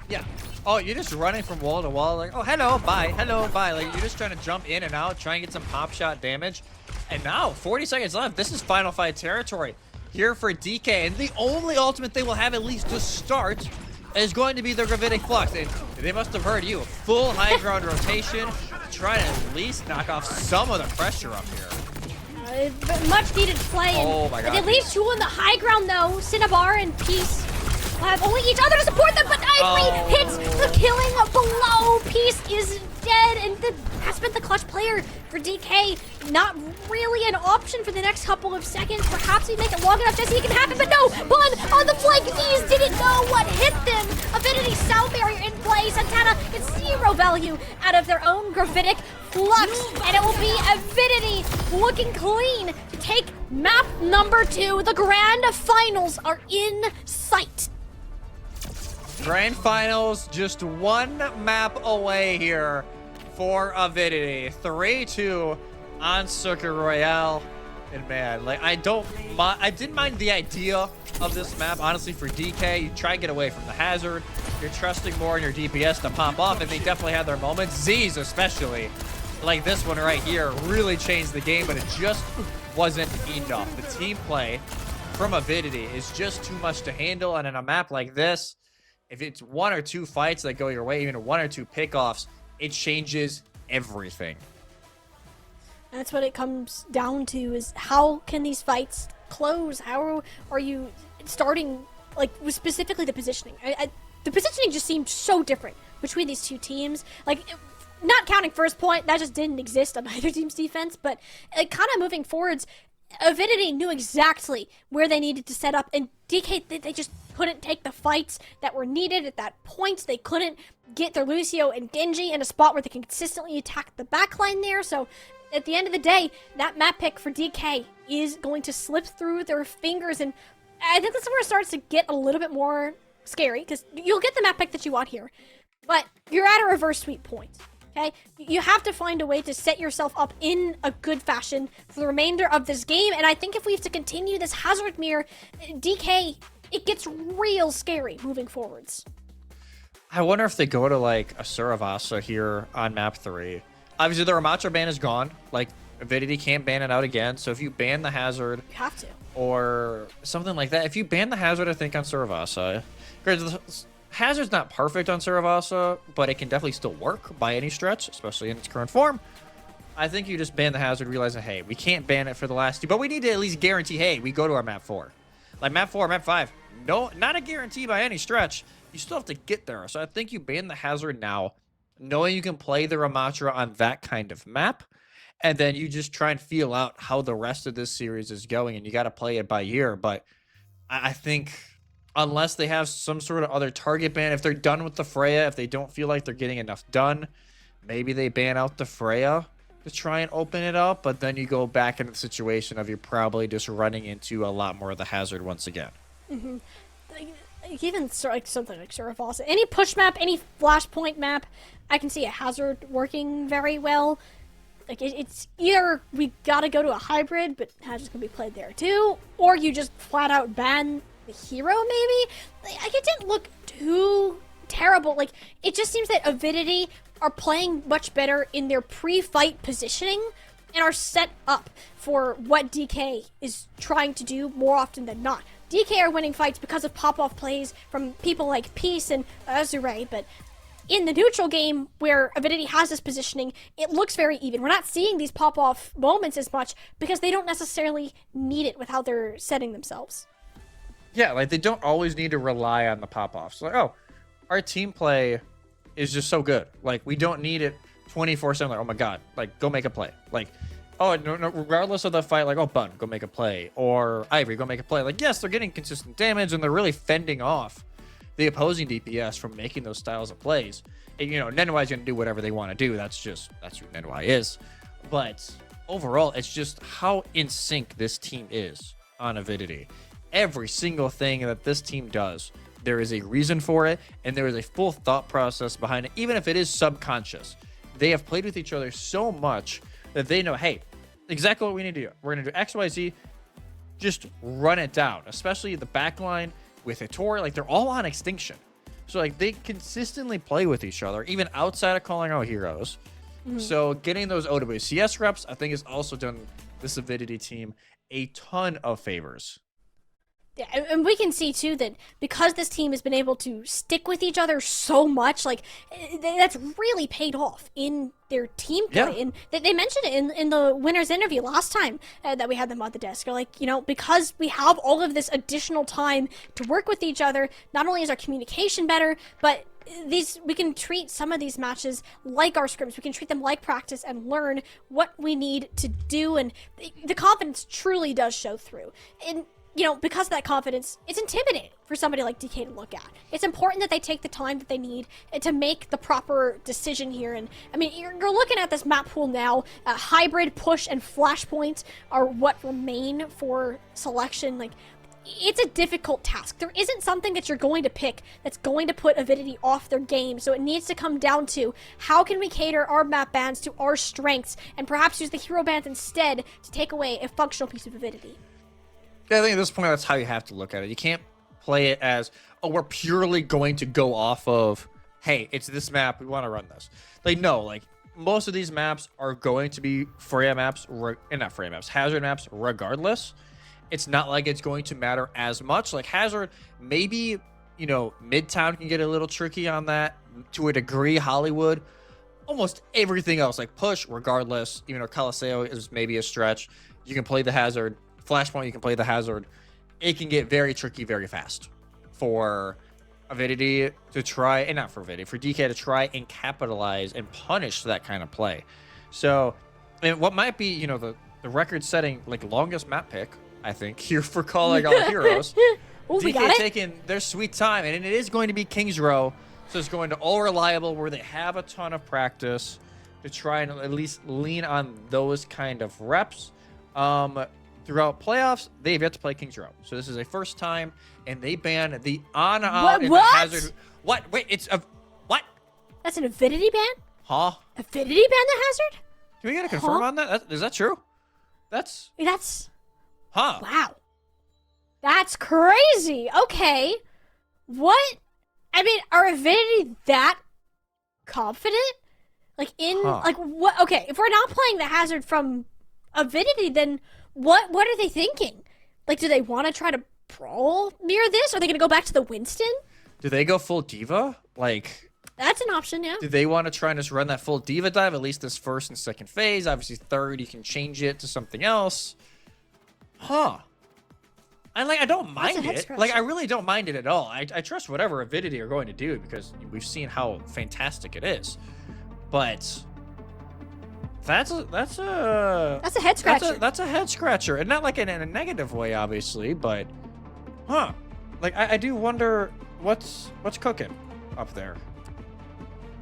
Yeah. Oh, you're just running from wall to wall, like, oh, hello, bye, hello, bye. Like, you're just trying to jump in and out, try and get some pop shot damage. And now, 40 seconds left. This is final fight territory here for DK. And the only ultimate they will have, at least to start, is going to be the Gravitic Flux. And they must have heard you. Full high ground rotation to try to at least knock off some of the pressure up here. Much needed play. Oh my god. They leave 2 on the high ground, though. Cinnabar and Peace have only each other to support them, but Ivory hits the killing below. Peace is dead, and has been the clutch player for DK. Not really an option for the next couple of seconds. Perhaps he make it long enough to see it can happen, but no! Bun on the flank. These didn't know what hit them. Avidity Sound Barrier in play. Santana gets 0 value out of their own Gravitic Flux, and it will be Avidity looking clean to take map number 2. The grand finals are in sight. Grand finals, just 1 map away here for Avidity. 3-2 on Circuit Royale. And man, like, I didn't mind the idea of this map, honestly, for DK. You try and get away from the hazard. You're trusting more in your DPS to pop off, and they definitely had their moments. Z's especially, like this one right here, really changed the game, but it just wasn't enough. The team play from Avidity is just too much to handle, and in a map like this, if it's 1 or 2 fights that go your way, even 1 or 2 pickoffs, it changes everything. That's what it comes down to, is how can these fights close? How are you starting, like, specifically the positioning? The positioning just seemed so different between these 2 teams. Like, not counting first point, that just didn't exist on either team's defense, but kind of moving forwards, Avidity knew exactly where they needed to set up, and DK, they just couldn't take the fights that were needed at that point. They couldn't get their Lucio and Genji in a spot where they can consistently attack the backline there. So at the end of the day, that map pick for DK is going to slip through their fingers, and I think that's where it starts to get a little bit more scary, because you'll get the map pick that you want here, but you're at a reverse sweep point. Okay? You have to find a way to set yourself up in a good fashion for the remainder of this game, and I think if we have to continue this hazard mirror, DK, it gets real scary moving forwards. I wonder if they go to, like, a Suravasa here on map 3. Obviously, the Ramattra ban is gone. Like, Avidity can't ban it out again, so if you ban the hazard... You have to. Or something like that. If you ban the hazard, I think, on Suravasa... Hazard's not perfect on Suravasa, but it can definitely still work by any stretch, especially in its current form. I think you just ban the hazard, realizing, hey, we can't ban it for the last 2, but we need to at least guarantee, hey, we go to our map 4. Like map 4, map 5, no, not a guarantee by any stretch. You still have to get there. So I think you ban the hazard now, knowing you can play the Ramattra on that kind of map, and then you just try and feel out how the rest of this series is going, and you got to play it by ear. But I think... unless they have some sort of other target ban, if they're done with the Freya, if they don't feel like they're getting enough done, maybe they ban out the Freya to try and open it up, but then you go back into the situation of you're probably just running into a lot more of the hazard once again. even like something like Surface, any push map, any flashpoint map, I can see a Hazard working very well. Like it's either we gotta go to a hybrid, but Hazard's gonna be played there too, or you just flat out ban the hero maybe. Like it didn't look too terrible. Like it just seems that Avidity are playing much better in their pre-fight positioning and are set up for what DK is trying to do more often than not. DK are winning fights because of pop-off plays from people like Peace and Azure, but in the neutral game where Avidity has this positioning, it looks very even. We're not seeing these pop-off moments as much because they don't necessarily need it with how they're setting themselves. Yeah, like they don't always need to rely on the pop-offs. Like, oh, our team play is just so good. Like we don't need it 24/7. Like, oh my god, like go make a play. Like, oh, no, regardless of the fight, like, oh, Bun, go make a play, or Ivory, go make a play. Like, yes, they're getting consistent damage and they're really fending off the opposing DPS from making those styles of plays. And, you know, Nenwai's gonna do whatever they want to do. That's who Nenwai is. But overall, it's just how in sync this team is on Avidity. Every single thing that this team does, there is a reason for it, and there is a full thought process behind it, even if it is subconscious. They have played with each other so much that they know, hey, exactly what we need to do. We're going to do X, Y, Z. Just run it down, especially the backline with Hitori. Like, they're all on Extinction. So, like, they consistently play with each other, even outside of calling out heroes. Mm-hmm. So, getting those OWCS reps, I think, has also done this Avidity team a ton of favors. Yeah, and we can see too that because this team has been able to stick with each other so much, like that's really paid off in their team play. Yeah. And they mentioned it in the winner's interview last time that we had them on the desk. They're like, you know, because we have all of this additional time to work with each other, not only is our communication better, but we can treat some of these matches like our scrims. We can treat them like practice and learn what we need to do. And the confidence truly does show through. And you know, because of that confidence, it's intimidating for somebody like DK to look at. It's important that they take the time that they need to make the proper decision here. And I mean, you're looking at this map pool now. Hybrid, push, and flashpoint are what remain for selection. Like, it's a difficult task. There isn't something that you're going to pick that's going to put Avidity off their game. So it needs to come down to how can we cater our map bans to our strengths and perhaps use the hero bans instead to take away a functional piece of Avidity. Yeah, I think at this point, that's how you have to look at it. You can't play it as, oh, we're purely going to go off of, hey, it's this map, we want to run this. Like, no, like, most of these maps are going to be Freya maps, not Freya maps, Hazard maps regardless. It's not like it's going to matter as much. Like, Hazard, maybe, you know, Midtown can get a little tricky on that to a degree, Hollywood. Almost everything else, like Push, regardless, even though Coliseo is maybe a stretch, you can play the Hazard. Flashpoint, you can play the Hazard. It can get very tricky very fast for Avidity to try, and not for Avidity, for DK to try and capitalize and punish that kind of play. So, and what might be, you know, the record-setting, like, longest map pick, I think, here for calling all heroes. Ooh, DK taking their sweet time, and it is going to be King's Row, so it's going to all reliable, where they have a ton of practice to try and at least lean on those kind of reps. Throughout playoffs, they've yet to play King's Row. So this is a first time, and they ban the Ana and the Hazard. What? Wait, it's a... What? That's an Avidity ban? Huh? Avidity ban the Hazard? Do we gotta confirm on that? Is that true? That's... Huh. Wow. That's crazy. Okay. What? I mean, are Avidity that confident? Like, like, what? Okay, if we're not playing the Hazard from Avidity, then... What are they thinking? Like, do they want to try to brawl near this? Are they going to go back to the Winston? Do they go full diva? Like... That's an option, yeah. Do they want to try and just run that full diva dive, at least this first and second phase? Obviously, third, you can change it to something else. Huh. And, like, I don't mind it. Like, I really don't mind it at all. I trust whatever Avidity are going to do because we've seen how fantastic it is. But... That's a head scratcher. That's a head scratcher, and not like in a negative way, obviously, but like I do wonder what's cooking up there.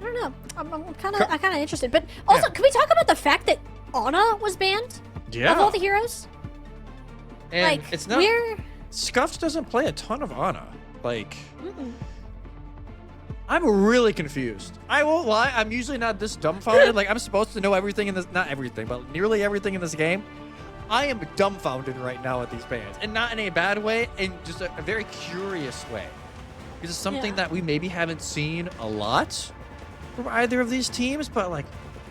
I don't know. I'm kind of interested, but also, Can we talk about the fact that Ana was banned? Yeah. Of all the heroes. And like, it's not. Scuffed doesn't play a ton of Ana. Like, Mm-mm. I'm really confused. I won't lie. I'm usually not this dumbfounded. Like, I'm supposed to know everything in this, not everything, but nearly everything in this game. I am dumbfounded right now at these bans, and not in a bad way, in just a very curious way. Because it's something Yeah. that we maybe haven't seen a lot from either of these teams, but like,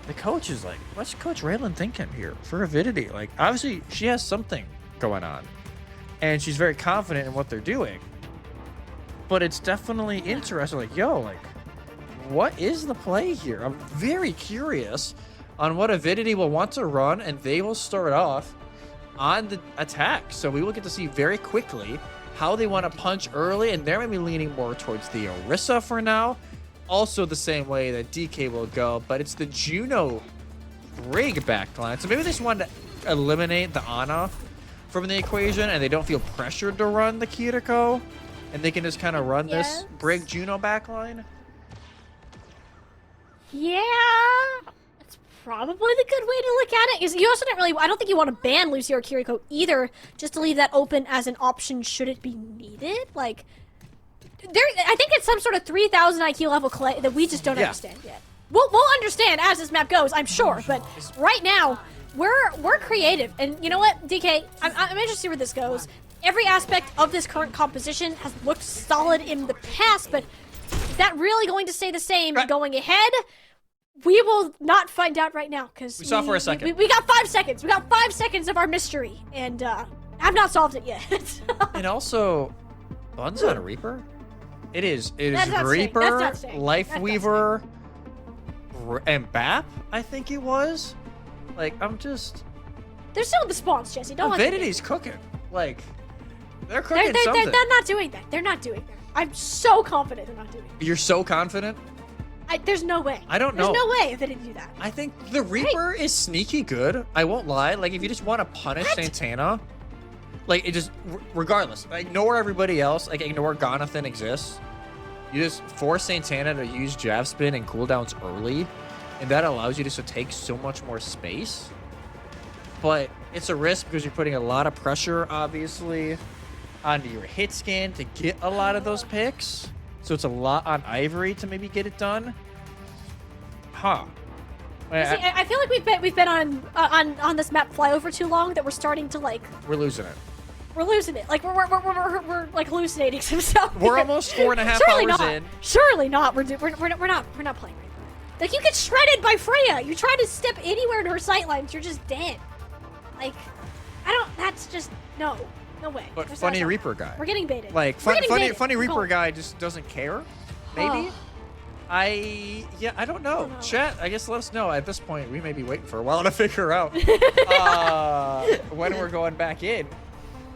the coach is like, what's Coach Raylan thinking here for Avidity? Like, obviously, she has something going on, and she's very confident in what they're doing. But it's definitely interesting. Like, yo, like, what is the play here? I'm very curious on what Avidity will want to run, and they will start off on the attack. So we will get to see very quickly how they want to punch early, and they're maybe leaning more towards the Orisa for now. Also the same way that DK will go, but it's the Juno Brig backline. So maybe they just wanted to eliminate the Ana from the equation, and they don't feel pressured to run the Kiriko, and they can just kind of run Yes. this Brig Juno backline. Yeah, that's probably the good way to look at it. Is you also don't really. I don't think you want to ban Lucio or Kiriko either, just to leave that open as an option should it be needed. Like, there, I think it's some sort of 3,000 IQ level clay that we just don't Yeah. understand yet. We'll understand as this map goes, I'm sure. But right now, we're creative, and you know what, DK, I'm interested to see where this goes. Every aspect of this current composition has looked solid in the past, but is that really going to stay the same Right. going ahead? We will not find out right now, because We saw for a second. We got 5 seconds. We got 5 seconds of our mystery, and I've not solved it yet. And also, Buns on Reaper? It is That's not staying. Reaper, That's not staying. Life That's not Weaver, and BAP, I think it was. Like, I'm just... They're still in the spawns, Jesse. Don't let them Avidity's cooking. Like, they're They're, cooking they're, something. they're not doing that. They're not doing that. I'm so confident they're not doing it. You're so confident? There's no way. I don't know. There's no way if they didn't do that. I think the Reaper is sneaky good. I won't lie. Like, if you just want to punish What? Santana, like, it just, regardless, ignore everybody else. Like, ignore Gonathan exists. You just force Santana to use jab spin and cooldowns early, and that allows you to take so much more space. But it's a risk because you're putting a lot of pressure, obviously, onto your hit scan to get a lot of those picks. So it's a lot on Ivory to maybe get it done. Huh. See, I feel like we've been on this map flyover too long that we're starting to like We're losing it. we're losing it. Like we're like hallucinating some stuff. We're here. almost 4.5 Surely hours not. in. Surely not. We're not playing right now. Like you get shredded by Freya. You try to step anywhere in her sightlines, you're just dead. Like I don't. That's just no way. But That's funny not- Reaper guy. We're getting baited. Like We're getting baited. funny Reaper Go. guy just doesn't care. Maybe. I don't know. don't know. Chat, I guess let us know. At this point, we may be waiting for a while to figure out when we're going back in.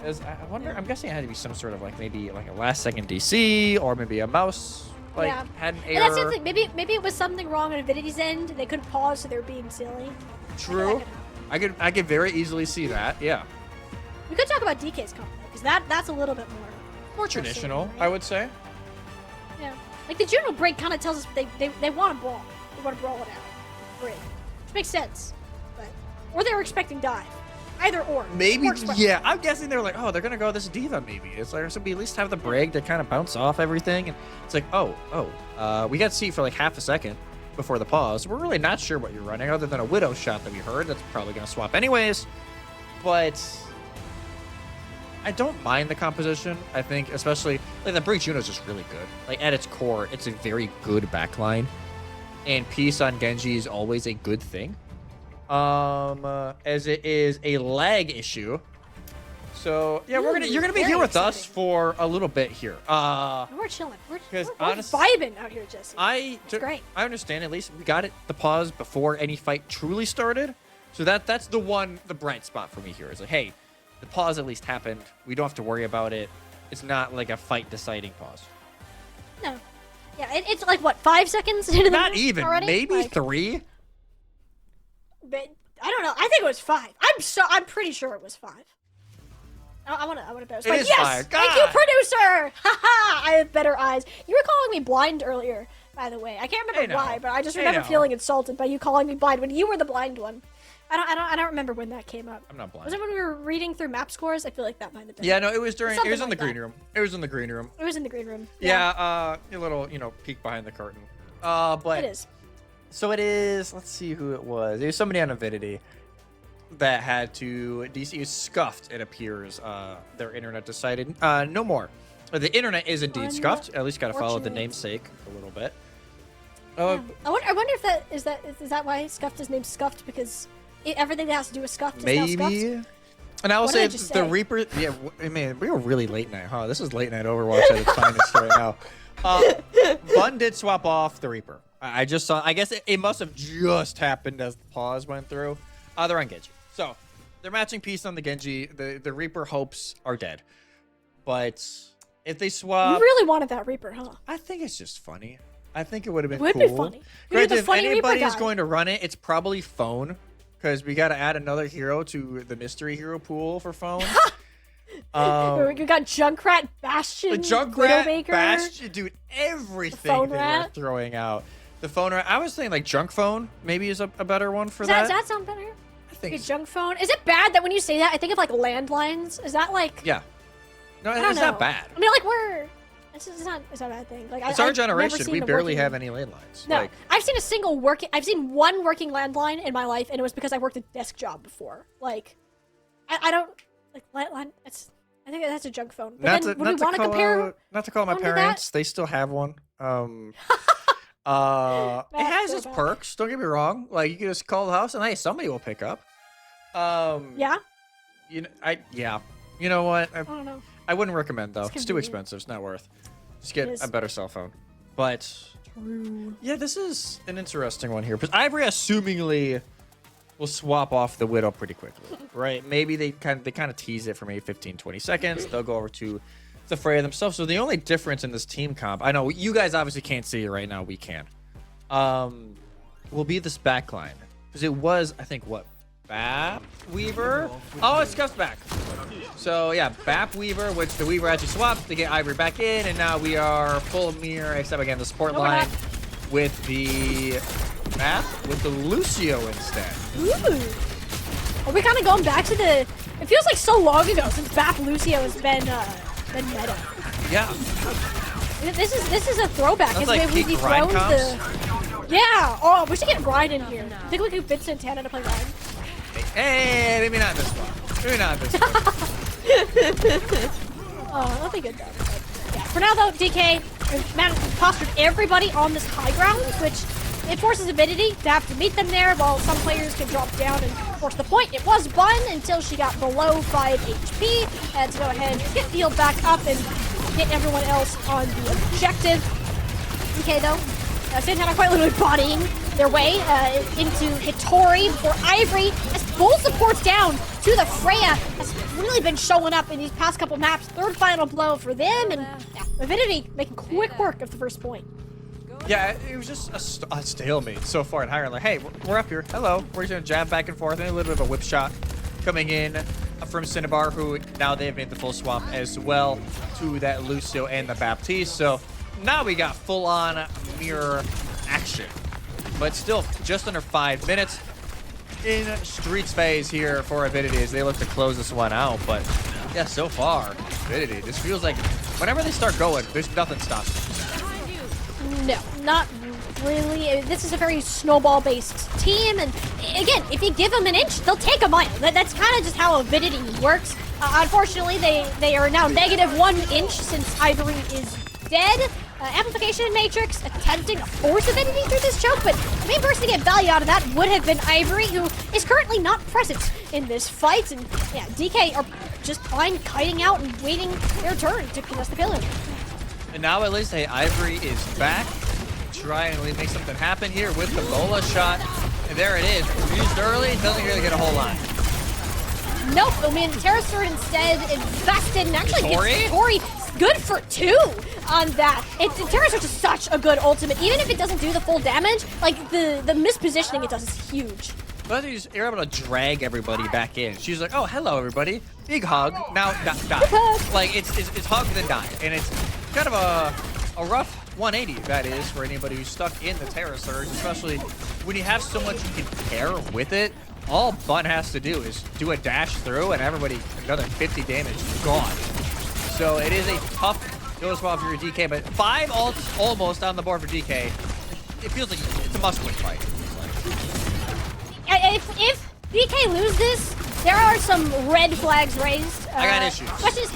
As I wonder, I'm guessing it had to be some sort of like maybe like a last second DC or maybe a mouse like Yeah. had an And that's the error. thing. Maybe it was something wrong on Avidity's end. They couldn't pause, so they were being silly. True. I could very easily see that. Yeah. We could talk about DK's comp because that's a little bit More traditional, right? I would say. Yeah. Like the Juno break kind of tells us they want to brawl. They want to brawl it out. Break. Which makes sense. But or they were expecting dive. Either or. Maybe, Works well. yeah. I'm guessing they're like, oh, they're gonna go this diva. Maybe it's like, so we at least have the brig to kind of bounce off everything, and it's like, we got to see for like half a second before the pause. We're really not sure what you're running, other than a widow shot that we heard. That's probably gonna swap anyways, but I don't mind the composition. I think, especially like the brig Juno is just really good. Like at its core, it's a very good backline, and peace on Genji is always a good thing. As it is a lag issue. So yeah, you're gonna be very here with us exciting. for a little bit here. We're chilling. We're 'Cause we're vibing out here, Jesse. Great. I understand. At least we got it the pause before any fight truly started. So that's the bright spot for me here. Is like, hey, the pause at least happened. We don't have to worry about it. It's not like a fight deciding pause. No. Yeah, it's like what 5 seconds into the Not match even. already? Maybe Like, 3. but I don't know. I think it was 5. I'm pretty sure it was 5. I want to bet. It is yes! 5. Thank you, God! producer! Haha! I have better eyes. You were calling me blind earlier, by the way. I can't remember Hey, why, now. but I just Hey, remember now. feeling insulted by you calling me blind when you were the blind one. I don't remember when that came up. I'm not blind. Was it when we were reading through map scores? I feel like that might have been. Yeah, no, it was during. It Something was in the like green that. room. It was in the green room. It was in the green room. Yeah, a little, peek behind the curtain. But It is. so it is. Let's see who it was. It was somebody on Avidity that had to. DC is scuffed. It appears. Their internet decided no more. The internet is indeed scuffed. At least got to follow the Unfortunate. namesake a little bit. Yeah. I wonder if that is why Scuffed is named Scuffed, because everything that has to do with Scuffed is now Scuffed. Maybe. And I will What did say I just the say? Reaper. Yeah, man, we were really late night, huh? This is late night Overwatch at its finest right now. Bun did swap off the Reaper. I just saw. I guess it must have just happened as the pause went through. They're on Genji, so they're matching piece on the Genji. The Reaper hopes are dead, but if they You swap, really wanted that Reaper, huh? I think it's just funny. I think it would have been It would cool. be funny. You're the Granted, if funny Reaper anybody's guy. going to run it, it's probably Phone, because we got to add another hero to the mystery hero pool for Phone. You got Junkrat, Bastion, The Junkrat, Widowmaker. Bastion, dude, everything phone they were rat. throwing out. The phone rat. I was thinking like Junk Phone maybe is a better one for Does that. that sound better? I think. Your junk phone. Is it bad that when you say that, I think of like landlines? Is that like? Yeah. No, I don't it's know. not bad. I mean, like it's not a bad thing. Like It's I've our never generation. seen We a barely working- have any landlines. No, Like, I've seen one working landline in my life, and it was because I worked a desk job before. Like, I don't like landline. I think that's a junk phone. But not then to, would not we to want to call compare? out, not to call my onto that? parents. They still have one. It has its throwback. perks. Don't get me wrong. Like you can just call the house and hey, somebody will pick up. Yeah, You know what? I don't know. I wouldn't recommend though. It's It's too convenient. expensive. It's not worth. Just It get is. a better cell phone. But True. yeah, this is an interesting one here because Ivory assumingly will swap off the Widow pretty quickly, right? Maybe they kind of tease it for maybe 15, 20 seconds. They'll go over to the Freya themselves. So the only difference in this team comp, I know you guys obviously can't see it right now. We can. Will be this backline because it was I think what Bap Weaver. Oh, it's Scuff's back. So yeah, Bap Weaver, which the Weaver actually swapped to get Ivory back in, and now we are full mirror, except again the support No, we're line not. with the Bap with the Lucio instead. Ooh. Are we kind of going back to the? It feels like so long ago since Bap Lucio has been meta. Yeah, This is a throwback. Sounds It's like when we peak grind dethroned the. Yeah. Oh, we should get Ryan in here. I think we could fit Santana to play Ryan. hey, maybe not this one. Maybe not this one. Oh, that'll be good though. But, yeah. For now though, DK postured everybody on this high ground, which it forces Avidity to have to meet them there, while some players can drop down and force the point. It was Bun until she got below 5 HP, and to go ahead and get Field back up and get everyone else on the objective. Okay though, Santana quite literally bodying their way into Hitori before Ivory, as full support's down to the Freya, has really been showing up in these past couple maps. Third final blow for them, and yeah, Avidity making quick work of the first point. Yeah, it was just a stalemate so far in higher. Like, hey, we're up here. Hello. We're just gonna jab back and forth, and a little bit of a whip shot coming in from Cinnabar, who now they've made the full swap as well to that Lucio and the Baptiste. So now we got full-on mirror action, but still just under 5 minutes in Streets phase here for Avidity as they look to close this one out. But yeah, so far, Avidity just feels like whenever they start going, there's nothing stopping them. No, not really. This is a very snowball-based team, and again, if you give them an inch, they'll take a mile. That's kind of just how Avidity works. Unfortunately, they are now negative 1 inch since Ivory is dead. Amplification and Matrix attempting to force Avidity through this choke, but the main person to get value out of that would have been Ivory, who is currently not present in this fight. And yeah, DK are just fine kiting out and waiting their turn to contest the pillar. And now at least, hey, Ivory is back. Try and really make something happen here with the Bola shot. And there it is. Used early, doesn't really get a whole lot. Nope, I mean, Terrasur instead invested and actually Tori? gets Tori good for 2 on that. Terrasur is such a good ultimate. Even if it doesn't do the full damage, like the mispositioning it does is huge. But you're able to drag everybody back in. She's like, oh, hello, everybody. Big hug. Now, die. hug. Like, it's hug, then die. And it's kind of a rough 180, that is, for anybody who's stuck in the Terra Surge, especially when you have so much you can pair with it. all Bun has to do is do a dash through, and everybody another 50 damage gone. So it is a tough go spot for your DK, but 5 ults almost on the board for DK. It feels like it's a must-win fight. If DK lose this, there are some red flags raised. I got issues. Questions,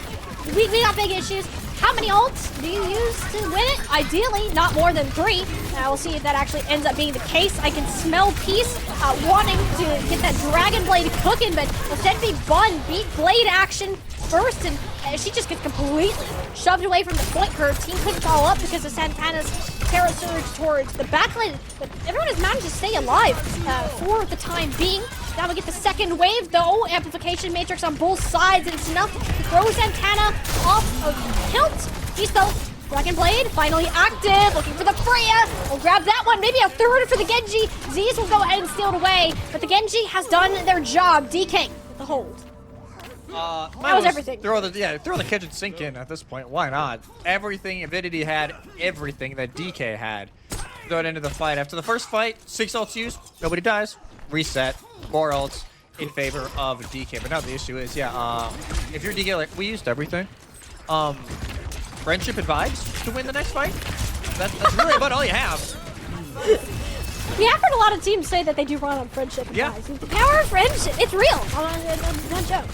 we got big issues. How many ults do you use to win it? Ideally, not more than 3. We'll see if that actually ends up being the case. I can smell Peace wanting to get that Dragon Blade cooking, but instead be Bun beat Blade action first, and she just gets completely shoved away from the point. Her team couldn't follow up because of Santana's Terra Surge towards the backline, but everyone has managed to stay alive for the time being. Now we get the second wave, though. Amplification Matrix on both sides, and it's enough to throw Santana off of tilt. He's though Dragon Blade finally active, looking for the Freya. We'll grab that one, maybe a third for the Genji. Z's will go ahead and steal it away, but the Genji has done their job. DK with the hold. That was everything. Throw the kitchen sink in at this point. Why not? Everything Avidity had, everything that DK had. Throw it into the fight. After the first fight, 6 ults used, nobody dies. Reset, 4 ults in favor of DK. But now the issue is, if you're DK, like we used everything. Friendship and vibes to win the next fight. That's really about all you have. We have heard a lot of teams say that they do run on friendship and vibes. The power of friendship, it's real. No joke.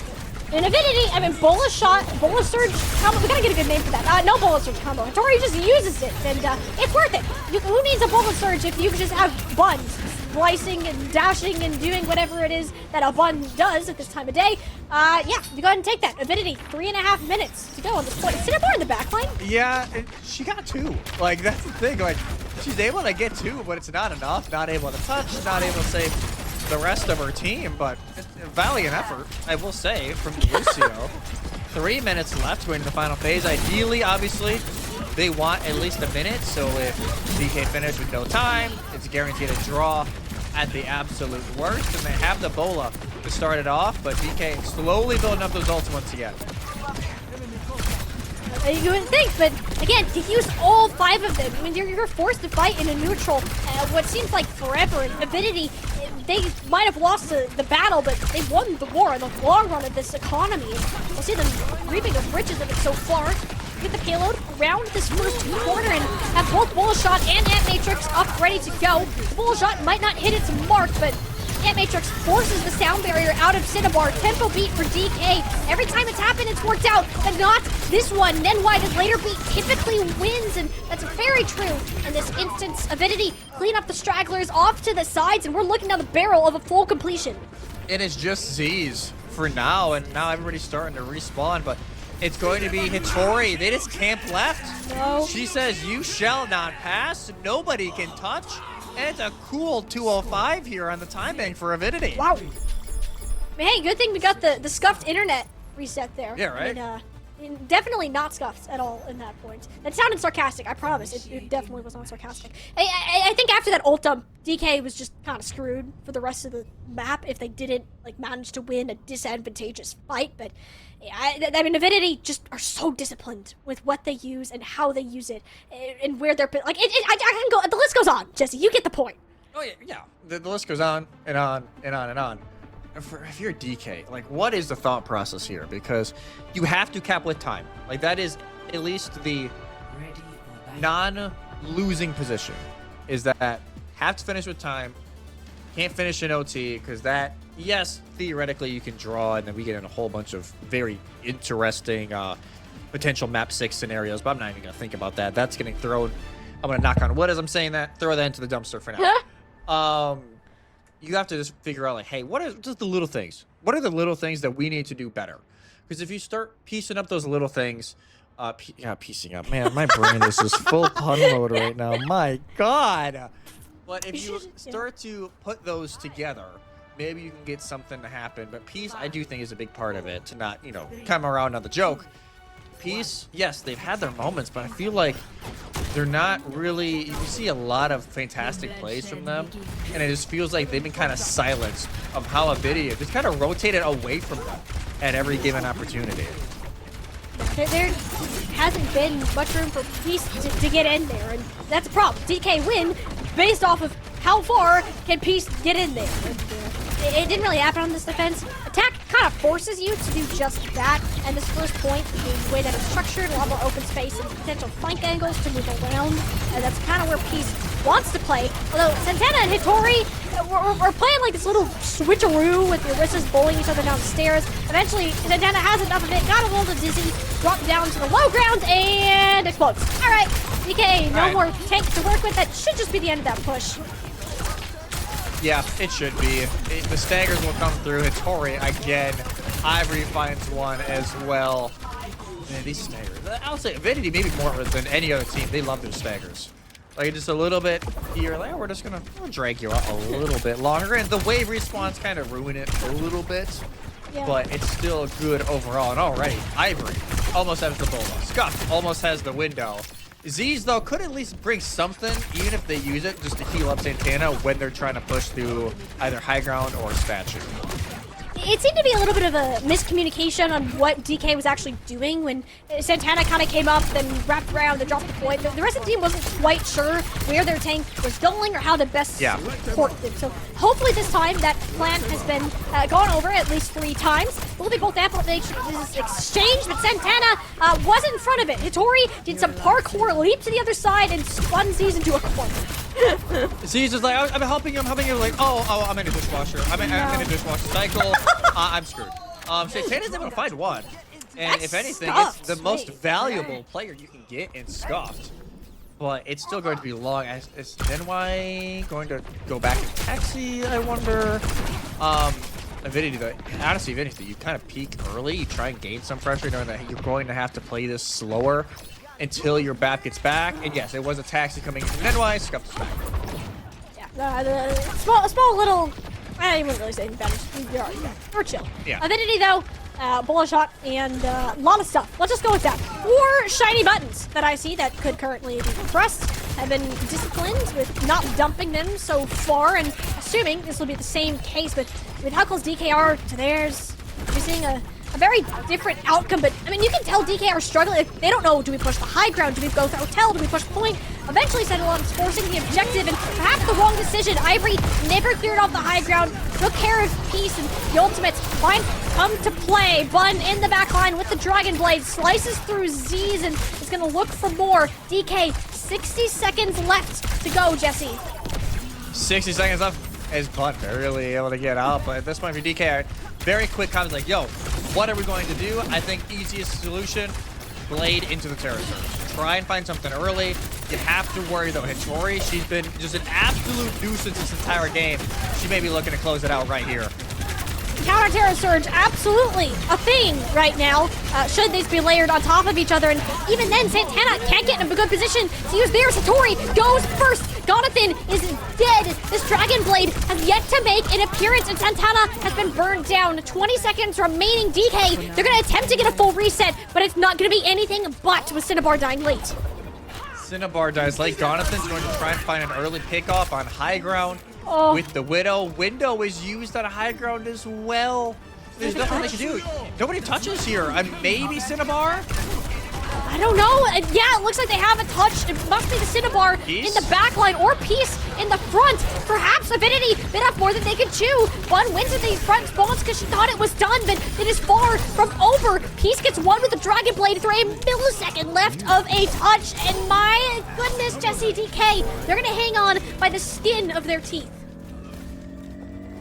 In Avidity, I mean, Bola Shot, Bola Surge combo. We gotta get a good name for that. No Bola Surge combo. Tori just uses it, and it's worth it. Who needs a Bola Surge if you can just have buns slicing and dashing and doing whatever it is that a bun does at this time of day? You go ahead and take that. Avidity, 3.5 minutes to go on this point. Cinnabar in the backline. Yeah, she got 2. Like, that's the thing. Like, she's able to get 2, but it's not enough. Not able to touch, not able to save the rest of her team, but it's a valiant effort, I will say, from Lucio. 3 minutes left going to the final phase. Ideally, obviously, they want at least a minute, so if DK finish with no time, it's guaranteed a draw at the absolute worst, and they have the Bola to start it off, but DK slowly building up those ults once again. You wouldn't think, but again, to use all 5 of them, I mean, you're forced to fight in a neutral, what seems like forever. In Avidity, they might have lost the battle, but they won the war in the long run of this economy. We'll see them reaping the riches of it so far. Get the payload around this first corner and have both Bola Shot and Ant Matrix up ready to go. Bola Shot might not hit its mark, but Ant Matrix forces the sound barrier out of Cinnabar. Tempo beat for DK. Every time it's happened, it's worked out, but not this one. Nenwide later beat typically wins, and that's very true in this instance. Avidity clean up the stragglers off to the sides, and we're looking down the barrel of a full completion. It is just Z's for now, and now everybody's starting to respawn, but it's going to be Hitori. They just camp left. No. She says, "You shall not pass. Nobody can touch." And it's a cool 205 here on the time bank for Avidity. Wow. Hey, good thing we got the scuffed internet reset there. Yeah, right? I mean, definitely not scuffed at all in that point. That sounded sarcastic, I promise. It definitely was not sarcastic. I think after that ult dump, DK was just kind of screwed for the rest of the map if they didn't manage to win a disadvantageous fight. But I mean, Avidity just are so disciplined with what they use and how they use it, and where they're I can go. The list goes on, Jesse. You get the point. Oh yeah. The list goes on and on and on and on. If you're DK, what is the thought process here? Because you have to cap with time. That is at least the non-losing position. Is that have to finish with time. Can't finish in OT because that, yes, theoretically you can draw, and then we get in a whole bunch of very interesting potential map 6 scenarios. But I'm not even gonna think about that. That's getting thrown. I'm gonna knock on wood as I'm saying that. Throw that into the dumpster for now. You have to just figure out, hey, what are just the little things? What are the little things that we need to do better? Because if you start piecing up those little things, piecing up, man, my brain is just full pun mode right now. My God. But if you start to put those together, maybe you can get something to happen. But peace, I do think, is a big part of it. To not, come around on the joke. Peace, yes, they've had their moments, but I feel like they're not really. You see a lot of fantastic plays from them, and it just feels like they've been kind of silenced of how Avidity just kind of rotated away from them at every given opportunity. There hasn't been much room for Peace to get in there, and that's a problem. DK win based off of how far can Peace get in there. And, it didn't really happen on this defense. Attack kind of forces you to do just that, and this first point, the way that it's structured, a lot more open space and potential flank angles to move around, and that's kind of where Peace wants to play. Although Santana and Hitori, we're playing like this little switcheroo with the Orissa's bullying each other down the stairs. Eventually, Santana has enough of it, got a hold of Dizzy, dropped down to the low ground, and explodes. All right, DK, no more tank to work with. That should just be the end of that push. Yeah, it should be. The staggers will come through. Hitori again. Ivory finds one as well. Man, these staggers. I'll say Avidity maybe more than any other team. They love their staggers. Like just a little bit here. Like, oh, we're just gonna drag you out a little bit longer. And the wave respawns kind of ruin it a little bit. Yeah. But it's still good overall. And already, Ivory almost has the bola. Scuff almost has the window. Z's, though, could at least bring something, even if they use it, just to heal up Santana when they're trying to push through either high ground or statue. It seemed to be a little bit of a miscommunication on what DK was actually doing when Santana kind of came up, then wrapped around and dropped the point. The rest of the team wasn't quite sure where their tank was going or how to best support them. So hopefully this time that plan has been gone over at least 3 times. Will be both amplification this exchange, but Santana was in front of it. Hitori did some parkour, leap to the other side, and spun Z's into a corner. Z's is like, I'm helping you, like, oh, I'm in a dishwasher. I'm in a dishwasher cycle. I'm screwed. Santana's able to find one. And That's if anything, Scuffed. it's the most valuable player you can get in Scuffed. But it's still going to be long. Is NY going to go back to Taxi, I wonder? Avidity, though, honestly, if anything, you kind of peak early. You try and gain some pressure, knowing that you're going to have to play this slower until your BAP gets back. And yes, it was a Taxi coming in from NY. Scuffed is back. Yeah, the small little, I don't even really say anything bad. We're chill. Yeah. Avidity, though, bullet shot and a lot of stuff. Let's just go with that. Or shiny buttons that I see that could currently be pressed have been disciplined with not dumping them so far, and assuming this will be the same case with how close DK are to theirs. You're seeing a very different outcome, but I mean, you can tell DK are struggling. They don't know, do we push the high ground? Do we go for hotel? Do we push point? Eventually, Sentinel's forcing the objective, and perhaps the wrong decision. Ivory never cleared off the high ground, took care of Peace, and the ultimates find come to play. Bun in the back line with the Dragon Blade, slices through Z's, and is gonna look for more. DK, 60 seconds left to go, Jesse. 60 seconds left. Is Bun barely able to get out, but at this point for DK, very quick comments like, yo, what are we going to do? I think easiest solution, Blade into the Terror Surge. Try and find something early. You have to worry though, Hitori, she's been just an absolute nuisance this entire game. She may be looking to close it out right here. Counter Terror Surge, absolutely a thing right now. Should these be layered on top of each other, and even then, Santana can't get in a good position to use theirs. Hitori goes first. Jonathan is dead. This Dragon Blade has yet to make an appearance, and Santana has been burned down. 20 seconds remaining. DK, they're going to attempt to get a full reset, but it's not going to be anything but with Cinnabar dying late. Cinnabar dies late. Jonathan's going to try and find an early pickoff on high ground with the Widow. Window is used on high ground as well. There's nothing they can do. Nobody touches here. Maybe Cinnabar? I don't know. Yeah, it looks like they have a touch. It must be the Cinnabar in the back line or Peace in the front. Perhaps Avidity bit off more than they could chew. Bun wins at the front spawns because she thought it was done, but it is far from over. Peace gets one with the Dragon Blade for a millisecond left of a touch. And my goodness, Jesse, DK, they're going to hang on by the skin of their teeth.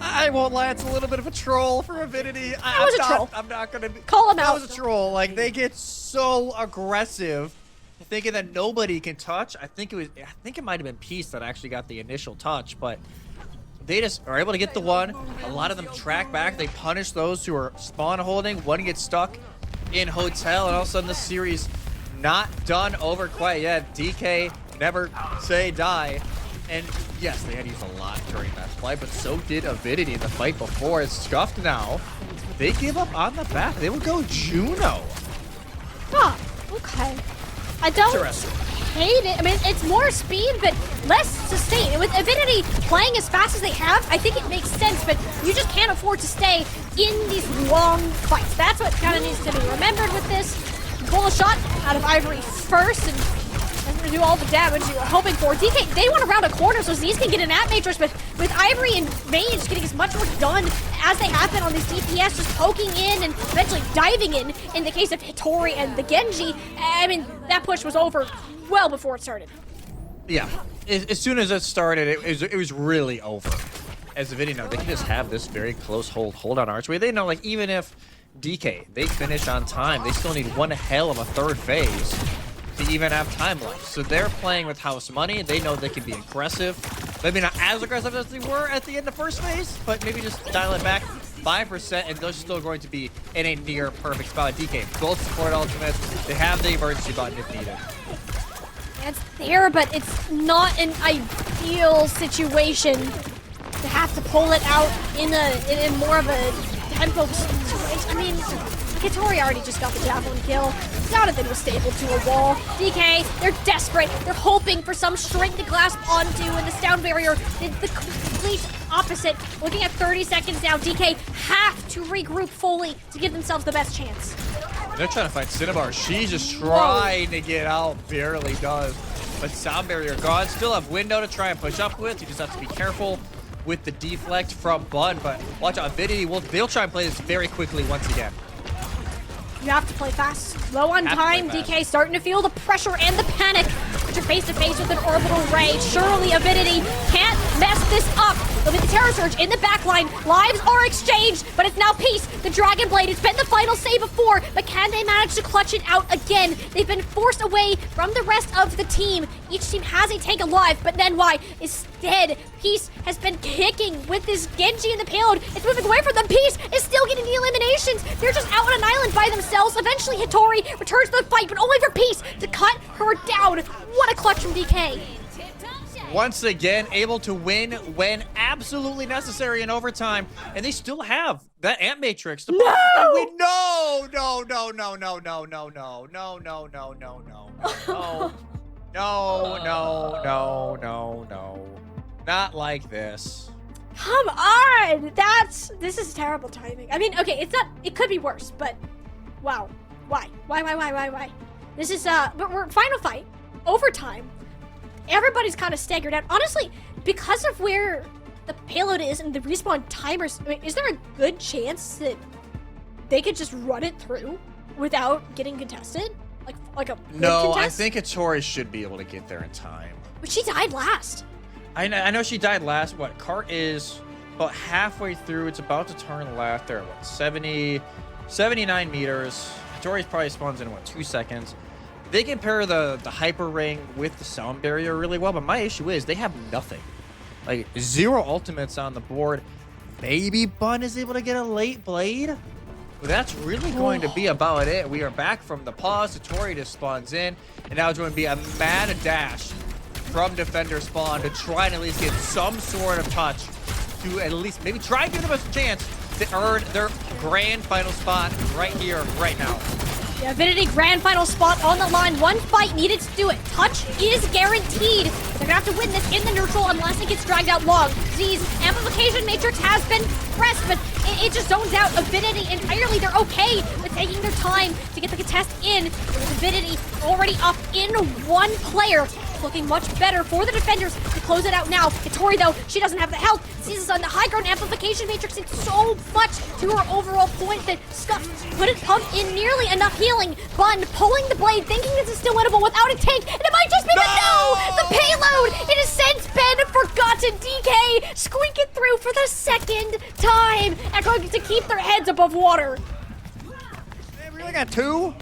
I won't lie, it's a little bit of a troll for Avidity. That was a troll. I'm not gonna Call him out. That was a troll. Like, they get so aggressive, thinking that nobody can touch. I think it might have been Peace that actually got the initial touch, but they just are able to get the one. A lot of them track back. They punish those who are spawn holding. One gets stuck in hotel, and all of a sudden the series not done over quite yet. DK, never say die. And yes, they had used a lot during that fight, but so did Avidity in the fight before. It's Scuffed now. They give up on the back. They will go Juno. Huh, okay. I don't hate it. I mean, it's more speed, but less sustain. With Avidity playing as fast as they have, I think it makes sense, but you just can't afford to stay in these long fights. That's what kind of needs to be remembered with this. Bullet shot out of Ivory first, and That's gonna do all the damage you were hoping for. DK, they want to round a corner so Z's can get an at matrix, but with Ivory and Mage getting as much work done as they have been on these DPS, just poking in and eventually diving in the case of Hitori and the Genji, I mean, that push was over well before it started. Yeah, as soon as it started, it was really over. As the video know, they can just have this very close hold on Archway. They know, like, even if DK, they finish on time, they still need one hell of a third phase to even have time left. So they're playing with house money. They know they can be aggressive. Maybe not as aggressive as they were at the end of first phase, but maybe just dial it back 5%, and they're still going to be in a near perfect spot. DK, both support ultimates. They have the emergency button if needed. It's there, but it's not an ideal situation to have to pull it out in more of a tempo situation. I mean, Hitori already just got the javelin kill. None of it was stable to a wall. DK, they're desperate. They're hoping for some strength to grasp onto, and the sound barrier did the complete opposite. Looking at 30 seconds now, DK have to regroup fully to give themselves the best chance. They're trying to fight Cinnabar. She's just trying to get out, barely does. But sound barrier gone. Still have window to try and push up with. You just have to be careful with the deflect from Bun. But watch out, Avidity they'll try and play this very quickly once again. You have to play fast. Low on time, DK starting to feel the pressure and the panic. But you're face to face with an orbital ray. Surely Avidity can't mess this up. Look at the Terror Surge in the backline. Lives are exchanged, but it's now Peace. The Dragon Blade has been the final save before, but can they manage to clutch it out again? They've been forced away from the rest of the team. Each team has a tank alive, but then why? Instead, Peace has been kicking with this Genji in the payload. It's moving away from them. Peace is still getting the eliminations. They're just out on an island by themselves. Eventually, Hitori returns to the fight, but only for Peace to cut her down. What a clutch from DK. Once again, able to win when absolutely necessary in overtime, and they still have that Ant Matrix to win. No, no, no, no, no, no, no, no, no, no, no, no, no, no, no, not like this. Come on, this is terrible timing. I mean, okay, it could be worse, but wow, why? This is but we're final fight, overtime. Everybody's kind of staggered out. Honestly, because of where the payload is and the respawn timers, I mean, is there a good chance that they could just run it through without getting contested? Like a good No, contest? I think Hitori should be able to get there in time. But she died last. I know she died last. What? Cart is about halfway through. It's about to turn left. They're at, what, 79 meters. Hitori's probably spawns in, what, 2 seconds. They can pair the hyper ring with the sound barrier really well, but my issue is they have nothing. Like, 0 ultimates on the board. Maybe Bun is able to get a late blade. But that's really going to be about it. We are back from the pause. Hitori just spawns in, and now it's going to be a mad dash from defender spawn to try and at least get some sort of touch to at least maybe try and give them a chance to earn their grand final spot right here, right now. The Avidity grand final spot on the line. One fight needed to do it. Touch is guaranteed. They're gonna have to win this in the neutral unless it gets dragged out long. Z's amplification matrix has been pressed, but it just zones out Avidity entirely. They're okay with taking their time to get the contest in. With Avidity already up in one player. Looking much better for the defenders to close it out now. Hitori, though, she doesn't have the health. Sees on the high ground amplification matrix. It's so much to her overall point that Scuff couldn't pump in nearly enough healing. Bun pulling the blade, thinking this is still winnable without a tank, and it might just be the payload. It has since been forgotten. DK squeak it through for the second time and going to keep their heads above water. Man, we only got 2?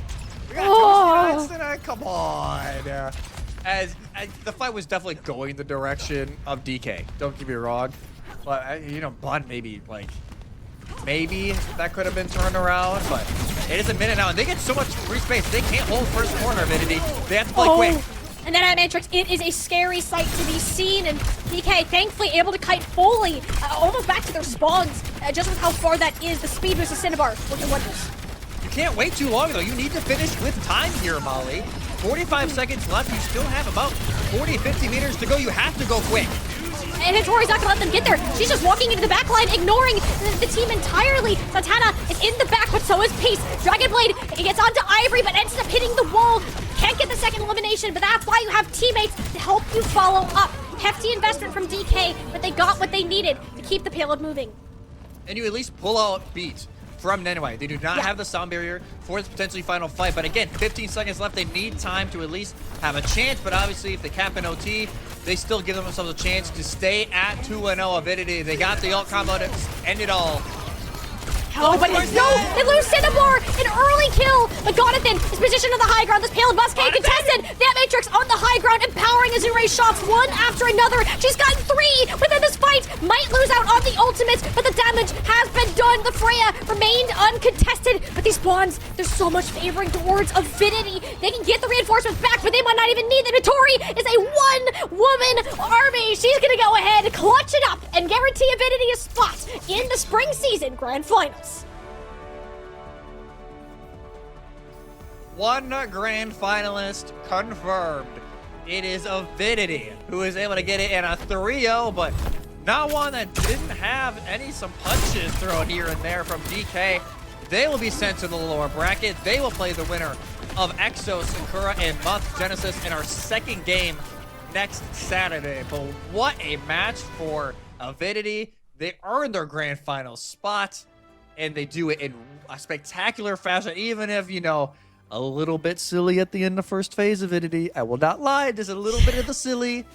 We got 2 strikes tonight? Come on. As the fight was definitely going the direction of DK. Don't get me wrong, but you know, Bun maybe that could have been turned around, but it is a minute now, and they get so much free space they can't hold first corner. Avidity, they have to play quick. And then at Matrix, it is a scary sight to be seen, and DK thankfully able to kite fully, almost back to their spawns, just with how far that is. The speed boost of Cinnabar working wonders. You can't wait too long though. You need to finish with time here, Molly. 45 seconds left. You still have about 40-50 meters to go. You have to go quick. And Hitori's not gonna let them get there. She's just walking into the back line, ignoring the team entirely. Santana is in the back, but so is Peace. Dragon Blade, it gets onto Ivory, but ends up hitting the wall. Can't get the second elimination, but that's why you have teammates to help you follow up. Hefty investment from DK, but they got what they needed to keep the payload moving. And you at least pull out Beat from Nenway. They do not have the sound barrier for this potentially final fight, but again, 15 seconds left. They need time to at least have a chance, but obviously if they cap an OT, they still give themselves a chance to stay at 2-0 Avidity. They got the ult combo to end it all. Oh, but no, they lose Cinnabar, an early kill, but Gonathan is positioned on the high ground. This payload bus can't contested. That Matrix on the high ground, empowering Azure's shots one after another. She's gotten 3 within this fight. Might lose out on the ultimates, but the damage has been done. The Freya remained uncontested, but these spawns, there's so much favoring towards Avidity. They can get the reinforcements back, but they might not even need them. Tori is a one-woman army. She's gonna go ahead, clutch it up, and guarantee Avidity a spot in the spring season grand finals. One grand finalist confirmed. It is Avidity who is able to get it in a 3-0, but not one that didn't have some punches thrown here and there from DK. They will be sent to the lower bracket. They will play the winner of Exo, Sakura, and Month Genesis in our second game next Saturday. But what a match for Avidity. They earned their grand final spot, and they do it in a spectacular fashion, even if, you know, a little bit silly at the end of the first phase of Avidity. I will not lie, there's a little bit of the silly,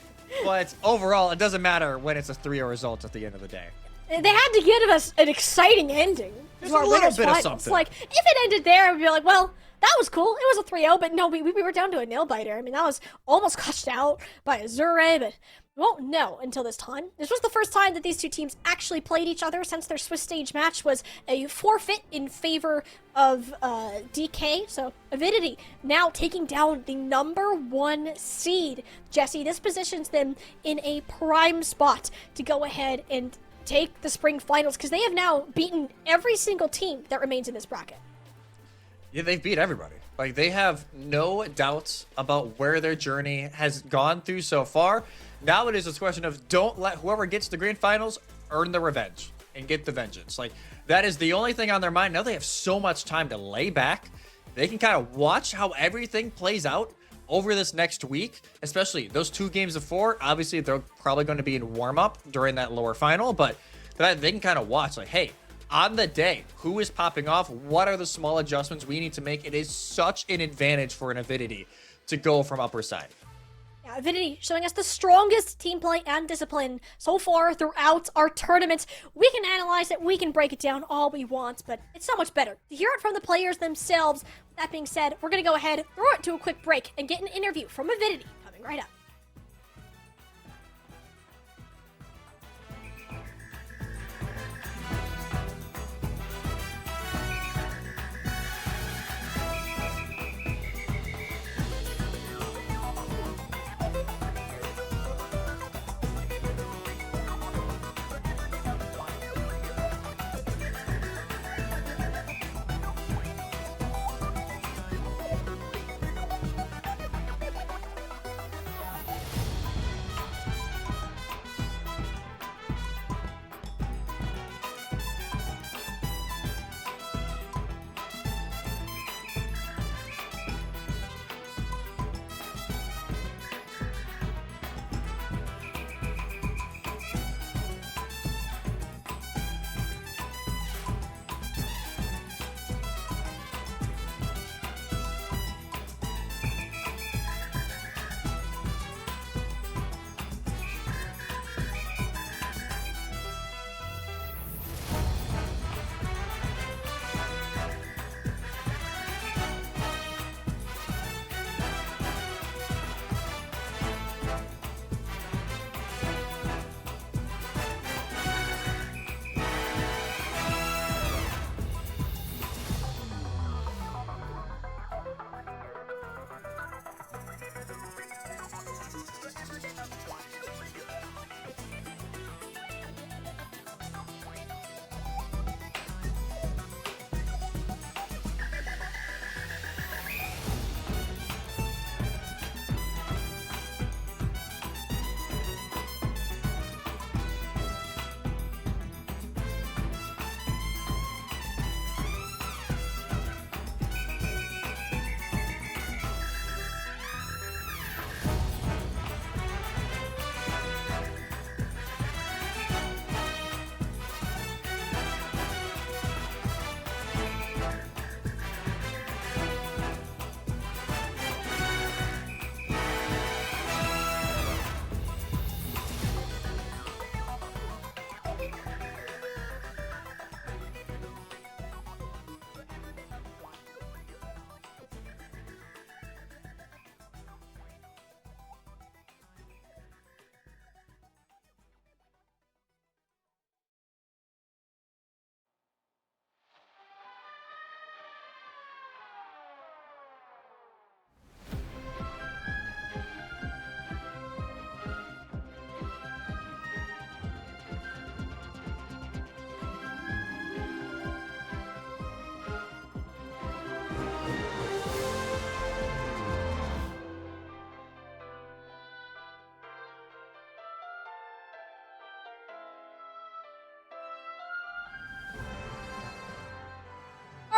but overall, it doesn't matter when it's a 3-0 result at the end of the day. They had to give us an exciting ending. There's to our a little winners' bit of finals. something. Like, if it ended there, we'd be like, well, that was cool. It was a 3-0, but no, we were down to a nail-biter. I mean, that was almost clutched out by Azure, but we won't know until this time. This was the first time that these two teams actually played each other since their Swiss stage match was a forfeit in favor of DK. So Avidity now taking down the #1 seed. Jesse, this positions them in a prime spot to go ahead and take the spring finals, because they have now beaten every single team that remains in this bracket. Yeah, they've beat everybody. Like, they have no doubts about where their journey has gone through so far. Now it is a question of don't let whoever gets the grand finals earn the revenge and get the vengeance. Like, that is the only thing on their mind. Now they have so much time to lay back. They can kind of watch how everything plays out over this next week, especially those 2 games of 4. Obviously, they're probably going to be in warm-up during that lower final, but they can kind of watch, like, hey, on the day, who is popping off? What are the small adjustments we need to make? It is such an advantage for an Avidity to go from upper side. Yeah, Avidity showing us the strongest team play and discipline so far throughout our tournament. We can analyze it, we can break it down all we want, but it's so much better to hear it from the players themselves. That being said, we're going to go ahead, throw it to a quick break, and get an interview from Avidity coming right up.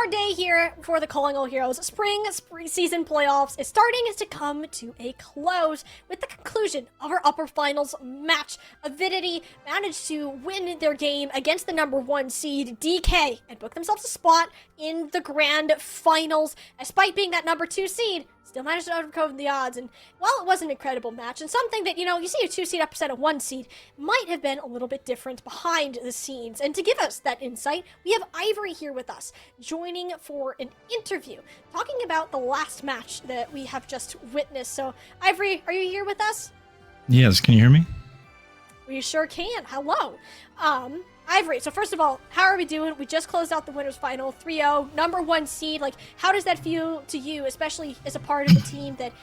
our day here for the Calling All Heroes spring season playoffs is starting to come to a close with the conclusion of our upper finals match. Avidity managed to win their game against the number 1 seed DK and book themselves a spot in the grand finals. Despite being that number 2 seed, still managed to overcome the odds. And while it was an incredible match and something that, you see a 2 seed upset a 1 seed might have been a little bit different behind the scenes. And to give us that insight, we have Ivory here with us, joining for an interview, talking about the last match that we have just witnessed. So, Ivory, are you here with us? Yes, can you hear me? We sure can. Hello. Ivory, so first of all, how are we doing? We just closed out the winners final, 3-0, number 1 seed. Like, how does that feel to you, especially as a part of the team that,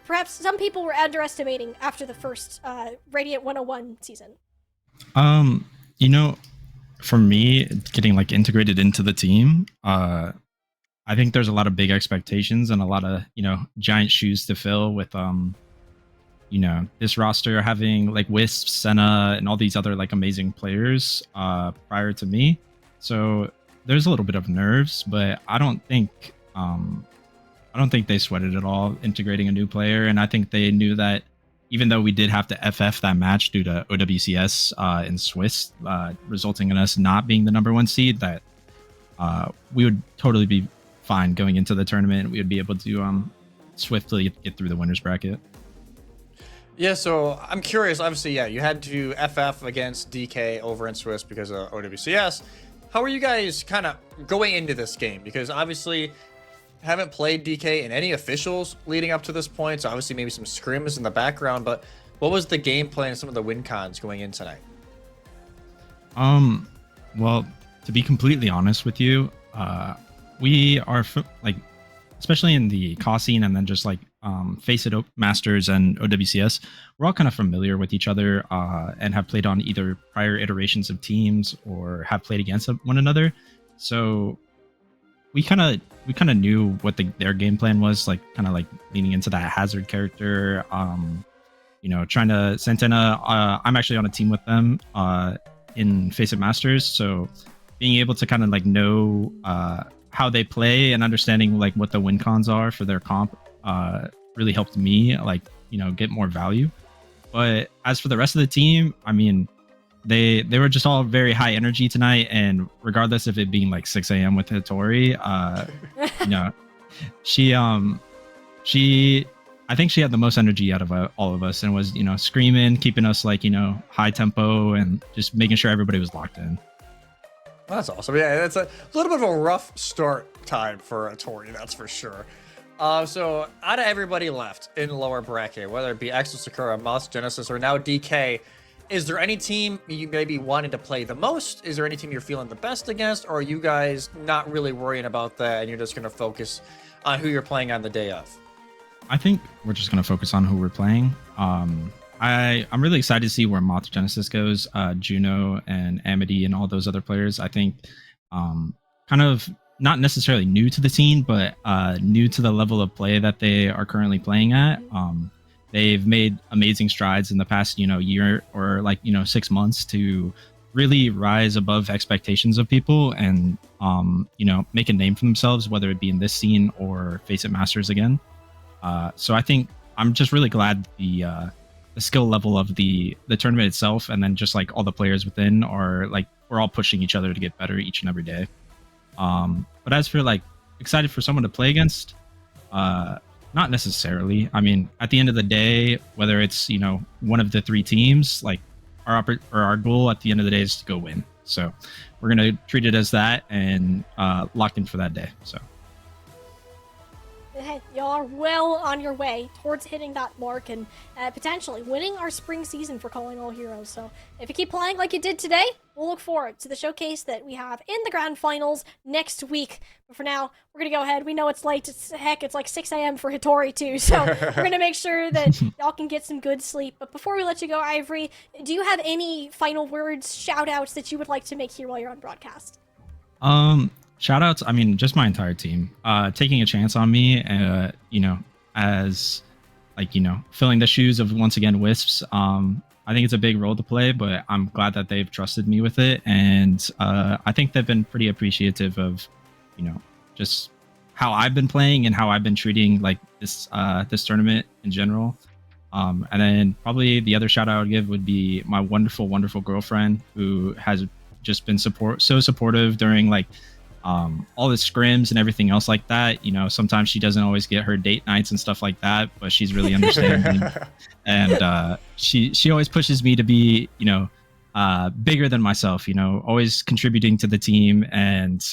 perhaps some people were underestimating after the first Radiant 101 season? For me, getting like integrated into the team, I think there's a lot of big expectations and a lot of, giant shoes to fill with this roster having like Wisp, Senna, and all these other like amazing players prior to me. So there's a little bit of nerves, but I don't think they sweated at all integrating a new player. And I think they knew that even though we did have to FF that match due to OWCS in Swiss, resulting in us not being the number 1 seed, that we would totally be fine going into the tournament. We would be able to swiftly get through the winners bracket. Yeah, so I'm curious. Obviously, yeah, you had to FF against DK over in Swiss because of OWCS. How are you guys kind of going into this game? Because obviously, haven't played DK in any officials leading up to this point. So obviously, maybe some scrims in the background. But what was the game plan and some of the win cons going in tonight? Well, to be completely honest with you, we are especially in the COS scene and then just like Face It Masters and OWCS, we're all kind of familiar with each other and have played on either prior iterations of teams or have played against one another. So we kind of knew what their game plan was, like kind of like leaning into that Hazard character. Trying to Santana. I'm actually on a team with them in Face It Masters, so being able to kind of like know how they play and understanding like what the win cons are for their comp really helped me get more value. But as for the rest of the team, I mean, they were just all very high energy tonight, and regardless of it being like 6 a.m. with Hitori, she I think she had the most energy out of all of us and was screaming, keeping us like high tempo and just making sure everybody was locked in. That's awesome. Yeah, that's a little bit of a rough start time for Tori, that's for sure. So out of everybody left in the lower bracket, whether it be Exo Sakura, Moss, Genesis, or now DK, is there any team you maybe wanted to play the most? Is there any team you're feeling the best against? Or are you guys not really worrying about that and you're just going to focus on who you're playing on the day of? I think we're just going to focus on who we're playing. I'm really excited to see where Moth Genesis goes, Juno and Amity and all those other players. I think kind of not necessarily new to the scene, but new to the level of play that they are currently playing at. They've made amazing strides in the past, year or 6 months to really rise above expectations of people and, make a name for themselves, whether it be in this scene or Face It Masters again. So I think I'm just really glad the skill level of the tournament itself, and then just like all the players within are like, we're all pushing each other to get better each and every day. But as for like excited for someone to play against, not necessarily. I mean, at the end of the day, whether it's, one of the 3 teams, like our goal at the end of the day is to go win. So we're going to treat it as that and locked in for that day. So. Y'all are well on your way towards hitting that mark and potentially winning our spring season for Calling All Heroes. So if you keep playing like you did today, we'll look forward to the showcase that we have in the grand finals next week. But for now, we're going to go ahead. We know it's late. It's like 6 a.m. for Hitori too. So we're going to make sure that y'all can get some good sleep. But before we let you go, Ivory, do you have any final words, shout outs that you would like to make here while you're on broadcast? Shout outs, I mean, just my entire team, taking a chance on me, as filling the shoes of, once again, Wisps. I think it's a big role to play, but I'm glad that they've trusted me with it. And I think they've been pretty appreciative of, just how I've been playing and how I've been treating like this tournament in general. And then probably the other shout out I would give would be my wonderful, wonderful girlfriend who has just been so supportive during like all the scrims and everything else like that. You know, sometimes she doesn't always get her date nights and stuff like that, but she's really understanding. And she always pushes me to be, you know, bigger than myself, you know, always contributing to the team and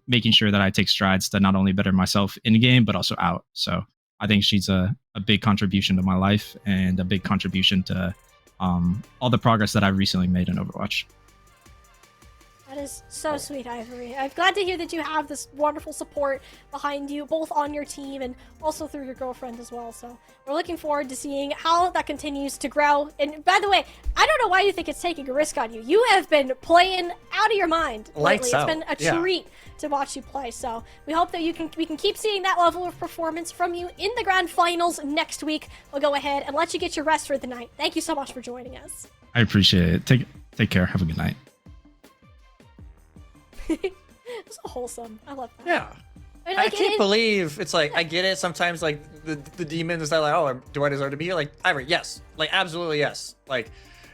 making sure that I take strides to not only better myself in game, but also out. So I think she's a big contribution to my life and a big contribution to all the progress that I've recently made in Overwatch. That is so sweet, Ivory. I'm glad to hear that you have this wonderful support behind you, both on your team and also through your girlfriend as well. So we're looking forward to seeing how that continues to grow. And by the way, I don't know why you think it's taking a risk on you. You have been playing out of your mind lately. Lights It's out. been a treat to watch you play. So we hope that we can keep seeing that level of performance from you in the grand finals next week. We'll go ahead and let you get your rest for the night. Thank you so much for joining us. I appreciate it. Take care. Have a good night. It's so wholesome. I love that. Yeah. And, I like, can't it- believe it's like I get it. Sometimes like the demons are like, oh, do I deserve to be here? Like Ivory, yes, like absolutely yes. Like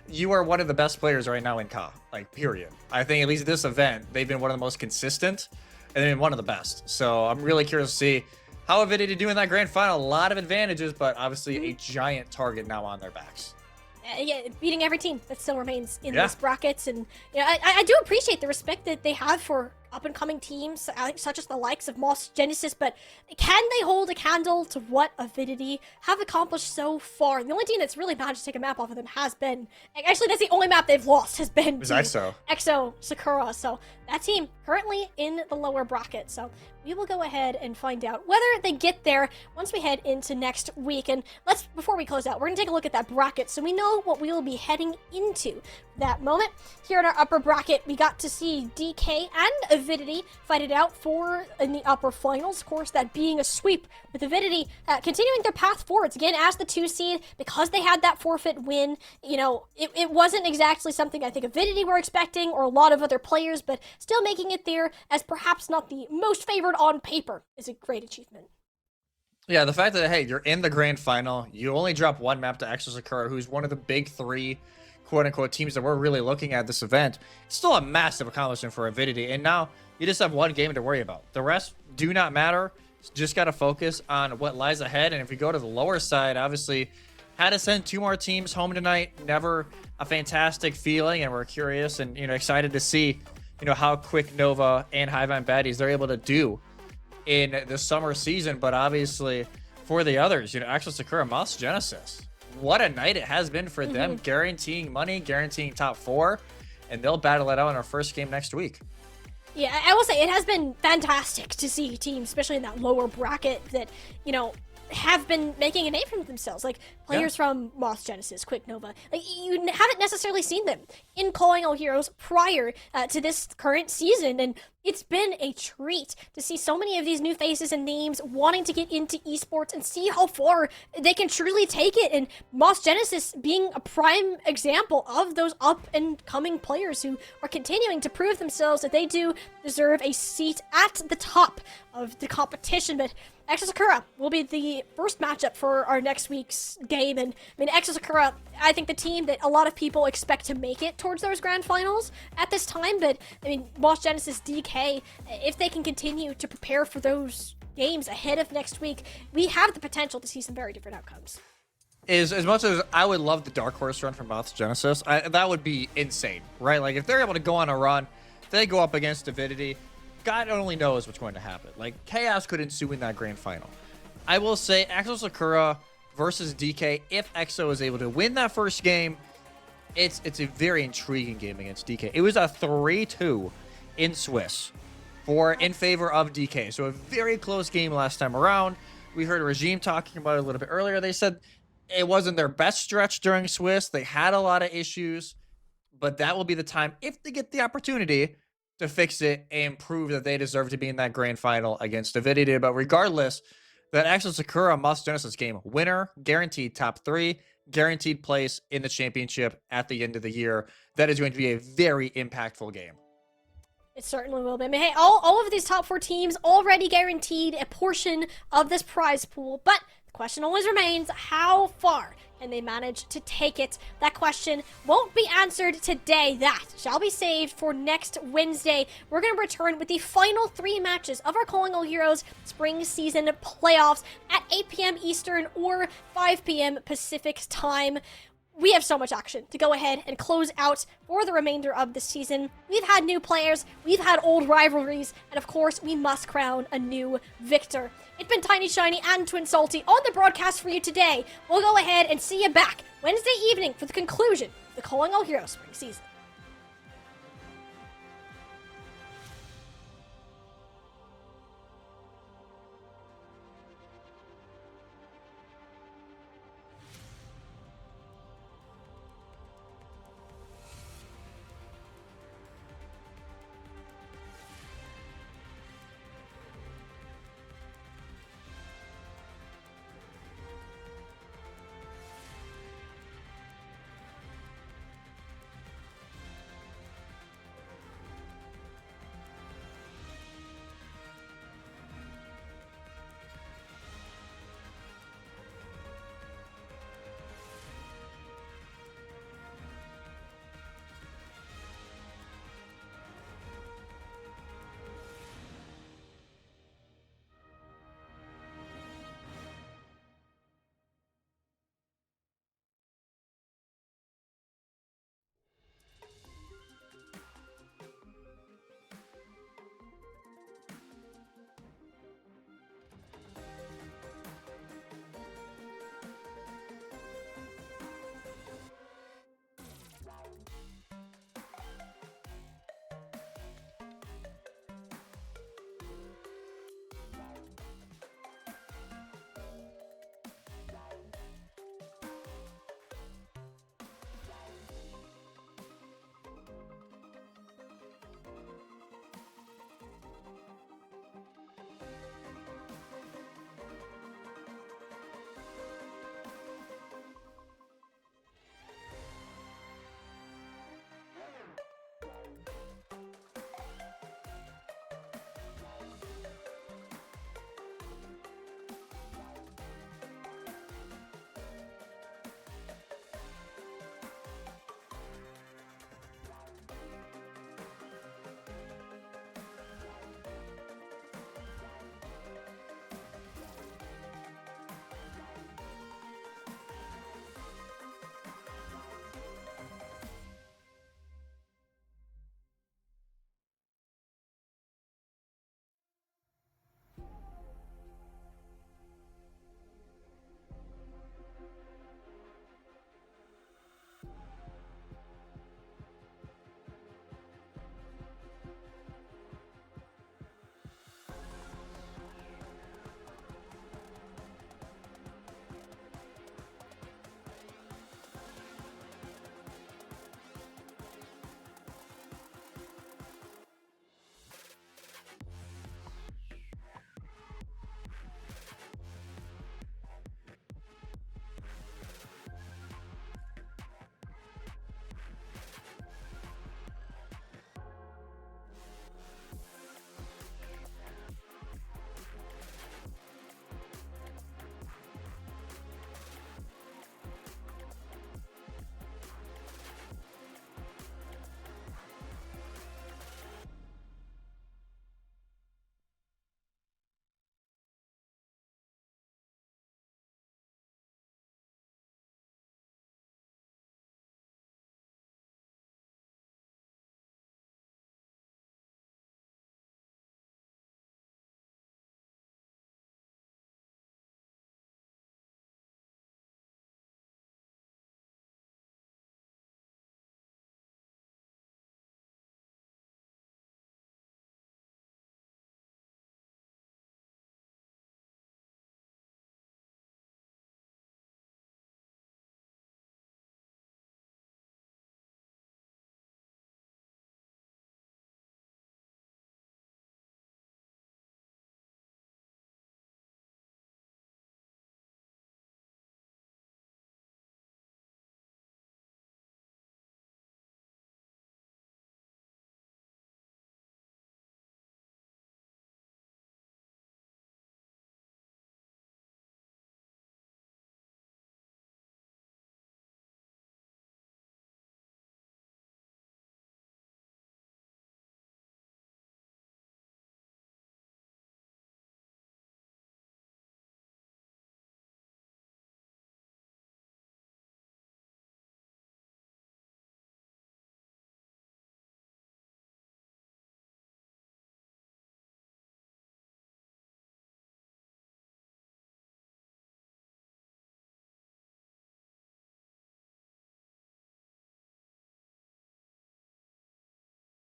you are one of the best players right now in CA. Like period. I think at least this event they've been one of the most consistent and they've been one of the best. So I'm really curious to see how Avidity do in that grand final. A lot of advantages, but obviously a giant target now on their backs. Yeah, beating every team that still remains in Yeah. these brackets, and you know, I do appreciate the respect that they have for up and coming teams, such as the likes of Moss Genesis. But can they hold a candle to what Avidity have accomplished so far? The only team that's really managed to take a map off of them has been, actually, that's the only map they've lost has been Was to ISO. EXO Sakura. So that team currently in the lower bracket. So we will go ahead and find out whether they get there once we head into next week. And before we close out, we're gonna take a look at that bracket so we know what we will be heading into that moment. Here in our upper bracket, we got to see DK and Avidity fight it out in the upper finals. Of course, that being a sweep with Avidity continuing their path forwards again as the 2 seed because they had that forfeit win. You know, it wasn't exactly something I think Avidity were expecting or a lot of other players, but still making it there as perhaps not the most favored on paper is a great achievement. Yeah, the fact that, hey, you're in the grand final, you only drop one map to EXO Sakura, who's one of the big 3 quote-unquote teams that we're really looking at this event. It's still a massive accomplishment for Avidity, and now you just have one game to worry about. The rest do not matter. Just got to focus on what lies ahead, and if we go to the lower side, obviously, had to send 2 more teams home tonight. Never a fantastic feeling, and we're curious and, you know, excited to see, you know, how quick Nova and Hive-Mind Baddies they're able to do in the summer season. But obviously for the others, you know, EXO Sakura, Moss Genesis, what a night it has been for them, guaranteeing money, guaranteeing top 4, and they'll battle it out in our first game next week. Yeah, I will say it has been fantastic to see teams, especially in that lower bracket, that, you know, have been making a name for themselves. Like players from Moss Genesis, Quick Nova. Like you haven't necessarily seen them in Calling All Heroes prior to this current season, and it's been a treat to see so many of these new faces and names wanting to get into esports and see how far they can truly take it. And Moss Genesis being a prime example of those up and coming players who are continuing to prove themselves that they do deserve a seat at the top of the competition. But EXO Sakura will be the first matchup for our next week's game. And I mean, EXO Sakura, I think the team that a lot of people expect to make it towards those grand finals at this time. But I mean, Moss Genesis, DK, if they can continue to prepare for those games ahead of next week, we have the potential to see some very different outcomes. Is as much as I would love the Dark Horse run from Moss Genesis, that would be insane, right? Like if they're able to go on a run, they go up against Avidity, God only knows what's going to happen. Like, chaos could ensue in that grand final. I will say, EXO Sakura versus DK, if EXO is able to win that first game, it's a very intriguing game against DK. It was a 3-2 in Swiss in favor of DK. So a very close game last time around. We heard Regime talking about it a little bit earlier. They said it wasn't their best stretch during Swiss. They had a lot of issues, but that will be the time, if they get the opportunity, to fix it and prove that they deserve to be in that grand final against Avidity. But regardless, that EXO Sakura Moss Genesis game, winner, guaranteed top 3, guaranteed place in the championship at the end of the year. That is going to be a very impactful game. It certainly will be. I mean, hey, all of these top 4 teams already guaranteed a portion of this prize pool, but the question always remains, how far can they manage to take it? That question won't be answered today. That shall be saved for next Wednesday. We're going to return with the final 3 matches of our Calling All Heroes spring season playoffs at 8 p.m. Eastern or 5 p.m. Pacific time. We have so much action to go ahead and close out for the remainder of the season. We've had new players, we've had old rivalries, and of course, we must crown a new victor. It's been Tiny Shiny and Twin Salty on the broadcast for you today. We'll go ahead and see you back Wednesday evening for the conclusion of the Calling All Heroes spring season.